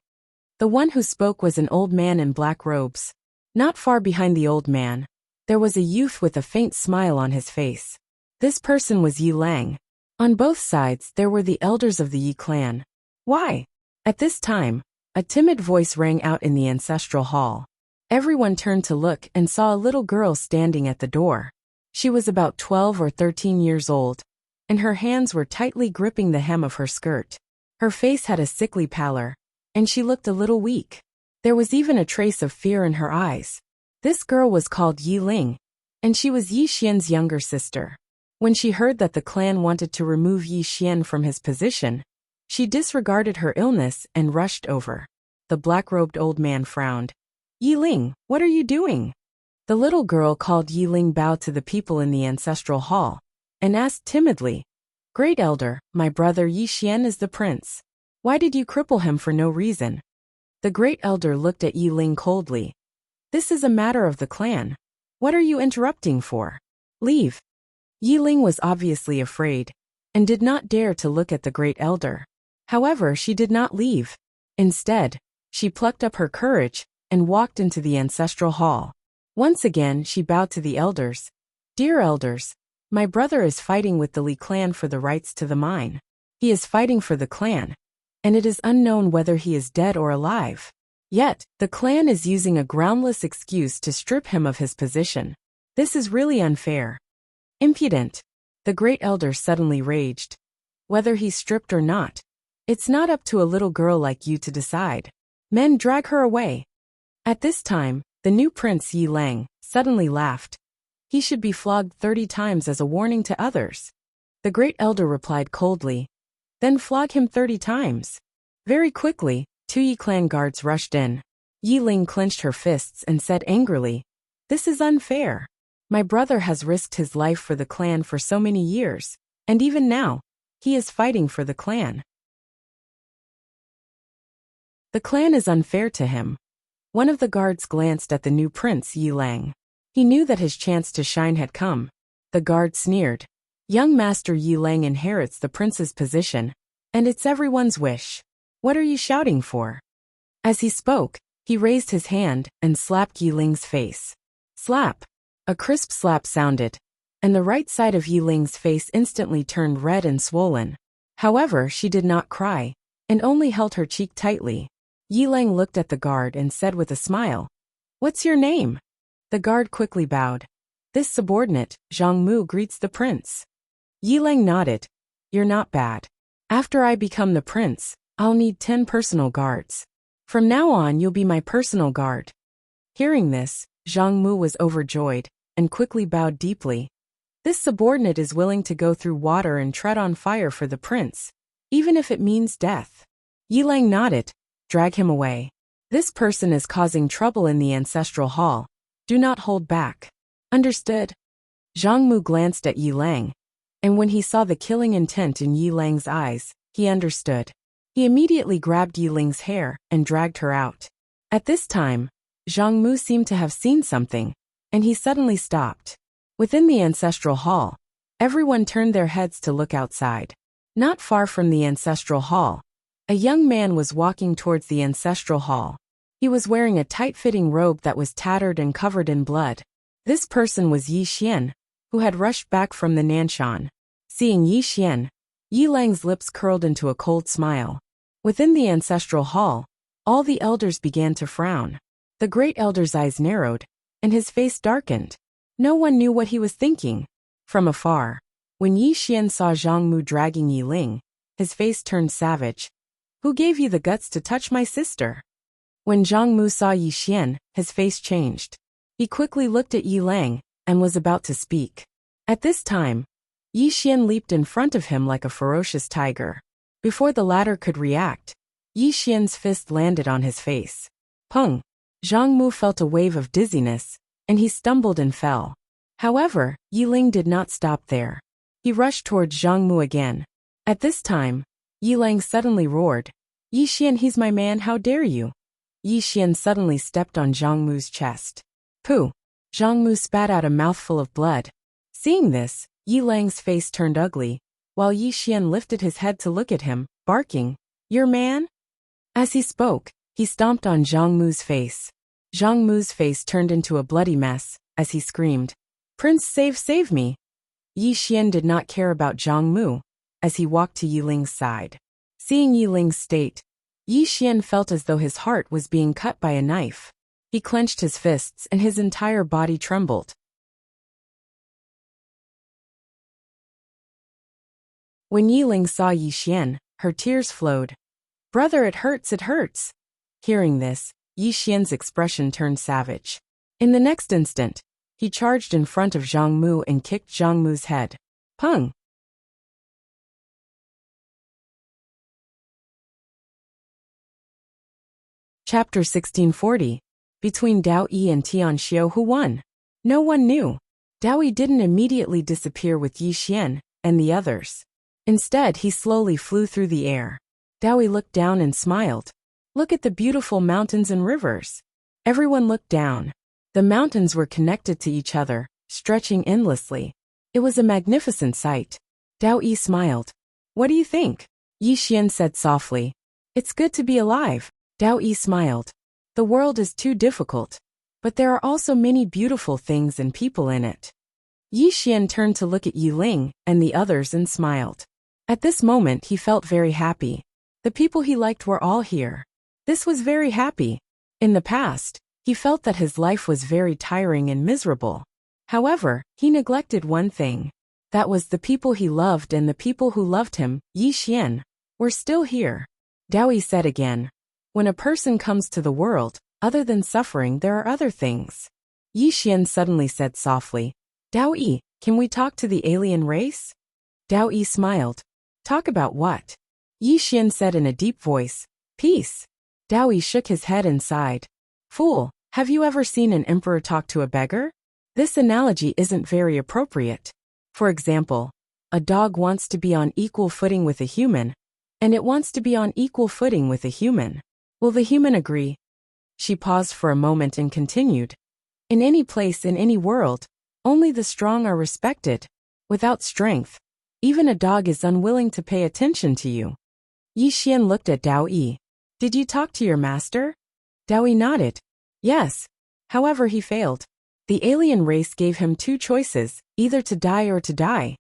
The one who spoke was an old man in black robes. Not far behind the old man, there was a youth with a faint smile on his face. This person was Yi Lang. On both sides there were the elders of the Yi clan. Why? At this time, a timid voice rang out in the ancestral hall. Everyone turned to look and saw a little girl standing at the door. She was about 12 or 13 years old, and her hands were tightly gripping the hem of her skirt. Her face had a sickly pallor, and she looked a little weak. There was even a trace of fear in her eyes. This girl was called Yi Ling, and she was Yi Xian's younger sister. When she heard that the clan wanted to remove Yi Xian from his position, she disregarded her illness and rushed over. The black-robed old man frowned. "Yi Ling, what are you doing?" The little girl called Yi Ling bowed to the people in the ancestral hall, and asked timidly, "Great elder, my brother Yi Xian is the prince. Why did you cripple him for no reason?" The great elder looked at Yi Ling coldly. "This is a matter of the clan. What are you interrupting for? Leave." Yi Ling was obviously afraid, and did not dare to look at the great elder. However, she did not leave. Instead, she plucked up her courage and walked into the ancestral hall. Once again, she bowed to the elders. "Dear elders, my brother is fighting with the Li clan for the rights to the mine. He is fighting for the clan, and it is unknown whether he is dead or alive. Yet, the clan is using a groundless excuse to strip him of his position. This is really unfair. Impudent." The great elder suddenly raged. "Whether he's stripped or not, it's not up to a little girl like you to decide. Men, drag her away." At this time, the new prince Yi Lang suddenly laughed. "He should be flogged 30 times as a warning to others." The great elder replied coldly, "Then flog him 30 times. Very quickly, 2 Yi clan guards rushed in. Yi Ling clenched her fists and said angrily, "This is unfair. My brother has risked his life for the clan for so many years, and even now, he is fighting for the clan. The clan is unfair to him." One of the guards glanced at the new prince Yi Lang. He knew that his chance to shine had come. The guard sneered, "Young master Yi Lang inherits the prince's position, and it's everyone's wish. What are you shouting for?" As he spoke, he raised his hand and slapped Yi Ling's face. Slap! A crisp slap sounded, and the right side of Yi Ling's face instantly turned red and swollen. However, she did not cry, and only held her cheek tightly. Yi Lang looked at the guard and said with a smile, "What's your name?" The guard quickly bowed. "This subordinate, Zhang Mu, greets the prince." Yi Lang nodded. "You're not bad. After I become the prince, I'll need 10 personal guards. From now on, you'll be my personal guard." Hearing this, Zhang Mu was overjoyed, and quickly bowed deeply. This subordinate is willing to go through water and tread on fire for the prince, even if it means death. Yi Lang nodded. "Drag him away. This person is causing trouble in the ancestral hall. Do not hold back." "Understood." Zhang Mu glanced at Yi Lang, and when he saw the killing intent in Yi Lang's eyes, he understood. He immediately grabbed Yi Ling's hair and dragged her out. At this time, Zhang Mu seemed to have seen something, and he suddenly stopped. Within the ancestral hall, everyone turned their heads to look outside. Not far from the ancestral hall, a young man was walking towards the ancestral hall. He was wearing a tight-fitting robe that was tattered and covered in blood. This person was Yi Xian, who had rushed back from the Nanshan. Seeing Yi Xian, Yi Lang's lips curled into a cold smile. Within the ancestral hall, all the elders began to frown. The great elder's eyes narrowed, and his face darkened. No one knew what he was thinking. From afar, when Yi Xian saw Zhang Mu dragging Yi Ling, his face turned savage. "Who gave you the guts to touch my sister?" When Zhang Mu saw Yi Xian, his face changed. He quickly looked at Yi Lang, and was about to speak. At this time, Yi Xian leaped in front of him like a ferocious tiger. Before the latter could react, Yi Xian's fist landed on his face. Peng! Zhang Mu felt a wave of dizziness, and he stumbled and fell. However, Yi Ling did not stop there. He rushed towards Zhang Mu again. At this time, Yi Ling suddenly roared, "Yi Xian, he's my man, how dare you!" Yi Xian suddenly stepped on Zhang Mu's chest. Pooh! Zhang Mu spat out a mouthful of blood. Seeing this, Yi Ling's face turned ugly, while Yi Xian lifted his head to look at him, barking, "Your man?" As he spoke, he stomped on Zhang Mu's face. Zhang Mu's face turned into a bloody mess, as he screamed, "Prince, save me!" Yi Xian did not care about Zhang Mu, as he walked to Yi Ling's side. Seeing Yi Ling's state, Yi Xian felt as though his heart was being cut by a knife. He clenched his fists and his entire body trembled. When Yi Ling saw Yi Xian, her tears flowed. "Brother, it hurts, it hurts." Hearing this, Yi Xian's expression turned savage. In the next instant, he charged in front of Zhang Mu and kicked Zhang Mu's head. Pung! Chapter 1640. Between Dao Yi and Tian Xiu, who won? No one knew. Dao Yi didn't immediately disappear with Yi Xian and the others. Instead, he slowly flew through the air. Dao Yi looked down and smiled. Look at the beautiful mountains and rivers. Everyone looked down. The mountains were connected to each other, stretching endlessly. It was a magnificent sight. Dao Yi smiled. What do you think? Yi Xian said softly. It's good to be alive. Dao Yi smiled. The world is too difficult, but there are also many beautiful things and people in it. Yi Xian turned to look at Yi Ling and the others and smiled. At this moment he felt very happy. The people he liked were all here. This was very happy. In the past, he felt that his life was very tiring and miserable. However, he neglected one thing. That was the people he loved, and the people who loved him, Yi Xian, were still here. Dao Yi said again, when a person comes to the world, other than suffering, there are other things. Yi Xian suddenly said softly, Dao Yi, can we talk to the alien race? Dao Yi smiled. Talk about what? Yi Xian said in a deep voice, peace. Dao Yi shook his head and sighed. Fool, have you ever seen an emperor talk to a beggar? This analogy isn't very appropriate. For example, a dog wants to be on equal footing with a human, and it wants to be on equal footing with a human. Will the human agree? She paused for a moment and continued. In any place, in any world, only the strong are respected. Without strength, even a dog is unwilling to pay attention to you. Yi Xian looked at Dao Yi. Did you talk to your master? Dao Yi nodded. Yes. However, he failed. The alien race gave him two choices, either to die or to die.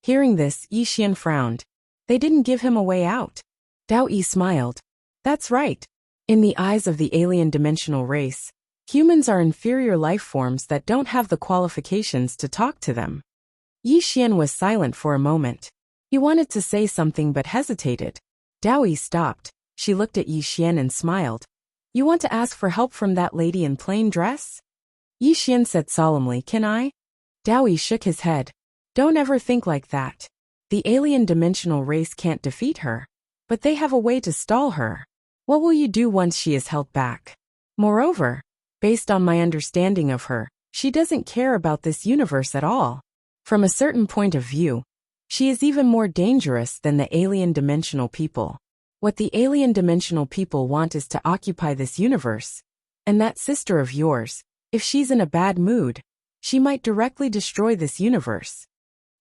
Hearing this, Yi Xian frowned. They didn't give him a way out. Dao Yi smiled. That's right. In the eyes of the alien dimensional race, humans are inferior life forms that don't have the qualifications to talk to them. Yi Xian was silent for a moment. He wanted to say something but hesitated. Dao Yi stopped. She looked at Yi Xian and smiled. You want to ask for help from that lady in plain dress? Yi Xian said solemnly, can I? Dao Yi shook his head. Don't ever think like that. The alien dimensional race can't defeat her, but they have a way to stall her. What will you do once she is held back? Moreover, based on my understanding of her, she doesn't care about this universe at all. From a certain point of view, she is even more dangerous than the alien dimensional people. What the alien dimensional people want is to occupy this universe. And that sister of yours, if she's in a bad mood, she might directly destroy this universe.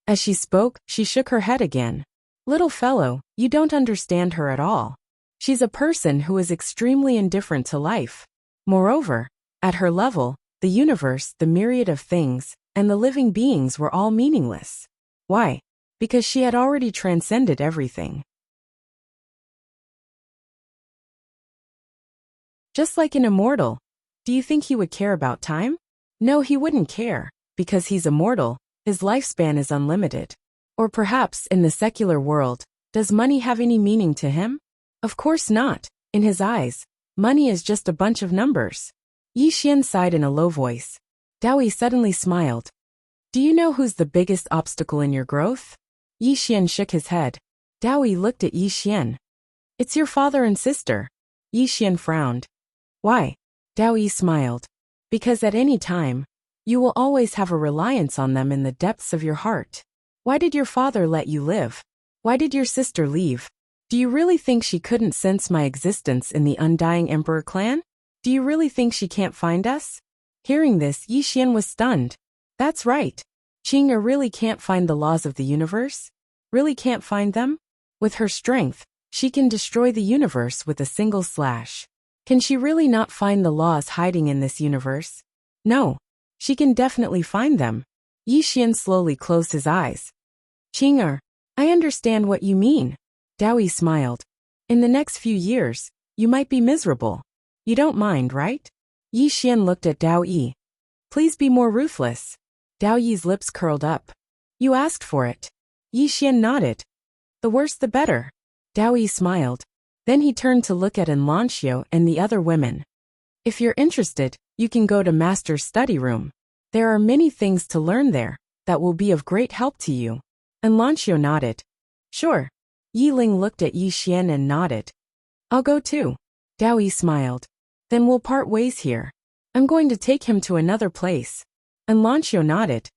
As she spoke, she shook her head again. Little fellow, you don't understand her at all. She's a person who is extremely indifferent to life. Moreover, at her level, the universe, the myriad of things, and the living beings were all meaningless. Why? Because she had already transcended everything. Just like an immortal. Do you think he would care about time? No, he wouldn't care, because he's immortal, his lifespan is unlimited. Or perhaps, in the secular world, does money have any meaning to him? Of course not. In his eyes, money is just a bunch of numbers. Yi Xian sighed in a low voice. Dao Yi suddenly smiled. Do you know who's the biggest obstacle in your growth? Yi Xian shook his head. Dao Yi looked at Yi Xian. It's your father and sister. Yi Xian frowned. Why? Dao Yi smiled. Because at any time, you will always have a reliance on them in the depths of your heart. Why did your father let you live? Why did your sister leave? Do you really think she couldn't sense my existence in the undying emperor clan? Do you really think she can't find us? Hearing this, Yi Xian was stunned. That's right. Qing'er really can't find the laws of the universe? Really can't find them? With her strength, she can destroy the universe with a single slash. Can she really not find the laws hiding in this universe? No. She can definitely find them. Yi Xian slowly closed his eyes. Qing'er, I understand what you mean. Dao Yi smiled. In the next few years, you might be miserable. You don't mind, right? Yi Xian looked at Dao Yi. Please be more ruthless. Dao Yi's lips curled up. You asked for it. Yi Xian nodded. The worse the better. Dao Yi smiled. Then he turned to look at Enlancio and the other women. If you're interested, you can go to Master's study room. There are many things to learn there that will be of great help to you. Enlancio nodded. Sure. Yi Ling looked at Yi Xian and nodded. I'll go too. Dao Yi smiled. Then we'll part ways here. I'm going to take him to another place. Enlancio nodded.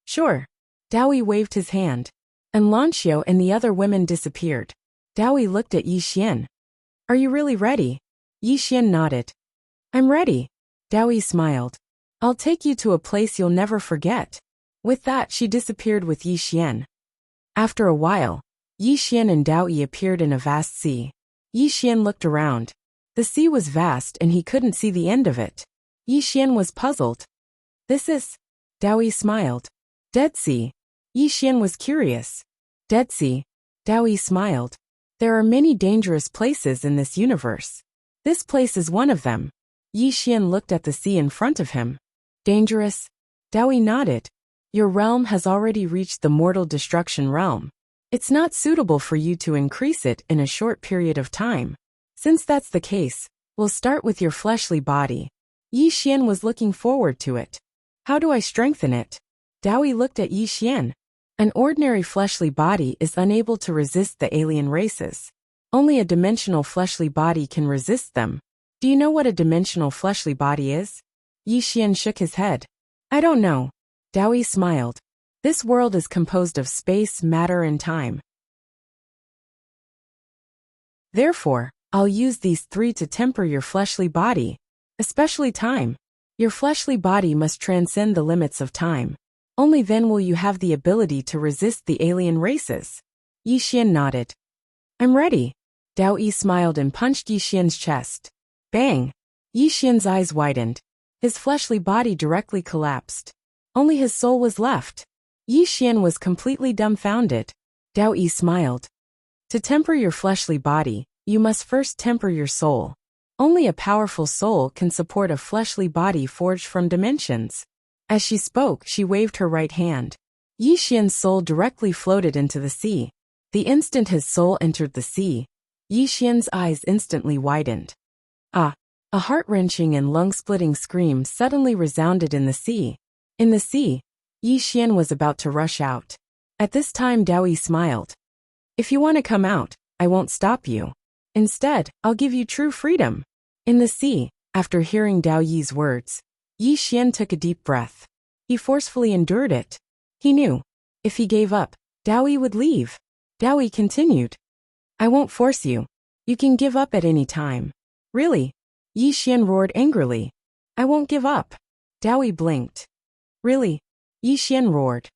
Sure. Dao Yi waved his hand. Enlancio and the other women disappeared. Dao Yi looked at Yi Xian. Are you really ready? Yi Xian nodded. I'm ready. Dao Yi smiled. I'll take you to a place you'll never forget. With that, she disappeared with Yi Xian. After a while, Yi Xian and Dao Yi appeared in a vast sea. Yi Xian looked around. The sea was vast and he couldn't see the end of it. Yi Xian was puzzled. This is... Dao Yi smiled. Dead Sea. Yi Xian was curious. Dead Sea. Dao Yi smiled. There are many dangerous places in this universe. This place is one of them. Yi Xian looked at the sea in front of him. Dangerous? Dao Yi nodded. Your realm has already reached the mortal destruction realm. It's not suitable for you to increase it in a short period of time. Since that's the case, we'll start with your fleshly body. Yi Xian was looking forward to it. How do I strengthen it? Dao Yi looked at Yi Xian. An ordinary fleshly body is unable to resist the alien races. Only a dimensional fleshly body can resist them. Do you know what a dimensional fleshly body is? Yi Xian shook his head. I don't know. Dao Yi smiled. This world is composed of space, matter, and time. Therefore, I'll use these three to temper your fleshly body, especially time. Your fleshly body must transcend the limits of time. Only then will you have the ability to resist the alien races. Yi Xian nodded. I'm ready. Dao Yi smiled and punched Yi Xian's chest. Bang! Yi Xian's eyes widened. His fleshly body directly collapsed. Only his soul was left. Yi Xian was completely dumbfounded. Dao Yi smiled. To temper your fleshly body, you must first temper your soul. Only a powerful soul can support a fleshly body forged from dimensions. As she spoke, she waved her right hand. Yi Xian's soul directly floated into the sea. The instant his soul entered the sea, Yi Xian's eyes instantly widened. Ah! A heart-wrenching and lung-splitting scream suddenly resounded in the sea. In the sea, Yi Xian was about to rush out. At this time Dao Yi smiled. If you want to come out, I won't stop you. Instead, I'll give you true freedom. In the sea, after hearing Dao Yi's words, Yi Xian took a deep breath. He forcefully endured it. He knew, if he gave up, Dao Yi would leave. Dao Yi continued. I won't force you. You can give up at any time. Really? Yi Xian roared angrily. I won't give up. Dao Yi blinked. Really? Yi Xian roared.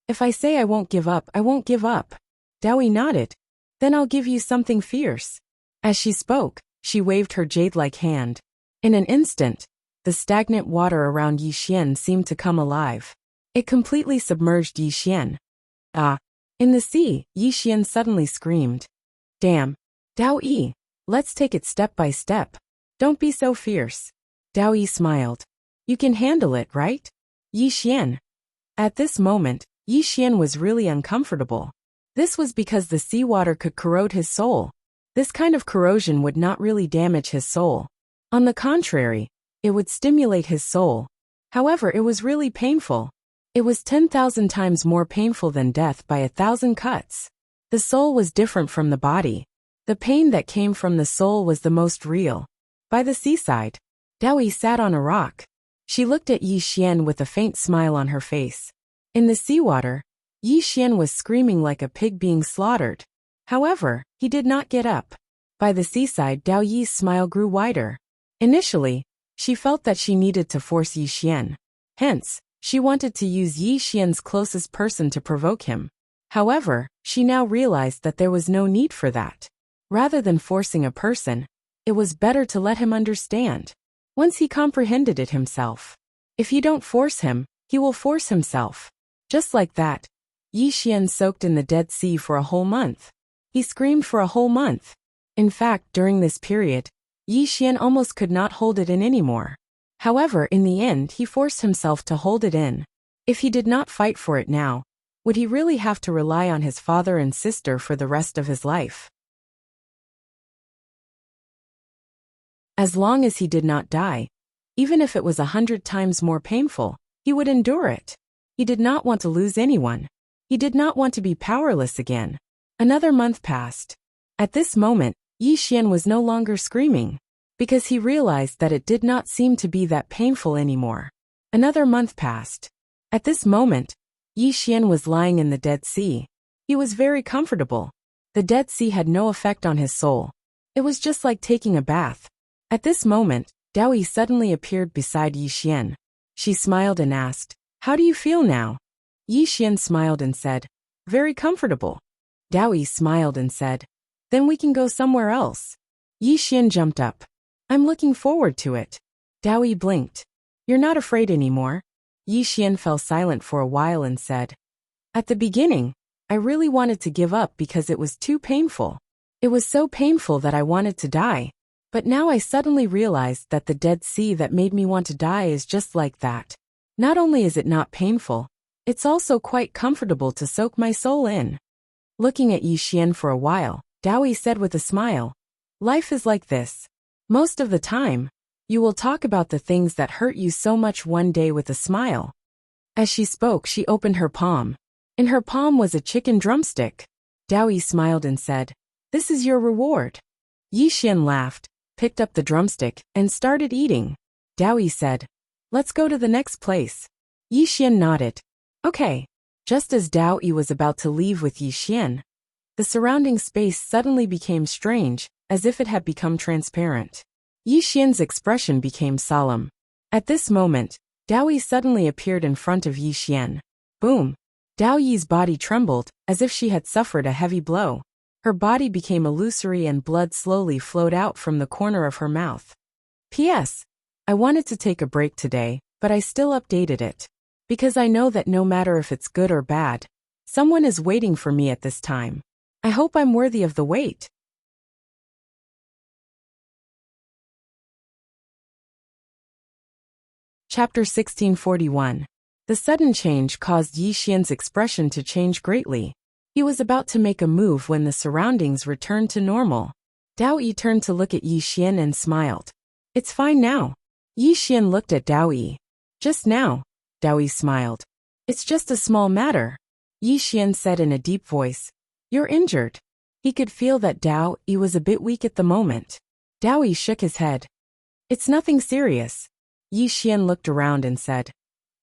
If I say I won't give up, I won't give up. Dao Yi nodded. Then I'll give you something fierce. As she spoke, she waved her jade-like hand. In an instant, the stagnant water around Yi Xian seemed to come alive. It completely submerged Yi Xian. Ah! In the sea, Yi Xian suddenly screamed. Damn! Dao Yi, let's take it step by step. Don't be so fierce. Dao Yi smiled. You can handle it, right? Yi Xian. At this moment, Yi Xian was really uncomfortable. This was because the seawater could corrode his soul. This kind of corrosion would not really damage his soul. On the contrary, it would stimulate his soul. However, it was really painful. It was 10,000 times more painful than death by 1,000 cuts. The soul was different from the body. The pain that came from the soul was the most real. By the seaside, Dao Yi sat on a rock. She looked at Yi Xian with a faint smile on her face. In the seawater, Yi Xian was screaming like a pig being slaughtered. However, he did not get up. By the seaside, Dao Yi's smile grew wider. Initially, she felt that she needed to force Yi Xian. Hence, she wanted to use Yi Xian's closest person to provoke him. However, she now realized that there was no need for that. Rather than forcing a person, it was better to let him understand. Once he comprehended it himself. If you don't force him, he will force himself. Just like that, Yi Xian soaked in the Dead Sea for a whole month. He screamed for a whole month. In fact, during this period, Yi Xian almost could not hold it in anymore. However, in the end, he forced himself to hold it in. If he did not fight for it now, would he really have to rely on his father and sister for the rest of his life? As long as he did not die, even if it was 100 times more painful, he would endure it. He did not want to lose anyone. He did not want to be powerless again. Another month passed. At this moment, Yi Xian was no longer screaming, because he realized that it did not seem to be that painful anymore. Another month passed. At this moment, Yi Xian was lying in the Dead Sea. He was very comfortable. The Dead Sea had no effect on his soul. It was just like taking a bath. At this moment, Dao Yi suddenly appeared beside Yi Xian. She smiled and asked, "How do you feel now?" Yi Xian smiled and said, "Very comfortable." Dao Yi smiled and said, "Then we can go somewhere else." Yi Xian jumped up. "I'm looking forward to it." Dao Yi blinked. "You're not afraid anymore?" Yi Xian fell silent for a while and said, "At the beginning, I really wanted to give up because it was too painful. It was so painful that I wanted to die. But now I suddenly realized that the Dead Sea that made me want to die is just like that. Not only is it not painful, it's also quite comfortable to soak my soul in." Looking at Yi Xian for a while, Dao Yi said with a smile, "Life is like this. Most of the time, you will talk about the things that hurt you so much one day with a smile." As she spoke, she opened her palm. In her palm was a chicken drumstick. Dao Yi smiled and said, "This is your reward." Yi Xian laughed, picked up the drumstick, and started eating. Dao Yi said, "Let's go to the next place." Yi Xian nodded. "Okay." Just as Dao Yi was about to leave with Yi Xian, the surrounding space suddenly became strange, as if it had become transparent. Yi Xian's expression became solemn. At this moment, Dao Yi suddenly appeared in front of Yi Xian. Boom! Dao Yi's body trembled, as if she had suffered a heavy blow. Her body became illusory and blood slowly flowed out from the corner of her mouth. P.S. I wanted to take a break today, but I still updated it. Because I know that no matter if it's good or bad, someone is waiting for me at this time. I hope I'm worthy of the wait. Chapter 1641. The sudden change caused Yi Xian's expression to change greatly. He was about to make a move when the surroundings returned to normal. Dao Yi turned to look at Yi Xian and smiled. "It's fine now." Yi Xian looked at Dao Yi. "Just now," Dao Yi smiled. "It's just a small matter," Yi Xian said in a deep voice. "You're injured." He could feel that Dao Yi was a bit weak at the moment. Dao Yi shook his head. "It's nothing serious." Yi Xian looked around and said,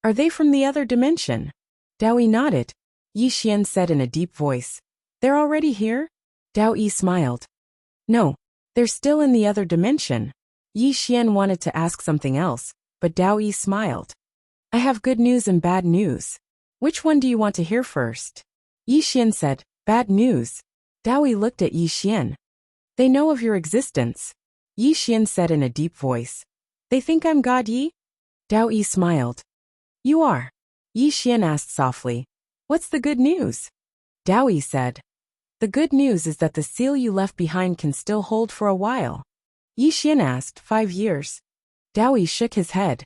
"Are they from the other dimension?" Dao Yi nodded. Yi Xian said in a deep voice, "They're already here?" Dao Yi smiled. "No, they're still in the other dimension." Yi Xian wanted to ask something else, but Dao Yi smiled. "I have good news and bad news. Which one do you want to hear first?" Yi Xian said, "Bad news." Dao Yi looked at Yi Xian. "They know of your existence," Yi Xian said in a deep voice. "They think I'm God Yi?" Dao Yi smiled. "You are." Yi Xian asked softly, "What's the good news?" Dao Yi said, "The good news is that the seal you left behind can still hold for a while." Yi Xian asked, 5 years? Dao Yi shook his head.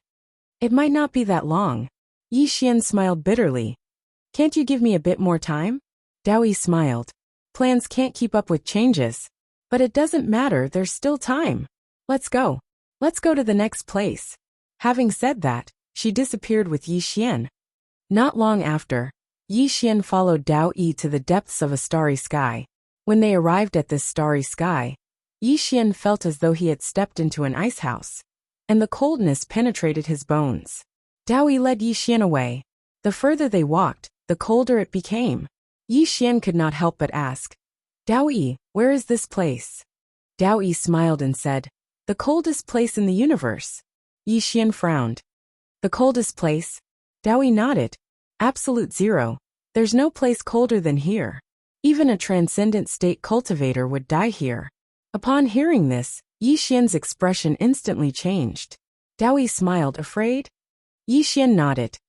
"It might not be that long." Yi Xian smiled bitterly. "Can't you give me a bit more time?" Dao Yi smiled. "Plans can't keep up with changes. But it doesn't matter, there's still time. Let's go. Let's go to the next place." Having said that, she disappeared with Yi Xian. Not long after, Yi Xian followed Dao Yi to the depths of a starry sky. When they arrived at this starry sky, Yi Xian felt as though he had stepped into an ice house. and the coldness penetrated his bones. Dao Yi led Yi Xian away. The further they walked, the colder it became. Yi Xian could not help but ask, Dao Yi, where is this place? Dao Yi smiled and said, the coldest place in the universe. Yi Xian frowned. The coldest place? Dao Yi nodded. Absolute zero. There's no place colder than here. Even a transcendent state cultivator would die here. Upon hearing this, Yi Xian's expression instantly changed. Dao Yi smiled, afraid? Yi Xian nodded.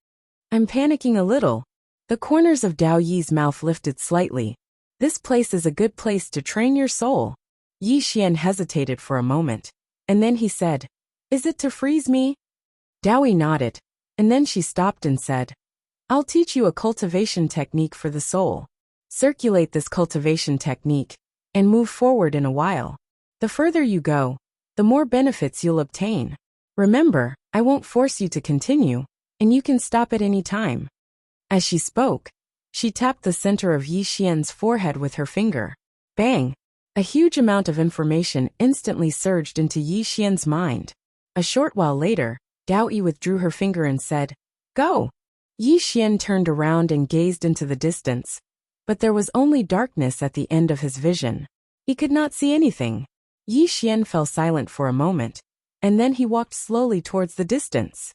I'm panicking a little. The corners of Dao Yi's mouth lifted slightly. This place is a good place to train your soul. Yi Xian hesitated for a moment, and then he said, is it to freeze me? Dao Yi nodded, and then she stopped and said, I'll teach you a cultivation technique for the soul. Circulate this cultivation technique, and move forward in a while. The further you go, the more benefits you'll obtain. Remember, I won't force you to continue, and you can stop at any time. As she spoke, she tapped the center of Yi Xian's forehead with her finger. Bang! A huge amount of information instantly surged into Yi Xian's mind. A short while later, Dao Yi withdrew her finger and said, Go! Yi Xian turned around and gazed into the distance, but there was only darkness at the end of his vision. He could not see anything. Yi Xian fell silent for a moment, and then he walked slowly towards the distance.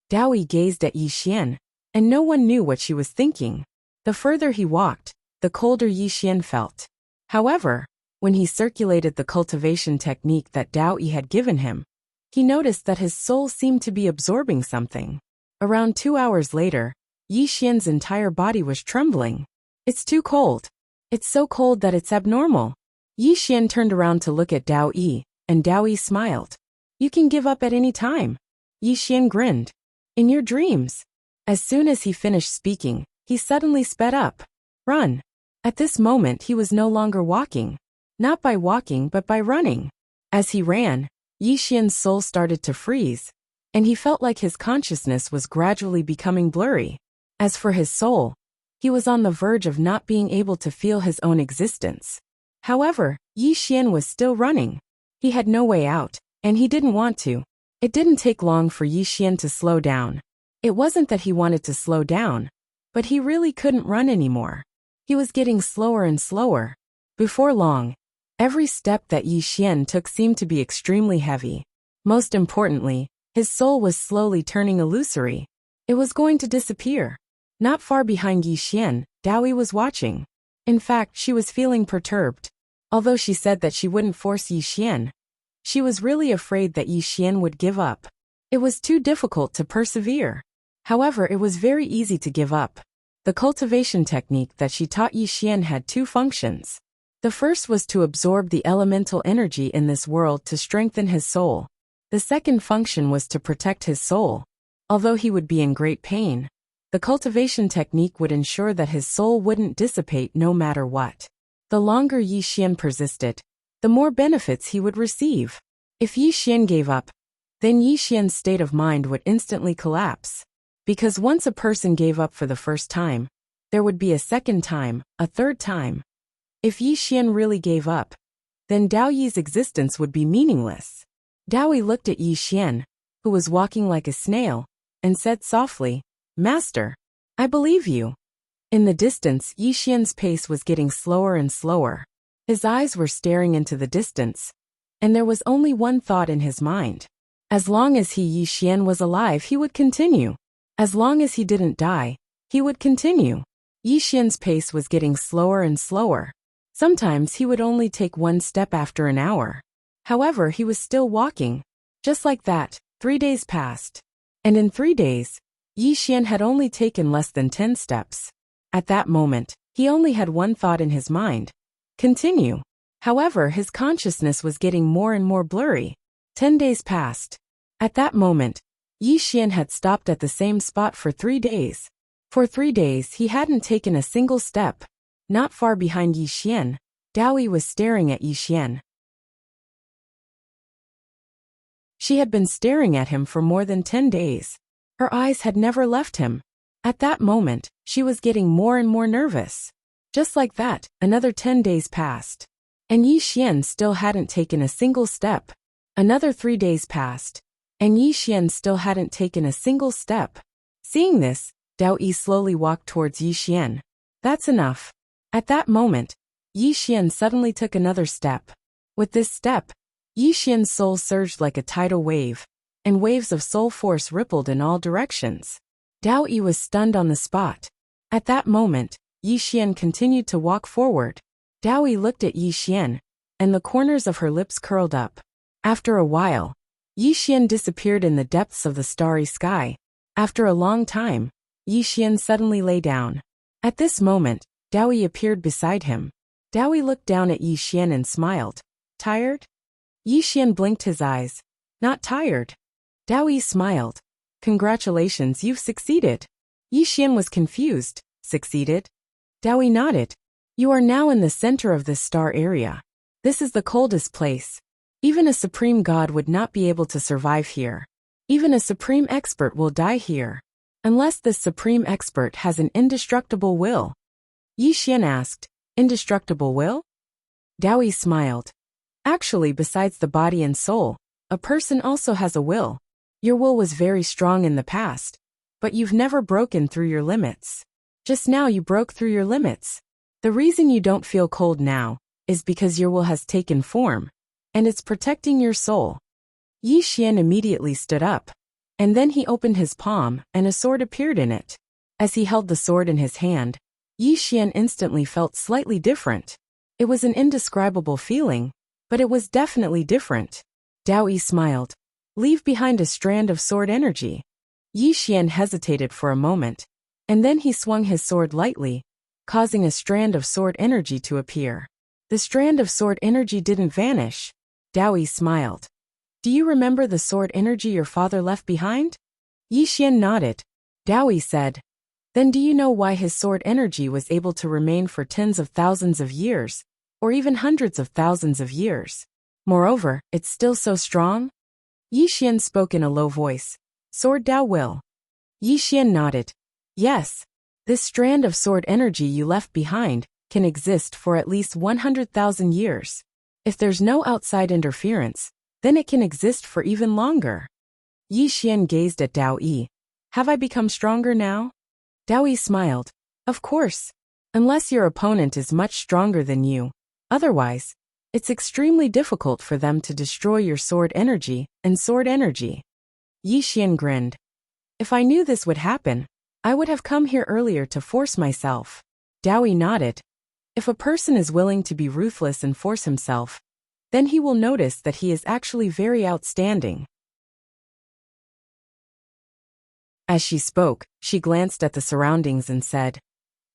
Dao Yi gazed at Yi Xian, and no one knew what she was thinking. The further he walked, the colder Yi Xian felt. However, when he circulated the cultivation technique that Dao Yi had given him, he noticed that his soul seemed to be absorbing something. Around 2 hours later, Yi Xian's entire body was trembling. It's too cold. It's so cold that it's abnormal. Yi Xian turned around to look at Dao Yi, and Dao Yi smiled. You can give up at any time. Yi Xian grinned. In your dreams. As soon as he finished speaking, he suddenly sped up. Run. At this moment he was no longer walking. Not by walking but by running. As he ran, Yi Xian's soul started to freeze, and he felt like his consciousness was gradually becoming blurry. As for his soul, he was on the verge of not being able to feel his own existence. However, Yi Xian was still running. He had no way out, and he didn't want to. It didn't take long for Yi Xian to slow down. It wasn't that he wanted to slow down, but he really couldn't run anymore. He was getting slower and slower. Before long, every step that Yi Xian took seemed to be extremely heavy. Most importantly, his soul was slowly turning illusory. It was going to disappear. Not far behind Yi Xian, Dao Yi was watching. In fact, she was feeling perturbed. Although she said that she wouldn't force Yi Xian, she was really afraid that Yi Xian would give up. It was too difficult to persevere. However, it was very easy to give up. The cultivation technique that she taught Yi Xian had 2 functions. The first was to absorb the elemental energy in this world to strengthen his soul. The second function was to protect his soul. Although he would be in great pain, the cultivation technique would ensure that his soul wouldn't dissipate no matter what. The longer Yi Xian persisted, the more benefits he would receive. If Yi Xian gave up, then Yi Xian's state of mind would instantly collapse. Because once a person gave up for the first time, there would be a second time, a third time. If Yi Xian really gave up, then Dao Yi's existence would be meaningless. Dao Yi looked at Yi Xian, who was walking like a snail, and said softly, Master, I believe you. In the distance, Yi Xian's pace was getting slower and slower. His eyes were staring into the distance, and there was only one thought in his mind. As long as Yi Xian was alive, he would continue. As long as he didn't die, he would continue. Yi Xian's pace was getting slower and slower. Sometimes he would only take 1 step after an hour. However, he was still walking. Just like that, 3 days passed. And in 3 days, Yi Xian had only taken less than 10 steps. At that moment, he only had one thought in his mind. Continue. However, his consciousness was getting more and more blurry. 10 days passed. At that moment, Yi Xian had stopped at the same spot for 3 days. For 3 days he hadn't taken a single step. Not far behind Yi Xian, Dao Yi was staring at Yi Xian. She had been staring at him for more than 10 days. Her eyes had never left him. At that moment, she was getting more and more nervous. Just like that, another 10 days passed. and Yi Xian still hadn't taken a single step. Another 3 days passed, and Yi Xian still hadn't taken a single step. Seeing this, Dao Yi slowly walked towards Yi Xian. That's enough. At that moment, Yi Xian suddenly took another step. With this step, Yi Xian's soul surged like a tidal wave, and waves of soul force rippled in all directions. Dao Yi was stunned on the spot. At that moment, Yi Xian continued to walk forward. Dao Yi looked at Yi Xian, and the corners of her lips curled up. After a while, Yi Xian disappeared in the depths of the starry sky. After a long time, Yi Xian suddenly lay down. At this moment, Dao Yi appeared beside him. Dao Yi looked down at Yi Xian and smiled. Tired? Yi Xian blinked his eyes. Not tired. Dao Yi smiled. Congratulations, you've succeeded. Yi Xian was confused. Succeeded? Dao Yi nodded. You are now in the center of this star area. This is the coldest place. Even a supreme god would not be able to survive here. Even a supreme expert will die here. Unless this supreme expert has an indestructible will. Yi Xian asked, Indestructible will? Dao Yi smiled. Actually, besides the body and soul, a person also has a will. Your will was very strong in the past, but you've never broken through your limits. Just now you broke through your limits. The reason you don't feel cold now is because your will has taken form, and it's protecting your soul. Yi Xian immediately stood up, and then he opened his palm, and a sword appeared in it. As he held the sword in his hand, Yi Xian instantly felt slightly different. It was an indescribable feeling, but it was definitely different. Dao Yi smiled. Leave behind a strand of sword energy. Yi Xian hesitated for a moment, and then he swung his sword lightly, causing a strand of sword energy to appear. The strand of sword energy didn't vanish. Dao Yi smiled. Do you remember the sword energy your father left behind? Yi Xian nodded. Dao Yi said, Then do you know why his sword energy was able to remain for tens of thousands of years, or even hundreds of thousands of years? Moreover, it's still so strong? Yi Xian spoke in a low voice. Sword Dao will. Yi Xian nodded. Yes. This strand of sword energy you left behind can exist for at least 100,000 years. If there's no outside interference, then it can exist for even longer. Yi Xian gazed at Dao Yi. Have I become stronger now? Dao Yi smiled. Of course. Unless your opponent is much stronger than you. Otherwise, it's extremely difficult for them to destroy your sword energy and sword energy. Yi Xian grinned. If I knew this would happen, I would have come here earlier to force myself. Dao Yi nodded. If a person is willing to be ruthless and force himself, then he will notice that he is actually very outstanding. As she spoke, she glanced at the surroundings and said,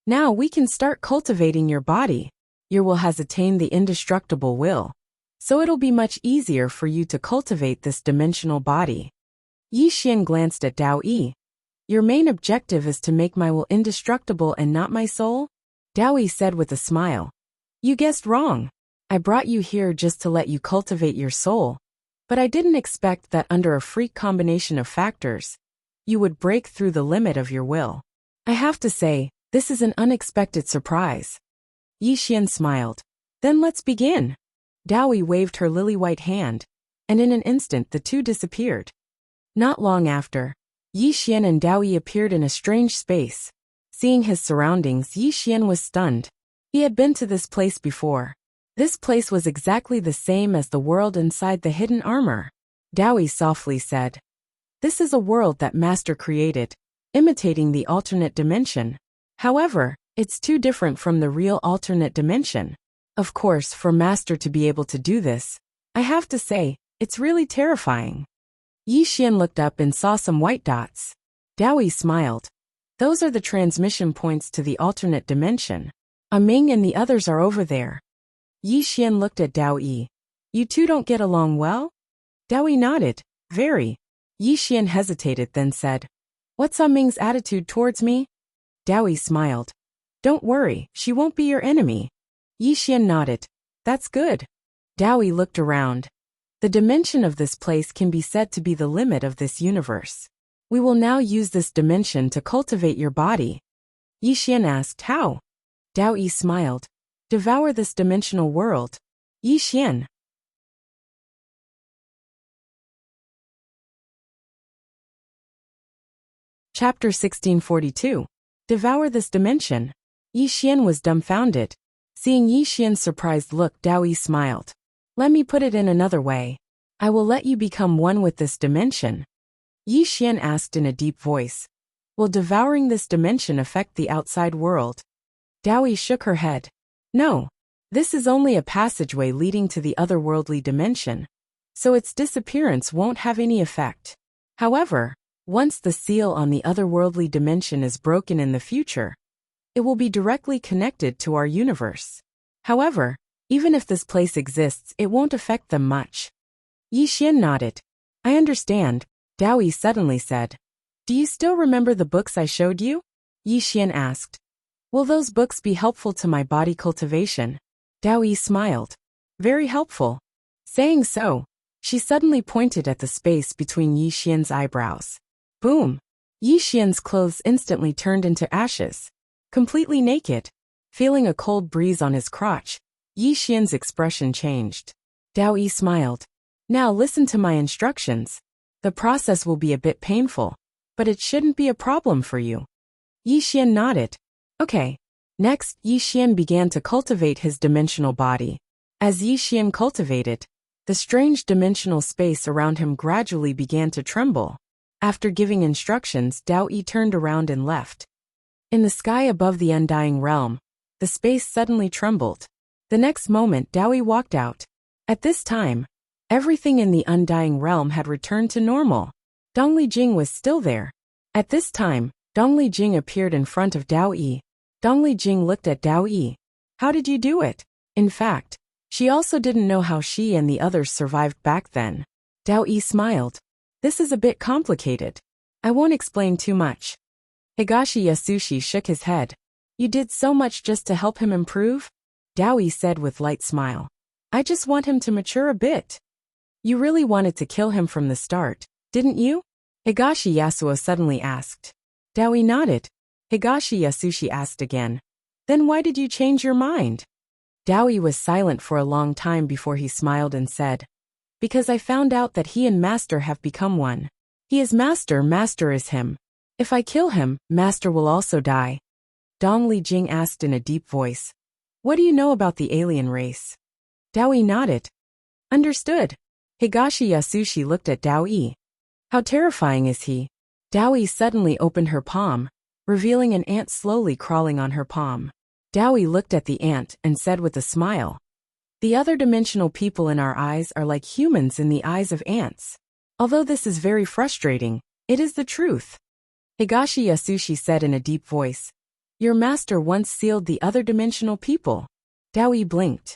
Now we can start cultivating your body. Your will has attained the indestructible will, so it'll be much easier for you to cultivate this dimensional body. Yi Xian glanced at Dao Yi. Your main objective is to make my will indestructible and not my soul? Dao Yi said with a smile. You guessed wrong. I brought you here just to let you cultivate your soul, but I didn't expect that under a freak combination of factors, you would break through the limit of your will. I have to say, this is an unexpected surprise. Yi Xian smiled. Then let's begin. Dao Yi waved her lily-white hand, and in an instant the two disappeared. Not long after, Yi Xian and Dao Yi appeared in a strange space. Seeing his surroundings, Yi Xian was stunned. He had been to this place before. This place was exactly the same as the world inside the hidden armor. Dao Yi softly said, This is a world that Master created, imitating the alternate dimension. However, it's too different from the real alternate dimension. Of course, for Master to be able to do this, I have to say, it's really terrifying. Yi Xian looked up and saw some white dots. Dao Yi smiled. Those are the transmission points to the alternate dimension. Ming and the others are over there. Yi Xian looked at Dao Yi. You two don't get along well? Dao Yi nodded. Very. Yi Xian hesitated, then said, What's Ming's attitude towards me? Dao Yi smiled. Don't worry, she won't be your enemy. Yi Xian nodded. That's good. Dao Yi looked around. The dimension of this place can be said to be the limit of this universe. We will now use this dimension to cultivate your body. Yi Xian asked, How? Dao Yi smiled. Devour this dimensional world. Yi Xian. Chapter 1642. Devour this dimension. Yi Xian was dumbfounded. Seeing Yi Xian's surprised look, Dao Yi smiled. Let me put it in another way. I will let you become one with this dimension. Yi Xian asked in a deep voice. Will devouring this dimension affect the outside world? Dao Yi shook her head. No. This is only a passageway leading to the otherworldly dimension, so its disappearance won't have any effect. However, once the seal on the otherworldly dimension is broken in the future, it will be directly connected to our universe. However, even if this place exists, it won't affect them much. Yi Xian nodded. I understand, Dao Yi suddenly said. Do you still remember the books I showed you? Yi Xian asked. Will those books be helpful to my body cultivation? Dao Yi smiled. Very helpful. Saying so, she suddenly pointed at the space between Yi Xian's eyebrows. Boom! Yi Xian's clothes instantly turned into ashes. Completely naked. Feeling a cold breeze on his crotch, Yi Xian's expression changed. Dao Yi smiled. Now listen to my instructions. The process will be a bit painful, but it shouldn't be a problem for you. Yi Xian nodded. Okay. Next, Yi Xian began to cultivate his dimensional body. As Yi Xian cultivated, the strange dimensional space around him gradually began to tremble. After giving instructions, Dao Yi turned around and left. In the sky above the undying realm, the space suddenly trembled. The next moment, Dao Yi walked out. At this time, everything in the undying realm had returned to normal. Dongli Jing was still there. At this time, Dongli Jing appeared in front of Dao Yi. Dongli Jing looked at Dao Yi. How did you do it? In fact, she also didn't know how she and the others survived back then. Dao Yi smiled. This is a bit complicated. I won't explain too much. Higashi Yasushi shook his head. You did so much just to help him improve? Dao Yi said with light smile. I just want him to mature a bit. You really wanted to kill him from the start, didn't you? Higashi Yasuo suddenly asked. Dao Yi nodded. Higashi Yasushi asked again. Then why did you change your mind? Dao Yi was silent for a long time before he smiled and said. Because I found out that he and Master have become one. He is Master, Master is him. If I kill him, Master will also die. Dongli Jing asked in a deep voice. What do you know about the alien race? Dao Yi nodded. Understood. Higashi Yasushi looked at Dao Yi. How terrifying is he? Dao Yi suddenly opened her palm, revealing an ant slowly crawling on her palm. Dao Yi looked at the ant and said with a smile. The other dimensional people in our eyes are like humans in the eyes of ants. Although this is very frustrating, it is the truth. Higashi Yasushi said in a deep voice. Your master once sealed the other dimensional people. Dao Yi blinked.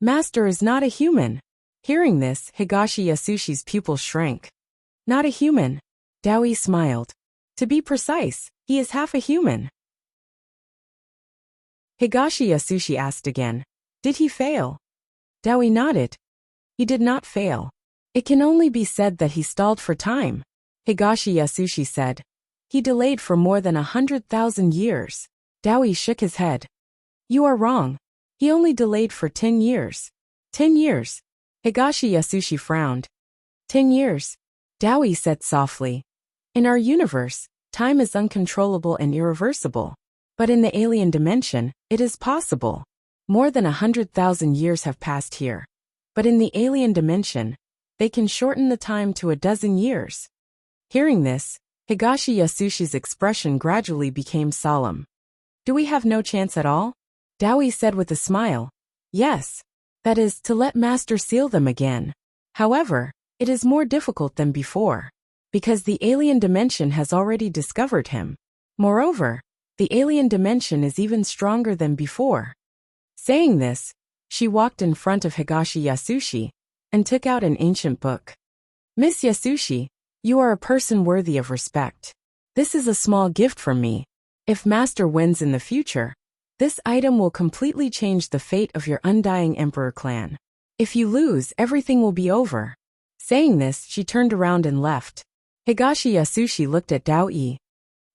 Master is not a human. Hearing this, Higashi Yasushi's pupils shrank. Not a human. Dao Yi smiled. To be precise, he is half a human. Higashi Yasushi asked again. Did he fail? Dao Yi nodded. He did not fail. It can only be said that he stalled for time. Higashi Yasushi said. He delayed for more than 100,000 years. Dao Yi shook his head. You are wrong. He only delayed for 10 years. 10 years. Higashi Yasushi frowned. 10 years. Dao Yi said softly. In our universe, time is uncontrollable and irreversible. But in the alien dimension, it is possible. More than 100,000 years have passed here. But in the alien dimension, they can shorten the time to a dozen years. Hearing this, Higashi Yasushi's expression gradually became solemn. Do we have no chance at all? Dao Yi said with a smile. Yes. That is, to let Master seal them again. However, it is more difficult than before. Because the alien dimension has already discovered him. Moreover, the alien dimension is even stronger than before. Saying this, she walked in front of Higashi Yasushi and took out an ancient book. Miss Yasushi, you are a person worthy of respect. This is a small gift from me. If Master wins in the future, this item will completely change the fate of your undying Emperor clan. If you lose, everything will be over. Saying this, she turned around and left. Higashi Yasushi looked at Dao Yi.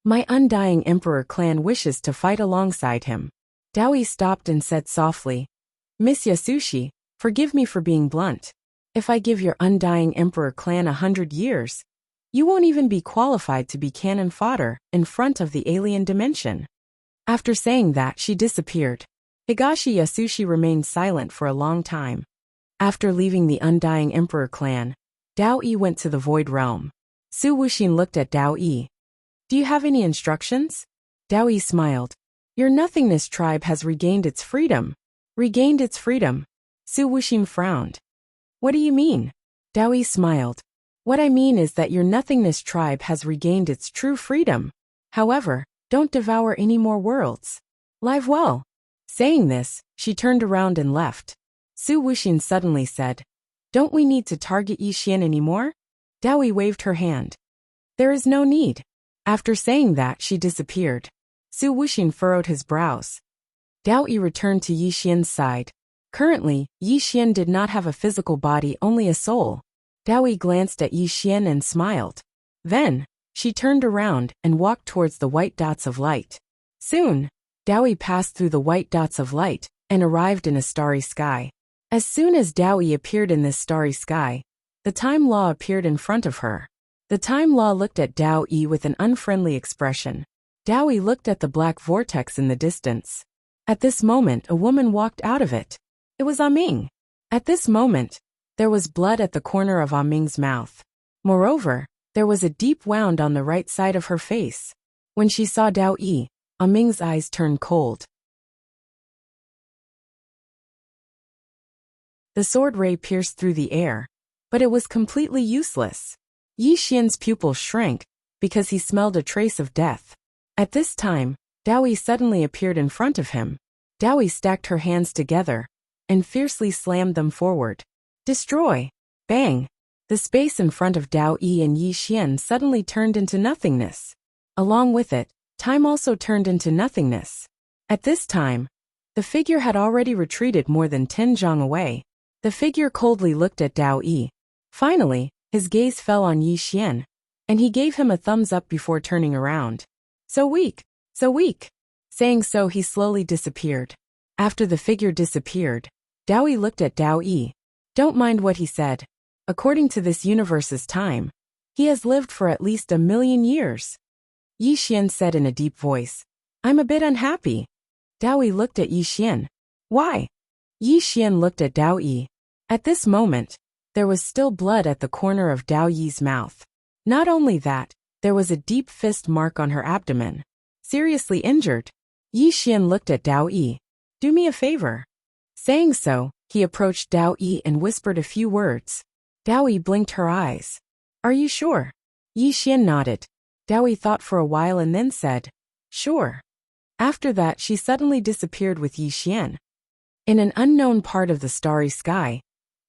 My undying Emperor clan wishes to fight alongside him. Dao Yi stopped and said softly, Miss Yasushi, Forgive me for being blunt. If I give your undying emperor clan 100 years, you won't even be qualified to be cannon fodder in front of the alien dimension. After saying that, she disappeared. Higashi Yasushi remained silent for a long time. After leaving the undying emperor clan, Dao Yi went to the Void Realm. Su Wuxin looked at Dao Yi. Do you have any instructions? Dao Yi smiled. Your nothingness tribe has regained its freedom. Regained its freedom. Su Wuxin frowned. What do you mean? Dao Yi smiled. What I mean is that your nothingness tribe has regained its true freedom. However, don't devour any more worlds. Live well. Saying this, she turned around and left. Su Wuxin suddenly said, Don't we need to target Yi Xian anymore? Dao Yi waved her hand. There is no need. After saying that, she disappeared. Su Wuxin furrowed his brows. Dao Yi returned to Yi Xian's side. Currently, Yi Xian did not have a physical body, only a soul. Dao Yi glanced at Yi Xian and smiled. Then, she turned around and walked towards the white dots of light. Soon, Dao Yi passed through the white dots of light and arrived in a starry sky. As soon as Dao Yi appeared in this starry sky, the Time Law appeared in front of her. The Time Law looked at Dao Yi with an unfriendly expression. Dao Yi looked at the black vortex in the distance. At this moment, a woman walked out of it. It was Ah Ming. At this moment, there was blood at the corner of Ah Ming's mouth. Moreover, there was a deep wound on the right side of her face. When she saw Dao Yi, Ah Ming's eyes turned cold. The sword ray pierced through the air, but it was completely useless. Yi Xian's pupil shrank because he smelled a trace of death. At this time, Dao Yi suddenly appeared in front of him. Dao Yi stacked her hands together and fiercely slammed them forward. Destroy! Bang! The space in front of Dao Yi and Yi Xian suddenly turned into nothingness. Along with it, time also turned into nothingness. At this time, the figure had already retreated more than 10 zhang away. The figure coldly looked at Dao Yi. Finally, his gaze fell on Yi Xian, and he gave him a thumbs up before turning around. So weak, so weak. Saying so, he slowly disappeared. After the figure disappeared, Dao Yi looked at Dao Yi. Don't mind what he said. According to this universe's time, he has lived for at least 1,000,000 years. Yi Xian said in a deep voice. I'm a bit unhappy. Dao Yi looked at Yi Xian. Why? Yi Xian looked at Dao Yi. At this moment, there was still blood at the corner of Dao Yi's mouth. Not only that, there was a deep fist mark on her abdomen. Seriously injured. Yi Xian looked at Dao Yi. Do me a favor. Saying so, he approached Dao Yi and whispered a few words. Dao Yi blinked her eyes. Are you sure? Yi Xian nodded. Dao Yi thought for a while and then said, Sure. After that, she suddenly disappeared with Yi Xian. In an unknown part of the starry sky,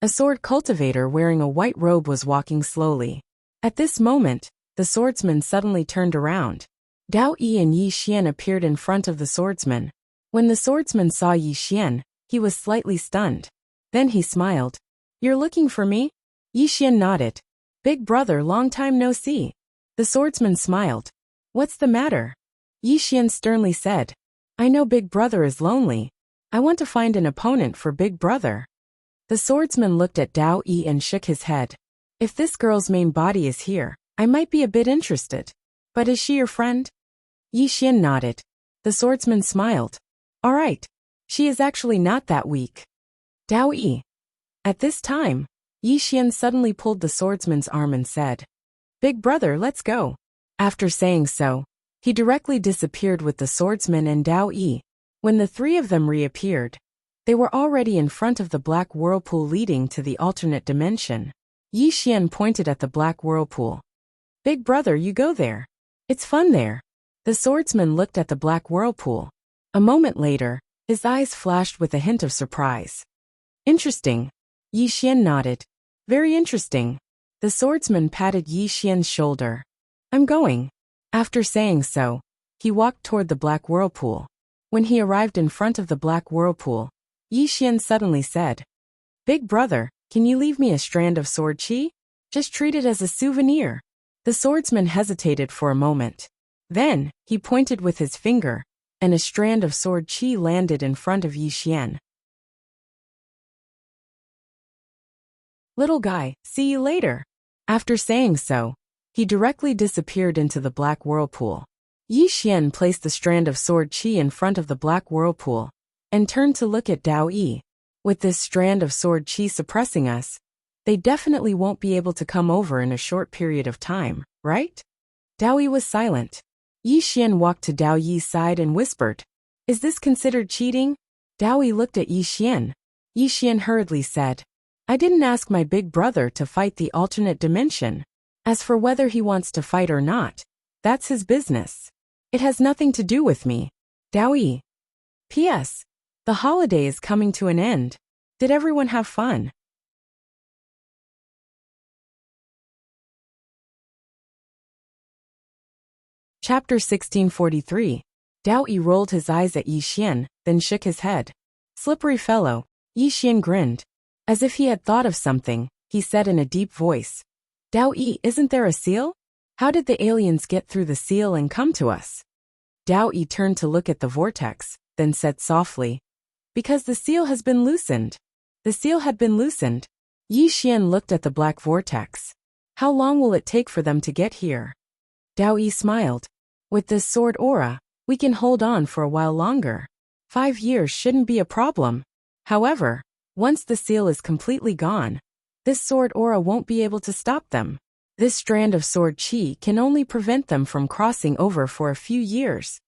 a sword cultivator wearing a white robe was walking slowly. At this moment, the swordsman suddenly turned around. Dao Yi and Yi Xian appeared in front of the swordsman. When the swordsman saw Yi Xian, he was slightly stunned. Then he smiled. You're looking for me? Yi Xian nodded. Big brother, long time no see. The swordsman smiled. What's the matter? Yi Xian sternly said. I know Big brother is lonely. I want to find an opponent for Big brother. The swordsman looked at Dao Yi and shook his head. If this girl's main body is here, I might be a bit interested. But is she your friend? Yi Xian nodded. The swordsman smiled. All right. She is actually not that weak. Dao Yi. At this time, Yi Xian suddenly pulled the swordsman's arm and said, Big brother, let's go. After saying so, he directly disappeared with the swordsman and Dao Yi. When the three of them reappeared, they were already in front of the black whirlpool leading to the alternate dimension. Yi Xian pointed at the black whirlpool. Big brother, you go there. It's fun there. The swordsman looked at the black whirlpool. A moment later, his eyes flashed with a hint of surprise. Interesting. Yi Xian nodded. Very interesting. The swordsman patted Yi Xian's shoulder. I'm going. After saying so, he walked toward the black whirlpool. When he arrived in front of the black whirlpool, Yi Xian suddenly said, Big brother, can you leave me a strand of sword chi? Just treat it as a souvenir. The swordsman hesitated for a moment. Then, he pointed with his finger, and a strand of sword chi landed in front of Yi Xian. Little guy, see you later. After saying so, he directly disappeared into the black whirlpool. Yi Xian placed the strand of sword qi in front of the black whirlpool and turned to look at Dao Yi. With this strand of sword qi suppressing us, they definitely won't be able to come over in a short period of time, right? Dao Yi was silent. Yi Xian walked to Dao Yi's side and whispered, "Is this considered cheating?" Dao Yi looked at Yi Xian. Yi Xian hurriedly said, "I didn't ask my big brother to fight the alternate dimension. As for whether he wants to fight or not, that's his business. It has nothing to do with me." Dao Yi. P.S. The holiday is coming to an end. Did everyone have fun? Chapter 1643. Dao Yi rolled his eyes at Yi Xian, then shook his head. Slippery fellow. Yi Xian grinned. As if he had thought of something, he said in a deep voice, "Dao Yi, isn't there a seal? How did the aliens get through the seal and come to us?" Dao Yi turned to look at the vortex, then said softly, "Because the seal has been loosened." The seal had been loosened. Yi Xian looked at the black vortex. "How long will it take for them to get here?" Dao Yi smiled. "With this sword aura, we can hold on for a while longer. 5 years shouldn't be a problem. However, once the seal is completely gone, this sword aura won't be able to stop them. This strand of sword qi can only prevent them from crossing over for a few years."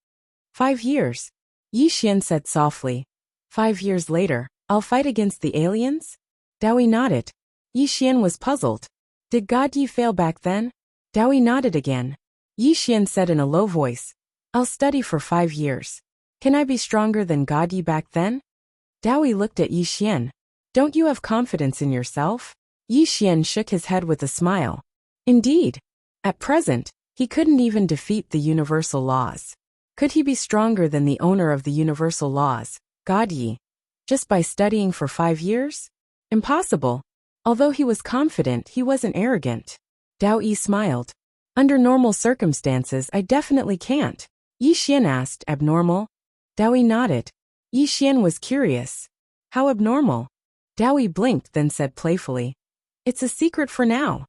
5 years. Yi Xian said softly. 5 years later, I'll fight against the aliens? Dao Yi nodded. Yi Xian was puzzled. Did God Yi fail back then? Dao Yi nodded again. Yi Xian said in a low voice, I'll study for 5 years. Can I be stronger than God Yi back then? Dao Yi looked at Yi Xian. Don't you have confidence in yourself? Yi Xian shook his head with a smile. Indeed. At present, he couldn't even defeat the universal laws. Could he be stronger than the owner of the universal laws, God Yi, just by studying for 5 years? Impossible. Although he was confident, he wasn't arrogant. Dao Yi smiled. Under normal circumstances, I definitely can't. Yi Xian asked, abnormal? Dao Yi nodded. Yi Xian was curious. How abnormal? Dao Yi blinked, then said playfully, It's a secret for now.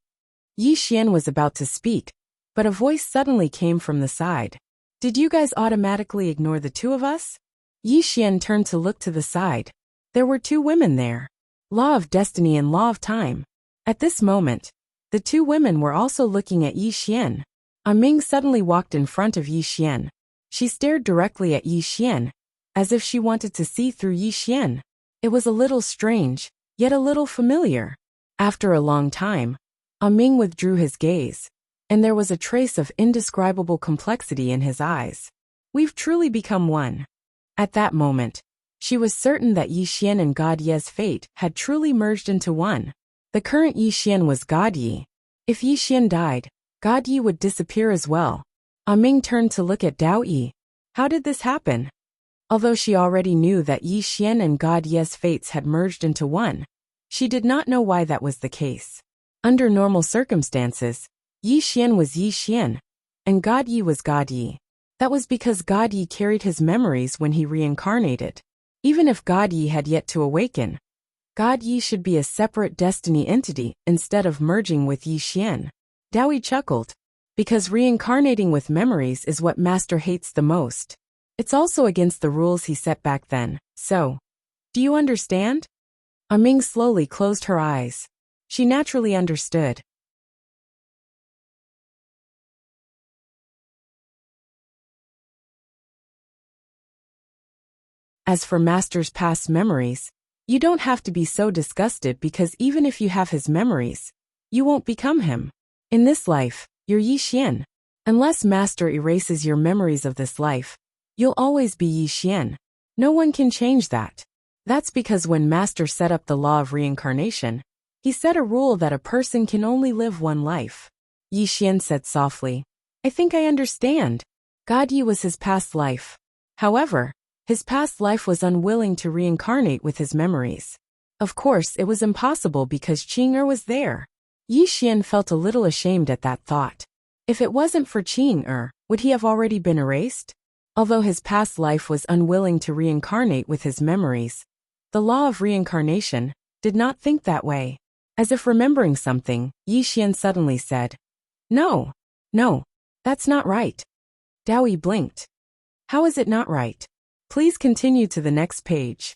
Yi Xian was about to speak, but a voice suddenly came from the side. Did you guys automatically ignore the two of us? Yi Xian turned to look to the side. There were 2 women there. Law of Destiny and Law of Time. At this moment, the 2 women were also looking at Yi Xian. Ming suddenly walked in front of Yi Xian. She stared directly at Yi Xian, as if she wanted to see through Yi Xian. It was a little strange, yet a little familiar. After a long time, Ming withdrew his gaze, and there was a trace of indescribable complexity in his eyes. We've truly become one. At that moment, she was certain that Yi Xian and God Ye's fate had truly merged into one. The current Yi Xian was God Yi. If Yi Xian died, God Yi would disappear as well. Ming turned to look at Dao Yi. How did this happen? Although she already knew that Yi Xian and God Ye's fates had merged into one, she did not know why that was the case. Under normal circumstances, Yi Xian was Yi Xian, and God Yi was God Yi. That was because God Yi carried his memories when he reincarnated. Even if God Yi had yet to awaken, God Yi should be a separate destiny entity instead of merging with Yi Xian. Dao Yi chuckled. Because reincarnating with memories is what Master hates the most. It's also against the rules he set back then, so. Do you understand? Ming slowly closed her eyes. She naturally understood. As for Master's past memories, you don't have to be so disgusted because even if you have his memories, you won't become him. In this life, you're Yi Xian. Unless Master erases your memories of this life, you'll always be Yi Xian. No one can change that. That's because when Master set up the law of reincarnation, he set a rule that a person can only live one life. Yi Xian said softly, I think I understand. God Yi was his past life. However, his past life was unwilling to reincarnate with his memories. Of course, it was impossible because Qing was there. Yi Xian felt a little ashamed at that thought. If it wasn't for Qing would he have already been erased? Although his past life was unwilling to reincarnate with his memories, the law of reincarnation did not think that way. As if remembering something, Yi Xian suddenly said, No, no, that's not right. Dao Yi blinked. How is it not right? Please continue to the next page.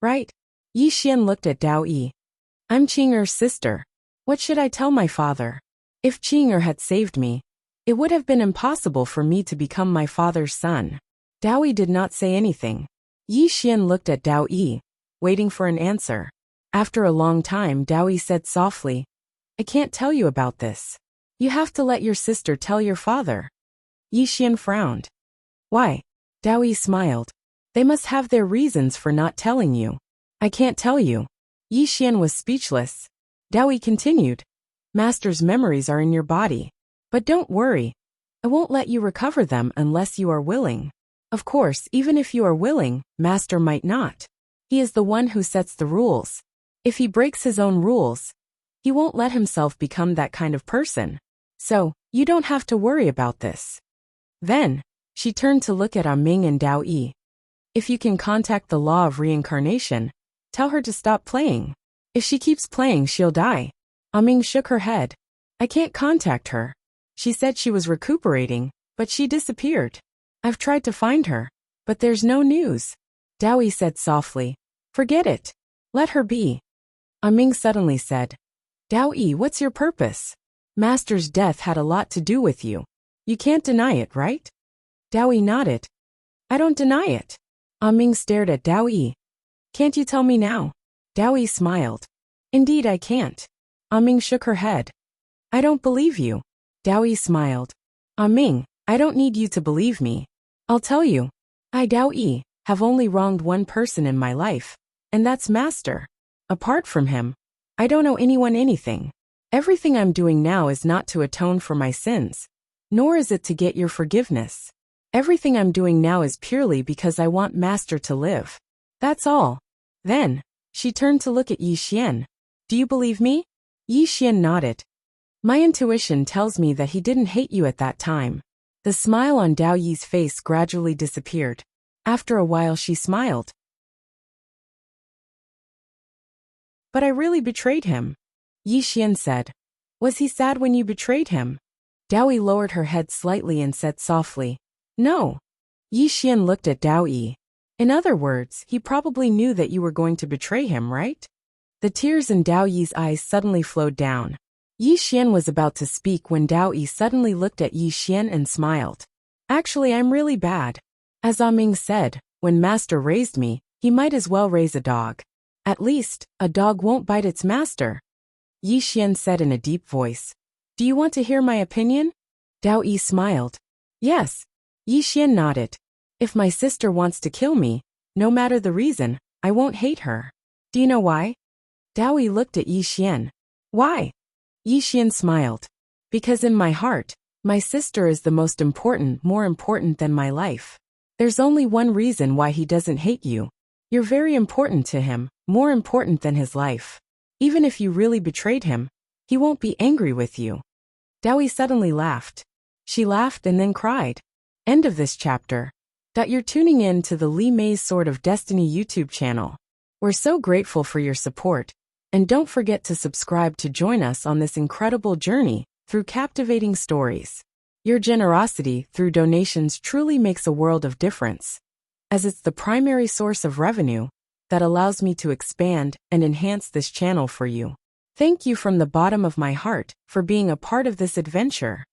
Right? Yi Xian looked at Dao Yi. I'm Qing'er's sister. What should I tell my father? If Qing'er had saved me, it would have been impossible for me to become my father's son. Dao Yi did not say anything. Yi Xian looked at Dao Yi, waiting for an answer. After a long time, Dao Yi said softly, I can't tell you about this. You have to let your sister tell your father. Yi Xian frowned. Why? Dao Yi smiled. They must have their reasons for not telling you. I can't tell you. Yi Xian was speechless. Dao Yi continued. Master's memories are in your body. But don't worry. I won't let you recover them unless you are willing. Of course, even if you are willing, Master might not. He is the one who sets the rules. If he breaks his own rules, he won't let himself become that kind of person. So, you don't have to worry about this. Then, she turned to look at Ming and Dao Yi. If you can contact the law of reincarnation, tell her to stop playing. If she keeps playing, she'll die. Ming shook her head. I can't contact her. She said she was recuperating, but she disappeared. I've tried to find her, but there's no news. Dao Yi said softly. Forget it. Let her be. Ming suddenly said. Dao Yi, what's your purpose? Master's death had a lot to do with you. You can't deny it, right? Dao Yi nodded. I don't deny it. Ming stared at Dao Yi. Can't you tell me now? Dao Yi smiled. Indeed I can't. Ming shook her head. I don't believe you. Dao Yi smiled. Ming, I don't need you to believe me. I'll tell you. I, Dao Yi, have only wronged one person in my life, and that's Master. Apart from him, I don't owe anyone anything. Everything I'm doing now is not to atone for my sins, nor is it to get your forgiveness. Everything I'm doing now is purely because I want Master to live. That's all. Then, she turned to look at Yi Xian. Do you believe me? Yi Xian nodded. My intuition tells me that he didn't hate you at that time. The smile on Dao Yi's face gradually disappeared. After a while she smiled. But I really betrayed him. Yi Xian said. Was he sad when you betrayed him? Dao Yi lowered her head slightly and said softly. No. Yi Xian looked at Dao Yi. In other words, he probably knew that you were going to betray him, right? The tears in Dao Yi's eyes suddenly flowed down. Yi Xian was about to speak when Dao Yi suddenly looked at Yi Xian and smiled. Actually, I'm really bad. As Ming said, when Master raised me, he might as well raise a dog. At least, a dog won't bite its master. Yi Xian said in a deep voice. Do you want to hear my opinion? Dao Yi smiled. Yes. Yi Xian nodded. If my sister wants to kill me, no matter the reason, I won't hate her. Do you know why? Dao Yi looked at Yi Xian. Why? Yi Xian smiled. Because in my heart, my sister is the most important, more important than my life. There's only one reason why he doesn't hate you. You're very important to him, more important than his life. Even if you really betrayed him, he won't be angry with you. Dao Yi suddenly laughed. She laughed and then cried. End of this chapter. You're tuning in to the Li Mei's Sword of Destiny YouTube channel. We're so grateful for your support, and don't forget to subscribe to join us on this incredible journey through captivating stories. Your generosity through donations truly makes a world of difference, as it's the primary source of revenue that allows me to expand and enhance this channel for you. Thank you from the bottom of my heart for being a part of this adventure.